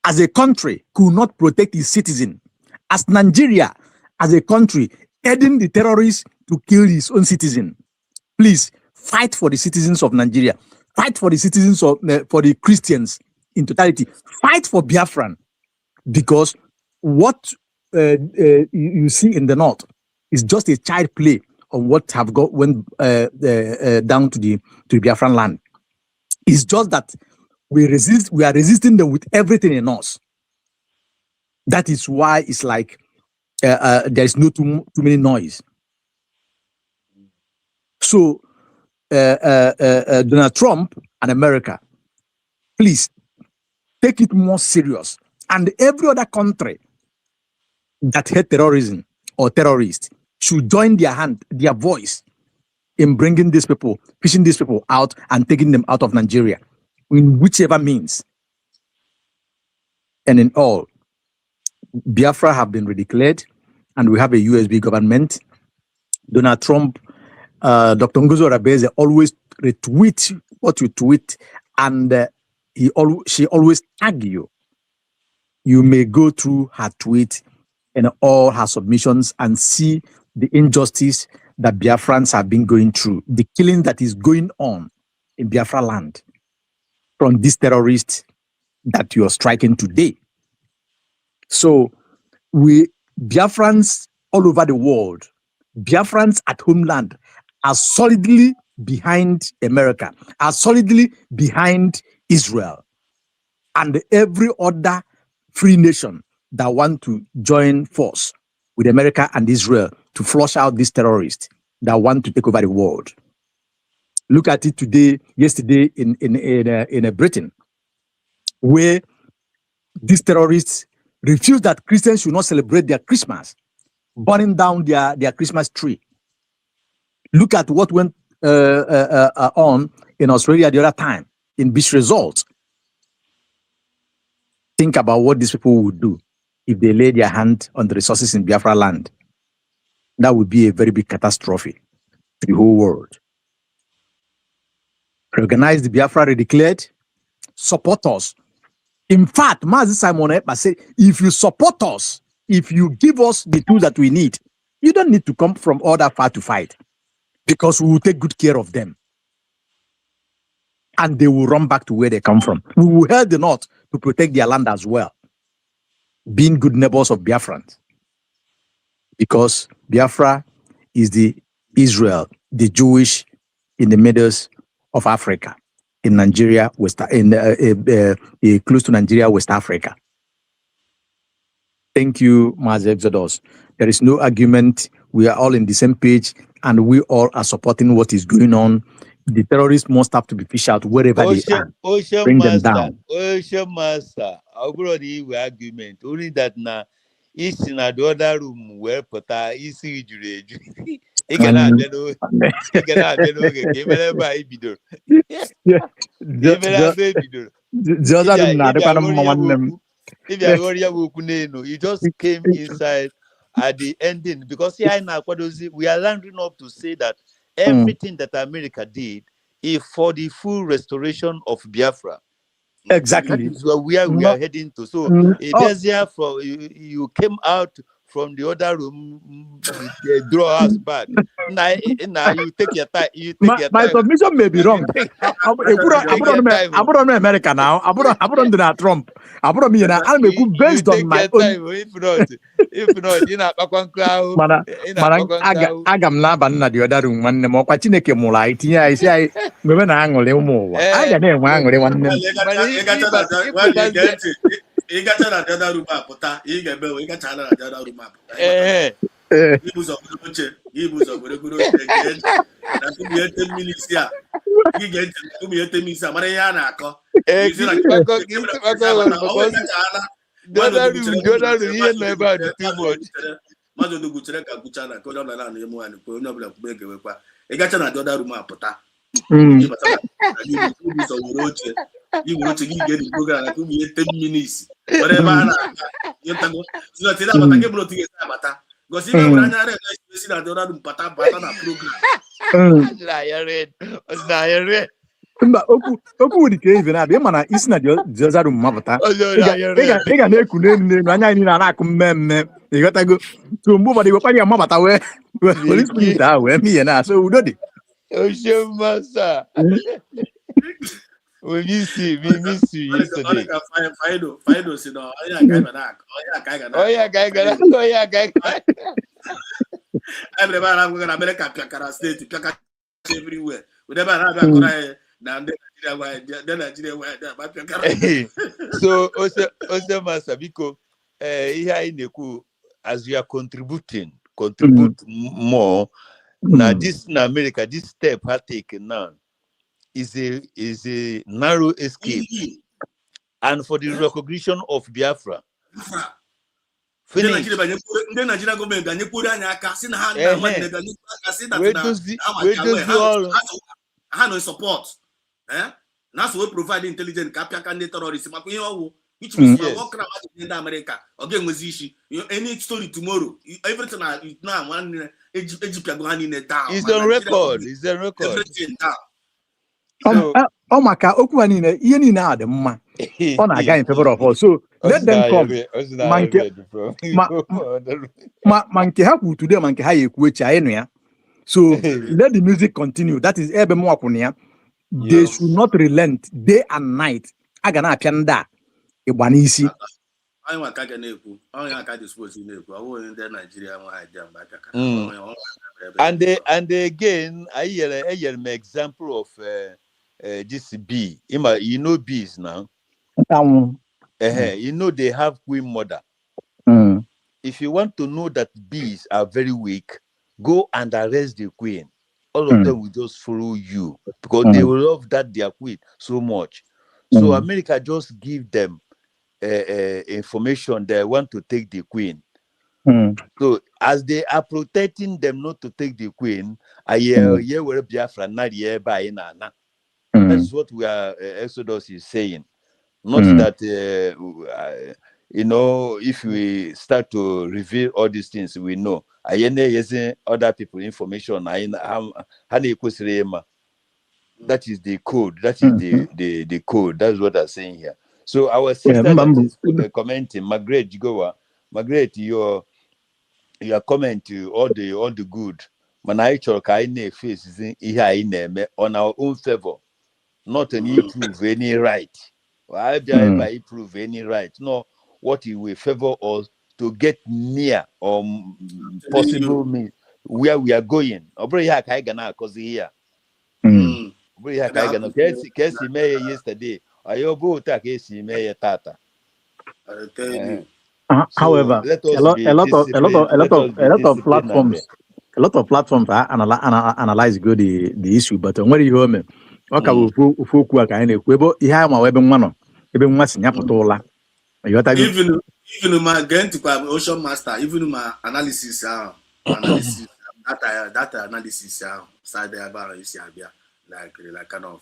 as a country could not protect its citizen, as Nigeria as a country aiding the terrorists to kill his own citizen, please fight for the citizens of Nigeria, fight for the citizens of for the Christians in totality, fight for Biafran, because what you see in the north is just a child play on what went down to the Biafran land. It's just that we are resisting them with everything in us. That is why it's like there's no too many noise. So Donald Trump and America, please take it more serious. And every other country that hate terrorism or terrorists should join their voice in bringing these people, fishing these people out and taking them out of Nigeria, in whichever means. And in all, Biafra have been redeclared, and we have a USB government. Donald Trump, Dr. Ngozo Rabeze always retweet what you tweet, and she always tag you. You may go through her tweet and all her submissions and see the injustice that Biafrans have been going through, the killing that is going on in Biafra land from these terrorists that you are striking today. So we Biafrans all over the world, Biafrans at homeland are solidly behind America, are solidly behind Israel, and every other free nation that want to join force with America and Israel to flush out these terrorists that want to take over the world. Look at it today, yesterday in Britain, where these terrorists refused that Christians should not celebrate their Christmas, burning down their Christmas tree. Look at what went on in Australia the other time in Beach Resort. Think about what these people would do if they lay their hand on the resources in Biafra land. That would be a very big catastrophe to the whole world. Recognize the Biafra declared, support us. In fact, Mazi Simon Ekpa said, if you support us, if you give us the tools that we need, you don't need to come from all that far to fight, because we will take good care of them. And they will run back to where they come from. We will help the North to protect their land as well, being good neighbors of Biafrans. Because Biafra is the Israel, the Jewish in the middle of Africa, in Nigeria, close to Nigeria, West Africa. Thank you, Mazi Exodus. There is no argument. We are all in the same page, and we all are supporting what is going on. The terrorists must have to be fished out wherever they are. Bring them down. Ocean Master, already we argument. Only that now, is in the other room where Pota is injured. He cannot know. He cannot know. Give me a baby. The other room now, if you are worried, you just came inside at the ending, because here now we are landing up to say that everything that America did is for the full restoration of Biafra. Exactly. That is where we are heading to. So you came out from the other room, draw us back. Now you take your time. My submission may be wrong. I'm not America now. I'm not Donald Trump. I'm not me now. I'm based on my own. If not, you know, agam na banna the other room one more. Kwa Chineke mula itinya I say maybe na angole umu. I ga na enwe angole one. You got the other room up, you get better, you got the other room up. He was of the good again. That's 10 minutes here. You get to me 10 minutes. Mariana, Mazo do guchere kuchana ko na na yemu ani ko no bla kubege wekwa e gacha na the other room apota you want to get the program like we 10 minutes whatever na you tango so that na bata ke bro ti sa bata because if we na re see na the other room bata na program na yare Mba oku wudi ke even abi mana isi na the other room mapụta ị ga na-eku n'elu anya anyị na akụ mmemme ịghọtago so mgbe ụfọdụ gwekwa ya mapụta wee spirit ahụ wee miye na so udo dị Ocean Master. We miss you yesterday. Final, you know. Everybody I'm going to America, Piakara State, Piakara everywhere. We never have a so Ocean Master, because here in the as we are contribute more. Now this in America, this step I taken now is a narrow escape, and for the recognition of Biafra ndị Nigeria gọọmenti ga-anyekwuru anyị aka si na ha na nwanne ga-anyekwu aka si ha no support na so we provide intelligence ka apịa ka ndị terrorist maka ihe ọwụ which means ọkra ndị America ọ ga-enwezi isi any story tomorrow everything na nwanne ejipịago ha niile down is on record everything down. Ọ maka okwu ha niile ihe niile a dị mma ọ na-aga in favor of us, so let them come. Ma nke ha kwuru today ma nke ha ya ekwu echi anyị nụ ya, so let the music continue. That is ebe m wakwụrụ ya. They should not relent day and night. A ga na-apịa ndị a ịgba n'isi. Anyị nwa ka ga na-ekwu onye aka dispose na-ekwu ọ bụghị ndị Nigeria nwe ha dị mgbe aka ka and again I hear an example of this bee. You know bees now. You know they have queen mother. If you want to know that bees are very weak, go and arrest the queen. All of them will just follow you because they will love that their queen so much. So America just give them information they want to take the queen. So as they are protecting them not to take the queen, where Biafra not here by Nana. That's what we are Exodus is saying. Not that you know, if we start to reveal all these things, we know. Using other people information. That is the code. That is the code. That's what I'm saying here. So our sister that is commenting, Margaret Jigowa, Margaret, your comment to all the good. Manaicho kaine face is in on our own favor, not any prove any right. I prove any right. No, what he will favor us to get near or possible means where we are going. Yesterday, I go take tata. However, a lot of platforms analyze good the issue, but where you hear me, even my going to Ocean Master, even my analysis data analysis side about like kind of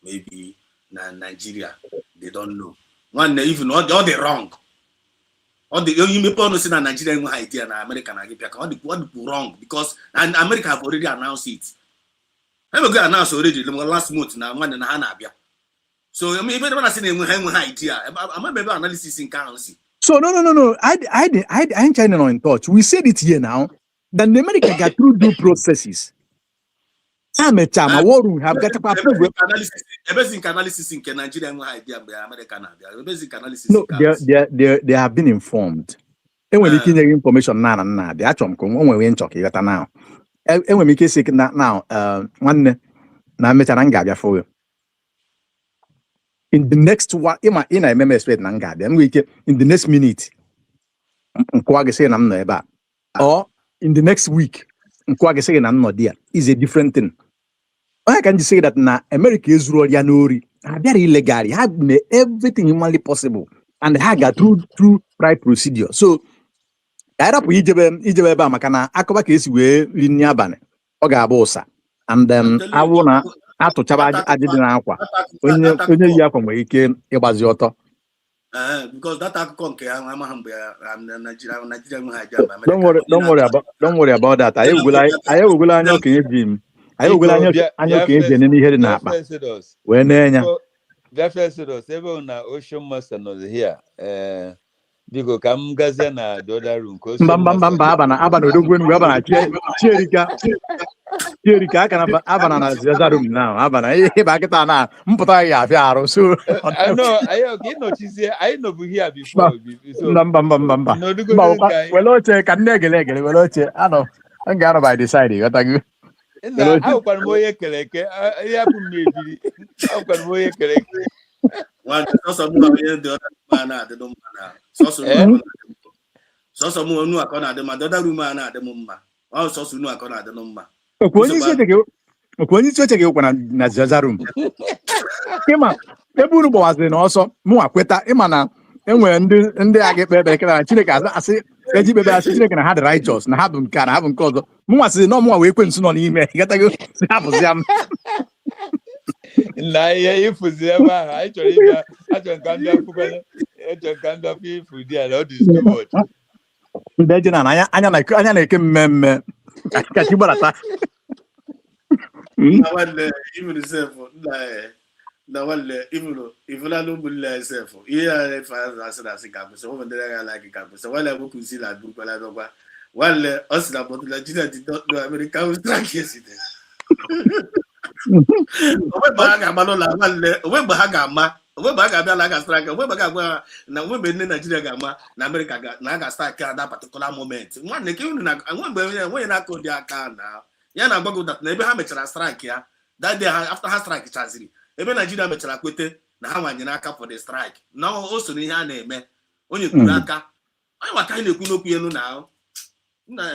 maybe Nigeria, they don't know. One even all the wrong. All the you may probably say that Nigeria idea and American all the wrong because and America have already announced it. I'm going to announce already last month now one and Hanabia. So I mean even when I say idea, I'm maybe analysis in currency. So no. I ain't China in touch. We said it here now. That the America got through due processes. I'm a time. What we have got basic analysis in Nigeria idea by American basic analysis. No, they have been informed. And when they get information now, they actually come when we talk here now. And when we say now, one na mecha for you. In the next one, in a member state nanga, then we get in the next minute. Or in the next week, is a different thing. I can just say that now America is very illegal. He had made everything humanly possible, and they got through right procedure. So, I up Ijebe Makana Akoba case we Linyabane Ogabosa, and then I wanna to Chaba Adinaqua when you from where he came, it was Yoto. Because that Don't worry about that. I will Jim. I will when Ocean Master not here. Because come Gazana, the other room. Chirika can have another room now. Abana, Mpata, so I know, I know here before. Well, can negate, well, I know. I'm gonna by deciding what I do. How can we collect? I maybe. How can we collect? One the other man at the Domana. So someone knew I can't the other woman at the Mumma. Also, soon I can't the number. When you take you when Nazarum, Emma, the Buru was then also more quetta, Emana, and when they get better, I say, Eji bebe asị Chineke na ha dị righteous na ha bụ nke a na ha bụ nke ọzọ. Mụnwa sị na ọmụnwa wee kwensu nọ n'ime. Ịghọtago? Hapụzịa m. Na ihe ịfụzi ebe ahụ anyị chọrọ ịbịa achọrọ ka m bịa fụkwanye achọrọ ka m bịa fụ ịfụ di ya na ọ dị too much. Ndị eji na anya na-eke mmemme ka chi gbarata. Na wale ivula lumbule self iya fa asị ka so wo ndere ga like ka so wale bo kuzi la group la dogba wale osila but la jina did not know America was strike yesterday owe ba ga ma no la wale owe ba ga bịa la ga strike owe ba ga gwa na owe be Nigeria ga ma na America ga na ga strike at that particular moment nwanne ke unu na nwe onye na akọ dị aka na ya na agbago that na ebe ha mechara strike ya that day after ha strike chaziri ebe Nigeria mechara kwete na ha nwanyere aka for the strike na o so n'ihe a na-eme onye kwuru aka onye maka anyị na-ekwu n'okwu elu na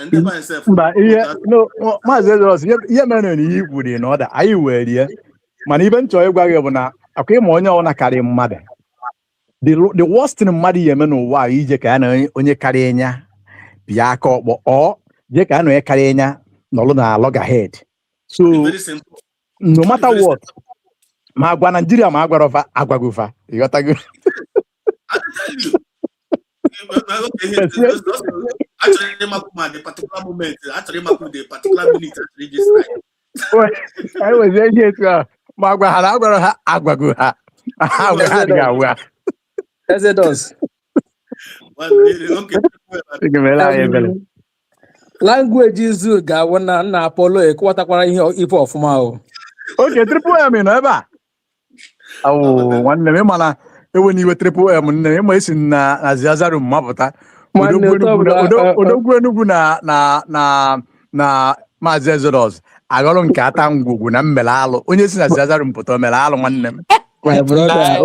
ndị ba nsef mba ihe no Maazị Ezeros ihe mere na ihe ikwu dị na ọda anyị were ya mana ibe nchọ ịgwa gị bụ na akwa ịma onye ọna karị mmadụ the worst thing mmadụ ya eme n'ụwa ije ka ya na onye karịa nya bịa aka ọkpọ ọ je ka ya na onye karịa nya nọlụ na loggerhead so no matter what ma agwa Nigeria ma agwa agwagofa ịghọtago actually the particular moment actually the particular minute I was there ma agwa ha agwago ha adịghị agwa Ezedos language izu ga-awụ na nna Apollo ekwatakwara ihe ife ọfụma o oke triple M nọ ebe a nwanne m mana ewe n'iwe triple M nne m esi na Ziazaru mmapụta odogwu Enugu na Maazị Ezeros aghọrọ nke ata ngwugwu na mmele alụ onye si na Ziazaru mpụta mere alụ nwanne m my brother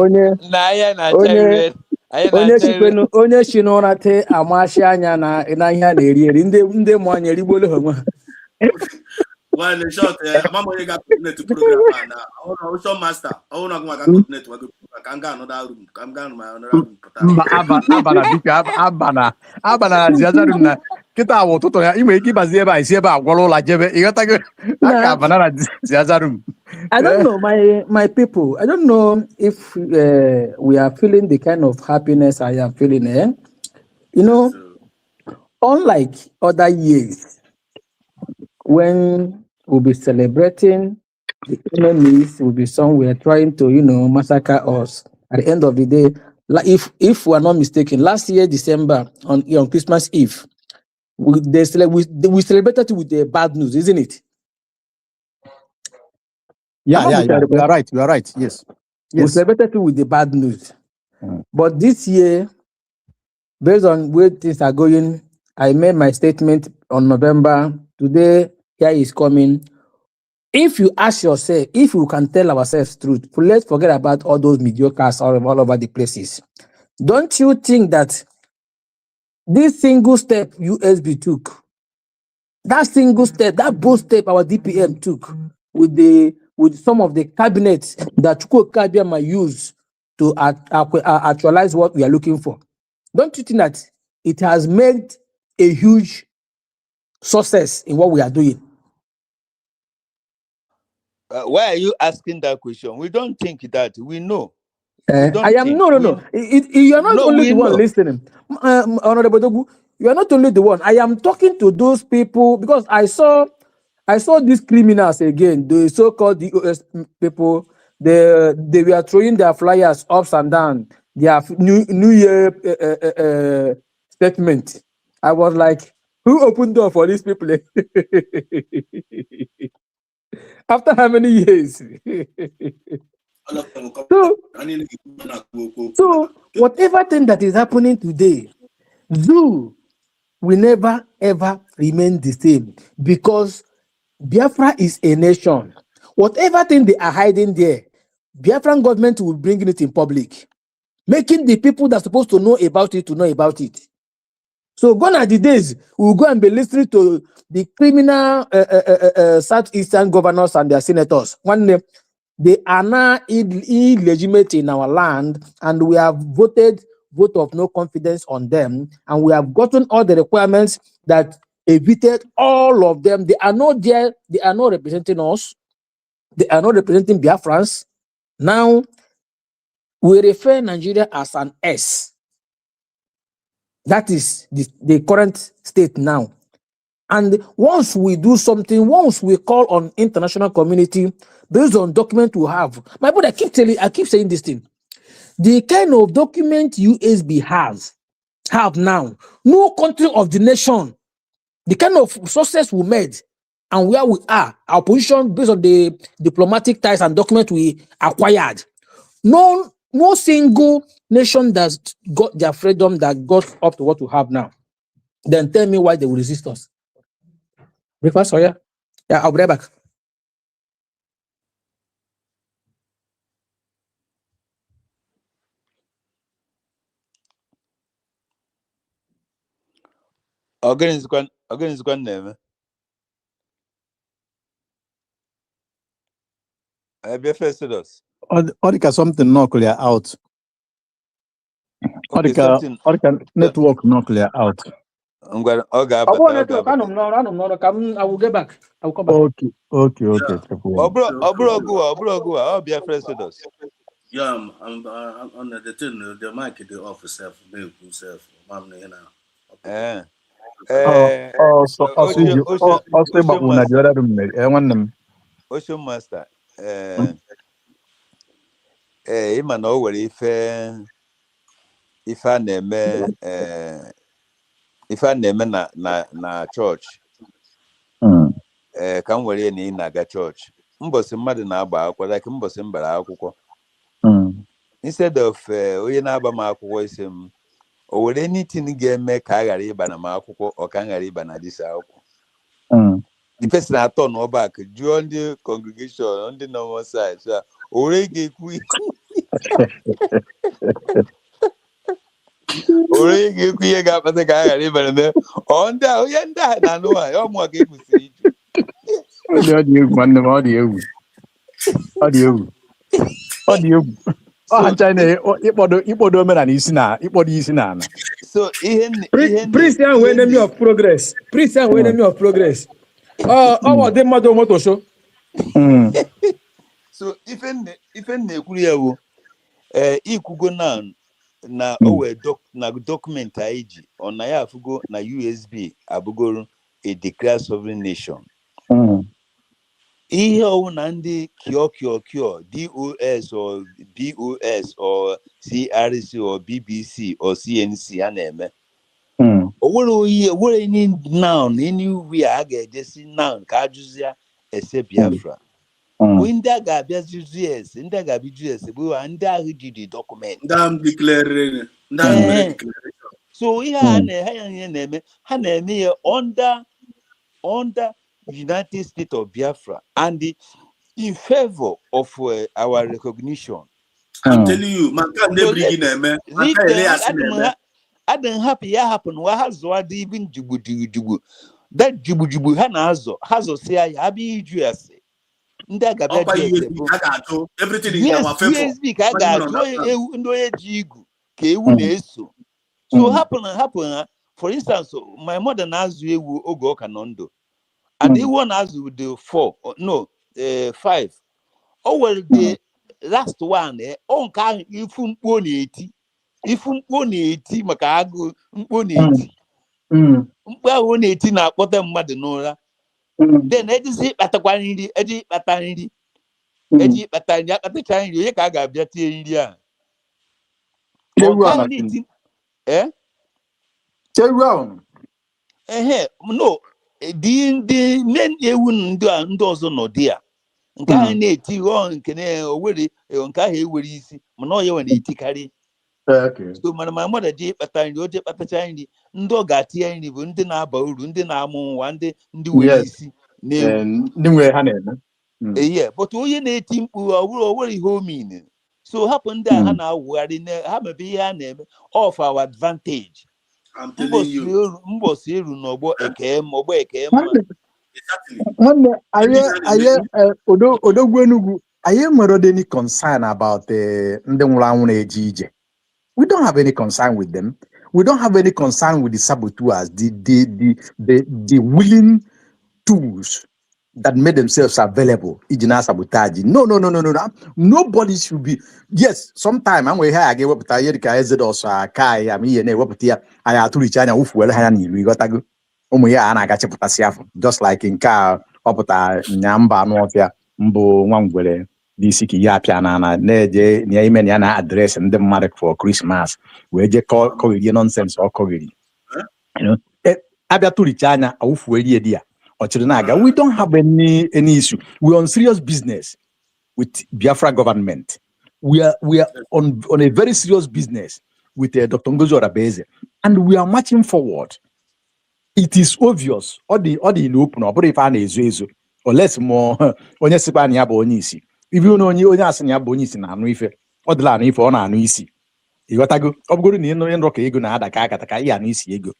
onye si n'ụra te amashi anya na ihe a na-eri ndị mụ anya erigbolo ha nwa well short amamo ga connect program na our master our na ga connect wa ka nga another room ka nga another room abana Ziazaru na kita awụ ụtụtụ ya inwe ike ịbazi ebe a isi ebe a gwọrọ ụla jebe ịghọtago aka banana Ziazaru I don't know, my people. I don't know if we are feeling the kind of happiness I am feeling. You know, unlike other years, when we'll be celebrating, the enemies will be somewhere trying to, massacre us. At the end of the day, like if we are not mistaken, last year December on Christmas Eve, we celebrated with the bad news, isn't it? Yeah, you are right. Yes. We celebrated with the bad news. But this year, based on where things are going, I made my statement on November. Today, here is coming. If you ask yourself, if we can tell ourselves truth, let's forget about all those mediocres all over the places. Don't you think that this single step USB took, that single step, that bold step our DPM took with some of the cabinets that Chukwuka Abbiama use to actualize what we are looking for. Don't you think that it has made a huge success in what we are doing? Why are you asking that question? We don't think that. We know. I am no. You are not only the one listening. Honorable Dogu, you are not only the one. I am talking to those people because I saw these criminals again, the so-called DOS people. They were throwing their flyers ups and down. Their New Year statement. I was like, who opened door for these people? After how many years? So whatever thing that is happening today, Zoo will never ever remain the same because Biafra is a nation. Whatever thing they are hiding there, Biafran government will bring it in public, making the people that are supposed to know about it to know about it. So gone are the days we will go and be listening to the criminal southeastern governors and their senators. One day, they are now illegitimate in our land, and we have voted vote of no confidence on them, and we have gotten all the requirements that evicted all of them. They are not there. They are not representing us. They are not representing Biafrans. Now, we refer Nigeria as an S. That is the current state now. And once we do something, once we call on international community based on document we have, my brother, I keep saying this thing. The kind of document USB have now, no country of the nation, the kind of success we made and where we are, our position based on the diplomatic ties and document we acquired. No single nation that's got their freedom that got up to what we have now. Then tell me why they will resist us. Breakfast, oh yeah? Yeah, I'll be right back. Organization name. Exodus. Or something not clear out. Okay, something. Or network not clear out. I'm going to I will get back. I will come back. Okay. I'll be a Exodus. Yeah, I'm on the thing. The mic the off self, make self. Mom, you know. Ocean Master. Ịma na o were ife a na-eme na chọọchị. Ka m were na ị na-aga chọọchị. Mbọsị mmadụ na-agba akwụkwọ, like mbọsị m bara akwụkwọ. Instead of onye na-agba m akwụkwọ isi m, o were anything ga-eme ka a ghara ịba na m akwụkwọ ọ ka m ghara ịba na dịsa akwụkwọ. The person atọ no back jụọ ndị congregation ndị nọ one side so o were ga-ekwu ihe ga-akpata ka a ghara ịba na me ọ ndị a onye ndị a na-anụ a ọ mụọ ka ekwesịrị iju. Ọ dị egwu nwanne m, ọ dị egwu. China ịkpọdo omenala isi na ịkpọdo isi na ana. So ihe Priest ahụ enemy of progress. Priest ahụ enemy of progress. Ọ dị mmadụ moto show. So ife na-ekwuru ya bụ ikwugo na owe na document anyị ji ọ na ya afụgo na USB abụgoro a declared sovereign nation. Ihe ọwụ na ndị kio DOS or BOS or CRC or BBC or CNC a na-eme o nwere any noun anywhere a ga-ejesi noun ka ajụzia ese Biafra. Ndị a ga-abịa JS, ndị a ga-abịa JS bụ ndị ahụ ji the document. So ihe ha na-eme ha na-eme ya under United States of Biafra and in favor of our recognition. I'm telling you, man can't bring in I didn't happy happen. What has what even Jibu? That Jibu has say I be US. Everything is in our favor. So happen. For instance, my mother has you Ogo Kanondo. And the one has with the 5. Oh well, the last one, on can if makago mponi mpa 180 na akpọta mmadụ n'ụra. Then eji kpatakwa nri eji kpata nri akpatacha nri onye ka a ga-abịa tie nri a no ndị ewu ndị ọzọ nọ dị a nke ahụ na-eti nke na-ewere nke ahụ ewere isi mana ọ ya nwe na-etikarị. So mana ma mmadụ ji kpata nri o ji kpatacha nri ndị ọ ga-atinye nri bụ ndị na-aba uru ndị na-amụ nwa ndị were isi na-ewu but onye na-eti mkpu ọ nwere ihe omine. So hapụ ndị a ha na-awụgharị ha mebe ihe ha na-eme of our advantage. Mbosi eru n'ọgbọ ekem nwanne anyị odogwu Enugu anyị nwere any concern about ndị nwụrụ anwụ na-eje ije We don't have any concern with them. We don't have any concern with the saboteurs, the willing tools that made themselves available. Ijina sabotage. No. Nobody should be. Yes, sometime I'm here again. What I hear Exodus Kai. I mean, what I have to reach China. Well, we got to go. Ya na agache potasiafu. Just like in car, opota nyamba n'ofia mbo nwangwere DC ki ya pia na neje ni ime ni na address ndị mmadụ for Christmas. We je call nonsense or call. Abia to reach anya awufu eri dia. We don't have any issue. We're on serious business with Biafra government. We are on a very serious business with Dr. Ngozi Orabeze, and we are marching forward. It is obvious. All the open or if I know or less more on your sipani abonisi. If you know you only asking abonis in Anuife or the land if on Anuisi. You got to go up good in rock ego na ada kaka ya nisi ego.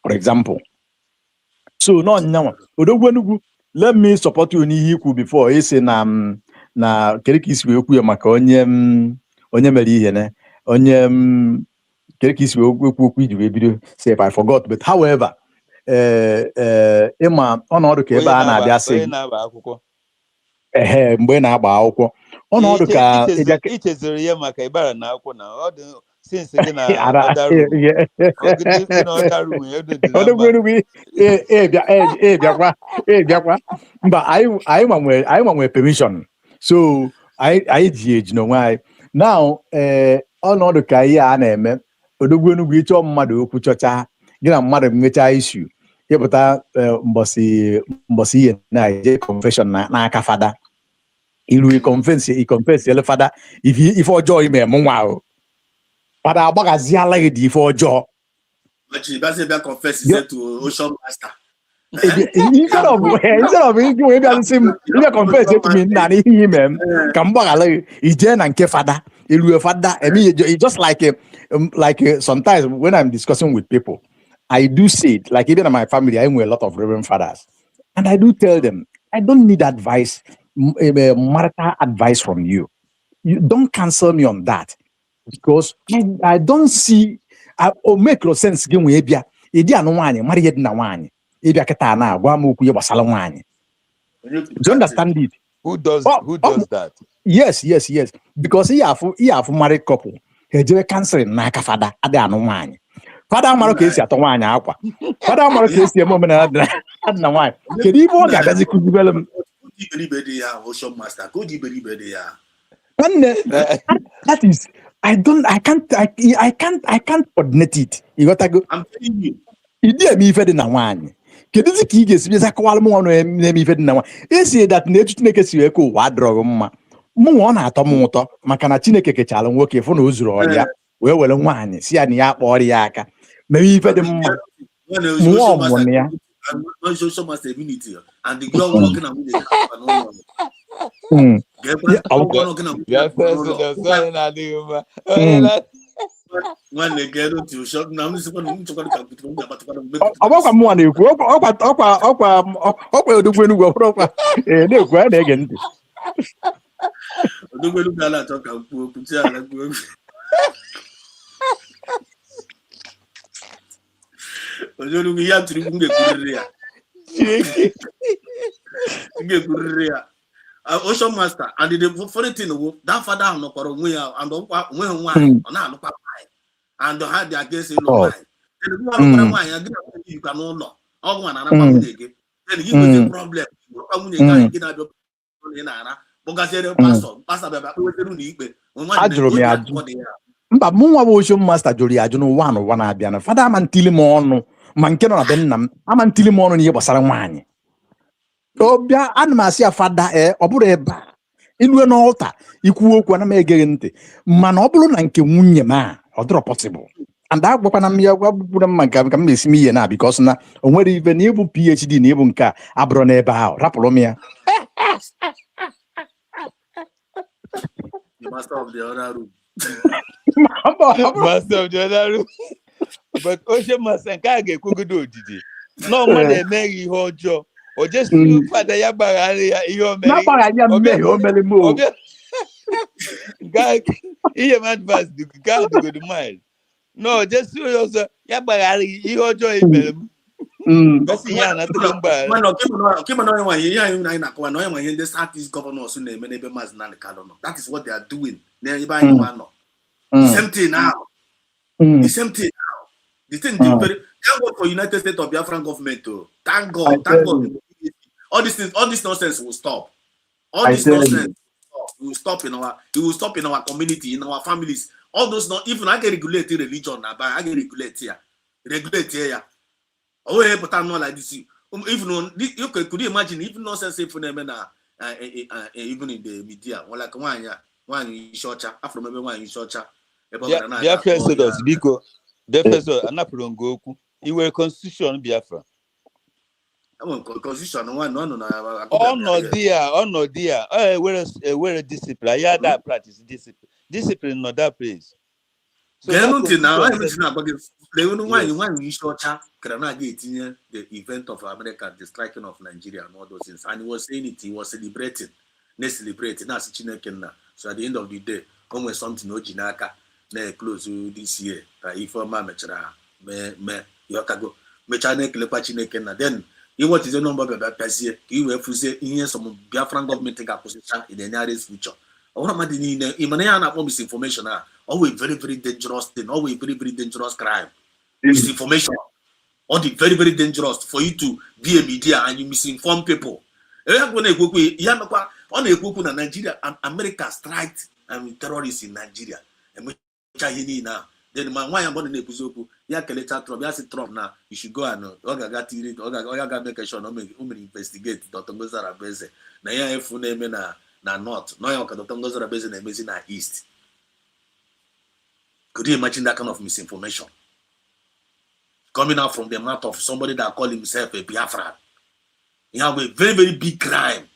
For example. So no let me support you n'ihe ikwu before isi na kereke isi wee okwu ya maka onye mere ihe ne onye kereke isi wee okwu iji wee bido say if I forgot, but however ịma ọnọdụ ka ebe a na-abịa sị mgbe na-agba akwụkwọ ọnọdụ ka ichezoro ya maka ịbara na akwụkwọ na ọ dị since gị na bịakwa mba anyị nwanwe permission so anyị ji eji n'onwe anyị now ọnọdụ ka ihe a na-eme odogwu Enugu ịchọ mmadụ okwu chọcha gị na mmadụ nwechaa issue ịpụta mbọsị ihe na-eje confession n'aka fada ilu confess ele fada ife ọjọọ ime eme nwa ahụ fada agbaghaziala gị dị ife ọjọọ instead of confess to me na ihe ime ka m gbaghala gị ije na nke fada ilu fada just like sometimes when I'm discussing with people I do say it, like even in my family, I know a lot of reverend fathers. And I do tell them, I don't need advice, marital advice from you. You don't cancel me on that. Because I don't see, make no sense. Do you understand it? Who does that? Yes. Because he have married couple. He canceling naka father. Fada maro kesi atọnwanya akwa. Fada maro kesi emo na na why. Kedu ibe ọ ga-agazi kuzibele m. That is I can't coordinate it. You got to go. I'm telling you. Idi emi ife dị na nwaanyị. Kedu zi ka ị ga-esi bịa kwala m ọnụ emi ife dị na nwaanyị. Esi that na etu Chineke si eke ụwa adọrọ mma. Mụ ọ na-atọ m ụtọ maka na Chineke kechala nwoke fụ na o zuru ọrịa. Wee were nwaanyị si ya na ya akpọ ọrịa aka. Maybe ife dị mma. Mụọ ọmụmụ ya. And the girl walking away. When they get to shop now, this is what I'm talking about. Ọkwa mụọ na-ekwu ọkwa odogwu Enugu ọkwa na-ekwu a na-ege ntị. Odogwu Enugu ala atọ ka kwuo kwuchi ala kwuo. Odogwu Enugu ya tụrụ mgbe kwuriri ya. Ocean Master, and the funny thing, that father no kwara onwe ya and onwe nwaanyị ọ na-alụkwa nwaanyị and ha dị against ịlụ nwaanyị. Then you alụkwara nwaanyị ya gị na nwunye ka n'ụlọ ọ bụ na anakwa nwunye gị. Then he was a problem. Ọkwa nwunye gị gị na-abịa ụlọ ị na-ara kpọgasịrị pastọ bịaba kpewetara n'ikpe. Ajụrụ m ya mba mụ nwa bụ Ocean Master jụrụ ya ajụ n'ụwa na-abịa na fada ama ntili m ọnụ ma nke nọ na be nna m ama ntili m ọnụ n'ihe gbasara nwaanyị. Ọbịa ana m asị ya fada ọ bụrụ ebe a ilue n'ọlta ikwu okwu ana m egeghị ntị mana ọ bụrụ na nke nwunye m a ọ dịrọ possible and agwakwana m ya gwabụrụ m ka m esi m ihe na because na o nwere ibe na ịbụ PhD na ịbụ nke a abụrụ n'ebe ahụ rapụrụ m ya. The master of the other room. Master of the other room. But Ocean Master nke a ga-ekwegodo odidi na ọma na-emeghị ihe ọjọọ. O just fada ya gbagharị ya ihe o mere. Na gbagharị ya mmehie o mere m o. God, he am advice. God to go to mile. No, just so also. Yeah, but you enjoy him. That's yeah, not to come by. The Southeast governors that is what they are doing. The same thing now. The same thing now. The thing they very thank God for United States of Biafran government too. Thank God. All these things, all this nonsense will stop. All this nonsense will stop in our community, in our families. All those not even I get regulate religion now, but I get regulate here. Regulate here. Oh, but I'm not like this. Even on you could you imagine even nonsense for them even in the media. Well, like one in shorter, after maybe one in shorter. Biafra Exodus, Biko. Biafra, I'm not going to go. You were constitution Biafra. Constitution, no. Oh no, dear. Where discipline? Yeah, that practice discipline. Discipline, not that place. So the event of America, the striking of Nigeria and all those things. And he was saying it, he was celebrating. So at the end of the day, when something no jinaka, na close this year, if a man me yokago, mechanic lepa chineke na then what is the number of Persia? You have to say in some Biafran government take a position in the nearest future. Misinformation always very, very dangerous thing, always very, very dangerous crime. Misinformation. All the very, very dangerous for you to be a media and you misinform people. On Nigeria and America strike terrorists in Nigeria. And then my why I'm going to Nebuzoku, Trump now, you should go and make a sure investigate Dr. Ngozara Beze. Na ya efu na north, no ya Dr. Ngozara Beze na east. Could you imagine that kind of misinformation coming out from the mouth of somebody that call himself a Biafra? You have a very, very big crime.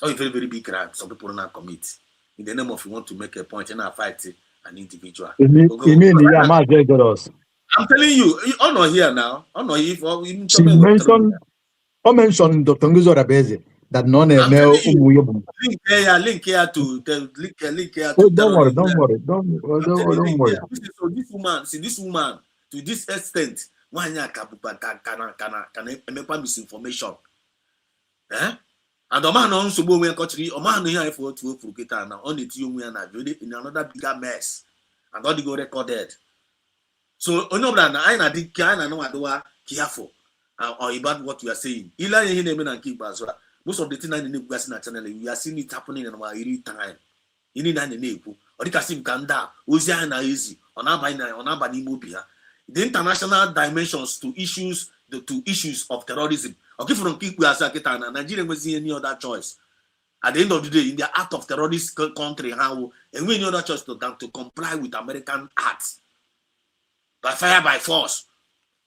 A very, very big crime. Some people not commit. In the name of you want to make a point and fight an individual. I'm telling you, I'm not here now. I'm not here for I mentioned Dr. Nguzo Rabeze that none link here to don't worry. This woman to this extent, can misinformation. And the man on so when country, a man here for get now on it you in another bigger mess. And God go recorded. So I did kind of know I do careful or about what you are saying. And keep as well. Most of the things I need to channel, we are seeing it happening in our time. You need an enable or the Kasim Kanda, Oziana easy on Abani Mobia. The international dimensions to issues of terrorism. Okay, from people as Nigeria was any other choice. At the end of the day, in the act of terrorist country, how and we any other choice to comply with American acts by fire by force.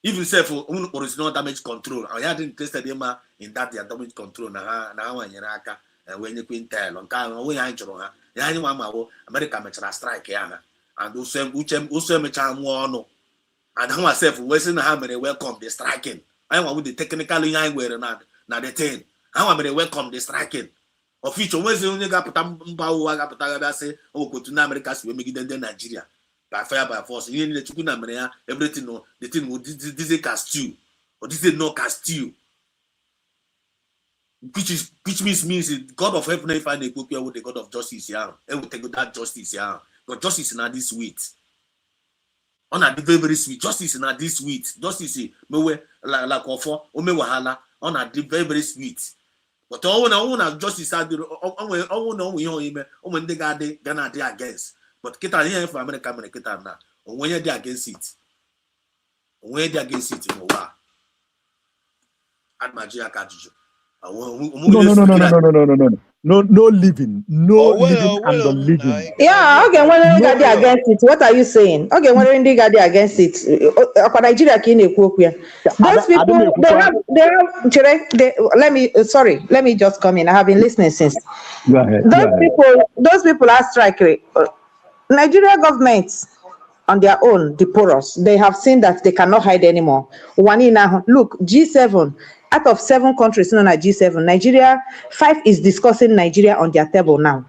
Even say for original damage control, I hadn't interested in that their damage control. Now and when you can tell on time, we ain't America make a strike here, and also make a one. And how myself, Western Hammer welcome the striking. I want with the technical line where not the thing. How am I welcome the striking? Of which always only got say, oh, go to America, we make it in Nigeria. By fire by force. You need to everything, the thing will this cast you, or this is no cast you. Which means God of heaven find a book with the God of justice here. And will take that justice here. But justice is not this sweet. On a very, very sweet. Justice is not this sweet. Justice is like offer, wahala. On a very, very sweet. But all justice I do when they got gonna against. But kita here for America now. When you're against it. When you're against it, you know what? And Nigeria can't No living. And unliving. Yeah, okay, when they got against it, what are you saying? Okay, when they got against it, Nigeria those people, let me just come in. I have been listening since. Go ahead. Those people are striking. Nigeria government on their own, the porous, they have seen that they cannot hide anymore. Look, G7, out of 7 countries known as G7, Nigeria, 5 is discussing Nigeria on their table now.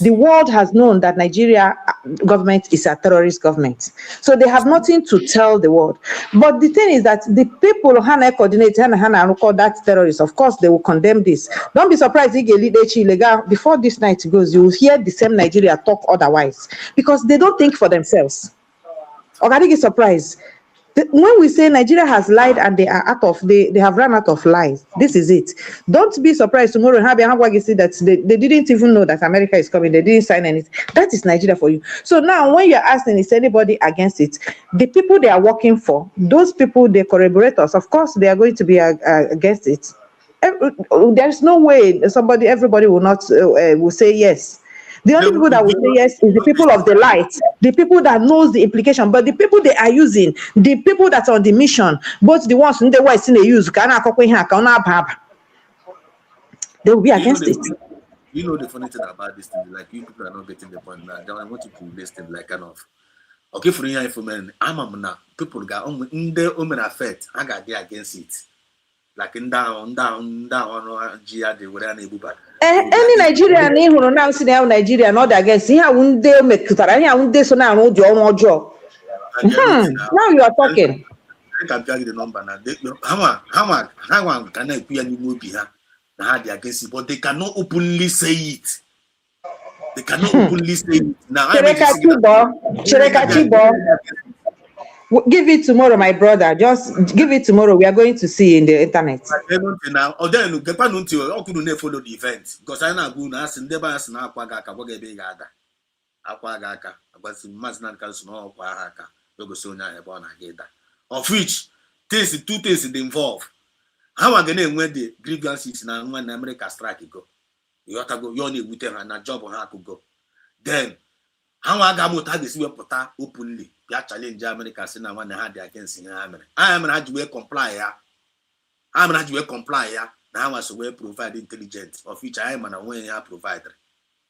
The world has known that Nigeria government is a terrorist government. So they have nothing to tell the world. But the thing is that the people who coordinate and call that terrorist, of course, they will condemn this. Don't be surprised if before this night goes, you will hear the same Nigeria talk otherwise because they don't think for themselves. Organic is surprised. When we say Nigeria has lied and they have run out of lies, this is it. Don't be surprised tomorrow you see that they didn't even know that America is coming. They didn't sign anything. That is Nigeria for you. So now when you're asking, is anybody against it? The people they are working for, those people, the collaborators, of course, they are going to be against it. There's no way everybody will not will say yes. The only people that will say yes is the people of the light, the people that knows the implication. But the people they are using, the people that are on the mission, both the ones in the West in the use, they will be against it. You know the funny thing about this thing, like you people are not getting the point now. I want you to listen, like kind of okay for you for men. I'm now people got in the women affect. I got there against it. Like in down, Gia de where any Nigerian who now see now Nigeria not against here won't they make here won't they so now no job. Now you are talking. I can tell you the number now. How can I be any movie here? Now they against it, but they cannot openly say it. They cannot openly say it. Now give it tomorrow, my brother. Just give it tomorrow. We are going to see in the internet. Now, or then I couldn't follow the event because I know going to ask them as an aquagaka, aquagaka, but Masnan Casino, Aquahaka, Yogosona, Ebona, Geda. Of which two things involved. How are going when the grievances now when America strike go? You have to go, you only with them and a job on how to go. Then, how I got more targets we put openly. Challenge America saying I want to have the against America. I am not to comply. I'm not to comply. Now I was to provide intelligence of which I am an away provider.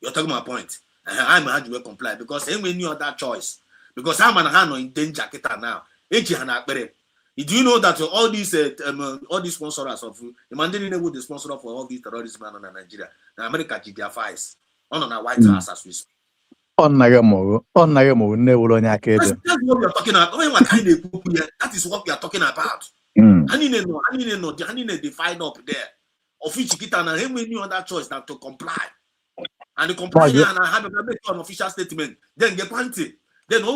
You're talking my point. I'm not to comply because any new other choice. Because I'm an hand in danger now. Do you know that all these sponsors of imagine with the sponsor for all these terrorism in Nigeria? Now America did their fights on a White House as we speak. That's what we are talking about. That is what we are talking about. They find up there. Of which kita na him any other choice than to comply. And the comply and I have an official statement. Then get panty. Then I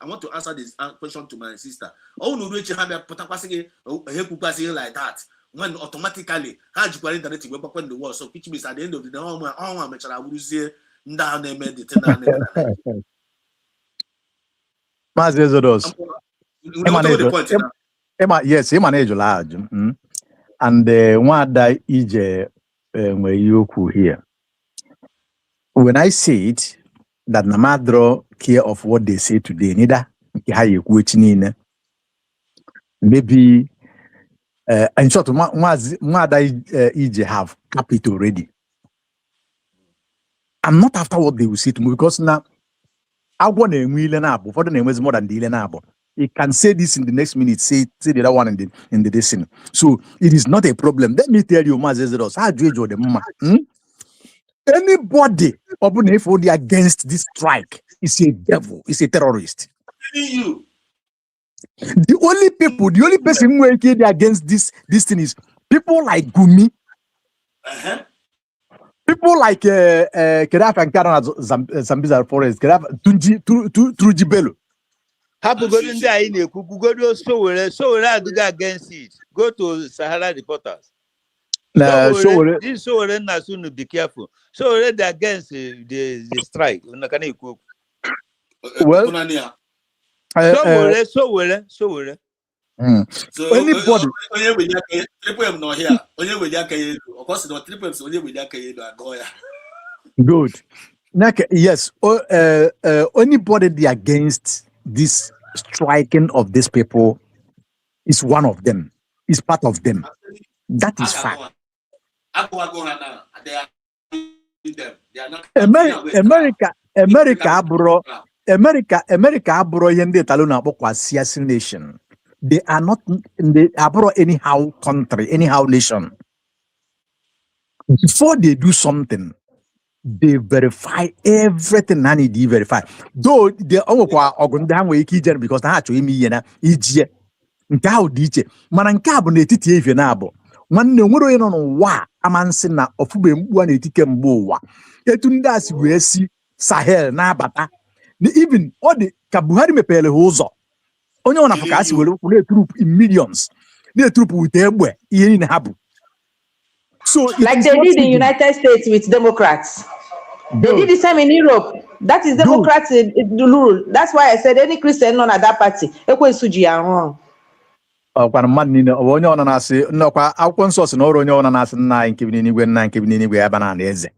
want to answer this question to my sister. Have a like that. When automatically had you when the war, so which means at the end of the day, I will say down there made it. Yes, he managed large. And one that EJ where you could hear. When I say it, that Namadro care of what they say today, neither maybe in short, one that EJ have capital ready. I'm not after what they will say to me because now I want a million abo. For the name is more than the abo. He can say this in the next minute, say the other one in the destiny. So it is not a problem. Let me tell you, Mazeros, how do you do the mama? Anybody against this strike is a devil, is a terrorist. You. The only person who are against this thing is people like Gumi. People like Kedaf and Karan Zambiza Forest, Kedaf Tunji Bello. Happen go in there in go so against it. Go to Sahara reporters. So soon be careful. So already against the strike. Well, so anybody. Good. Yes. Anybody against this striking of these people is one of them. Is part of them. That is fact. America abro yende taluna kwa assassination nation. They are not anyhow country, anyhow nation. Before they do something, they verify everything I need to verify. Though the because I had to me na ije nke ahụ dị iche mana nke a bụ n'etiti evie na abụ nwanne nwere onye nọ n'ụwa amansi na ọfụbe mkpu a n'etike mgbe ụwa etu ndị a si wee si Sahel na-abata even ọ dị ka Buhari mepere ha ụzọ onye ọ na-afụ ka a si were na-eturupu in millions na-eturupu wite egbe ihe niile ha bụ. So like they did in United States with Democrats. They did the same in Europe. That is Democrats rule. That's why I said any Christian none at that party. Ọkwa mmadụ niile ọ bụ onye ọnọ na-asị nnọkwa akwụkwọ nsọ si na ọrụ onye ọnọ na-asị nna anyị nke bi n'eluigwe nna nke bi n'eluigwe ya bana na eze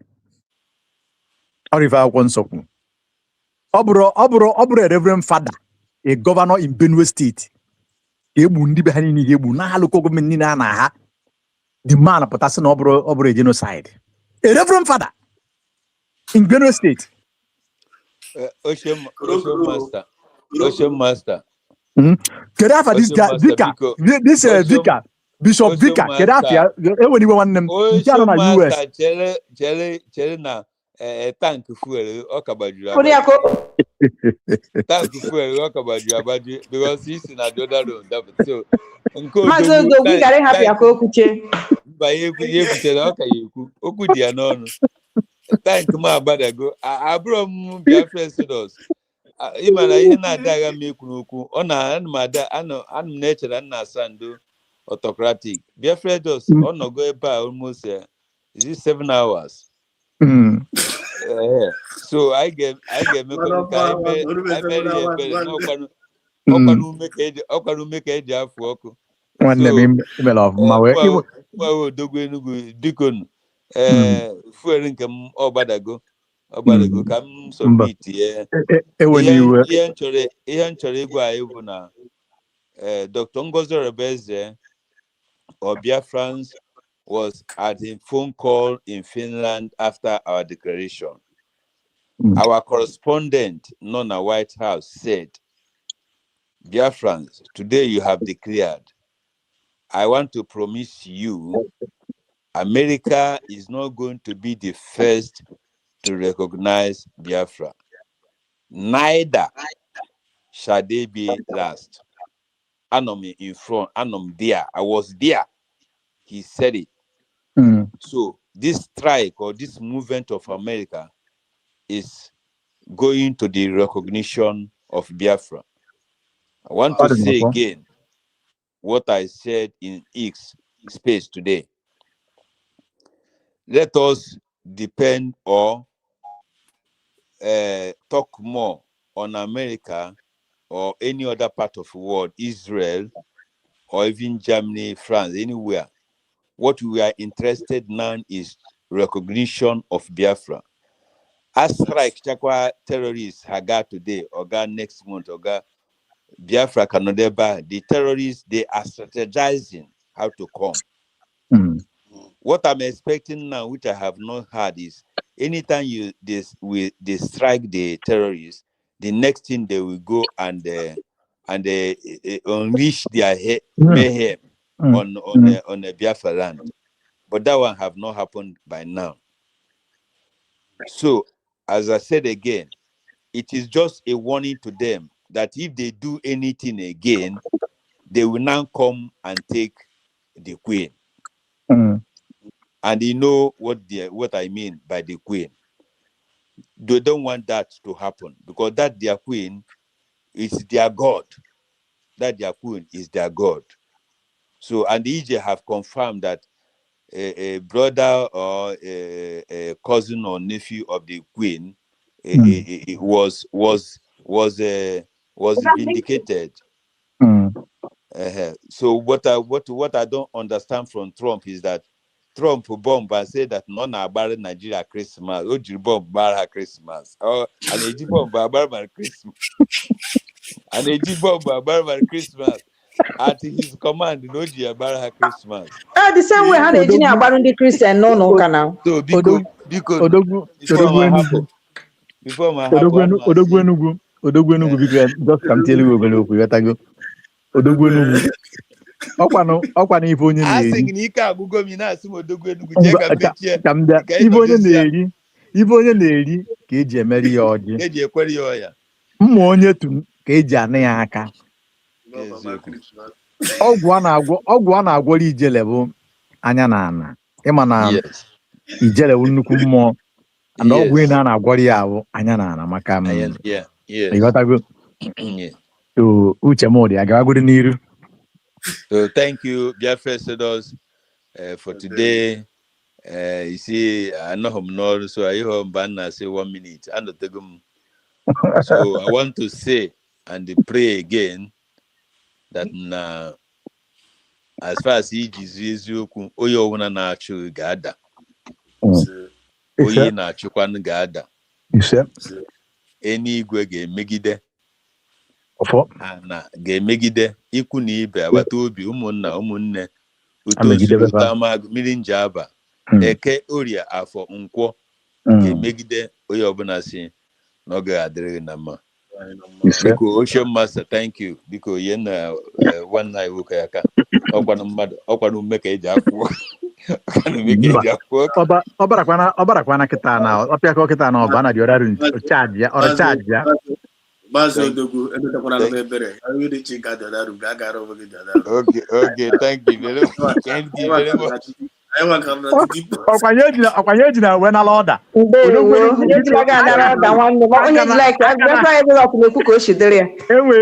ọrịva akwụkwọ nsọ kwuru ọ bụrụ a reverend father a governor in Benue State egbu ndị be ha niile egbu na-alụkọ gọọmenti niile a na ha the man pụtasị na ọ bụrụ a genocide a reverend father in Benue State. Ocean Master. Kedu afa this guy Vicar Vicar Bishop Vicar kedu afa enwere iwe nwanne m nke anọ na US chere na tank fuel ọkabajuru tank fuel ọkabajuru abaju because he's in the other room so Mazo go we gare happy akokuche ba yebutere ọka yekwu okwu dị ya n'ọnụ tank ma agbadago abụrụ m Biafra Exodus ịmana ihe na-adaga m ekwu n'okwu ọ ana m na-echere nna asando autocratic Biafra Exodus ọ nọgo ebe a almost is it 7 hours so I get ka ọkwanu ume ka eji afụ ọkụ nwanne m imela ọfụma wee odogwu Enugu dikonu fuere nke m ọgbadago ka m submit ihe m chọrọ ịgwa anyị bụ na Dr. Ngozi Orebeze or Biafrans was at a phone call in Finland after our declaration. Our correspondent, Nona White House, said, Biafrans, today you have declared. I want to promise you, America is not going to be the first to recognize Biafra. Neither shall they be last. Anom in front, Anom there. I was there. He said it. So this strike or this movement of America is going to the recognition of Biafra. I want to say again what I said in X space today. Let us depend or talk more on America or any other part of the world, Israel, or even Germany, France, anywhere. What we are interested now is recognition of Biafra. As strike Chakwa terrorists Haga today, Oga next month, Oga Biafra Kanodeba, the terrorists, they are strategizing how to come. What I'm expecting now, which I have not heard, is anytime they strike the terrorists, the next thing they will go and unleash their mayhem on the Biafra land. But that one have not happened by now. So, as I said again, it is just a warning to them that if they do anything again, they will now come and take the queen. And you know what I mean by the queen. They don't want that to happen because that their queen is their God. That their queen is their God. So, and the EJ have confirmed that a brother or a cousin or nephew of the queen was vindicated. So what I don't understand from Trump is that Trump bomb and said that none are barring Nigeria Christmas. Oji bomb bar Christmas. Or an Eji bomb bar Christmas. An Eji bomb bar Christmas. At his command, Oji bar Christmas. The same way how the engineer about the Christian no canal. So because before my Odogwenugu just come tell you go. Odogwenugu. Ọkwanụ ife onye na-eri. Asị gị na ike agụgo m na-asị m Odogwenugu jee ka mechie. Ife onye na-eri ibe onye na-eri ka eji emeri ya ọjị. eji ekwere ya ọya. Mma onye tu ka eji anị ya aka. Ọgwụ a na-agwọrọ ijele bụ anya na ana. Ịma na ijele bụ nnukwu mmụọ. And ọgwụ ị na-agwọrọ ya bụ anya na ana maka ịghọtago. So uche m dị agawagoro n'iru. So thank you, Biafra Exodus, for today. You see, I know him now, so I hear him say 1 minute. So I want to say and pray again that as far as he is oyo wuna na-achụ ga-ada. Oyi na-achụkwanụ ga-ada. Eluigwe ga-emegide. Na ga-emegide ikwu na ibe agbata obi ụmụnna ụmụnne utozu mmiri njaba eke orie afọ nkwọ ga-emegide onye ọbụla si n'oge adịrịghị na mma. Biko Ocean Master, thank you. Biko ye na one night nwoke aka ọkwanụ mmadụ ọkwanụ ume ka eji afọ ọbarakwana kịta na ọpịakọ kịta na ọba na dị ọrụ charge ya Okay, thank you very much. Thank you very much. ọkwanye ji na wenala ọda enwere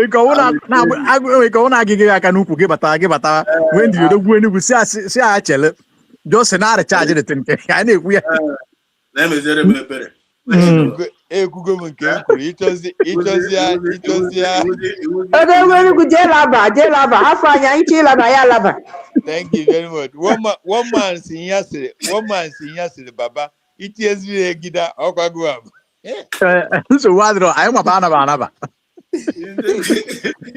ike ọnwụ na-agịghị aka n'ukwu gị bata wee ndị odogwu Enugu si a chele jọsi na recharge dị nke a na-ekwu ya ekwugo m nke m kwuru ịchọzi odogwu Enugu jee laba hafụ anya iche ịlaba ya alaba. Thank you very much. One man si ya sịrị baba iti eziri egida ọkwago abụ. Nsogbu adịrọ anyị maba anaba.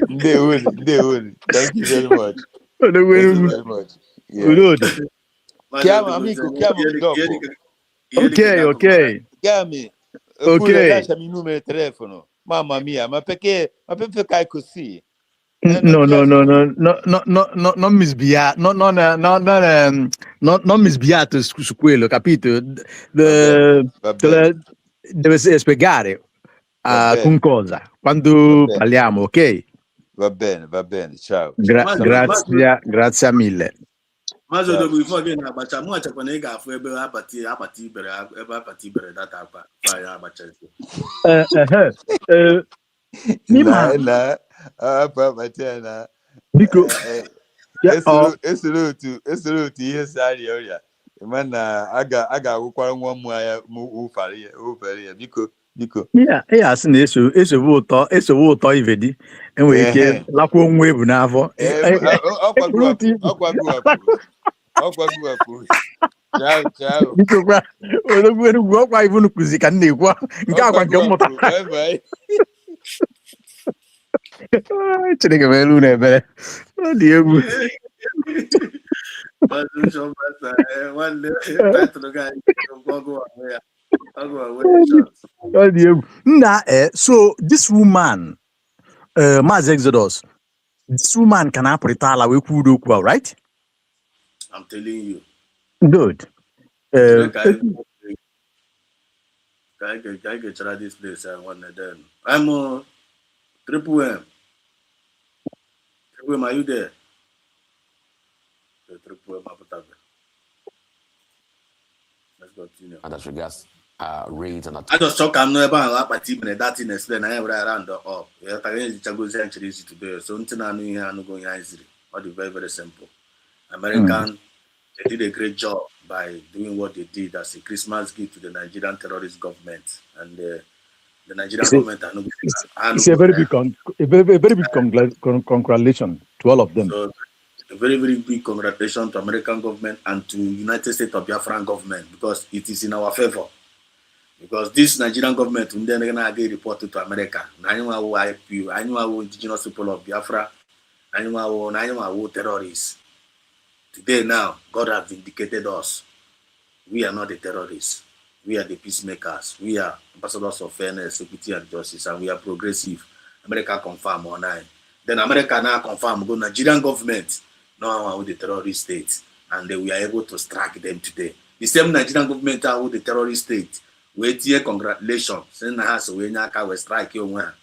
Ndewoli. Thank you very much. Odogwu Enugu. Udodo. Chiama amico, chiamami dopo. Ok. Chiami. Oppure lasciami il numero di telefono. Mamma mia, ma perché fai così? No, non misbiato, non misbiato su quello, capito? Deve spiegare con cosa, quando parliamo, ok? Va bene, ciao. Grazie mille. Maazị Odogwu ife oge na-agbacha mụ achakwa na ị ga-afụ ebe akpati ibere data akpa ya agbacha biko esoro otu ihe si arịa ọrịa ịma na a ga-agwụkwara nwa mmụọ ya wụfere ya biko ya asị na esowe ụtọ ivedi enwere ike lakwa onwe ebu n'afọ ọkwaguwapụ biko kwa Odogwu Enugu ọkwa ibu nukuzi ka m na-ekwu nke akwa nke mmụta Chineke mere unu ebere ọ dị egwu nna so this woman Maazị Exodus, this woman can apụrịta ala wee kwuo okwu, right? I'm telling you. Good. I get this place. I want them. I'm Triple M. Triple M, are you there? Triple M, let's continue. And as regards raids and attacks. I just talk. I'm not about my team and that in explain. I have around up. Yeah, I guess it's a good century today. So until I know you are not going easily. Or the very simple. American. They did a great job by doing what they did as a Christmas gift to the Nigerian terrorist government, and the Nigerian government. It's a very big congratulations to all of them. So, a very big congratulations to American government and to United States of Biafra government, because it is in our favor. Because this Nigerian government, when they're gonna get reported to America, Nanyuma indigenous people of Biafra, Nanyuma terrorists. Today now, God has vindicated us. We are not the terrorists. We are the peacemakers. We are ambassadors of fairness, equity, and justice, and we are progressive. America confirm online. Then America now confirm, go Nigerian government, now with the terrorist state, and then we are able to strike them today. The same Nigerian government are with the terrorist state. we tie congratulations say na ha so we nya aka we strike onwe ha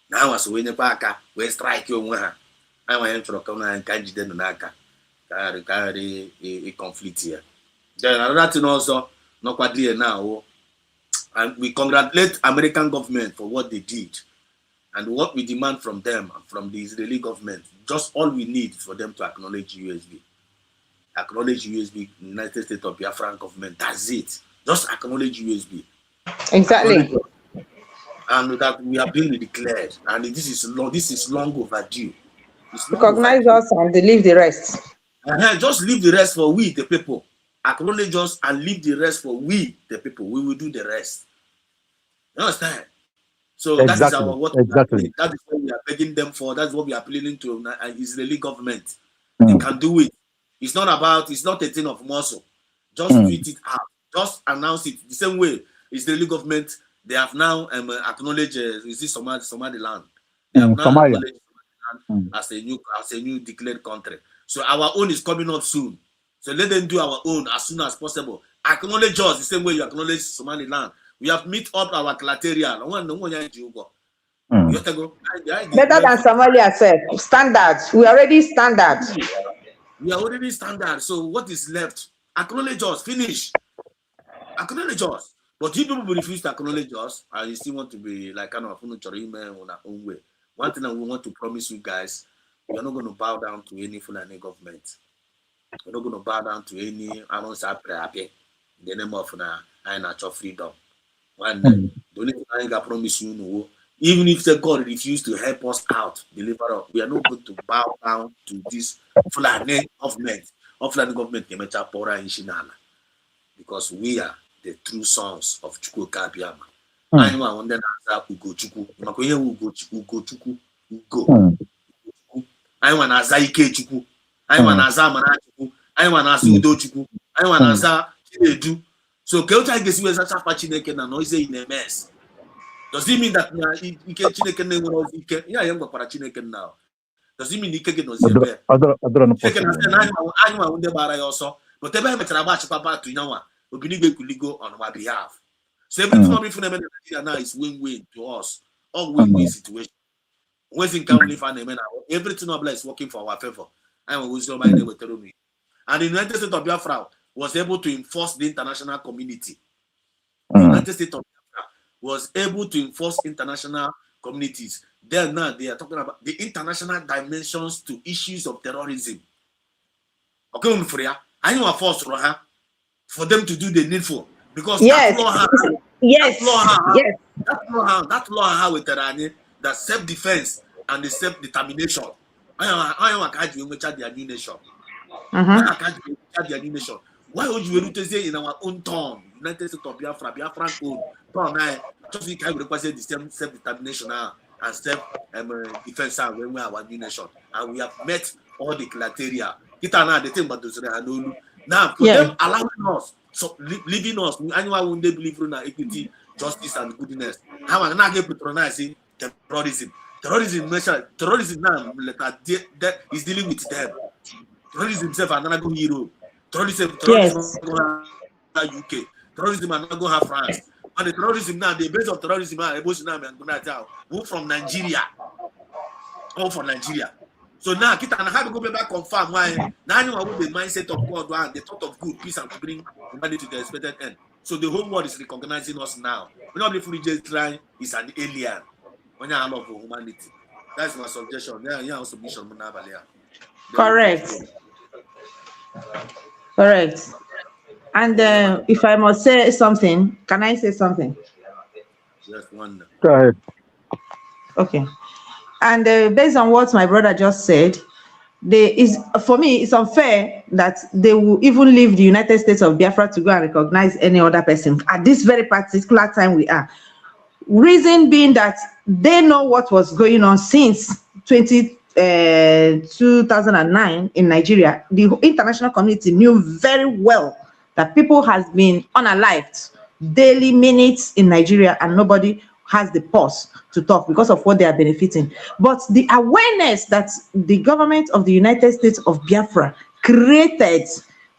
na wa so we nya pa aka we strike onwe ha I want to come and catch them in aka carry a conflict here. Then another thing also not quite clear now, and we congratulate American government for what they did and what we demand from them and from the Israeli government. Just all we need for them to acknowledge USB. Acknowledge USB, United States of Biafra government. That's it. Just acknowledge USB. Exactly. And that we are being declared. And this is long overdue. Recognize us and leave the rest. Just leave the rest for we, the people. Acknowledge us and leave the rest for we, the people. We will do the rest. You understand? So exactly. That is our what exactly. That is what we are begging them for. That's what we are appealing to an Israeli government. They can do it. It's not a thing of muscle. Just tweet it out. Just announce it. The same way Israeli government, they have now acknowledged Somaliland. They have now acknowledged Somaliland as a new declared country. So our own is coming up soon. So let them do our own as soon as possible. Acknowledge us the same way you acknowledge Somaliland. We have meet up our criteria. Better than Somalia said. Standards. We already standard. We are already standard. So what is left? Acknowledge us. Finish. Acknowledge us. But you people refuse to acknowledge us, and you still want to be like kind of on our own way. One thing that we want to promise you guys, we are not going to bow down to any Fulani government. We're not going to bow down to any in the name of natural freedom. The only thing I can promise you, even if the God refused to help us out, deliver us, we are not going to bow down to this Fulani government. Fulani government because we are the true sons of Chukwuka Abiyama. I know I want to Ugo Chukwu. Ugo. I want to Ike Chukwu. I want to Mana Chukwu. I want to Udo Chukwu. I want to Chinedu. So Kelta gets you as a Chineke and noise in a mess. Does it mean that Ike Chineke never Ike? Yeah, I am going to Chineke now. Does it mean Ike knows the also? But the Papa to Yawa, Ubinigo on our behalf. So everything now is win-win to us. All win-win situation. Everything is working for our favor. And the United States of Biafra was able to enforce the international community. The United States of Biafra was able to enforce international communities. Then now they are talking about the international dimensions to issues of terrorism. Okay, I know a force for them to do the needful because that law with that self-defense and the self-determination. I can't do their new nation. I can't do their new nation. Why would you say in our own tongue, United States of Biafra, Biafran own tongue? Just we can represent the same self-determination and self-defense when we are our new nation, and we have met all the criteria. Now, for them allowing us, so leaving us, anyone when they believe in equity, justice, and goodness. How am I not going to patronize terrorism? Terrorism now that is dealing with them. Terrorism itself are not going to Europe. Terrorism are not going to UK. Terrorism are not going to have France. And the terrorism now, the base of terrorism are move from Nigeria. All from Nigeria. So now, I have to go back confirm why now you have the mindset of God and the thought of good, peace, and to bring humanity to the expected end. So the whole world is recognizing us now. We're not fully just trying, it's an alien. When you have love for humanity. That's my suggestion. Yeah, submission. Correct. Correct. And if I must say something, can I say something? Just one. Go ahead. Okay. And based on what my brother just said, for me, it's unfair that they will even leave the United States of Biafra to go and recognize any other person at this very particular time we are. Reason being that they know what was going on since 2009 in Nigeria. The international community knew very well that people has been unalived daily minutes in Nigeria and nobody has the pause to talk because of what they are benefiting. But the awareness that the government of the United States of Biafra created,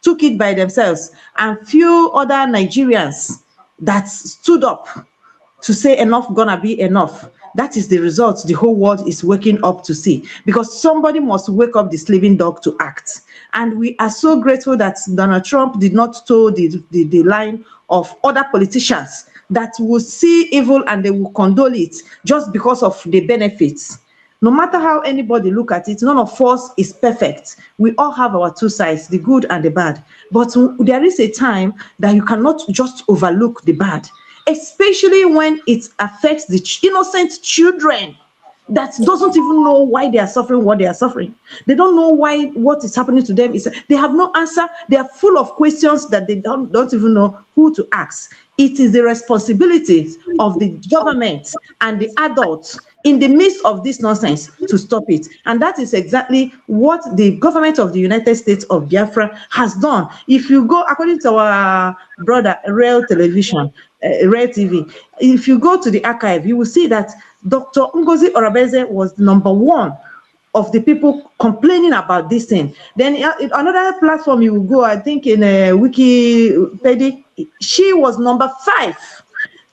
took it by themselves, and few other Nigerians that stood up to say enough gonna be enough. That is the result the whole world is waking up to see, because somebody must wake up the sleeping dog to act. And we are so grateful that Donald Trump did not toe the line of other politicians that will see evil and they will condole it just because of the benefits. No matter how anybody look at it, none of us is perfect. We all have our two sides, the good and the bad. But there is a time that you cannot just overlook the bad, especially when it affects the innocent children that doesn't even know why they are suffering what they are suffering. They don't know why what is happening to them is, they have no answer. They are full of questions that they don't even know who to ask. It is the responsibility of the government and the adults in the midst of this nonsense to stop it. And that is exactly what the government of the United States of Biafra has done. If you go, according to our brother, Rail Television, Rail TV, if you go to the archive, you will see that Dr. Ngozi Orabeze was number one of the people complaining about this thing. Then another platform you will go, I think in Wikipedia, she was number 5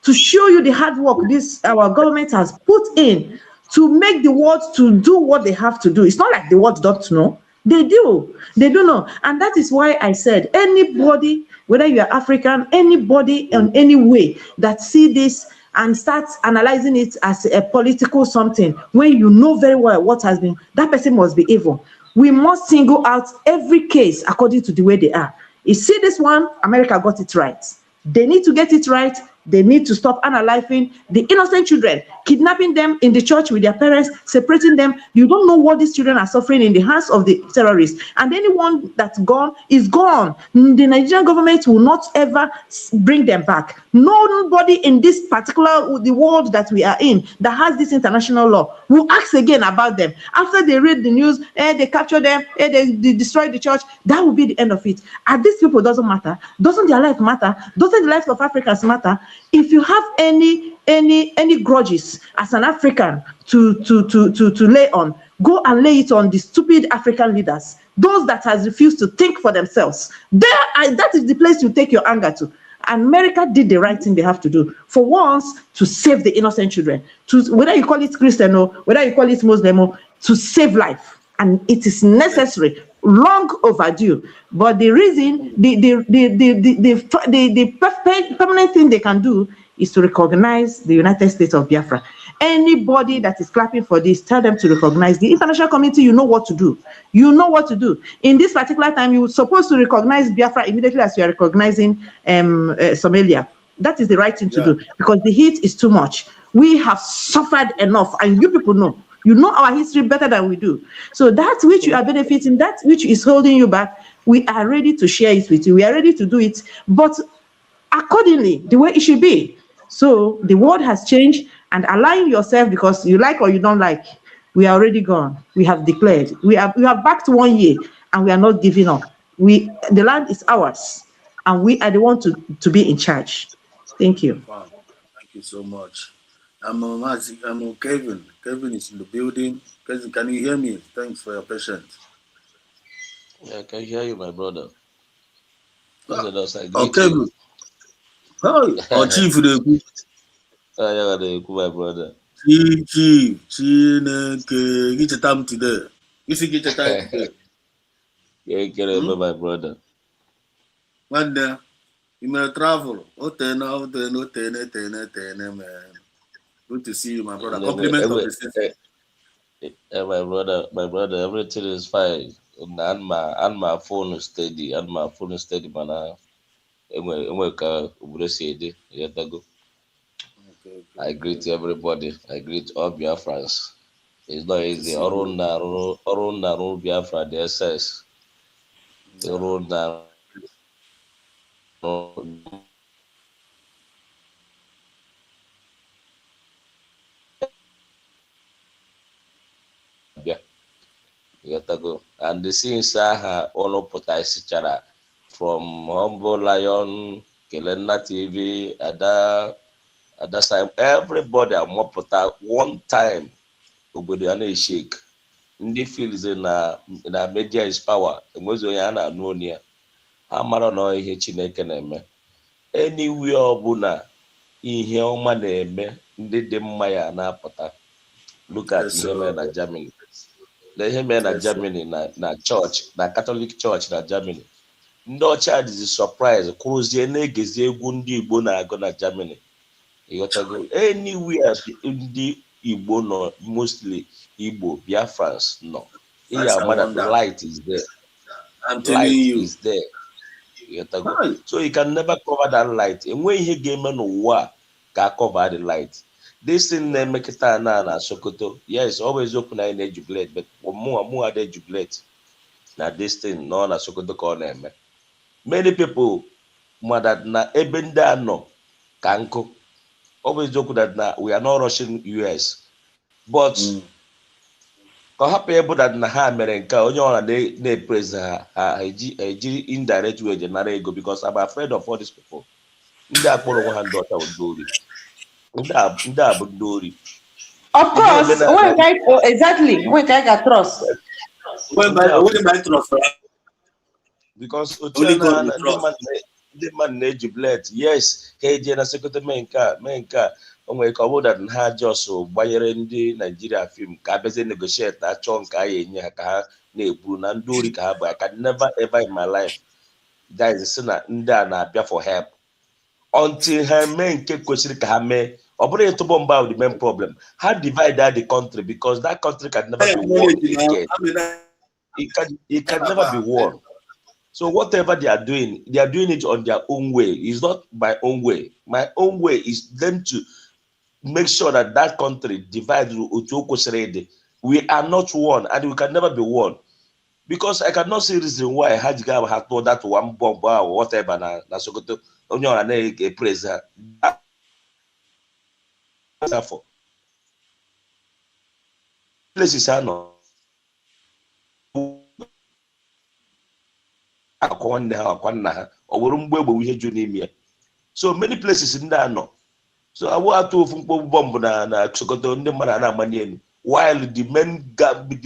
to show you the hard work this our government has put in to make the world to do what they have to do. It's not like the world don't know. They do know. And that is why I said anybody, whether you are African, anybody in any way that see this and start analyzing it as a political something, when you know very well what has been, that person must be evil. We must single out every case according to the way they are. You see this one, America got it right. They need to get it right. They need to stop analyzing the innocent children, kidnapping them in the church with their parents, separating them. You don't know what these children are suffering in the hands of the terrorists. And anyone that's gone is gone. The Nigerian government will not ever bring them back. Nobody in this particular, the world that we are in, that has this international law, will ask again about them. After they read the news, they capture them, they destroy the church, that will be the end of it. And these people doesn't matter. Doesn't their life matter? Doesn't the life of Africans matter? If you have any grudges as an African to lay on, go and lay it on the stupid African leaders, those that has refused to think for themselves. That is the place you take your anger to. America did the right thing they have to do for once, to save the innocent children, to whether you call it Christian or whether you call it Muslim, or to save life, and it is necessary, long overdue. But the reason, the permanent thing they can do is to recognize the United States of Biafra. Anybody that is clapping for this, tell them to recognize the international community. You know what to do. You know what to do. In this particular time, you're supposed to recognize Biafra immediately as you are recognizing Somalia. That is the right thing to do, because the heat is too much. We have suffered enough, and you people know. You know our history better than we do. So that which you are benefiting, that which is holding you back, we are ready to share it with you. We are ready to do it, but accordingly, the way it should be. So the world has changed, and align yourself, because you like or you don't like, we are already gone. We have declared. We have back to 1 year, and we are not giving up. The land is ours, and we are the one to be in charge. Thank you. Wow. Thank you so much. I'm Kevin. Kevin is in the building. Kevin, can you hear me? Thanks for your patience. Yeah, I can hear you, my brother. Okay. Oh, Chief, my brother. Chief, get your time today. You see, get your time today. Yeah, my brother. One day, you may travel. Man. Good to see you, my brother. Compliment of the season. My brother, everything is fine. And my phone is steady. Man. I greet everybody. I greet all Biafrans. It's not easy. Orun Biafra, the SS. And the scenes all put from Humble Lion, Kelena TV, at that time, everybody put one time. Ubodiana is shake. Ndị feels na media is power. Enwezo ya na anonia. Amara no ihe Chineke na-eme. anywhere ọbụla ihe ọma na-eme ndị dị mma ya na-apụta. Look at ihe mere na Germany. Ihe mere na Germany na church, na Catholic Church na Germany. Ndị ọcha dịzi surprise kwụrụzie na-egezi egwu ndị Igbo na-agụ na Germany. Ịghọtago? Anywhere ndị Igbo nọ, mostly Igbo, Biafrans nọ. That light is there. I'm telling you. Is there. So you can never cover that light. Enwe ihe ga-eme n'ụwa ka cover the light. This thing na-make it na Sokoto. Yes, always open na jubilate, but more they jubilate. Now this thing no na Sokoto ka ọ na-eme. Many people that na ebe ndị anọ ka nkụ. Always joke that na we are not rushing US, but ka hapụ ebe that na ha mere nke onye ọra na-epreze ha ejiri indirect way generate ego, because I'm afraid of all these people. Ndị akpọrọ nwa ha ndị ọcha ndori. Ndị a bụ ndori. Of course, exactly. When I got trust. When my trust. Because ndị man na-eji blade. Yes, ha eje na sekọta mee nke a o nwere ka ọ bụ that ha just gbanyere ndị Nigeria film ka abịazie negotiate achọ nke a ya enye ha ka ha na-ekwu na ndị ori ka ha bụ. I can never ever in my life guys si na ndị a na-abịa for help until ha mee nke kwesịrị ka ha mee. Ọ bụrụ ịtụbọ mba the main problem. Ha divide the country because that country can never be won again. It can never be won. So whatever they are doing it on their own way. It's not my own way. My own way is them to make sure that that country divides. We are not one, and we can never be one. Because I cannot see reason why Hajiga had told that one bomb or whatever na Sokoto onye ọra na-praise her. For places are no. So many places in there no. So I want to bomb na Sokoto ndị mmadụ na-amanye elu, while the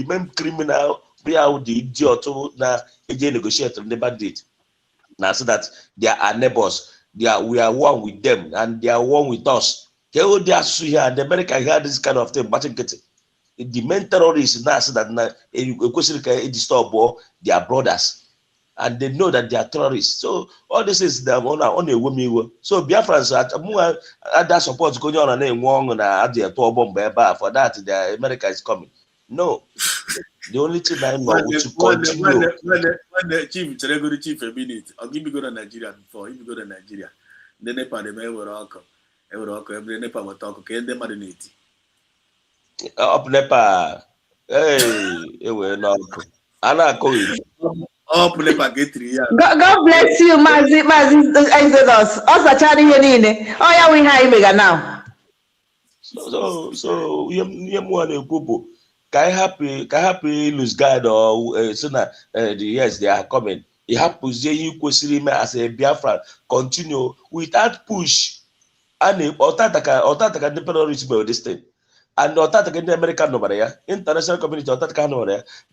main criminal be out the idiot na eje negotiate the bandit. Now so that they are neighbors, we are one with them and they are one with us. They here and America hear this kind of thing, but the main terrorists now so that disturb their brothers. And they know that they are terrorists. So all this is the on a woman. So Biafrans other support going on and for that the America is coming. No. The only thing I know is to continue. When the chief chief a minute, I'll give you go to Nigeria before you go to Nigeria. Then they pay the man every Nepal will talk okay, they marinate. Up Nepal. Hey, it will not. Anna going. God bless you, Mazi Exodus. Also, Charlie Yenine. Oh, yeah, we have mega now. So, you can happy lose guard or yes, they are coming. It happens you as a Biafra continue without push and Otaka terrorism this thing. And the American nobody, international community,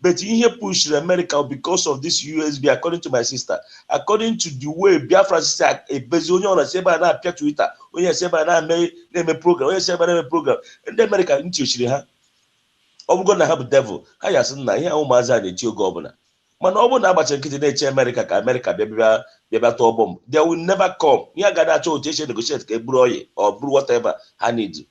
but in here push the America because of this USB, according to my sister, according to the way Biafra said a bezonion and Seba and Twitter, when you say by name a program, when you say by name a program, and the America into Shriha. I'm gonna have a devil. I asked here Omaza the Tio governor. Man, America, bomb. They will never come. You got to negotiate a broy or brew whatever I need.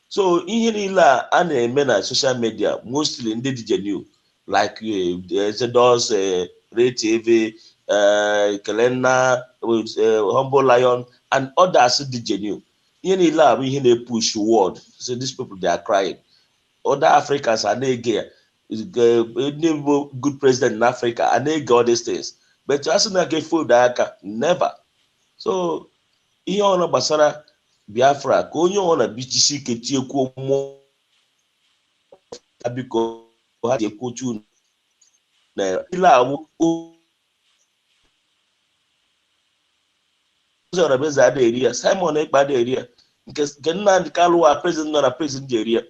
So in here, and social media, mostly in the DJ like those Ray TV, Kelena, Humble Lion, and others DJ New. In here, we hear push word. So these people they are crying. Other Africans are gay. Good president in Africa, and they got these things. But you also not get food never. So here on Basara Biafra, onye ona BTC keti ekwu mo abiko ha di ekwu chu na ila awu zora beza ada area Simon ekpa da area nke nna ndị kalụwa president na president area.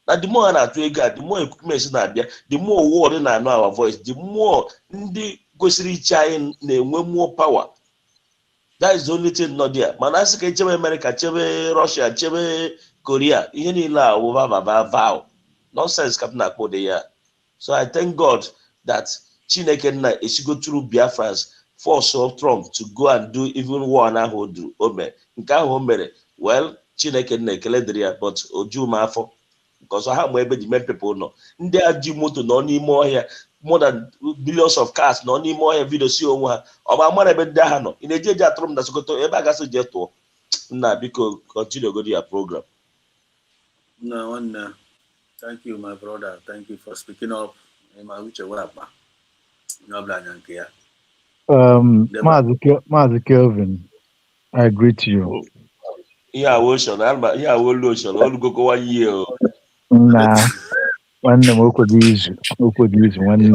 Na the more na atu ego, the more equipment na abia, the more word na our voice, the more ndị gosiri iche anyị na-enwe more power. That is the only thing not there. Manasika chebe America, chebe Russia, chebe Korea. Ihe niile a wụba vow. Nonsense Captain Akode ya. So I thank God that Chineke nna esigo through Biafrans force of Trump to go and do even war na ahụ do ome. Nke ahụ o mere, well, Chineke nna ekele dịrị ya, but oju m afọ. Because ha ma ebe the men people nọ. Ndị a ji moto nọ n'ime ọhịa, more than billions of cars nọ n'ime ọhịa video si onwe ha. Ọ bụ amara ebe ndị agha nọ. Ị na-eji eji atụrụ m na Sokoto ebe a gasị je tụọ. Nna biko continue go your program. No, one. Thank you, my brother. Thank you for speaking up. Mazi Kelvin, I greet you. Yeah, ocean. Yeah, ocean. All go 1 year. Nah, one name Okodizu, one name.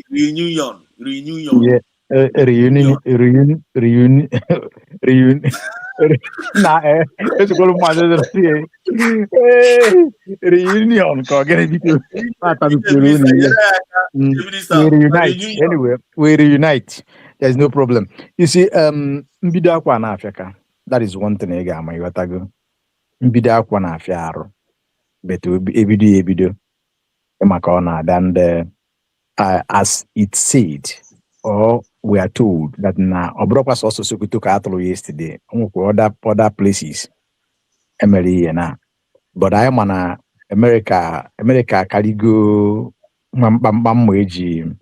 Reunion. Yeah, reunion. Nah, it's going to matter. Reunion. We reunite. Anyway, we reunite. There's no problem. You see, mbido akwa na Africa. That is one thing I got my yotago. Mbido akwa na Africa. But ebido. And as it said, or we are told that now Obrokwas also took Atlo yesterday. Other places. Emily na. But I am on America Caligo Mamweji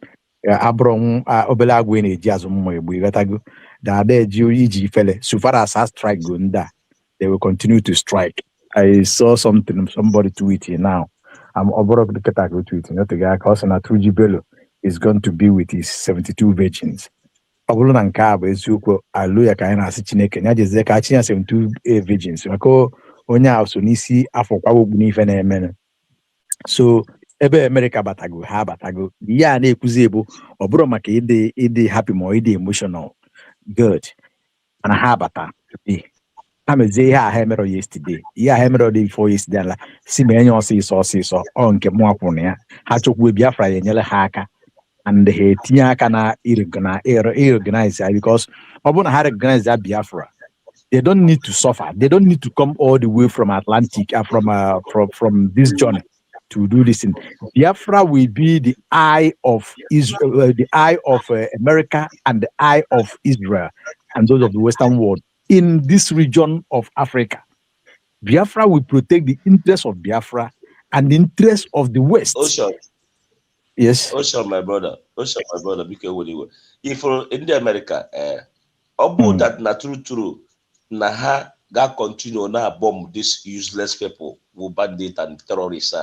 Abron Obelagwe na-eji azụmma egbu ịghọtago that eji iji fele so far as I strike gunda they will continue to strike. I saw somebody tweeting now. I'm over the category tweeting not the guy cause na Tuji Bello is going to be with his 72 virgins. Ọ bụrụ na nke a bụ eziokwu aleluya ka anyị na-asị Chineke ya jezie ka chi ya 72 virgins maka onye a so n'isi afọ kwawogbu n'ife na-eme. So ebe America batago ha batago ya na-ekwuzi ebo ọ bụrụ maka ịdị happy ma ịdị emotional good and ha bata today ha mezie ihe ha emere yesterday ihe ha emere day before yesterday ala si ma enye ọsịsọ ọ nke mụ akwụrụ ya ha chọkwuo Biafra ya enyere ha aka and ha etinye aka na reorganize ya because ọ bụrụ na ha recognize ya Biafra they don't need to suffer. They don't need to come all the way from Atlantic, from this journey to do this. And Biafra will be the eye of Israel, the eye of America, and the eye of Israel, and those of the Western world in this region of Africa. Biafra will protect the interests of Biafra and the interests of the West. Ocean. Yes. Ocean, my brother. Because if in the America, about that na true. Na ha ga continue na bomb this useless people who bandit and terrorists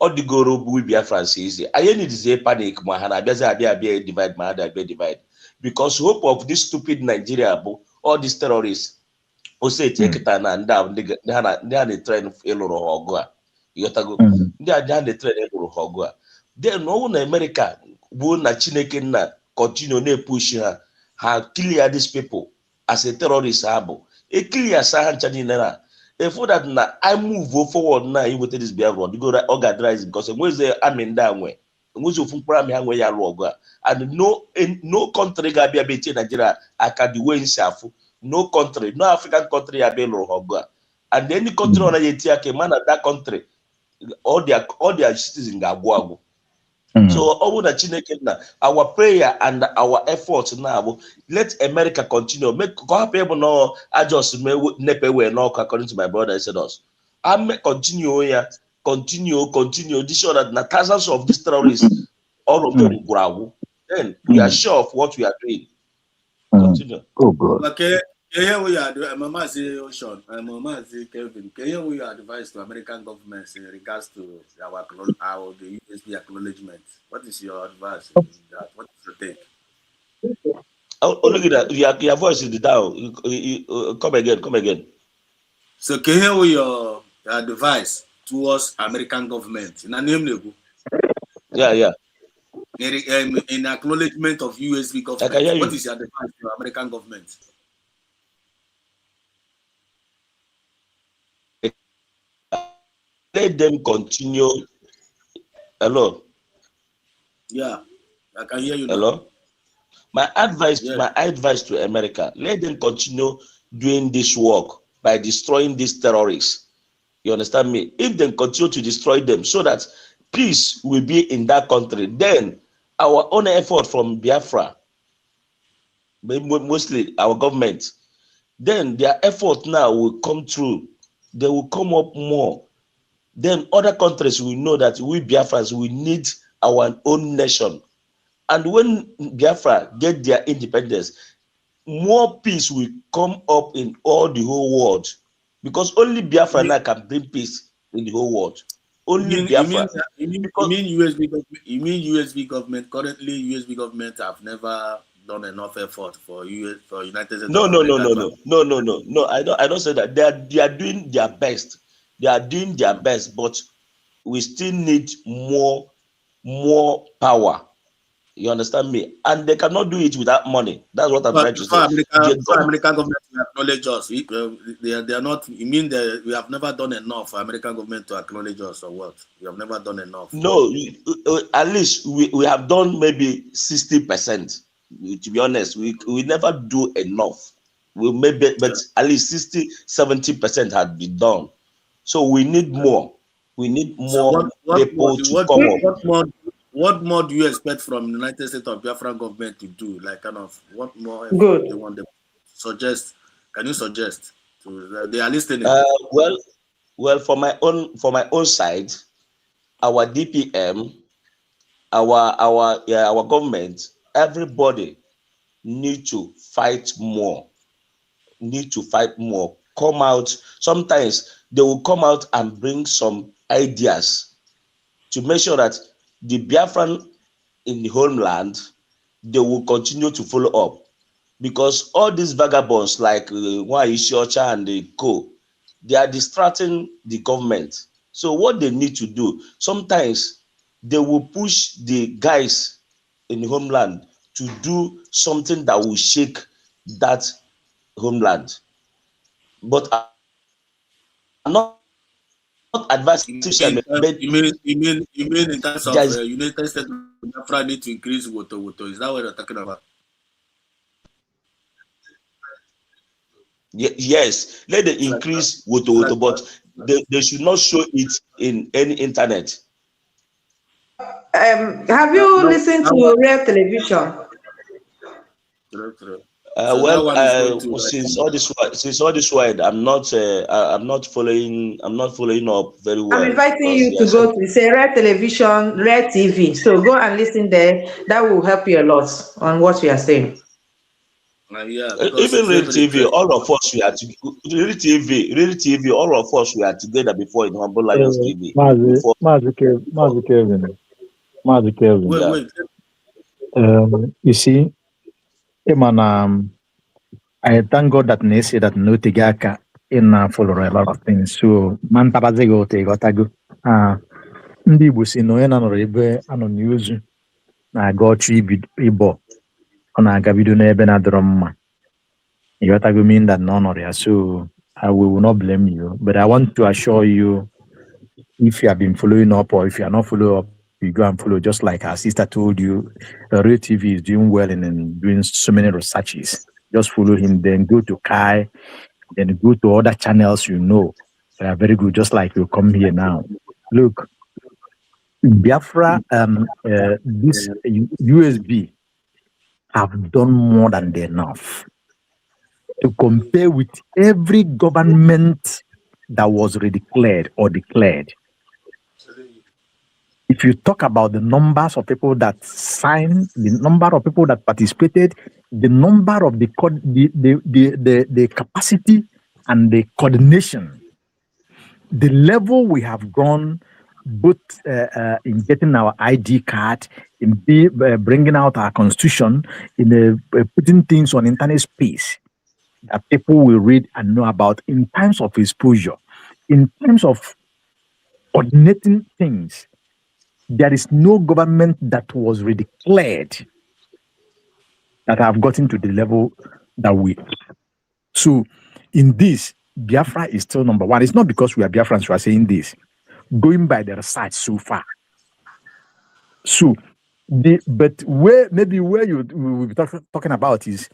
odigoro bu Biafra says I need to panic ma ha na abia divide ma ha divide because hope of this stupid Nigeria all these terrorists o say take na ndị ha na train eloro ogu a yotago ndị ha na train eloro ogu a then no na America bu na Chineke na continue na push ha clear these people as a terrorist abo a clear sahan chani na for that na I move forward now you with this Biafra go organize because when the army that way when you fun prime ha ya log and no country ga bia be Nigeria aka the way nsafu no country no African country ya be lo hoga and any country on yeti ake man at that country all their citizens ga agwo. So our prayer and our efforts now let America continue make people know I just nepe no according to my brother said us. I continue this show that thousands of these terrorists all of them grow. Then we are sure of what we are doing. Continue. Oh God. Okay. Here we are, Mama say Ocean, Mama say Kelvin. Here we are advice to American governments in regards to the USB acknowledgement. What is your advice in that? What is your take? Oh, look at that! Your voice is down. Come again. So, here we are advice towards American government in a name. Yeah. In acknowledgement of USB government, what is your advice to American government? Let them continue. Hello. Yeah. I can hear you now. Hello? My advice Yes. to America, let them continue doing this work by destroying these terrorists. You understand me? If they continue to destroy them so that peace will be in that country, then our own effort from Biafra, mostly our government, then their effort now will come through. They will come up more. Then other countries will know that we Biafrans, we need our own nation. And when Biafra get their independence, more peace will come up in all the whole world. Because only Biafra now can bring peace in the whole world. Only Biafra. You mean USB government? You mean USB government? Currently, USB government have never done enough effort for United States No, of no, no, America no, to. no. I don't say that. They are doing their best. They are doing their best, but we still need more power. You understand me? And they cannot do it without money. That's what I'm trying to say. Before American government to acknowledge us, they are not. You mean that we have never done enough for American government to acknowledge us, or what? We have never done enough. No, at least we have done maybe 60%. To be honest, we never do enough. We maybe, but at least 60-70% had been done. So we need more. We need more people to come up. What more do you expect from the United States of Biafra government to do? Like, kind of, what more Good. they want them to suggest? Can you suggest? They are listening. Well, for my own side, our DPM, our government, everybody need to fight more. Come out. Sometimes they will come out and bring some ideas to make sure that the Biafran in the homeland, they will continue to follow up, because all these vagabonds like Ishiocha and the co, they are distracting the government. So what they need to do, sometimes they will push the guys in the homeland to do something that will shake that homeland. But I'm not advising. You mean in terms of United States of Biafra need to increase woto? Is that what you're talking about? Yes, let them increase woto, but they should not show it in any internet. Have you listened to real television? Since all this while, I'm not following up very well. I'm inviting you to go to say Red Television, Red TV. So go and listen there. That will help you a lot on what we are saying. Even Real TV, all of us we are Real TV, all of us we are together before in Humble Lions TV. Mazi Kelvin. You see, I thank God that they say that no tigaka in follow a lot of things. So man tabazego te gotago. Ndị Igbo si na onye na-anọrọ ebe anọ n'ozu na-aga ọchụ ịbọ ọ na-aga bido n'ebe na-adọrọ mma. You got to mean that none of you. So I will not blame you. But I want to assure you, if you have been following up or if you are not following up, you go and follow. Just like our sister told you, Real TV is doing well and doing so many researches. Just follow him. Then go to Kai. Then go to other channels you know. They are very good. Just like you come here now. Look, Biafra, this USB have done more than enough to compare with every government that was redeclared or declared. If you talk about the numbers of people that signed, the number of people that participated, the number of the capacity and the coordination, the level we have gone, both in getting our ID card, in bringing out our constitution, in putting things on internet space that people will read and know about in times of exposure, in terms of coordinating things. There is no government that was redeclared that have gotten to the level that we. So in this, Biafra is still number one. It's not because we are Biafrans who are saying this. Going by the research so far. So But where you will be talking about is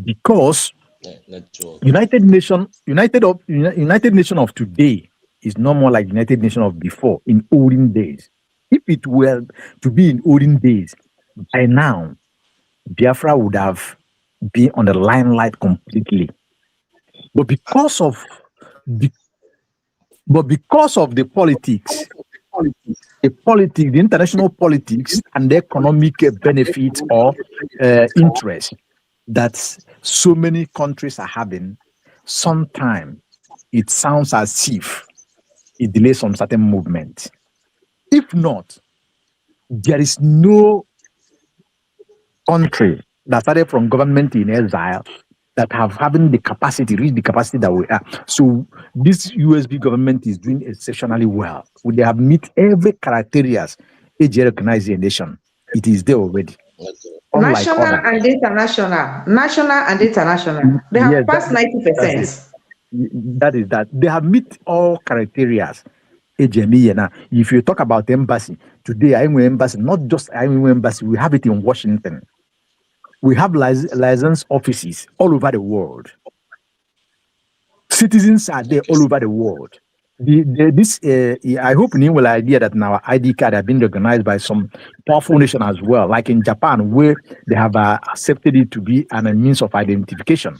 because United Nation of today is no more like United Nation of before in olden days. If it were to be in olden days, by now Biafra would have been on the limelight completely. But because of the politics, the international politics and the economic benefits or interest that so many countries are having, sometimes it sounds as if it delays some certain movement. If not, there is no country that started from government in exile that have having the capacity, reach the capacity that we are. So this USB government is doing exceptionally well. They have meet every criteria AG recognized a nation. It is there already. Unlike National others. and international. National and international. They have Yes, passed 90%. that is that. They have meet all criteria. Now, if you talk about embassy, today I'm embassy, not just I'm embassy, we have it in Washington. We have license offices all over the world. Citizens are there all over the world. I hope you will idea that now ID card have been recognized by some powerful nation as well, like in Japan, where they have accepted it to be a means of identification.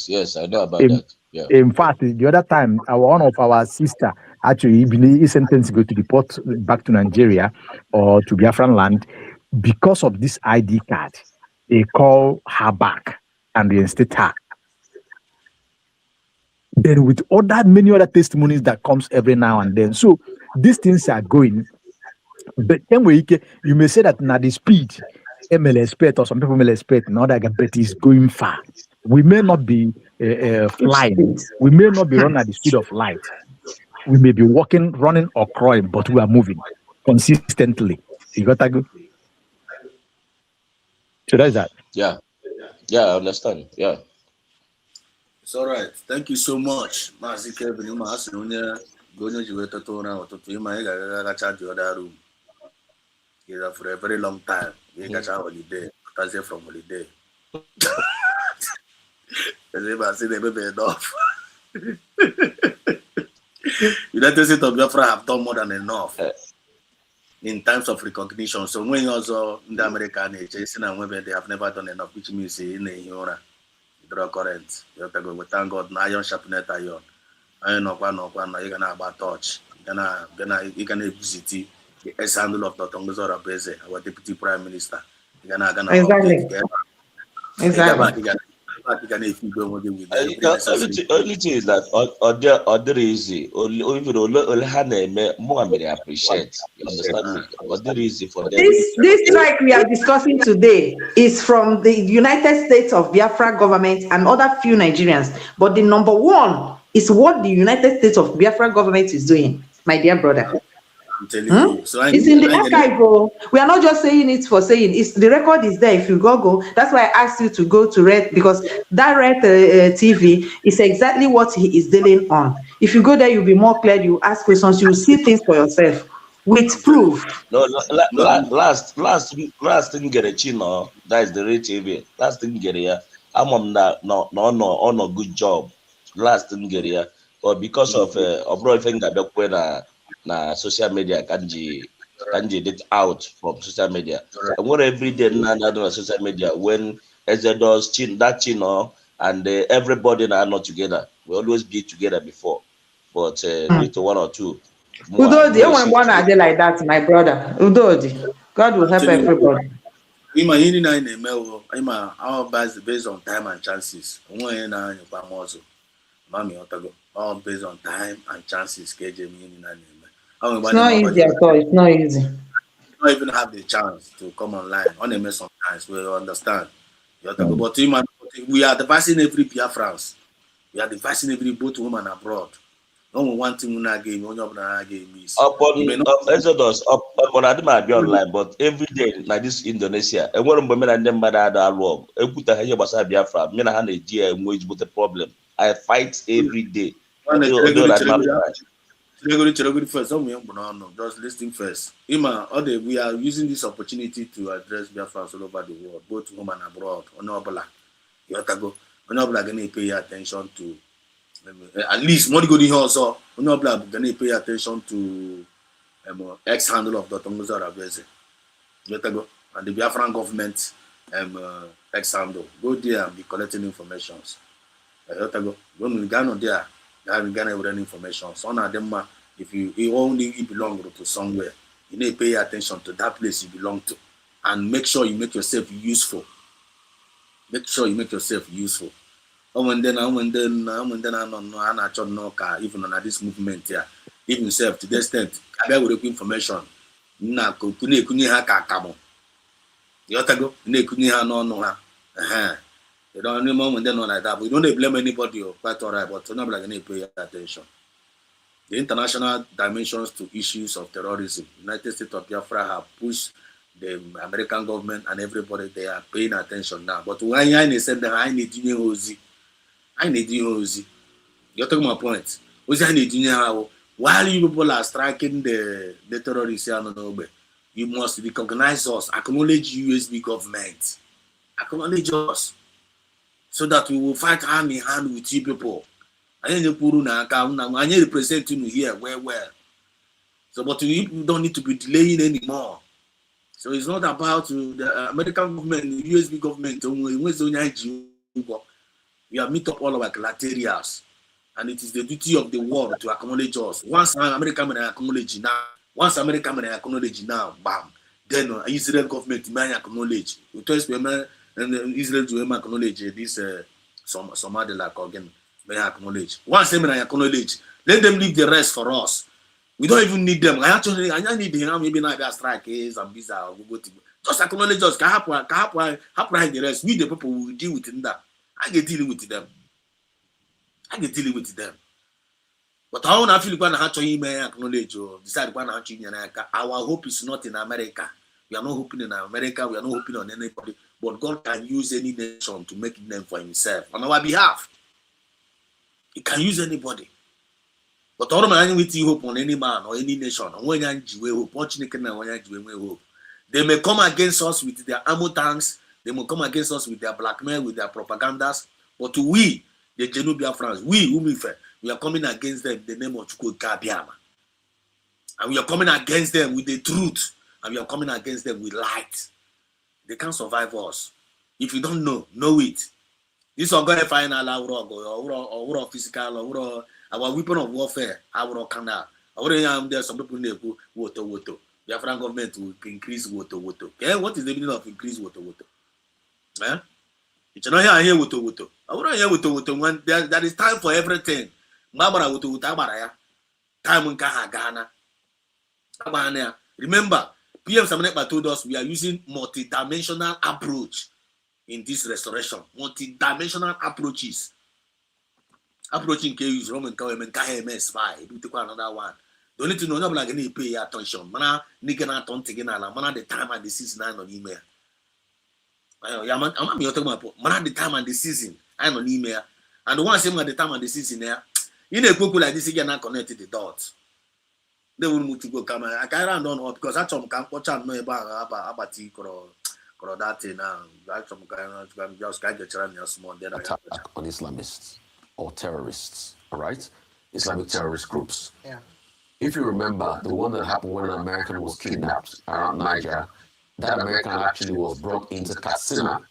Yes, I know about that. Yeah. In fact, the other time, one of our sister actually is sentenced to go to deport back to Nigeria or to Biafran land because of this ID card. They call her back and reinstate her. Then with many other testimonies that comes every now and then. So these things are going. But anyway, you may say that now the speed ML expect or some people may expect now that but is going far. We may not be flying. We may not be running at the speed of light. We may be walking, running, or crawling, but we are moving consistently. You got to go. So that's that. Yeah, I understand. Yeah. It's all right. Thank you so much. Mazi Kevin, you must know you wait to turn out to him. I got the other room. For a very long time. We got a holiday. That's it from holiday. I say they be enough. United States of Biafra have done more than enough in terms of recognition. So when you also in the American age, and women they have never done enough, which means in the Eura, draw current. You have to go with thank God, iron sharpened iron. Iron no one, you're gonna about touch. You can visit the ex handle of Dr. Nguzora Beze, our deputy prime minister. You're gonna Exactly. Exactly. Only thing is that other easy. Only more appreciate. You understand me? Other easy for them. This strike we are discussing today is from the United States of Biafra government and other few Nigerians. But the number one is what the United States of Biafra government is doing, my dear brother. I'm telling you. So it's in the archive. We are not just saying it for saying. It's the record is there. If you Google, that's why I asked you to go to Red, because that Red TV is exactly what he is dealing on. If you go there, you'll be more clear. You ask questions. You will see things for yourself with proof. No, last thing get a chino. That is the Red TV. Last thing get here. I'm on that. No, good job. Last thing get here. But because of everything that when na social media kanji get out from social media. And what every day na social media when Exodus Chino and everybody are not together. We always be together before, but due to one or two. Udodi, one like that, my brother. Udodi, God will help everybody. Our based on time and chances. All based on time and chances. It's not easy at all. It's not easy. You don't even have the chance to come online. On a sometimes we understand. But we are advising every Biafrans. We are advising every both women abroad. No one thing we not game, is. Upon Exodus, upon I might be online, but every day like this Indonesia, and one of women and them mother that wrong. I put a hair was Biafra. Me na hand a GM with the problem. I fight every day. First, just listen first. Ima, we are using this opportunity to address Biafrans all over the world, both home and abroad. Onobala, Yotago, Onobala gonna pay attention to at least more good here also. Onobala gonna pay attention to ex-handle of Dr. Musa Rabeze. Yotago, and the Biafran government ex-handle. Go there and be collecting informations. Yotago, when we go there, we gonna have information. So now them if you only belong to somewhere, you need to pay attention to that place you belong to, and make sure you make yourself useful. Make sure you make yourself useful. And then I not know even on this movement here, even self to the extent I will information. Na kuni ha ka kamo. Yotago, ne kuni ha no ha. You don't any moment then like that. We don't blame anybody, quite all right, but not like any pay attention. The international dimensions to issues of terrorism, United States of Biafra have pushed the American government and everybody. They are paying attention now. But when I said that I need you, Ozi, you're talking my point. Ozi, I need you. While you people are striking the terrorists, you must recognize us, acknowledge USB government, acknowledge us, so that we will fight hand in hand with you people. I represent you here well. So, but we don't need to be delaying anymore. So it's not about the American government, the USB government. We have meet up all our criterias, and it is the duty of the world to acknowledge us. Once American acknowledge now, bam. Then Israel government may acknowledge. And Israel to acknowledge this somebody like again. May acknowledge. Once they acknowledge, let them leave the rest for us. We don't even need them. I need them. Maybe not that strike is and visa. Just acknowledge us. Happen the rest. We the people will deal with that. I get dealing with them. But how I feel when I have to acknowledge or decide when I have to our hope is not in America. We are not hoping in America. We are not hoping on anybody. But God can use any nation to make them for himself on our behalf. He can use anybody. But all man with hope on any man or any nation. They may come against us with their ammo tanks. They may come against us with their blackmail, with their propagandas. But we, the Genu Biafrans, we are coming against them in the name of Chukwu Kabiama. And we are coming against them with the truth. And we are coming against them with light. They can't survive us. If you don't know it. This is going to final or physical our weapon of warfare. Our canal. There's some people who water. The Afghan government will increase water. Okay, what is the meaning of increase water? It's not here water. I want to hear water when there is time for everything. Mabara water. Time in Ghana. Remember, PM Samanekba told us we are using multi-dimensional approach in this restoration. Multi-dimensional approaches. Approaching can use Roman KMS spy. We take another one. The only thing no like any pay attention. Mana Nikana don't take mana the time and the season on email. I'm talking about mana the time and the season I'm on email. And the one same at the time and the season there. In a book like this, you cannot connect the dots. They will move to go come. I can't know because I can't watch and know about tea or that thing now. Just get your small attack on Islamists or terrorists, all right? Islamic terrorist groups. Yeah. If you remember, the one that happened when an American was kidnapped around Niger, that American actually was brought into Katsina,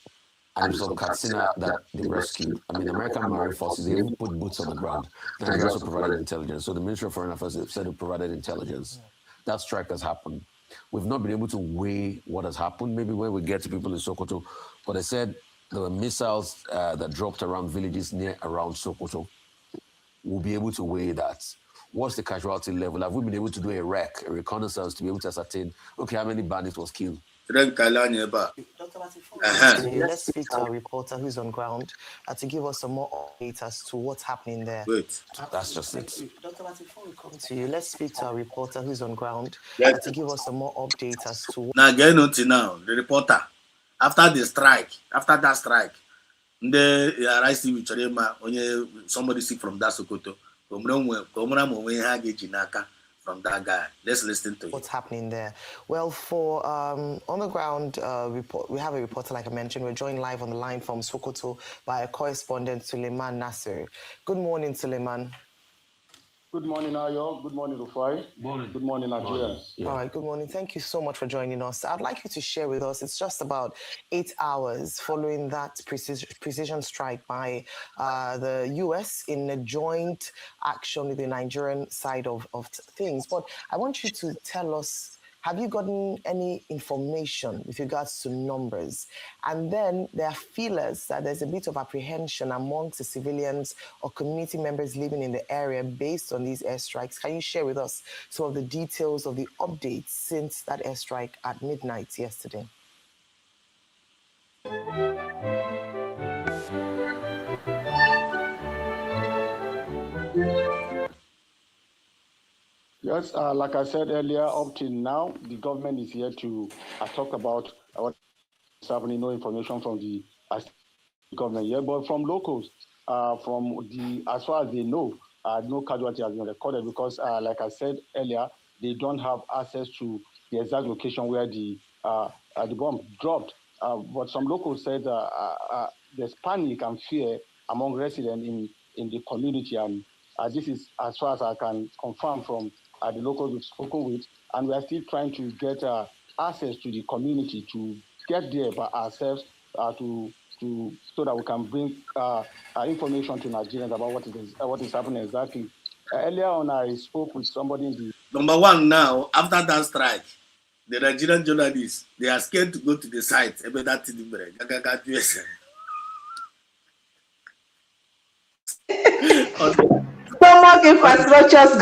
and it was from Katsina that they rescued. I mean, the American Marine Forces, they even put boots on the ground. Nigeria also provided intelligence. So the Ministry of Foreign Affairs said it provided intelligence. That strike has happened. We've not been able to weigh what has happened, maybe when we get to people in Sokoto, but they said there were missiles that dropped around villages around Sokoto. We'll be able to weigh that. What's the casualty level? Have we been able to do a reconnaissance to be able to ascertain, okay, how many bandits was killed? Let's speak to our reporter who's on ground to give us some more updates as to what's happening there. Wait, that's just it. Dr. before we come to you, let's speak to our reporter who's on ground to give us some more updates as to. Now, get noted now. The reporter, after that strike, the somebody sick from that Sokoto, from that guy. Let's listen to what's happening there. Well, for on the ground report, we have a reporter, like I mentioned. We're joined live on the line from Sokoto by a correspondent, Suleiman Nasser. Good morning, Suleiman. Good morning, Ayo. Good morning, Rufai. Good morning, Nigerians. All right, good morning. Thank you so much for joining us. I'd like you to share with us, it's just about 8 hours following that precision strike by the U.S. in a joint action with the Nigerian side of things. But I want you to tell us, have you gotten any information with regards to numbers? And then there are feelers that there's a bit of apprehension amongst the civilians or community members living in the area based on these airstrikes. Can you share with us some of the details of the updates since that airstrike at midnight yesterday? Yes, like I said earlier, up till now, the government is here to talk about what is happening. No information from the government yet, but from locals, as far as they know, no casualty has been recorded because, like I said earlier, they don't have access to the exact location where the bomb dropped. But some locals said there's panic and fear among residents in the community, and this is as far as I can confirm from the locals we've spoken with, and we are still trying to get access to the community to get there by ourselves so that we can bring information to Nigerians about what is happening exactly. Earlier on, I spoke with somebody in the... Number one now, after that strike, the Nigerian journalists, they are scared to go to the site. Stomach infrastructure's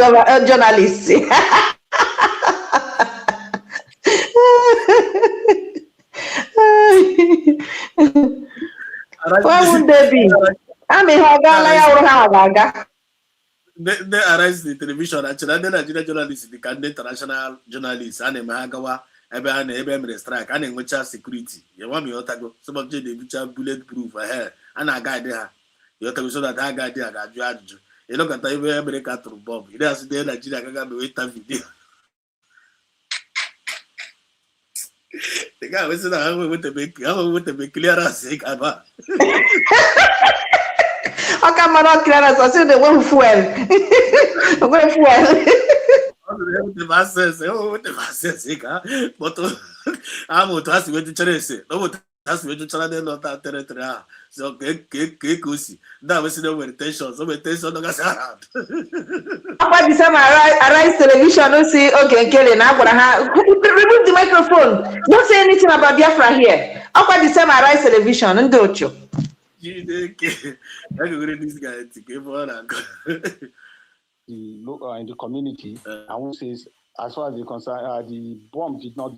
journalists. Why would they be? I mean, they arrest the television. Actually, the Nigerian journalists become the international journalists. And Mahagawa, ebe strike, and which security. You want me to go? Some of them they bulletproof ahead, and I guide there. You tell me so that I guide there. I judge. You look at the America to bomb. You know, the Nigeria can wait a video. The guy was saying, "I'm with the big clearance." How come I'm not clear as I said they won't fuel? I'm going to fuel. But I'm to ask you to Chelsea. No, that's what you try to not that territory. So, that was no tension. So, tension. After the time I rise television, don't say, okay, Kelly, now I'm gonna remove the microphone. Don't say anything about Biafra here. After the time I rise television, and don't you? This guy to give on in the community, and who says, as far as the concern, the bomb did not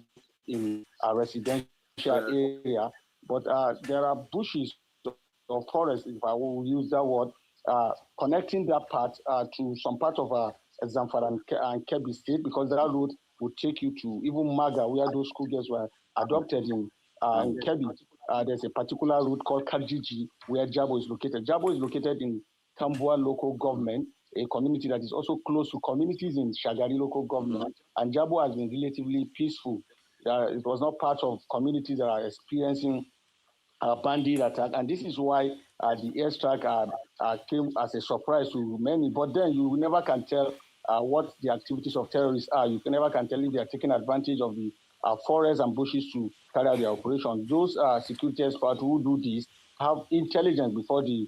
in a residential area, but there are bushes or forests, if I will use that word, connecting that part to some part of Zamfara and Kebbi State, because that road would take you to even Maga, where those schoolgirls were adopted in Kebbi. There's a particular route called Kajiji, where Jabo is located. Jabo is located in Kambua local government, a community that is also close to communities in Shagari local government. And Jabo has been relatively peaceful. It was not part of communities that are experiencing bandit attack. And this is why the airstrike came as a surprise to many. But then you never can tell what the activities of terrorists are. You never can tell if they are taking advantage of the forests and bushes to carry out their operation. Those security experts who do this have intelligence before they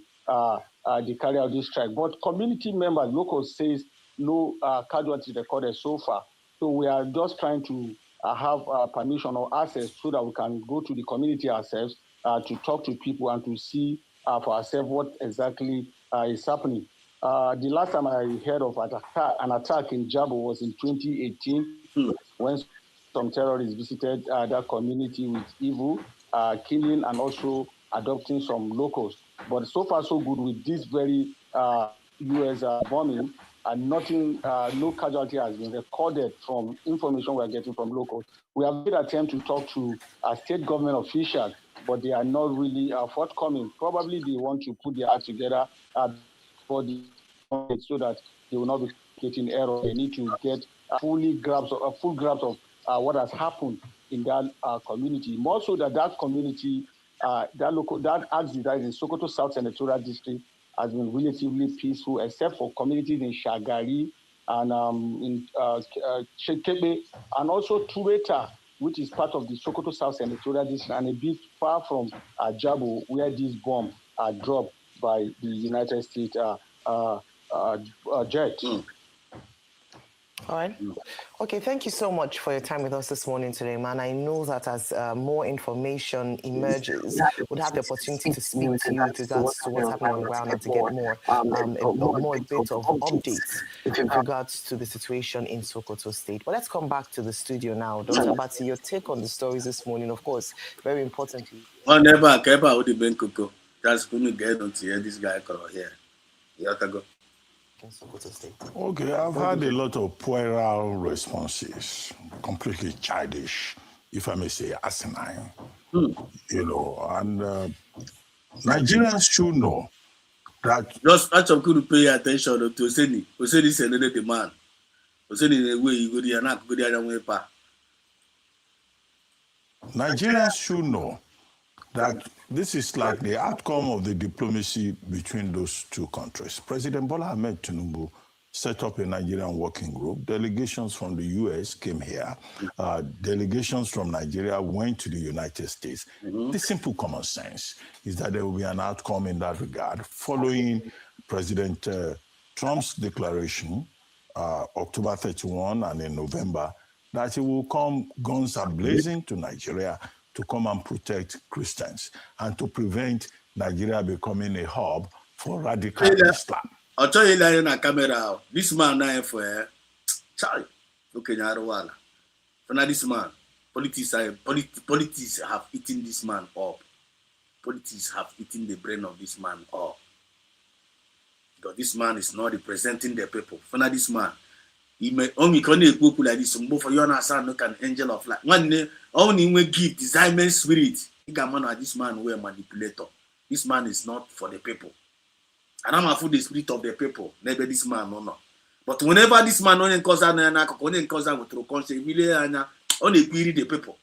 carry out this strike. But community members, locals, says no casualties recorded so far. So we are just trying to have permission or access so that we can go to the community ourselves to talk to people and to see for ourselves what exactly is happening. The last time I heard of an attack in Jabo was in 2018 when some terrorists visited that community with evil, killing and also adopting some locals. But so far so good with this very U.S. bombing, and nothing, no casualty has been recorded from information we're getting from locals. We have made an attempt to talk to state government officials, but they are not really forthcoming. Probably they want to put their act together for the so that they will not be creating error. They need to get full grasp of what has happened in that community. More so that community, that axis that is in Sokoto South Senatorial District has been relatively peaceful, except for communities in Shagari and in Shekebe, and also Tureta, which is part of the Sokoto South Senatorial District, and a bit far from Jabo, where these bombs are dropped by the United States jet. All right. Okay, thank you so much for your time with us this morning today, man. I know that as more information emerges, we'll have the opportunity to speak to you with regards to what's happening on the ground and to get more a bit of updates with regards to the situation in Sokoto State. But let's come back to the studio now. Dr. Batsi, your take on the stories this morning, of course, very importantly. Never would have been Coco. That's going to get on to hear this guy here. You have to go. Okay, I've had a lot of puerile responses, completely childish, if I may say, asinine. You know, and Nigerians should know that. Just actually could pay attention to Oseni. Oseni is another man. Oseni in a way you go there and not go there and way. Nigerians should know that this is like the outcome of the diplomacy between those two countries. President Bola Ahmed Tinubu set up a Nigerian working group. Delegations from the US came here. Delegations from Nigeria went to the United States. The simple common sense is that there will be an outcome in that regard following President Trump's declaration, October 31 and in November, that he will come guns a-blazing to Nigeria to come and protect Christians and to prevent Nigeria becoming a hub for radical Islam. I'll tell you that in a camera. This man now for Charlie. Okay, now this man, politics have eaten this man up. Politics have eaten the brain of this man up. Because this man is not representing the people. For now, this man, he may only connect people like this. For you understand, look an angel of light. One day, only we give discernment spirit. This man will manipulator. This man is not for the people. And I'm for the spirit of the people. Maybe this man no. But whenever this man only cause with true conscience, really only query the people.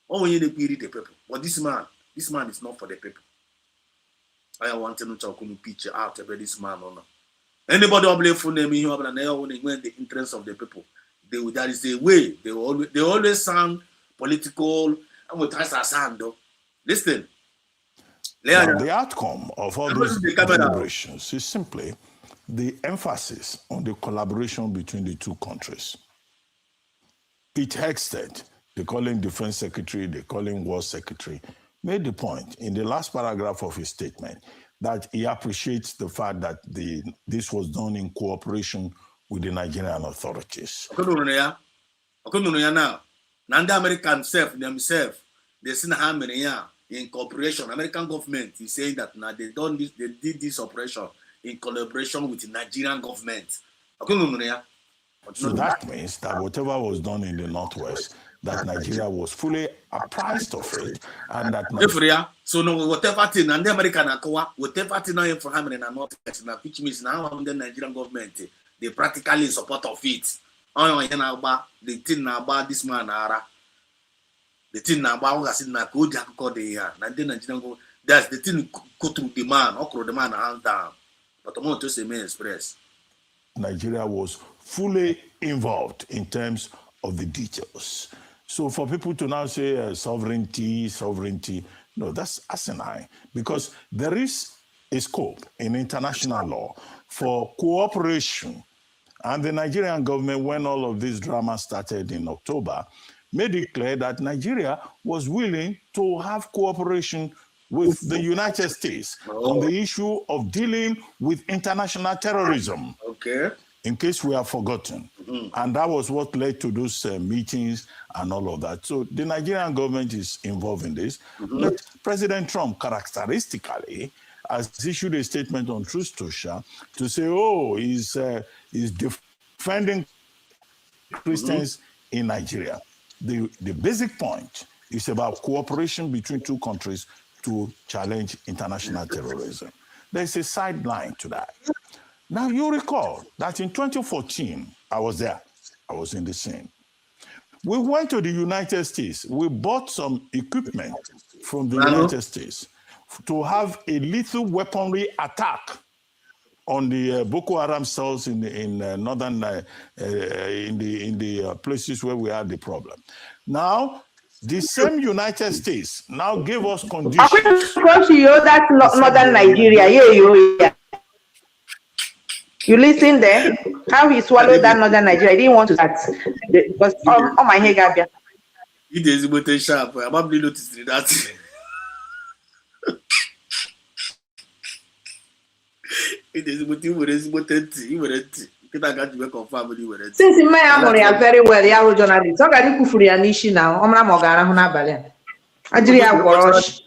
Only query the people. But this man is not for the people. I want to talk on picture out about this man or not. Anybody will for them here, but they only when the interest of the people. That is the way they always sound political and with us sound though. Listen. Now, the outcome of all these deliberations is simply the emphasis on the collaboration between the two countries. Pete Hegseth, they call him Defense Secretary, they call him War Secretary, made the point in the last paragraph of his statement that he appreciates the fact that this was done in cooperation with the Nigerian authorities. Now, the American themselves, they see how many in cooperation. American government is saying that now they did this operation in collaboration with the Nigerian government. So that means that whatever was done in the Northwest, that Nigeria was fully apprised of it, and that so no whatever thing and the American whatever thing now for having in the Northwest, which means now the Nigerian government they practically in support of it. The thing about this man the thing about what I said now go there and then Nigerian go that's the thing go through the man or the man hands down. But I want to say me express. Nigeria was fully involved in terms of the details. So for people to now say sovereignty, no, that's asinine, because there is a scope in international law for cooperation. And the Nigerian government, when all of this drama started in October, made it clear that Nigeria was willing to have cooperation with the United States on the issue of dealing with international terrorism. Okay. In case we have forgotten. And that was what led to those meetings and all of that. So the Nigerian government is involved in this. But President Trump characteristically has issued a statement on Truth Social to say, he's defending Christians in Nigeria. The basic point is about cooperation between two countries to challenge international terrorism. There's a sideline to that. Now, you recall that in 2014, I was there. I was in the scene. We went to the United States. We bought some equipment from the United States to have a lethal weaponry attack on the Boko Haram cells in northern, in the places where we had the problem. Now, the same United States now gave us conditions. That's northern Nigeria. Yeah. You listen there? How he swallowed that northern Nigeria. I didn't want to that because on my head, Gabia. It is about sharp. I probably noticed that. It is about you. Since in my memory are very well, Yahoo journalist. So I for your nishi now. Omra Mogara Hunabale. Ajria Warosh.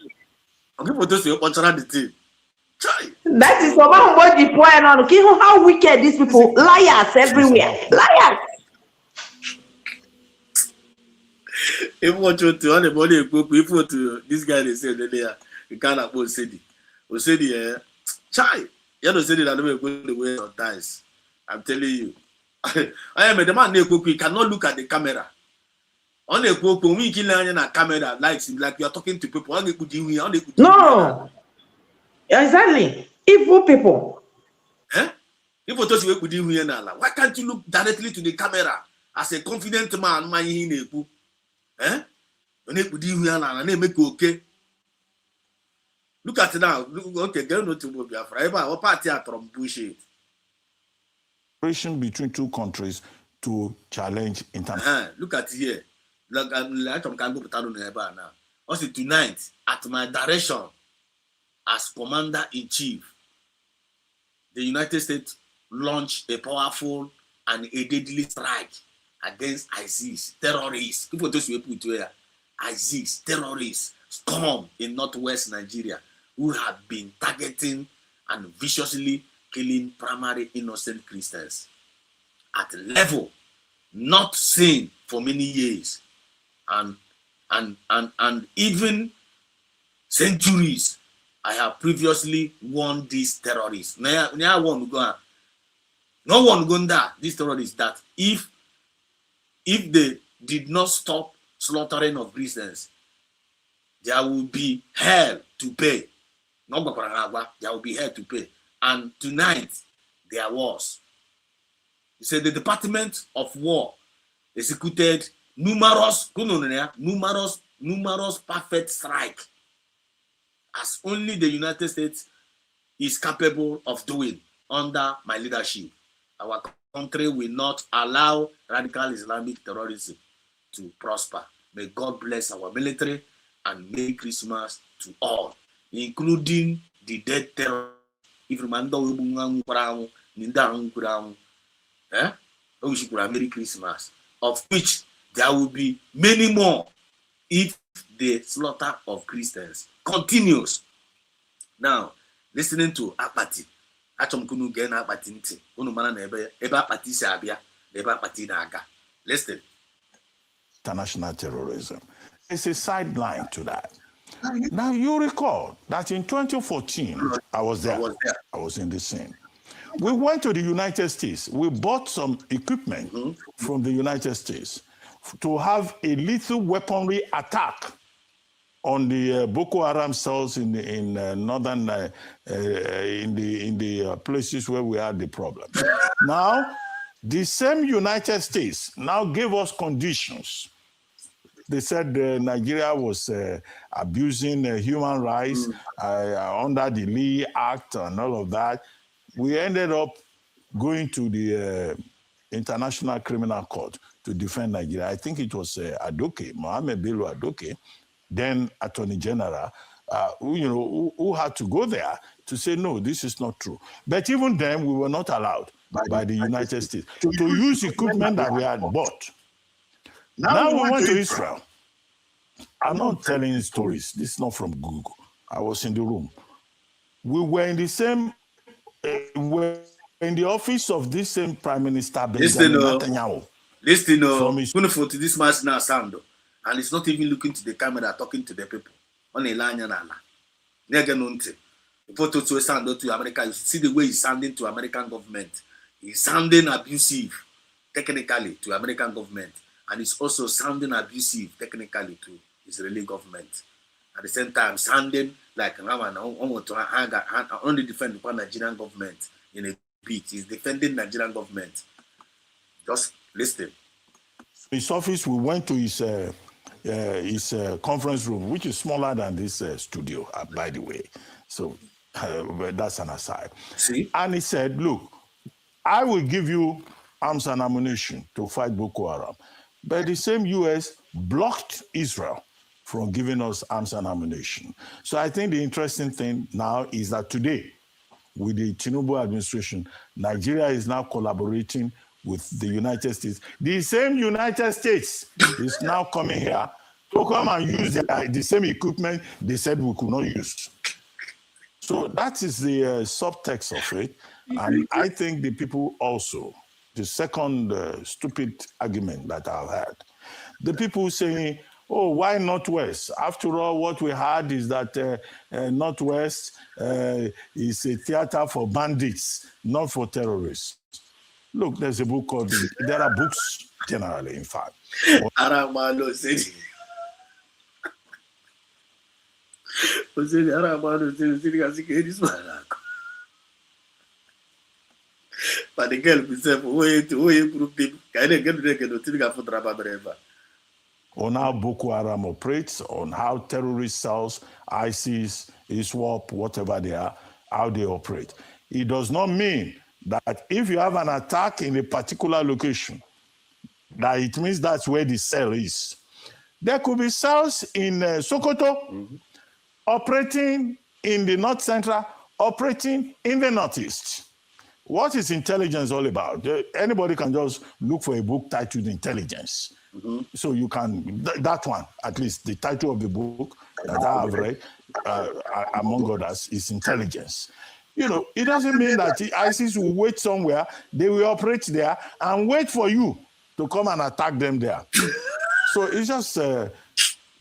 That is about what the point on. Okay, how wicked these people, liars everywhere, liars. If what you to anybody if what to this guy they said earlier, you can't afford Osedi. Osedi, chai. You know, Osedi that don't go the way of dice. I'm telling you. I am the man you cannot look at the camera. On a quote, we kill a camera like you're talking to people. No, exactly. Evil people. If what you could do here now, why can't you look directly to the camera as a confident man? My eh? Make okay. Look at it now. Okay, go no to Biafra. Our party are from bullshit. Between two countries to challenge international. Look at here. Like I'm can go now. Also tonight, at my direction, as commander-in-chief, the United States launched a powerful and a deadly strike against ISIS, terrorists. People just put here, ISIS, terrorists, storm in northwest Nigeria, who have been targeting and viciously killing primary innocent Christians at a level not seen for many years, and even centuries. I have previously warned these terrorists. No one going there. These terrorists that if they did not stop slaughtering of Christians, there will be hell to pay. There will be hell to pay. And tonight there was. He said the Department of War executed numerous perfect strike, as only the United States is capable of doing under my leadership. Our country will not allow radical Islamic terrorism to prosper. May God bless our military and Merry Christmas to all, including the dead terrorists. If Merry Christmas, of which there will be many more if the slaughter of Christians continues. Now, listening to apathy, listen. International terrorism. It's a sideline to that. Now, you recall that in 2014, I was there. I was in the scene. We went to the United States. We bought some equipment from the United States to have a lethal weaponry attack on the Boko Haram cells in northern, in the places where we had the problem. Now, the same United States now gave us conditions. They said Nigeria was abusing human rights under the Lee Act and all of that. We ended up going to the International Criminal Court to defend Nigeria. I think it was Adoke, Mohamed Bello Adoke, then Attorney General, who had to go there to say, no, this is not true. But even then, we were not allowed by the United States to use equipment that we had bought. Now we went to Israel. I'm not telling you stories. This is not from Google. I was in the room. We were in the same, in the office of this same Prime Minister Benjamin Netanyahu. Listen, to this man's now sound, and it's not even looking to the camera, talking to the people. On a line and Photo to sound to America. You see the way he's sounding to American government. He's sounding abusive technically to American government, and he's also sounding abusive technically to Israeli government. At the same time, sounding like only defend the Nigerian government in a bit. He's defending Nigerian government. Just listen. His office, we went to his conference room, which is smaller than this studio, by the way. So that's an aside. See? And he said, look, I will give you arms and ammunition to fight Boko Haram. But the same U.S. blocked Israel from giving us arms and ammunition. So I think the interesting thing now is that today, with the Tinubu administration, Nigeria is now collaborating with the United States. The same United States is now coming here to come and use the same equipment they said we could not use. So that is the subtext of it. And I think the people also, the second stupid argument that I've had, the people saying, oh, why Northwest? After all, what we had is that Northwest is a theater for bandits, not for terrorists. Look, there's a book called, there are books generally, in fact. Aramano said, but the girl himself, group people, can I get to for Traba on how Boko Haram operates, on how terrorist cells, ISIS, ISWAP, whatever they are, how they operate. It does not mean that if you have an attack in a particular location, that it means that's where the cell is. There could be cells in Sokoto, operating in the North Central, operating in the Northeast. What is intelligence all about? Anybody can just look for a book titled Intelligence. So you can, that one, at least the title of the book that I have read, among others, is Intelligence. You know, it doesn't mean that the ISIS will wait somewhere, they will operate there and wait for you to come and attack them there. So it's just the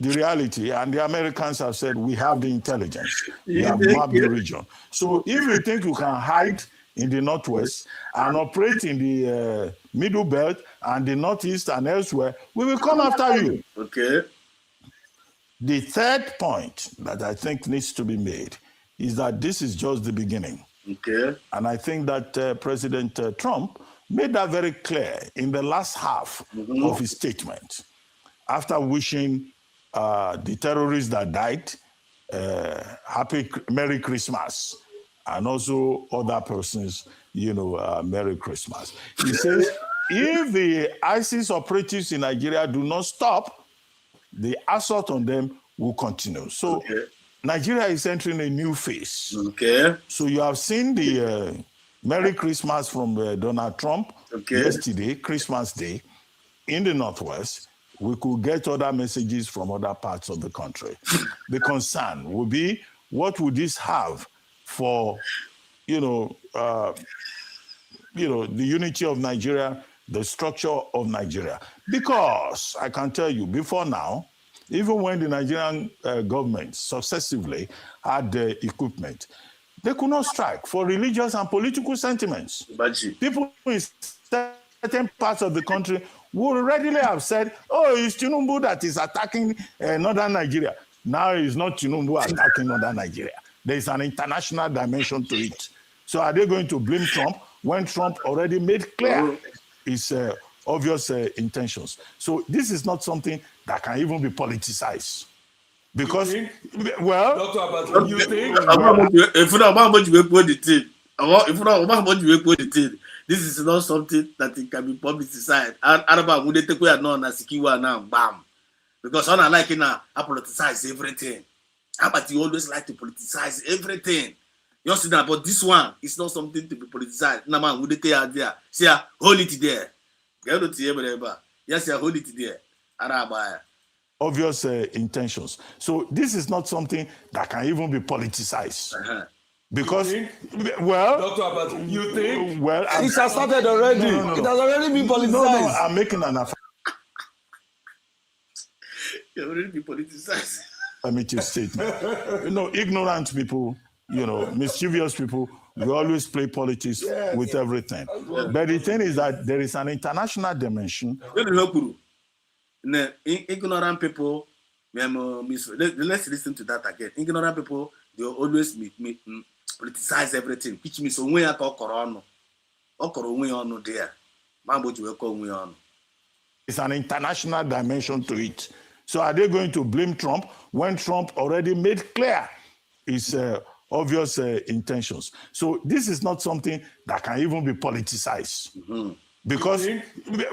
reality. And the Americans have said, we have the intelligence. We have mapped the region. So if you think you can hide in the Northwest and operate in the Middle Belt and the Northeast and elsewhere, we will come after you. Okay. The third point that I think needs to be made is that this is just the beginning. Okay. And I think that President Trump made that very clear in the last half of his statement. After wishing the terrorists that died Merry Christmas, and also other persons, you know, Merry Christmas. He says, if the ISIS operatives in Nigeria do not stop, the assault on them will continue. So Nigeria is entering a new phase. Okay. So you have seen the Merry Christmas from Donald Trump yesterday, Christmas Day, in the Northwest. We could get other messages from other parts of the country. The concern will be, what would this have for, the unity of Nigeria, the structure of Nigeria? Because I can tell you, before now, even when the Nigerian government successively had the equipment, they could not strike for religious and political sentiments. People in certain parts of the country would readily have said, oh, it's Tinubu that is attacking northern Nigeria. Now it's not Tinubu attacking northern Nigeria. There is an international dimension to it. So are they going to blame Trump when Trump already made clear his obvious intentions? So this is not something that can even be politicized. Because, well, Dr. you think? If you know about what you put the thing, this is not something that it can be politicized. Araba would take away no na sikiwa now, bam. Because I like now, I politicize everything. But you always like to politicize everything. You see that, but this one is not something to be politicized. No man, would they there? See, hold it there. Get it here, yes, hold it there. Araba. Obvious intentions. So this is not something that can even be politicized. Because, well, Dr. you think? Well, it has started already. No. It has already been politicized. No, I'm making an affirmative already been politicized. Statement. Ignorant people mischievous people, we always play politics with everything. But the thing is that there is an international dimension. Ignorant people, let's listen to that again. Ignorant people, they always politicize everything, which means onwe ya ka okoro onwe ya onu there. Mambo ji we ko onwe ya onu. It's an international dimension to it. So are they going to blame Trump when Trump already made clear his obvious intentions? So this is not something that can even be politicized. Because,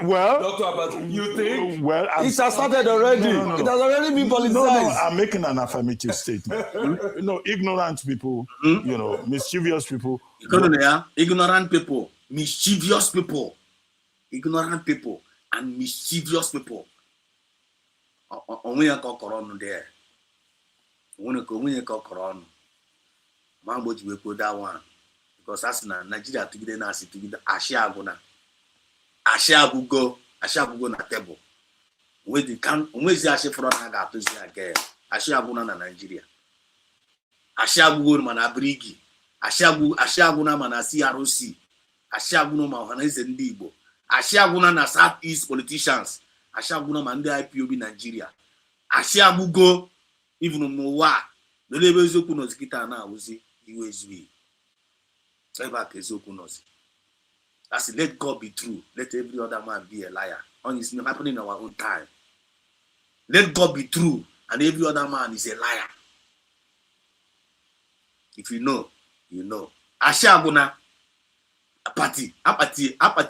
well, Dr. Abadu, you think? Well, it has started already. No. It has already been politicized. No, I'm making an affirmative statement. Ignorant people, mischievous people. Ignorant people, mischievous people. Ignorant people and mischievous people. Onwe ya ka okoro onu there. Onwe ya ka okoro onu. Mambo ji we ko that one. Because as na Nigeria tugide na asi tugide ashiaguna. Ashiagugo na table. Onwezi ashi fro na ga atozi again. Ashiaguna na Nigeria. Ashiagugo ma na Brigi. Ashiaguna ma na CROC. Ashiaguna ma na eze ndị Igbo. Ashiaguna na Southeast politicians. Ashiaguna ma ndị IPOB Nigeria. Ashiagugo even n'ụwa. N'ebe eziokwu nọzi kita na awuzi iwe ezui. Ebe ka eziokwu nọzi. That's it. Let God be true. Let every other man be a liar. It's not happening in our own time. Let God be true, and every other man is a liar. If you know, you know. Ashaguna, apati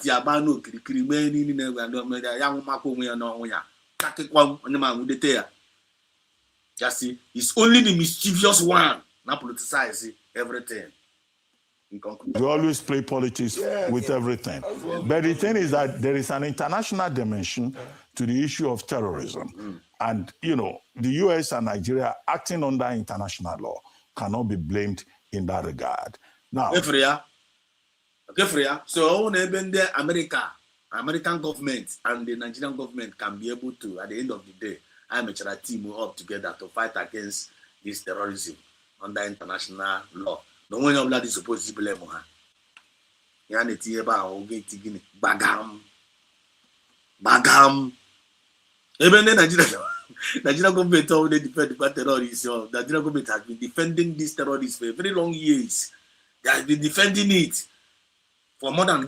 abano kirikiri meni ni na young mako we no ya. Kakekwa onema udete ya. Just see, it's only the mischievous one that politicizes everything. We always play politics with everything. But the thing is that there is an international dimension to the issue of terrorism. And, the US and Nigeria acting under international law cannot be blamed in that regard. Now, so even the American government and the Nigerian government can be able to, at the end of the day, team up together to fight against this terrorism under international law. No one of that is supposed to blame her. Yaneti eba o get gini bagam. Even the Nigerian government already defend the terrorists. The Nigerian government has been defending these terrorists for very long years. They have been defending it for more than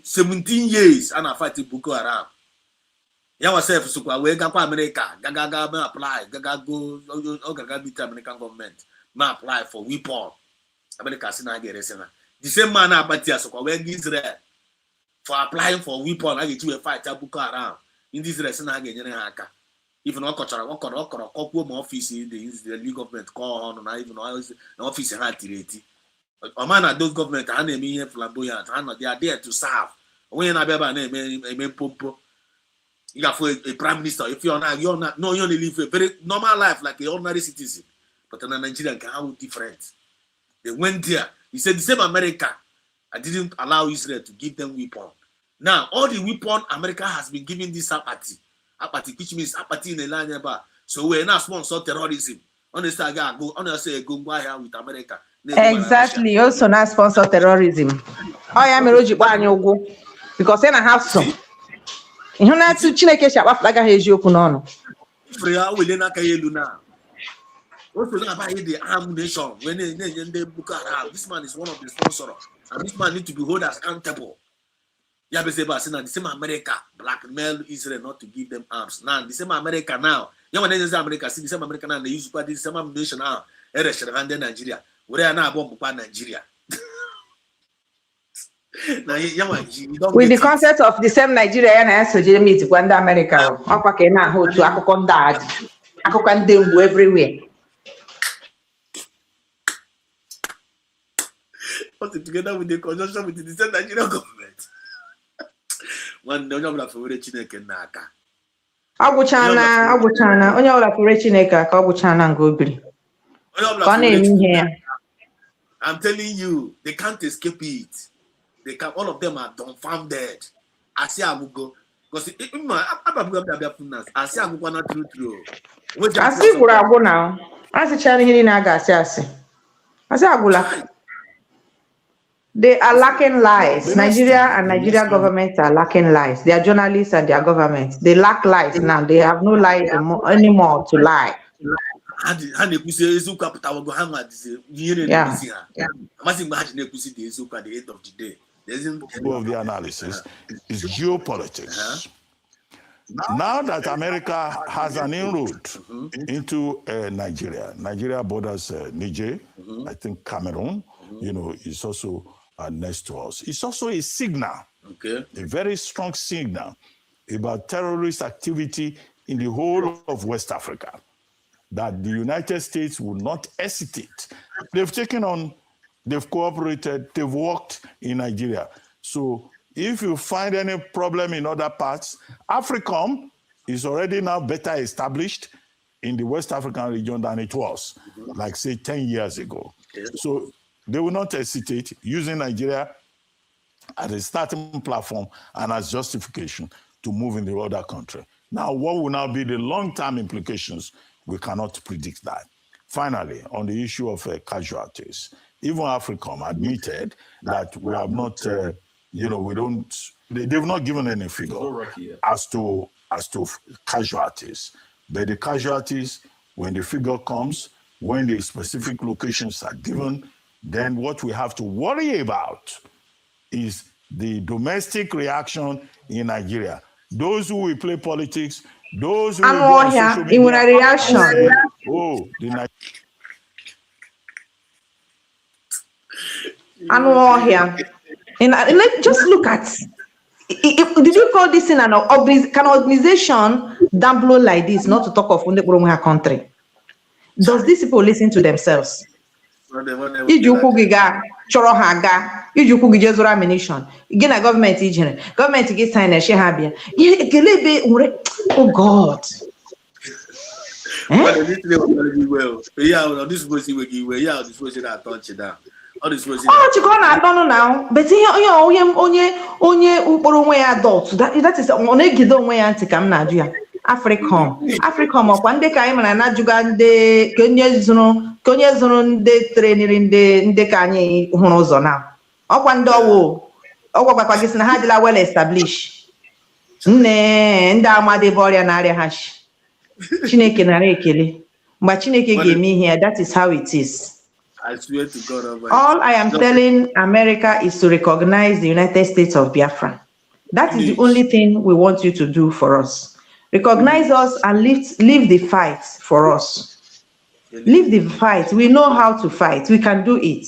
17 years and are fighting Boko Haram. Yawasef sukwa we ga kwa America, gaga apply, gaga go meet American government, apply for weapon. America sina get resena. The same man apati asokwa we Israel for applying for weapon I get you fight Boko Haram. In this resena get nyere ha aka. Even okoro kokwo my office the league government call on na even no office ha tireti. O man na those government ha na eme ihe flamboyant, they are there to serve. When na beba na eme pompo. You got for a prime minister. If you're not, you only live a very normal life like an ordinary citizen. But in Nigeria, how different? They went there. He said the same America. I didn't allow Israel to give them weapon. Now all the weapon America has been giving this apathy, which means apathy in the land about. So we're not sponsor terrorism. Honestly, go with America. Exactly. Also not sponsor terrorism. I am a Roji because then I have some. You know, to Chineke shaba flaga hejoku no. Freya we na ka yelu na. Also na buy the armed nation when they Boko Haram. This man is one of the sponsors, and this man need to be held accountable. Yeah, be say the same America blackmail Israel not to give them arms. Now the same America now. Yeah, when they say America, see the same America now they use the same nation now. Nigeria. We are now bomb Nigeria. With the concept of the same Nigeria and Jeremy to Gwanda America, Aquacana, who to Akokondad, Akokandembu everywhere. Together with the conjunction with the same Nigerian government. One don't have for Chineke Naka. Abuchana, only all for Chineka, Kabuchana and Gobri. I'm telling you, they can't escape it. They can, all of them are dumbfounded. I say I will go because I say I will go na true. I see where I go now. I see Charlie here na ga see. I say Agula. They are lacking lies. Nigeria and Nigeria government are lacking lies. They are journalists and their government. They lack lies now. They have no lie anymore to lie. Ha na-ekwusi eziokwu apụtawago ha nwa dizi ihe na-emezi ha. Amasị mgbe ha ji na-ekwusi the eziokwu at the end of the day. Of the analysis is geopolitics. Now that America has an inroad into Nigeria borders Niger, I think Cameroon, is also next to us. It's also a signal, a very strong signal about terrorist activity in the whole of West Africa, that the United States will not hesitate. They've cooperated, they've worked in Nigeria. So if you find any problem in other parts, AFRICOM is already now better established in the West African region than it was, like say 10 years ago. So they will not hesitate using Nigeria as a starting platform and as justification to move in the other country. Now, what will now be the long-term implications? We cannot predict that. Finally, on the issue of casualties, even AFRICOM admitted that we have not, they've not given any figure as to casualties. But the casualties, when the figure comes, when the specific locations are given, then what we have to worry about is the domestic reaction in Nigeria. Those who will play politics, those who will go on social media, reaction. The Just look at. Did you call this in an organization that blow like this? Not to talk of her country. Does these people listen to themselves? Chọrọ ha aga iji ukwu gị jee zụrụ ammunition gị na gọọmenti ijere gọọmenti gị sign na ha bịa ihe ekele ebe nwere oh God chịkọ na-atọnụ na but onye ụkpụrụ onwe ya adult that is ọ na-egide onwe ya ntị ka m na-ajụ ya AFRICOM ọkwa ndị ka anyị mara na-ajụga ndị ka onye zụrụ ndị treniri ndị ka anyị hụrụ ụzọ na ọkwa ndị ọgwụ gwakwa gị sị na ha adịla well established ndị amadebe ọrịa na-arịa ha Chineke nara ekele mgbe Chineke ga-eme ihe that is how it is. I swear to God. All I am telling America is to recognize the United States of Biafra. That is the only thing we want you to do for us. Recognize us and leave the fight for us. Leave the fight. We know how to fight. We can do it.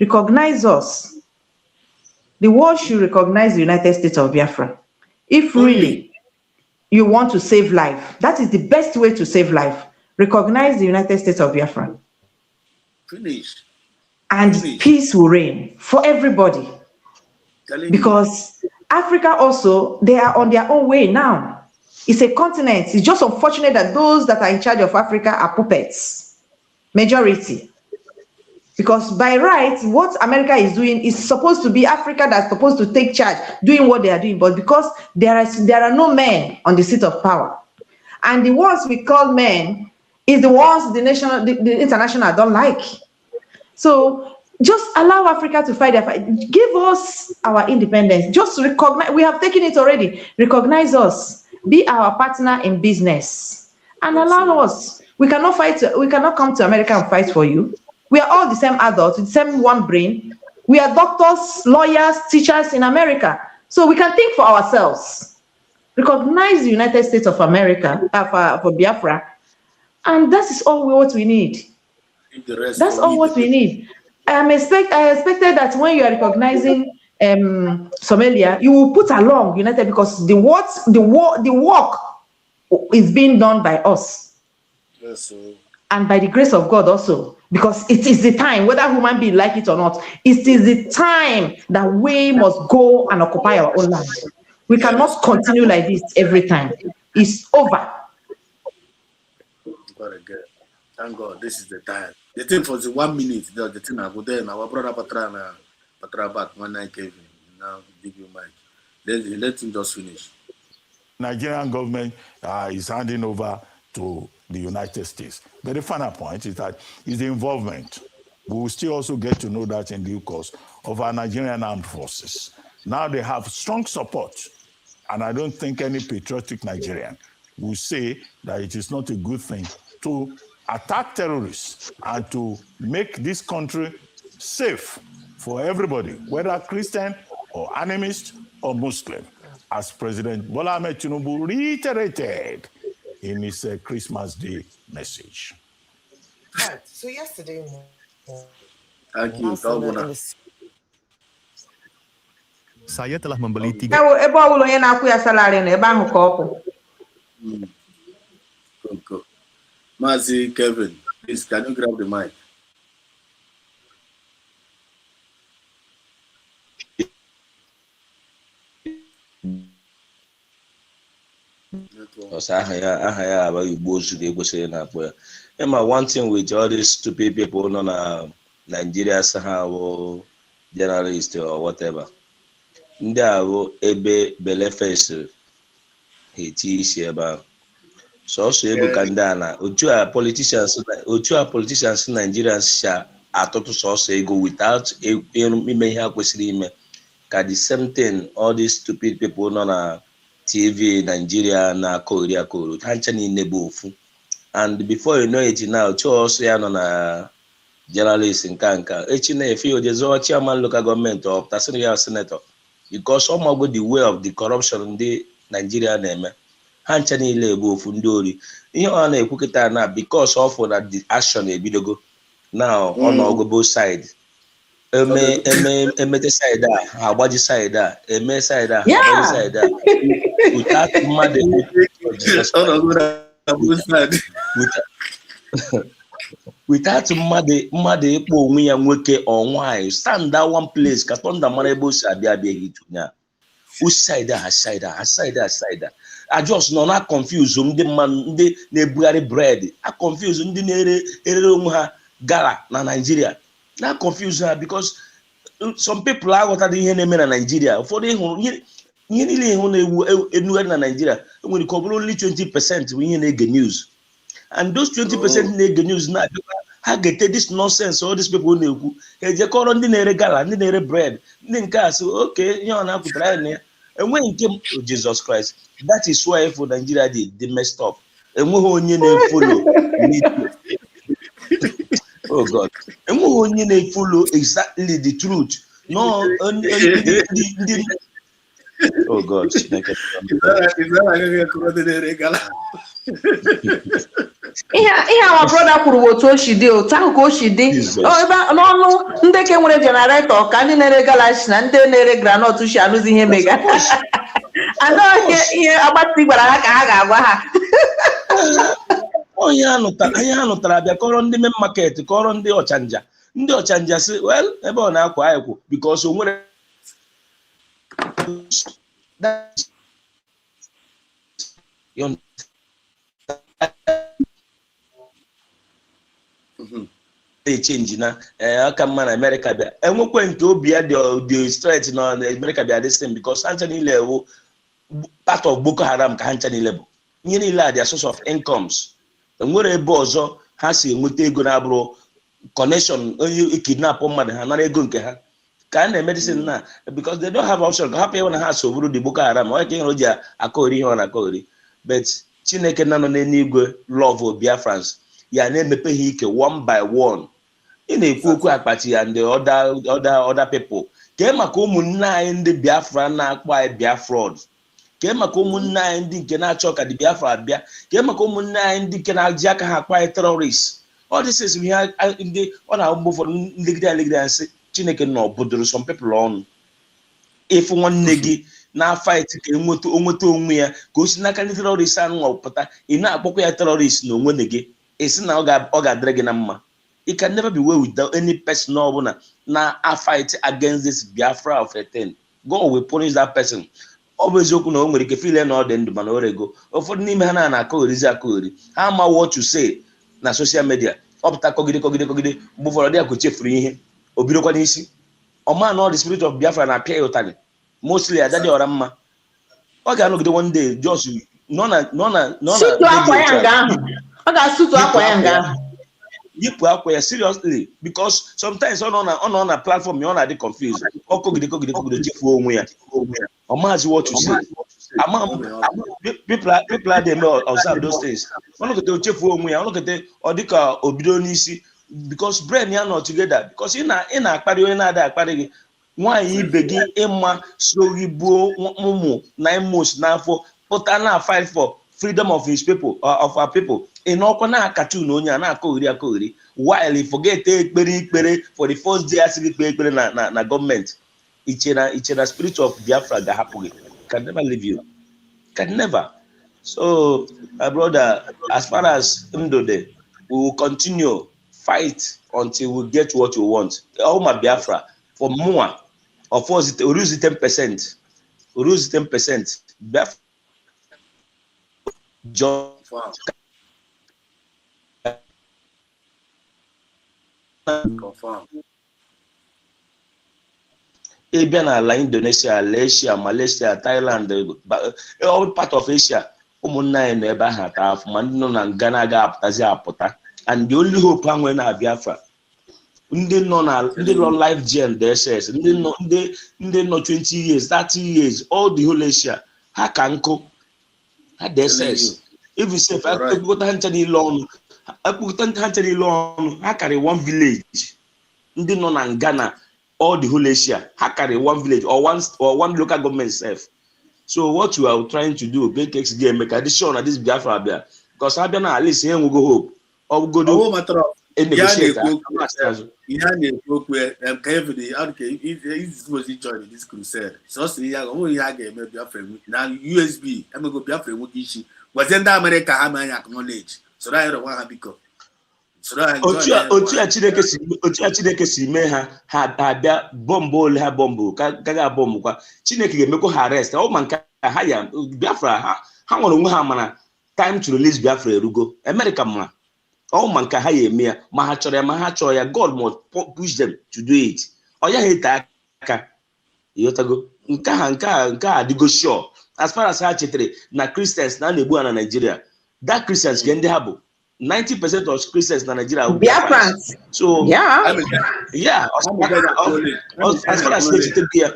Recognize us. The world should recognize the United States of Biafra. If really you want to save life, that is the best way to save life. Recognize the United States of Biafra. Finish. And peace will reign for everybody. Because Africa also, they are on their own way now. It's a continent. It's just unfortunate that those that are in charge of Africa are puppets. Majority. Because by right, what America is doing is supposed to be Africa that's supposed to take charge, doing what they are doing. But because there are no men on the seat of power. And the ones we call men is the ones the international don't like. So just allow Africa to fight their fight. Give us our independence. Just recognize, we have taken it already. Recognize us. Be our partner in business. And allow us. We cannot fight. We cannot come to America and fight for you. We are all the same adults, with the same one brain. We are doctors, lawyers, teachers in America. So we can think for ourselves. Recognize the United States of America for Biafra. And that is all what we need. That's all what we need. I expected that when you are recognizing Somalia, you will put along United, because the work is being done by us. Yes, sir. And by the grace of God also, because it is the time, whether human beings like it or not, it is the time that we must go and occupy our own land. We cannot continue like this every time. It's over. Thank God, this is the time. The thing for the 1 minute, the thing I go there, our brother Patrabat, when I came in, now give you mic. Let him just finish. Nigerian government is handing over to the United States. But the final point is that is the involvement We will still also get to know that in due course of our Nigerian armed forces. Now they have strong support, and I don't think any patriotic Nigerian will say that it is not a good thing to attack terrorists and to make this country safe for everybody, whether Christian or animist or Muslim, as President Bola Ahmed Tinubu reiterated in his Christmas Day message. Right. So yesterday morning, Thank you. Saya telah membeli 3. Ebe ọbụla onye na-akwụ ya salary na ebe ahụ ka ọ kwụ. Mazi Kevin, please, can you grab the mic? One thing with all these stupid people on Nigeria, somehow journalist or whatever. Ndị ahụ ebe belefes heti isi ebe ahụ sọsọ ego ka ndị a na otu a politicians Nigerians sha atụtụ sọsọ ego without ime ihe ha kwesịrị ime ka the same thing all these stupid people nọ na TV Nigeria na akọri ha ncha niile bụ ofu, and before you know it now chọọsọ ya nọ na journalist nka echi na-efe ojezo chairman local government or tasiri senator because some of the way of the corruption ndị Nigeria na-eme ha ncha niile bụ ofu ndị ori ihe ọ na-ekwukịta na because of that the action ebidogo now on ogo both side emete side a ha agbaji side a eme side a ha agbaji side a without mmadụ without mmadụ ịkpọ onwe ya nwoke or nwanyị stand that one place ka tonda mara ebe o si abịa itunya side a side a just nọ na confuse ndị mmadụ ndị na-ebugharị bread a confuse ndị na-ere onwe ha gala na Nigeria na confuse ha because some people aghọtara ihe na-eme na Nigeria ụfọdụ ịhụrụ ihe niile ịhụ na-ewu enugharị na Nigeria enwere ka ọ bụrụ only 20% bụ ihe na-ege news, and those 20% na-ege news na ha ga-ete this nonsense all these people na-ekwu ejekọrọ ndị na-ere gala ndị na-ere bread ndị nke a sị oke ihe ọ na-apụtara anyị na ya enweghị nke Jesus Christ. That is why for Nigeria they messed up. Enweghị onye na-follow oh God, enweghị onye na-follow exactly the truth. No, oh God, ihe awa brother kwuru otu o si dị otu ahụ ka o si dị ebe n'ọnụ ndị ke nwere generator ka ndị na-ere galaxy na ndị na-ere granọt si anụzi ihe mega anọghị ihe agbati gwara ha ka ha ga-agwa ha onye ha nụtara abịa kọrọ ndị main market kọrọ ndị ọchanja si well ebe ọ na-akwa anyị kwụ because o nwere change na aka mma na America bịa enwekwe nke obi ya dị straight na America bịa this thing because hancha niile ewu part of Boko Haram ka hancha niile bụ ihe niile a their source of incomes. Enwere ebe ọzọ ha si enweta ego na-abụrụ connection onye kidnap mmadụ ha nara ego nke ha ka a na-medicine na because they don't have option ka hapụ ewe na ha so bụrụ the Boko Haram onye ka ihe o ji akọghori ihe ọ na-akọghori but Chineke na nọ n'eluigwe love Biafrans ya na-emepe ha ike one by one. Ị na-ekwu okwu akpati ya ndị other people kee maka ụmụnne anyị ndị Biafra na-akpọ anyị Biafraud, kee maka ụmụnne anyị ndị nke na-achọ ka dị Biafra abịa, kee maka ụmụnne anyị ndị nke na-ji aka ha akpọ anyị terrorists. All this is ihe ndị ọ na-agba ụfọdụ nlegide nsị Chineke nọ bodoro some people ọnụ ịfụ nwanne gị na fight ka onweta onwe ya ka o si n'aka ndị terrorists anụ pụta ị na-akpọkwa ya terrorist na onwe gị esi na ọ ga-adịrị gị na mma. It can never be well without any person ọbụla na fight against this Biafra of a thing. God will punish that person. Ọ bụ eziokwu na o nwere ike file na ọ dị ndụ mana o rego ụfọdụ n'ime ha na-akọghorizi ha ama what to say na social media ọ pụta kọgide mgbe ụfọdụ dị ka o chefuru ihe o bidokwa n'isi ọma na ọ the spirit of Biafra na-apịa ya ụtarị mostly adadị ọra mma ọ ga-anọgide one day just nọ na ọ ga-asụtụ akwa ya nga ahụ seriously, because sometimes on a platform you're not confused. What you say. People are they may observe those things. Because brain are not together. Because in a why you begin Emma slowly blow mumu 9 months now for but now fight for freedom of his people of our people. In Okona cartoon on na kori while he forget for the first day as na government. It's a spirit of Biafra that happen. Can never leave you. Can never. So my brother, as far as Ndode, we will continue fight until we get what we want. Oh my Biafra for more. Of course, we lose 10%. We lose 10%. Biafra just confirm. Even like Indonesia, Malaysia, Thailand, all part of Asia. Never had half man no Ghana gap as and the only hope when Biafra. Ndị nọ life gen there says ndị nọ 20 years 30 years all the whole Asia ha ka nkụ ha there says if you say akpụkọta ha ncha niile ọnụ ha carry one village ndị nọ na Ghana all the whole Asia ha carry one village or one local government self. So what you are trying to do make make addition at this Biafra Abia because Abia na at least here we go hope or go do negotiate. Join this crusade. So now USB, I'm going to Biafra issue. Was in America how many acknowledge. So that I don't want to become. Otu Chineke si mee ha abịa bọmbụ ha bọmbụ gaga bọmbụ kwa Chineke ga-emekwa ha arrest ọ ma nke ha ya Biafra ha nwere onwe ha mana time to release Biafra erugo America ma ọ ma nke ha ya eme ya ma ha chọrọ ya ma ha chọrọ ya God must push them to do it ọ ya ha ete aka yotago nke ha adịgo sure as far as ha chetere na Christians na na-egbu na Nigeria that Christians ke ndị ha bụ 90% of Christians in Nigeria are Biafrans. So yeah, as far as it's here.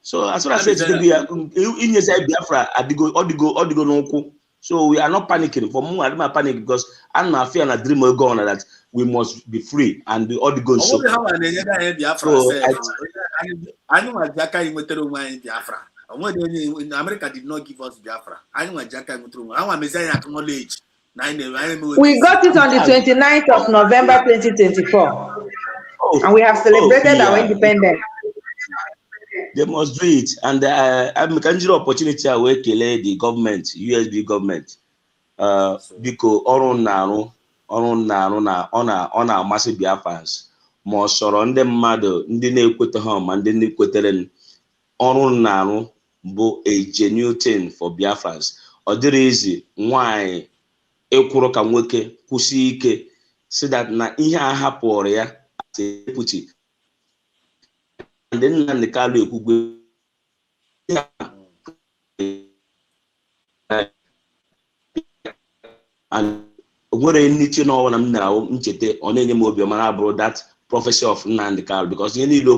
So as far as it's here, in your Biafra, Odigo no. So we are not panicking. For more, I'm not panicking because I'm not fear and a dream of going that we must be free and the Odigo so. I know what Jaka in Biafra. America did not give us Biafra. I know what Jaka in I want to acknowledge. We got it on the 29th of November 2024, and we have celebrated our independence. They must do it, and I'm considering opportunity away the government, USB government, because on our massive Biafrans, more surround them mother, ndị na-ekwete home and ndị na-ekwetere ọrụ na-arụ bụ a genuine thing for Biafrans. Ọ dịrị easy why ekwuru ka nwoke kwụsị ike so that na ihe a hapụrụ ya deputy and then na ndị kalụ ekwugwe and nwere nniche n'ọwa na m na-ahụ ncheta ọ na-enye m obi ọma na-abụrụ that prophecy of Nnamdi Kanu because ihe niile o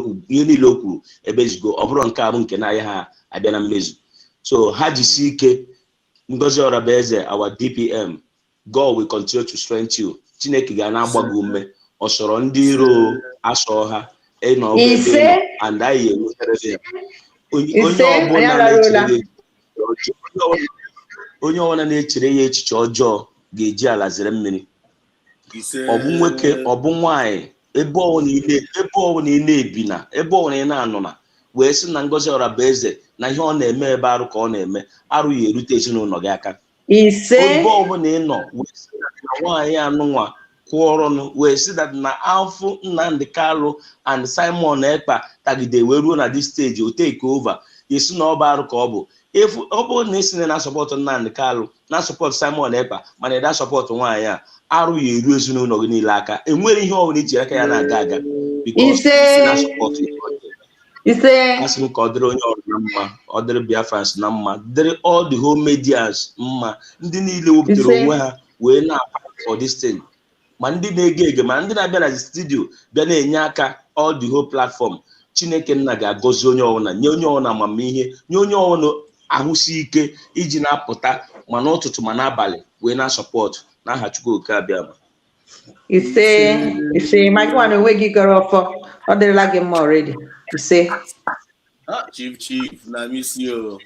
kwuru ebe ezigo ọ bụrụ nke abụ nke na-ahịa ha abịa na mmezu so ha jisi ike Ngozi Orabaeze our DPM God will continue to strengthen you. Chineke ga na-agbago ume osoro ndị iro aso ha no and I onye ọbụla na-echere ya echiche ọjọọ ga-eji ala zere mmiri ọ bụ nwoke ọ bụ nwaanyị ebe ọwụ na ebi na ebe ọwụ na na-anọ na wee sị na Ngozi Orabaeze na ihe ọ na-eme ebe arụ ka ọ na-eme arụ ya erute ezinụlọ gị aka ebe ọbụla ị nọ wee sị na nwaanyị anụnwa kwụọrọnụ wee sị that na afụ Nnamdi Kanu and Simon Ekpa tagide wee ruo na this stage o take over yesi na ọba arụ ka ọ bụ efu ọ bụrụ na isi na support Nnamdi Kanu na support Simon Ekpa mana ịda support nwaanyị a arụ ya eru ezinụlọ gị niile aka enwere ihe ọbụla iji aka ya na-aga because na support asị m ka ọ dịrị onye ọrụ na mma ọ dịrị Biafrans na mma dịrị all the whole medias mma ndị niile wepụtara onwe ha wee na-fight for this thing ma ndị na-ege ege ma ndị na-abịa na studio bịa na-enye aka all the whole platform. Chineke nna ga-agọzi onye ọbụla, nye onye ọbụla amamihe, nye onye ọbụla ahụsi ike iji na-apụta ma n'ụtụtụ ma n'abalị wee na-asọpọt n'aha Chukwu oke abịama. You say, my one away you got off or they like him already. You say, Chief, now miss you.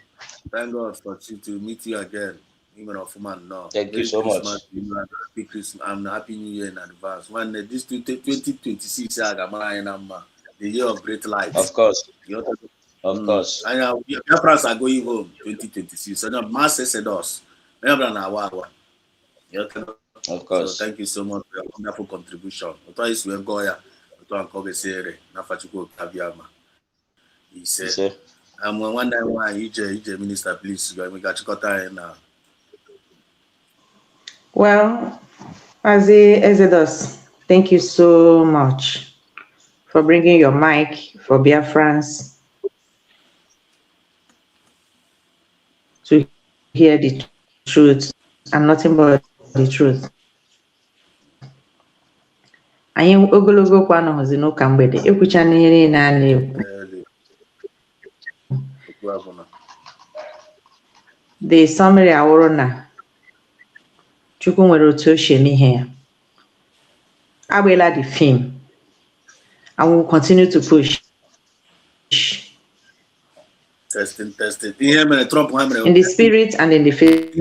Thank God for you to meet you again. Even of man, no. Thank you so Christmas much. to you and Happy Christmas. I'm Happy New Year in advance. When this 2026 the year of great light. Of course. Of course. And your friends are going home 2026. So now mass us. Of course. So thank you so much for your wonderful contribution. Otherwise, we go here. He said, one day why EJ minister, please, we got you got in now. well, Exodus, thank you so much for bringing your mic for Biafrans to hear the truth and nothing but the truth. Anyị ogologo kwa nọzi n'ụka mgbede ekwucha n'ihe na-ana ekwu. The summary awụrụ na Chukwu nwere otu o si eme ihe ya. Agbela the film and we will continue to push. Testing. In the spirit and in the faith.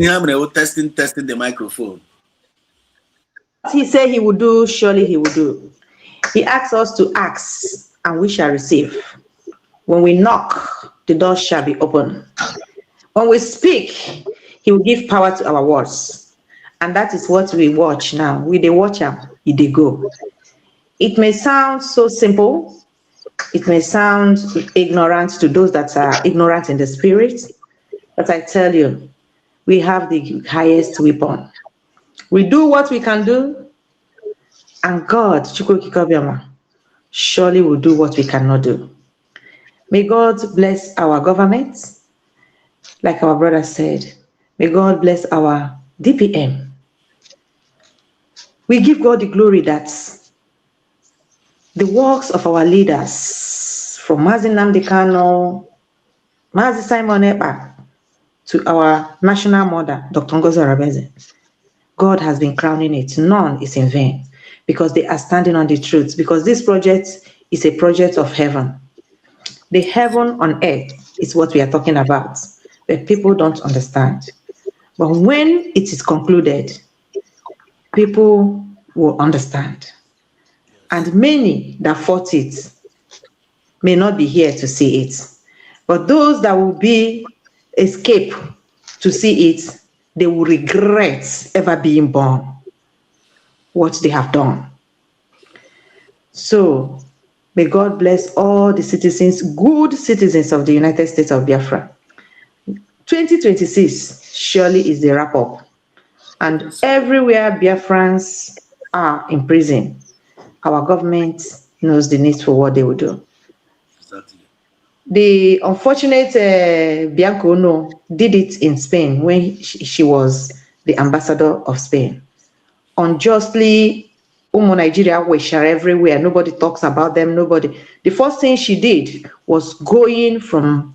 Testing the microphone. He said he would do, surely he will do. He asks us to ask and we shall receive. When we knock, the door shall be open. When we speak, he will give power to our words. And that is what we watch now. We they watch them, they go. It may sound so simple. It may sound ignorant to those that are ignorant in the spirit. But I tell you, we have the highest weapon. We do what we can do, and God, surely will do what we cannot do. May God bless our government, like our brother said. May God bless our DPM. We give God the glory that the works of our leaders, from Mazi Nnamdi Kanu, Mazi Simon Ekpa, to our national mother, Dr. Ngozi Arabeze, God has been crowning it. None is in vain because they are standing on the truth. Because this project is a project of heaven. The heaven on earth is what we are talking about, but people don't understand. But when it is concluded, people will understand. And many that fought it may not be here to see it. But those that will be escape to see it, they will regret ever being born, what they have done. So, may God bless all the citizens, good citizens of the United States of Biafra. 2026 surely is the wrap-up. And everywhere Biafrans are in prison, our government knows the need for what they will do. Exactly. The unfortunate Bianca Ono did it in Spain when she was the ambassador of Spain. Unjustly, Nigeria were shared everywhere. Nobody talks about them. Nobody. The first thing she did was going from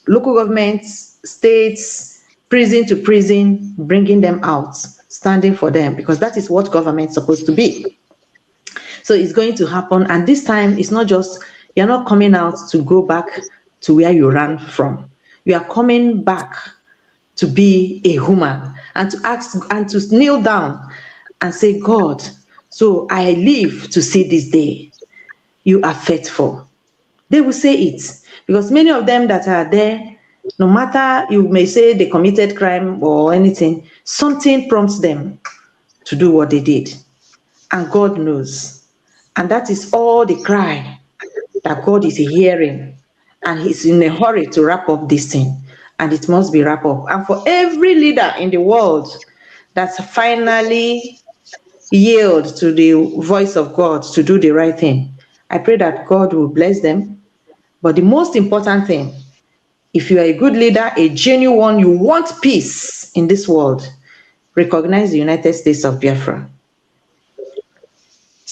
local governments, states, prison to prison, bringing them out, standing for them, because that is what government is supposed to be. So it's going to happen. And this time, it's not just, you're not coming out to go back to where you ran from. You are coming back to be a human and to ask and to kneel down and say, God, so I live to see this day. You are faithful. They will say it because many of them that are there, no matter you may say they committed crime or anything, something prompts them to do what they did. And God knows. And that is all the cry that God is hearing. And he's in a hurry to wrap up this thing. And it must be wrapped up. And for every leader in the world that's finally yield to the voice of God to do the right thing, I pray that God will bless them. But the most important thing, if you are a good leader, a genuine one, you want peace in this world, recognize the United States of Biafra.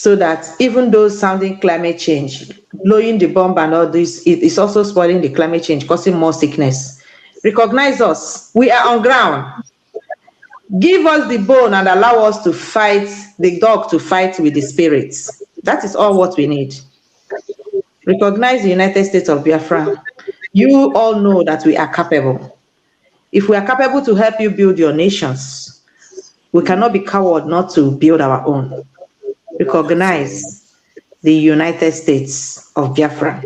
so that even though sounding climate change, blowing the bomb and all this, it is also spoiling the climate change, causing more sickness. Recognize us. We are on ground. Give us the bone and allow us to fight, the dog to fight with the spirits. That is all what we need. Recognize the United States of Biafra. You all know that we are capable. If we are capable to help you build your nations, we cannot be coward not to build our own. Recognize the United States of Biafra.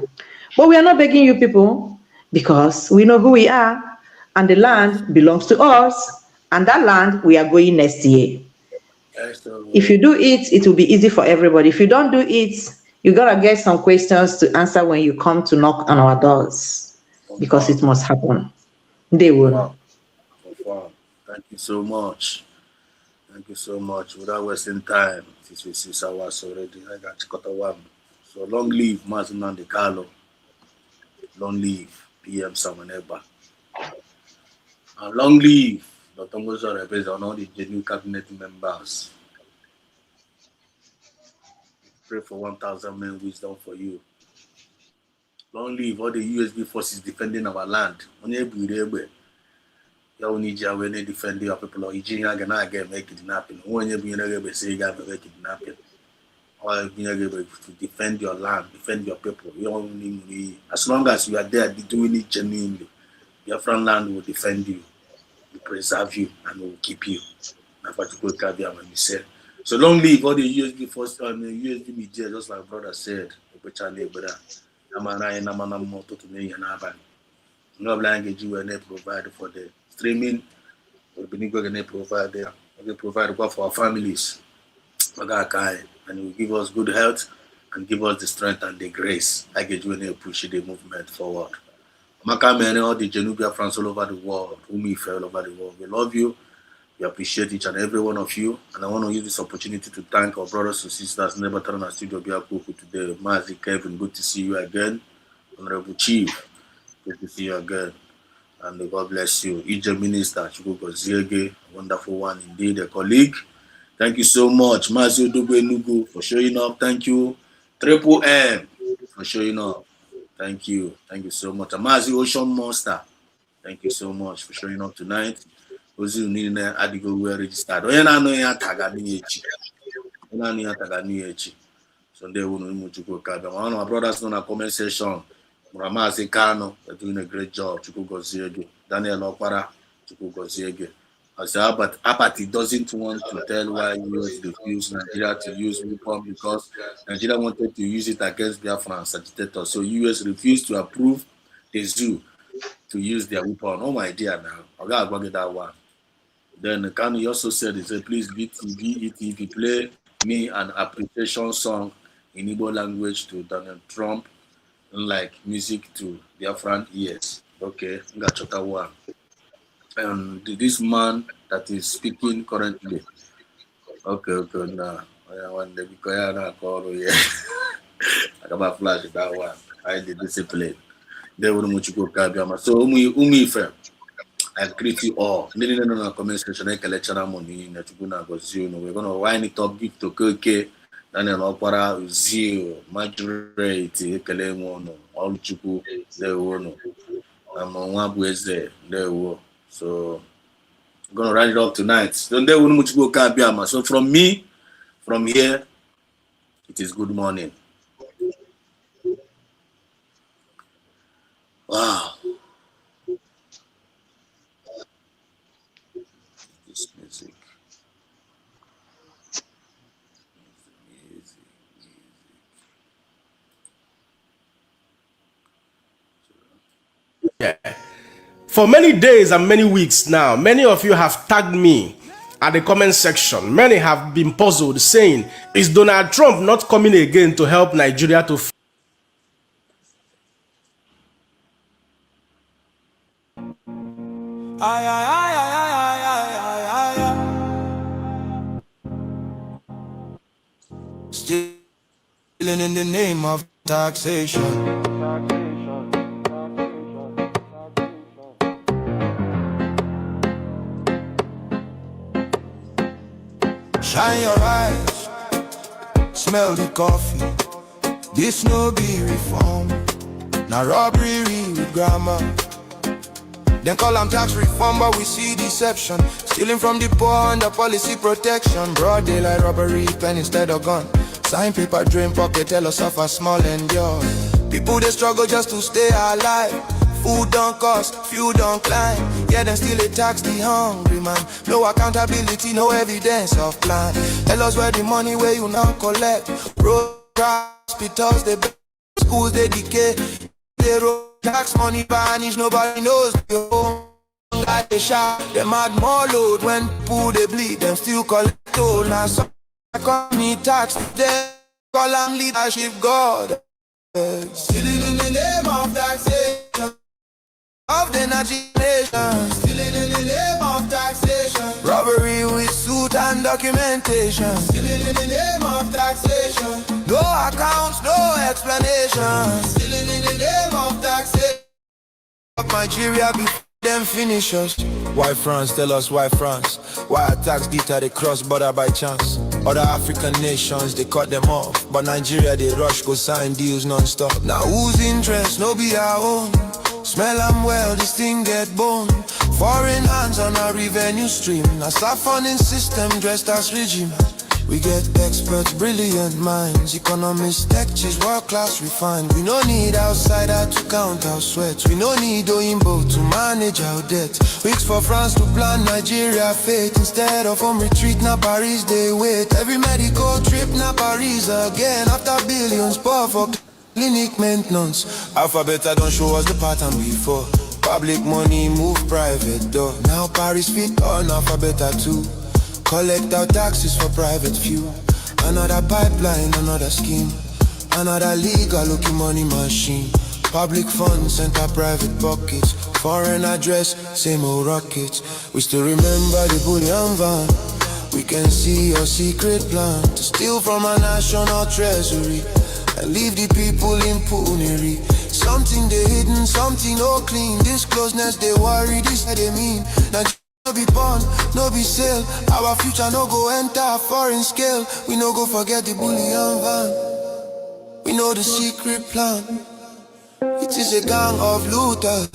But we are not begging you people because we know who we are and the land belongs to us, and that land we are going next year. If you do it, it will be easy for everybody. If you don't do it, you gotta get some questions to answer when you come to knock on our doors because it must happen. They will. Wow. Thank you so much. Thank you so much. Without wasting time, it is 6 hours already. I got one. So long live Mazinan de Carlo. Long live PM Samaneba. And long live Dr. Mozo Rebez and all the new cabinet members. Pray for 1,000 men wisdom for you. Long live all the USB forces defending our land. You need to defend your people or you gonna get make kidnapping. When you be say you gotta make kidnapping. Or you able to defend your land, defend your people. You only as long as you are there doing it genuinely, your front land will defend you, will preserve you, and will keep you. That's what you go when you say. So long live all the USB forces and the USB media, just like brother said, no language you will provide for the streaming, we'll be going to provide there. We'll provide for our families. And he will give us good health and give us the strength and the grace. I get you to push the movement forward. Maka all the Janubia friends all over the world, whom all over the world. We love you. We appreciate each and every one of you. And I want to use this opportunity to thank our brothers and sisters, Never Turn our Studio Biakuku today. Mazi Kevin, good to see you again. Honorable Chief, good to see you again. And God bless you. Egypt Minister, Chukwuko Ziege, wonderful one indeed, a colleague. Thank you so much, Mazio Dugwe Nugu, for showing up. Thank you, Triple M, for showing up. Thank you. Thank you so much. Mazio Ocean Monster, thank you so much for showing up tonight. Ozi Unine Adigo we registered. Oyena no ya tagani echi. Oyena no ya tagani echi. Sunday we no Chukwu Kabe. One of my brothers in the comment section, Muramazi Kano, they're doing a great job. Chukwu Goziege. Daniel Okpara, Chukwu Goziege. As apathy doesn't want to tell why US refused Nigeria to use weapon because Nigeria wanted to use it against Biafra agitators. So US refused to approve the zoo to use their weapon. Oh my dear now. I gotta get that one. Then Kanu also said, he said, please BTV play me an appreciation song in Igbo language to Donald Trump, like music to Biafran ears. Okay, got chapter one. And this man that is speaking currently. Okay, now. One day because I call you. I got my flash that one. I did discipline. They wouldn't want you go Kabiama. So Umi I greet you all. No comment section. I can lecture money. We're gonna wind it up. Give to Koke. Daniel Opara Zio Majority Kelemono. All Chuku. They won't. I'm on one Wednesday. They will. So I'm gonna write it up tonight. So they won't much go Kabiama. So from me, from here, it is good morning. Wow. This music. Yeah. For many days and many weeks now, many of you have tagged me at the comment section. Many have been puzzled, saying, is Donald Trump not coming again to help Nigeria to Stealing in the name of taxation. Shine your eyes, smell the coffee. This no be reform. Now robbery with grammar. Then call them tax reform, but we see deception. Stealing from the poor under policy protection. Broad daylight robbery, pen instead of gun. Sign paper, drain pocket, tell us of a small endure. People they struggle just to stay alive. Food don't cost, fuel don't climb. Yeah, then still they tax the hungry man. No accountability, no evidence of plan. Tell us where the money where you now collect. Road hospitals, they schools they decay. They road tax money vanish, nobody knows your home. Like they shout, them add more load when people they bleed, them still collect toll. Now some economy tax, they call them leadership God. Stealing in the name of taxation of the nation. Stealing in the name of taxation. Robbery with suit and documentation. Stealing in the name of taxation. No accounts, no explanation. Stealing in the name of taxation. Nigeria before them finish us. Why France? Tell us why France? Why attacks deter they cross border by chance? Other African nations they cut them off, but Nigeria they rush go sign deals non-stop. Now whose interest no be our own? Smell them well, this thing get bone. Foreign hands on our revenue stream. Now start funding system dressed as regime. We get experts, brilliant minds. Economists, tech cheese, world class refined. We no need outsider to count our sweats. We no need Oyinbo to manage our debt. Weeks for France to plan Nigeria fate. Instead of home retreat, now Paris they wait. Every medical trip, now Paris again. After billions pour for clinic maintenance. Alphabet don't show us the pattern before. Public money move private door. Now Paris fit on Alphabet too. Collect our taxes for private few. Another pipeline, another scheme. Another legal looking money machine. Public funds enter private pockets. Foreign address, same old rockets. We still remember the bullion van. We can see your secret plan to steal from our national treasury and leave the people in penury. Something they hidden, something no clean. This closeness they worry, this they mean. Now no be born, no be sale. Our future no go enter foreign scale. We no go forget the bullion van. We know the secret plan. It is a gang of looters.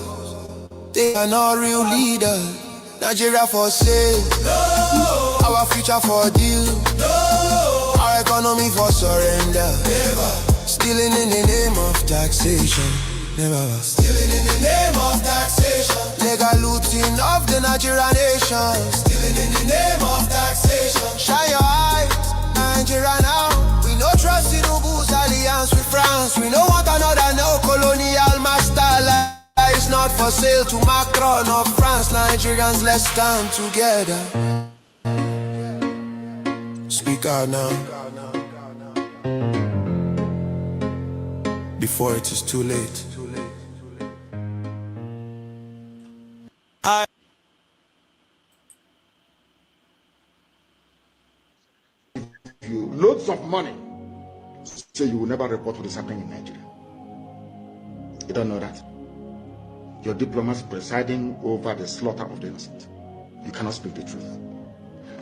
They are not real leaders. Nigeria for sale. No. Our future for deal. No. Our economy for surrender. Never. Stealing in the name of taxation. Never. Stealing in the name of taxation. Legal looting of the Nigerian nation. Stealing in the name of taxation. Shine your eyes, Nigeria now. We no trust in Ubu's alliance with France. We no want another colonial master life. It's not for sale to Macron of France. Nigerians, let's stand together. Speak out now, before it is too late. You loads of money, say you will never report what is happening in Nigeria. You don't know that. Your diplomats presiding over the slaughter of the innocent. You cannot speak the truth.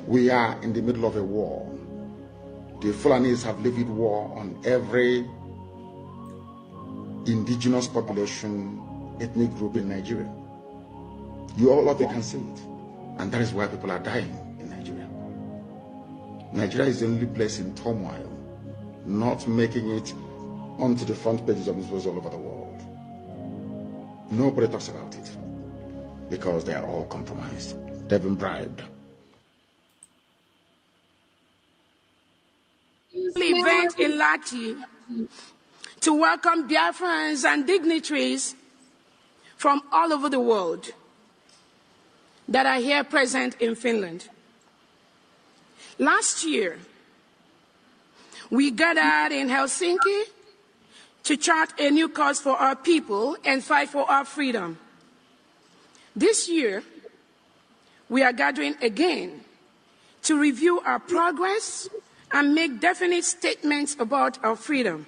We are in the middle of a war. The Fulanis have levied war on every indigenous population, ethnic group in Nigeria. You all of you can see it. And that is why people are dying in Nigeria. Nigeria is the only place in turmoil, not making it onto the front pages of newspapers all over the world. Nobody talks about it because they are all compromised. They've been bribed. Event in Lati to welcome Biafrans and dignitaries from all over the world that are here present in Finland. Last year, we gathered in Helsinki to chart a new course for our people and fight for our freedom. This year, we are gathering again to review our progress and make definite statements about our freedom.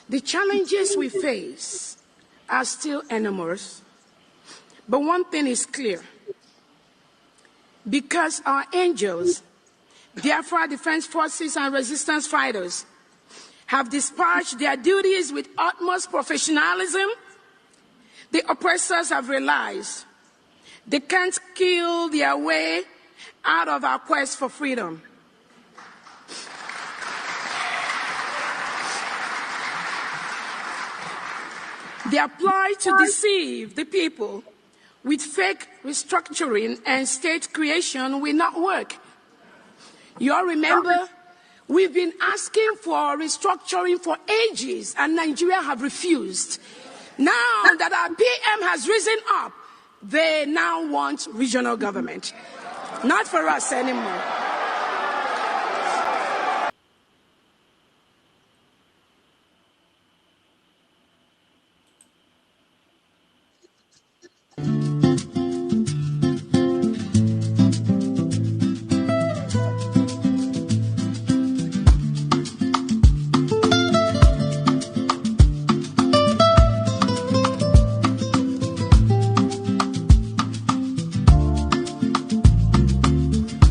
The challenges we face are still enormous, but one thing is clear. Because our angels Biafra Defense Forces and resistance fighters have discharged their duties with utmost professionalism. The oppressors have realized they can't kill their way out of our quest for freedom. They apply to deceive the people with fake restructuring and state creation will not work. You all remember, we've been asking for restructuring for ages and Nigeria have refused. Now that our PM has risen up, they now want regional government. Not for us anymore.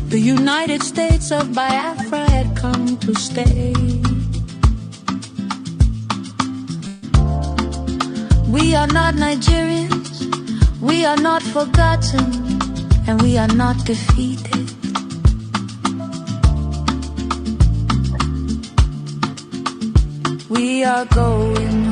The United States of Biafra had come to stay. We are not Nigerians, we are not forgotten, and we are not defeated. We are going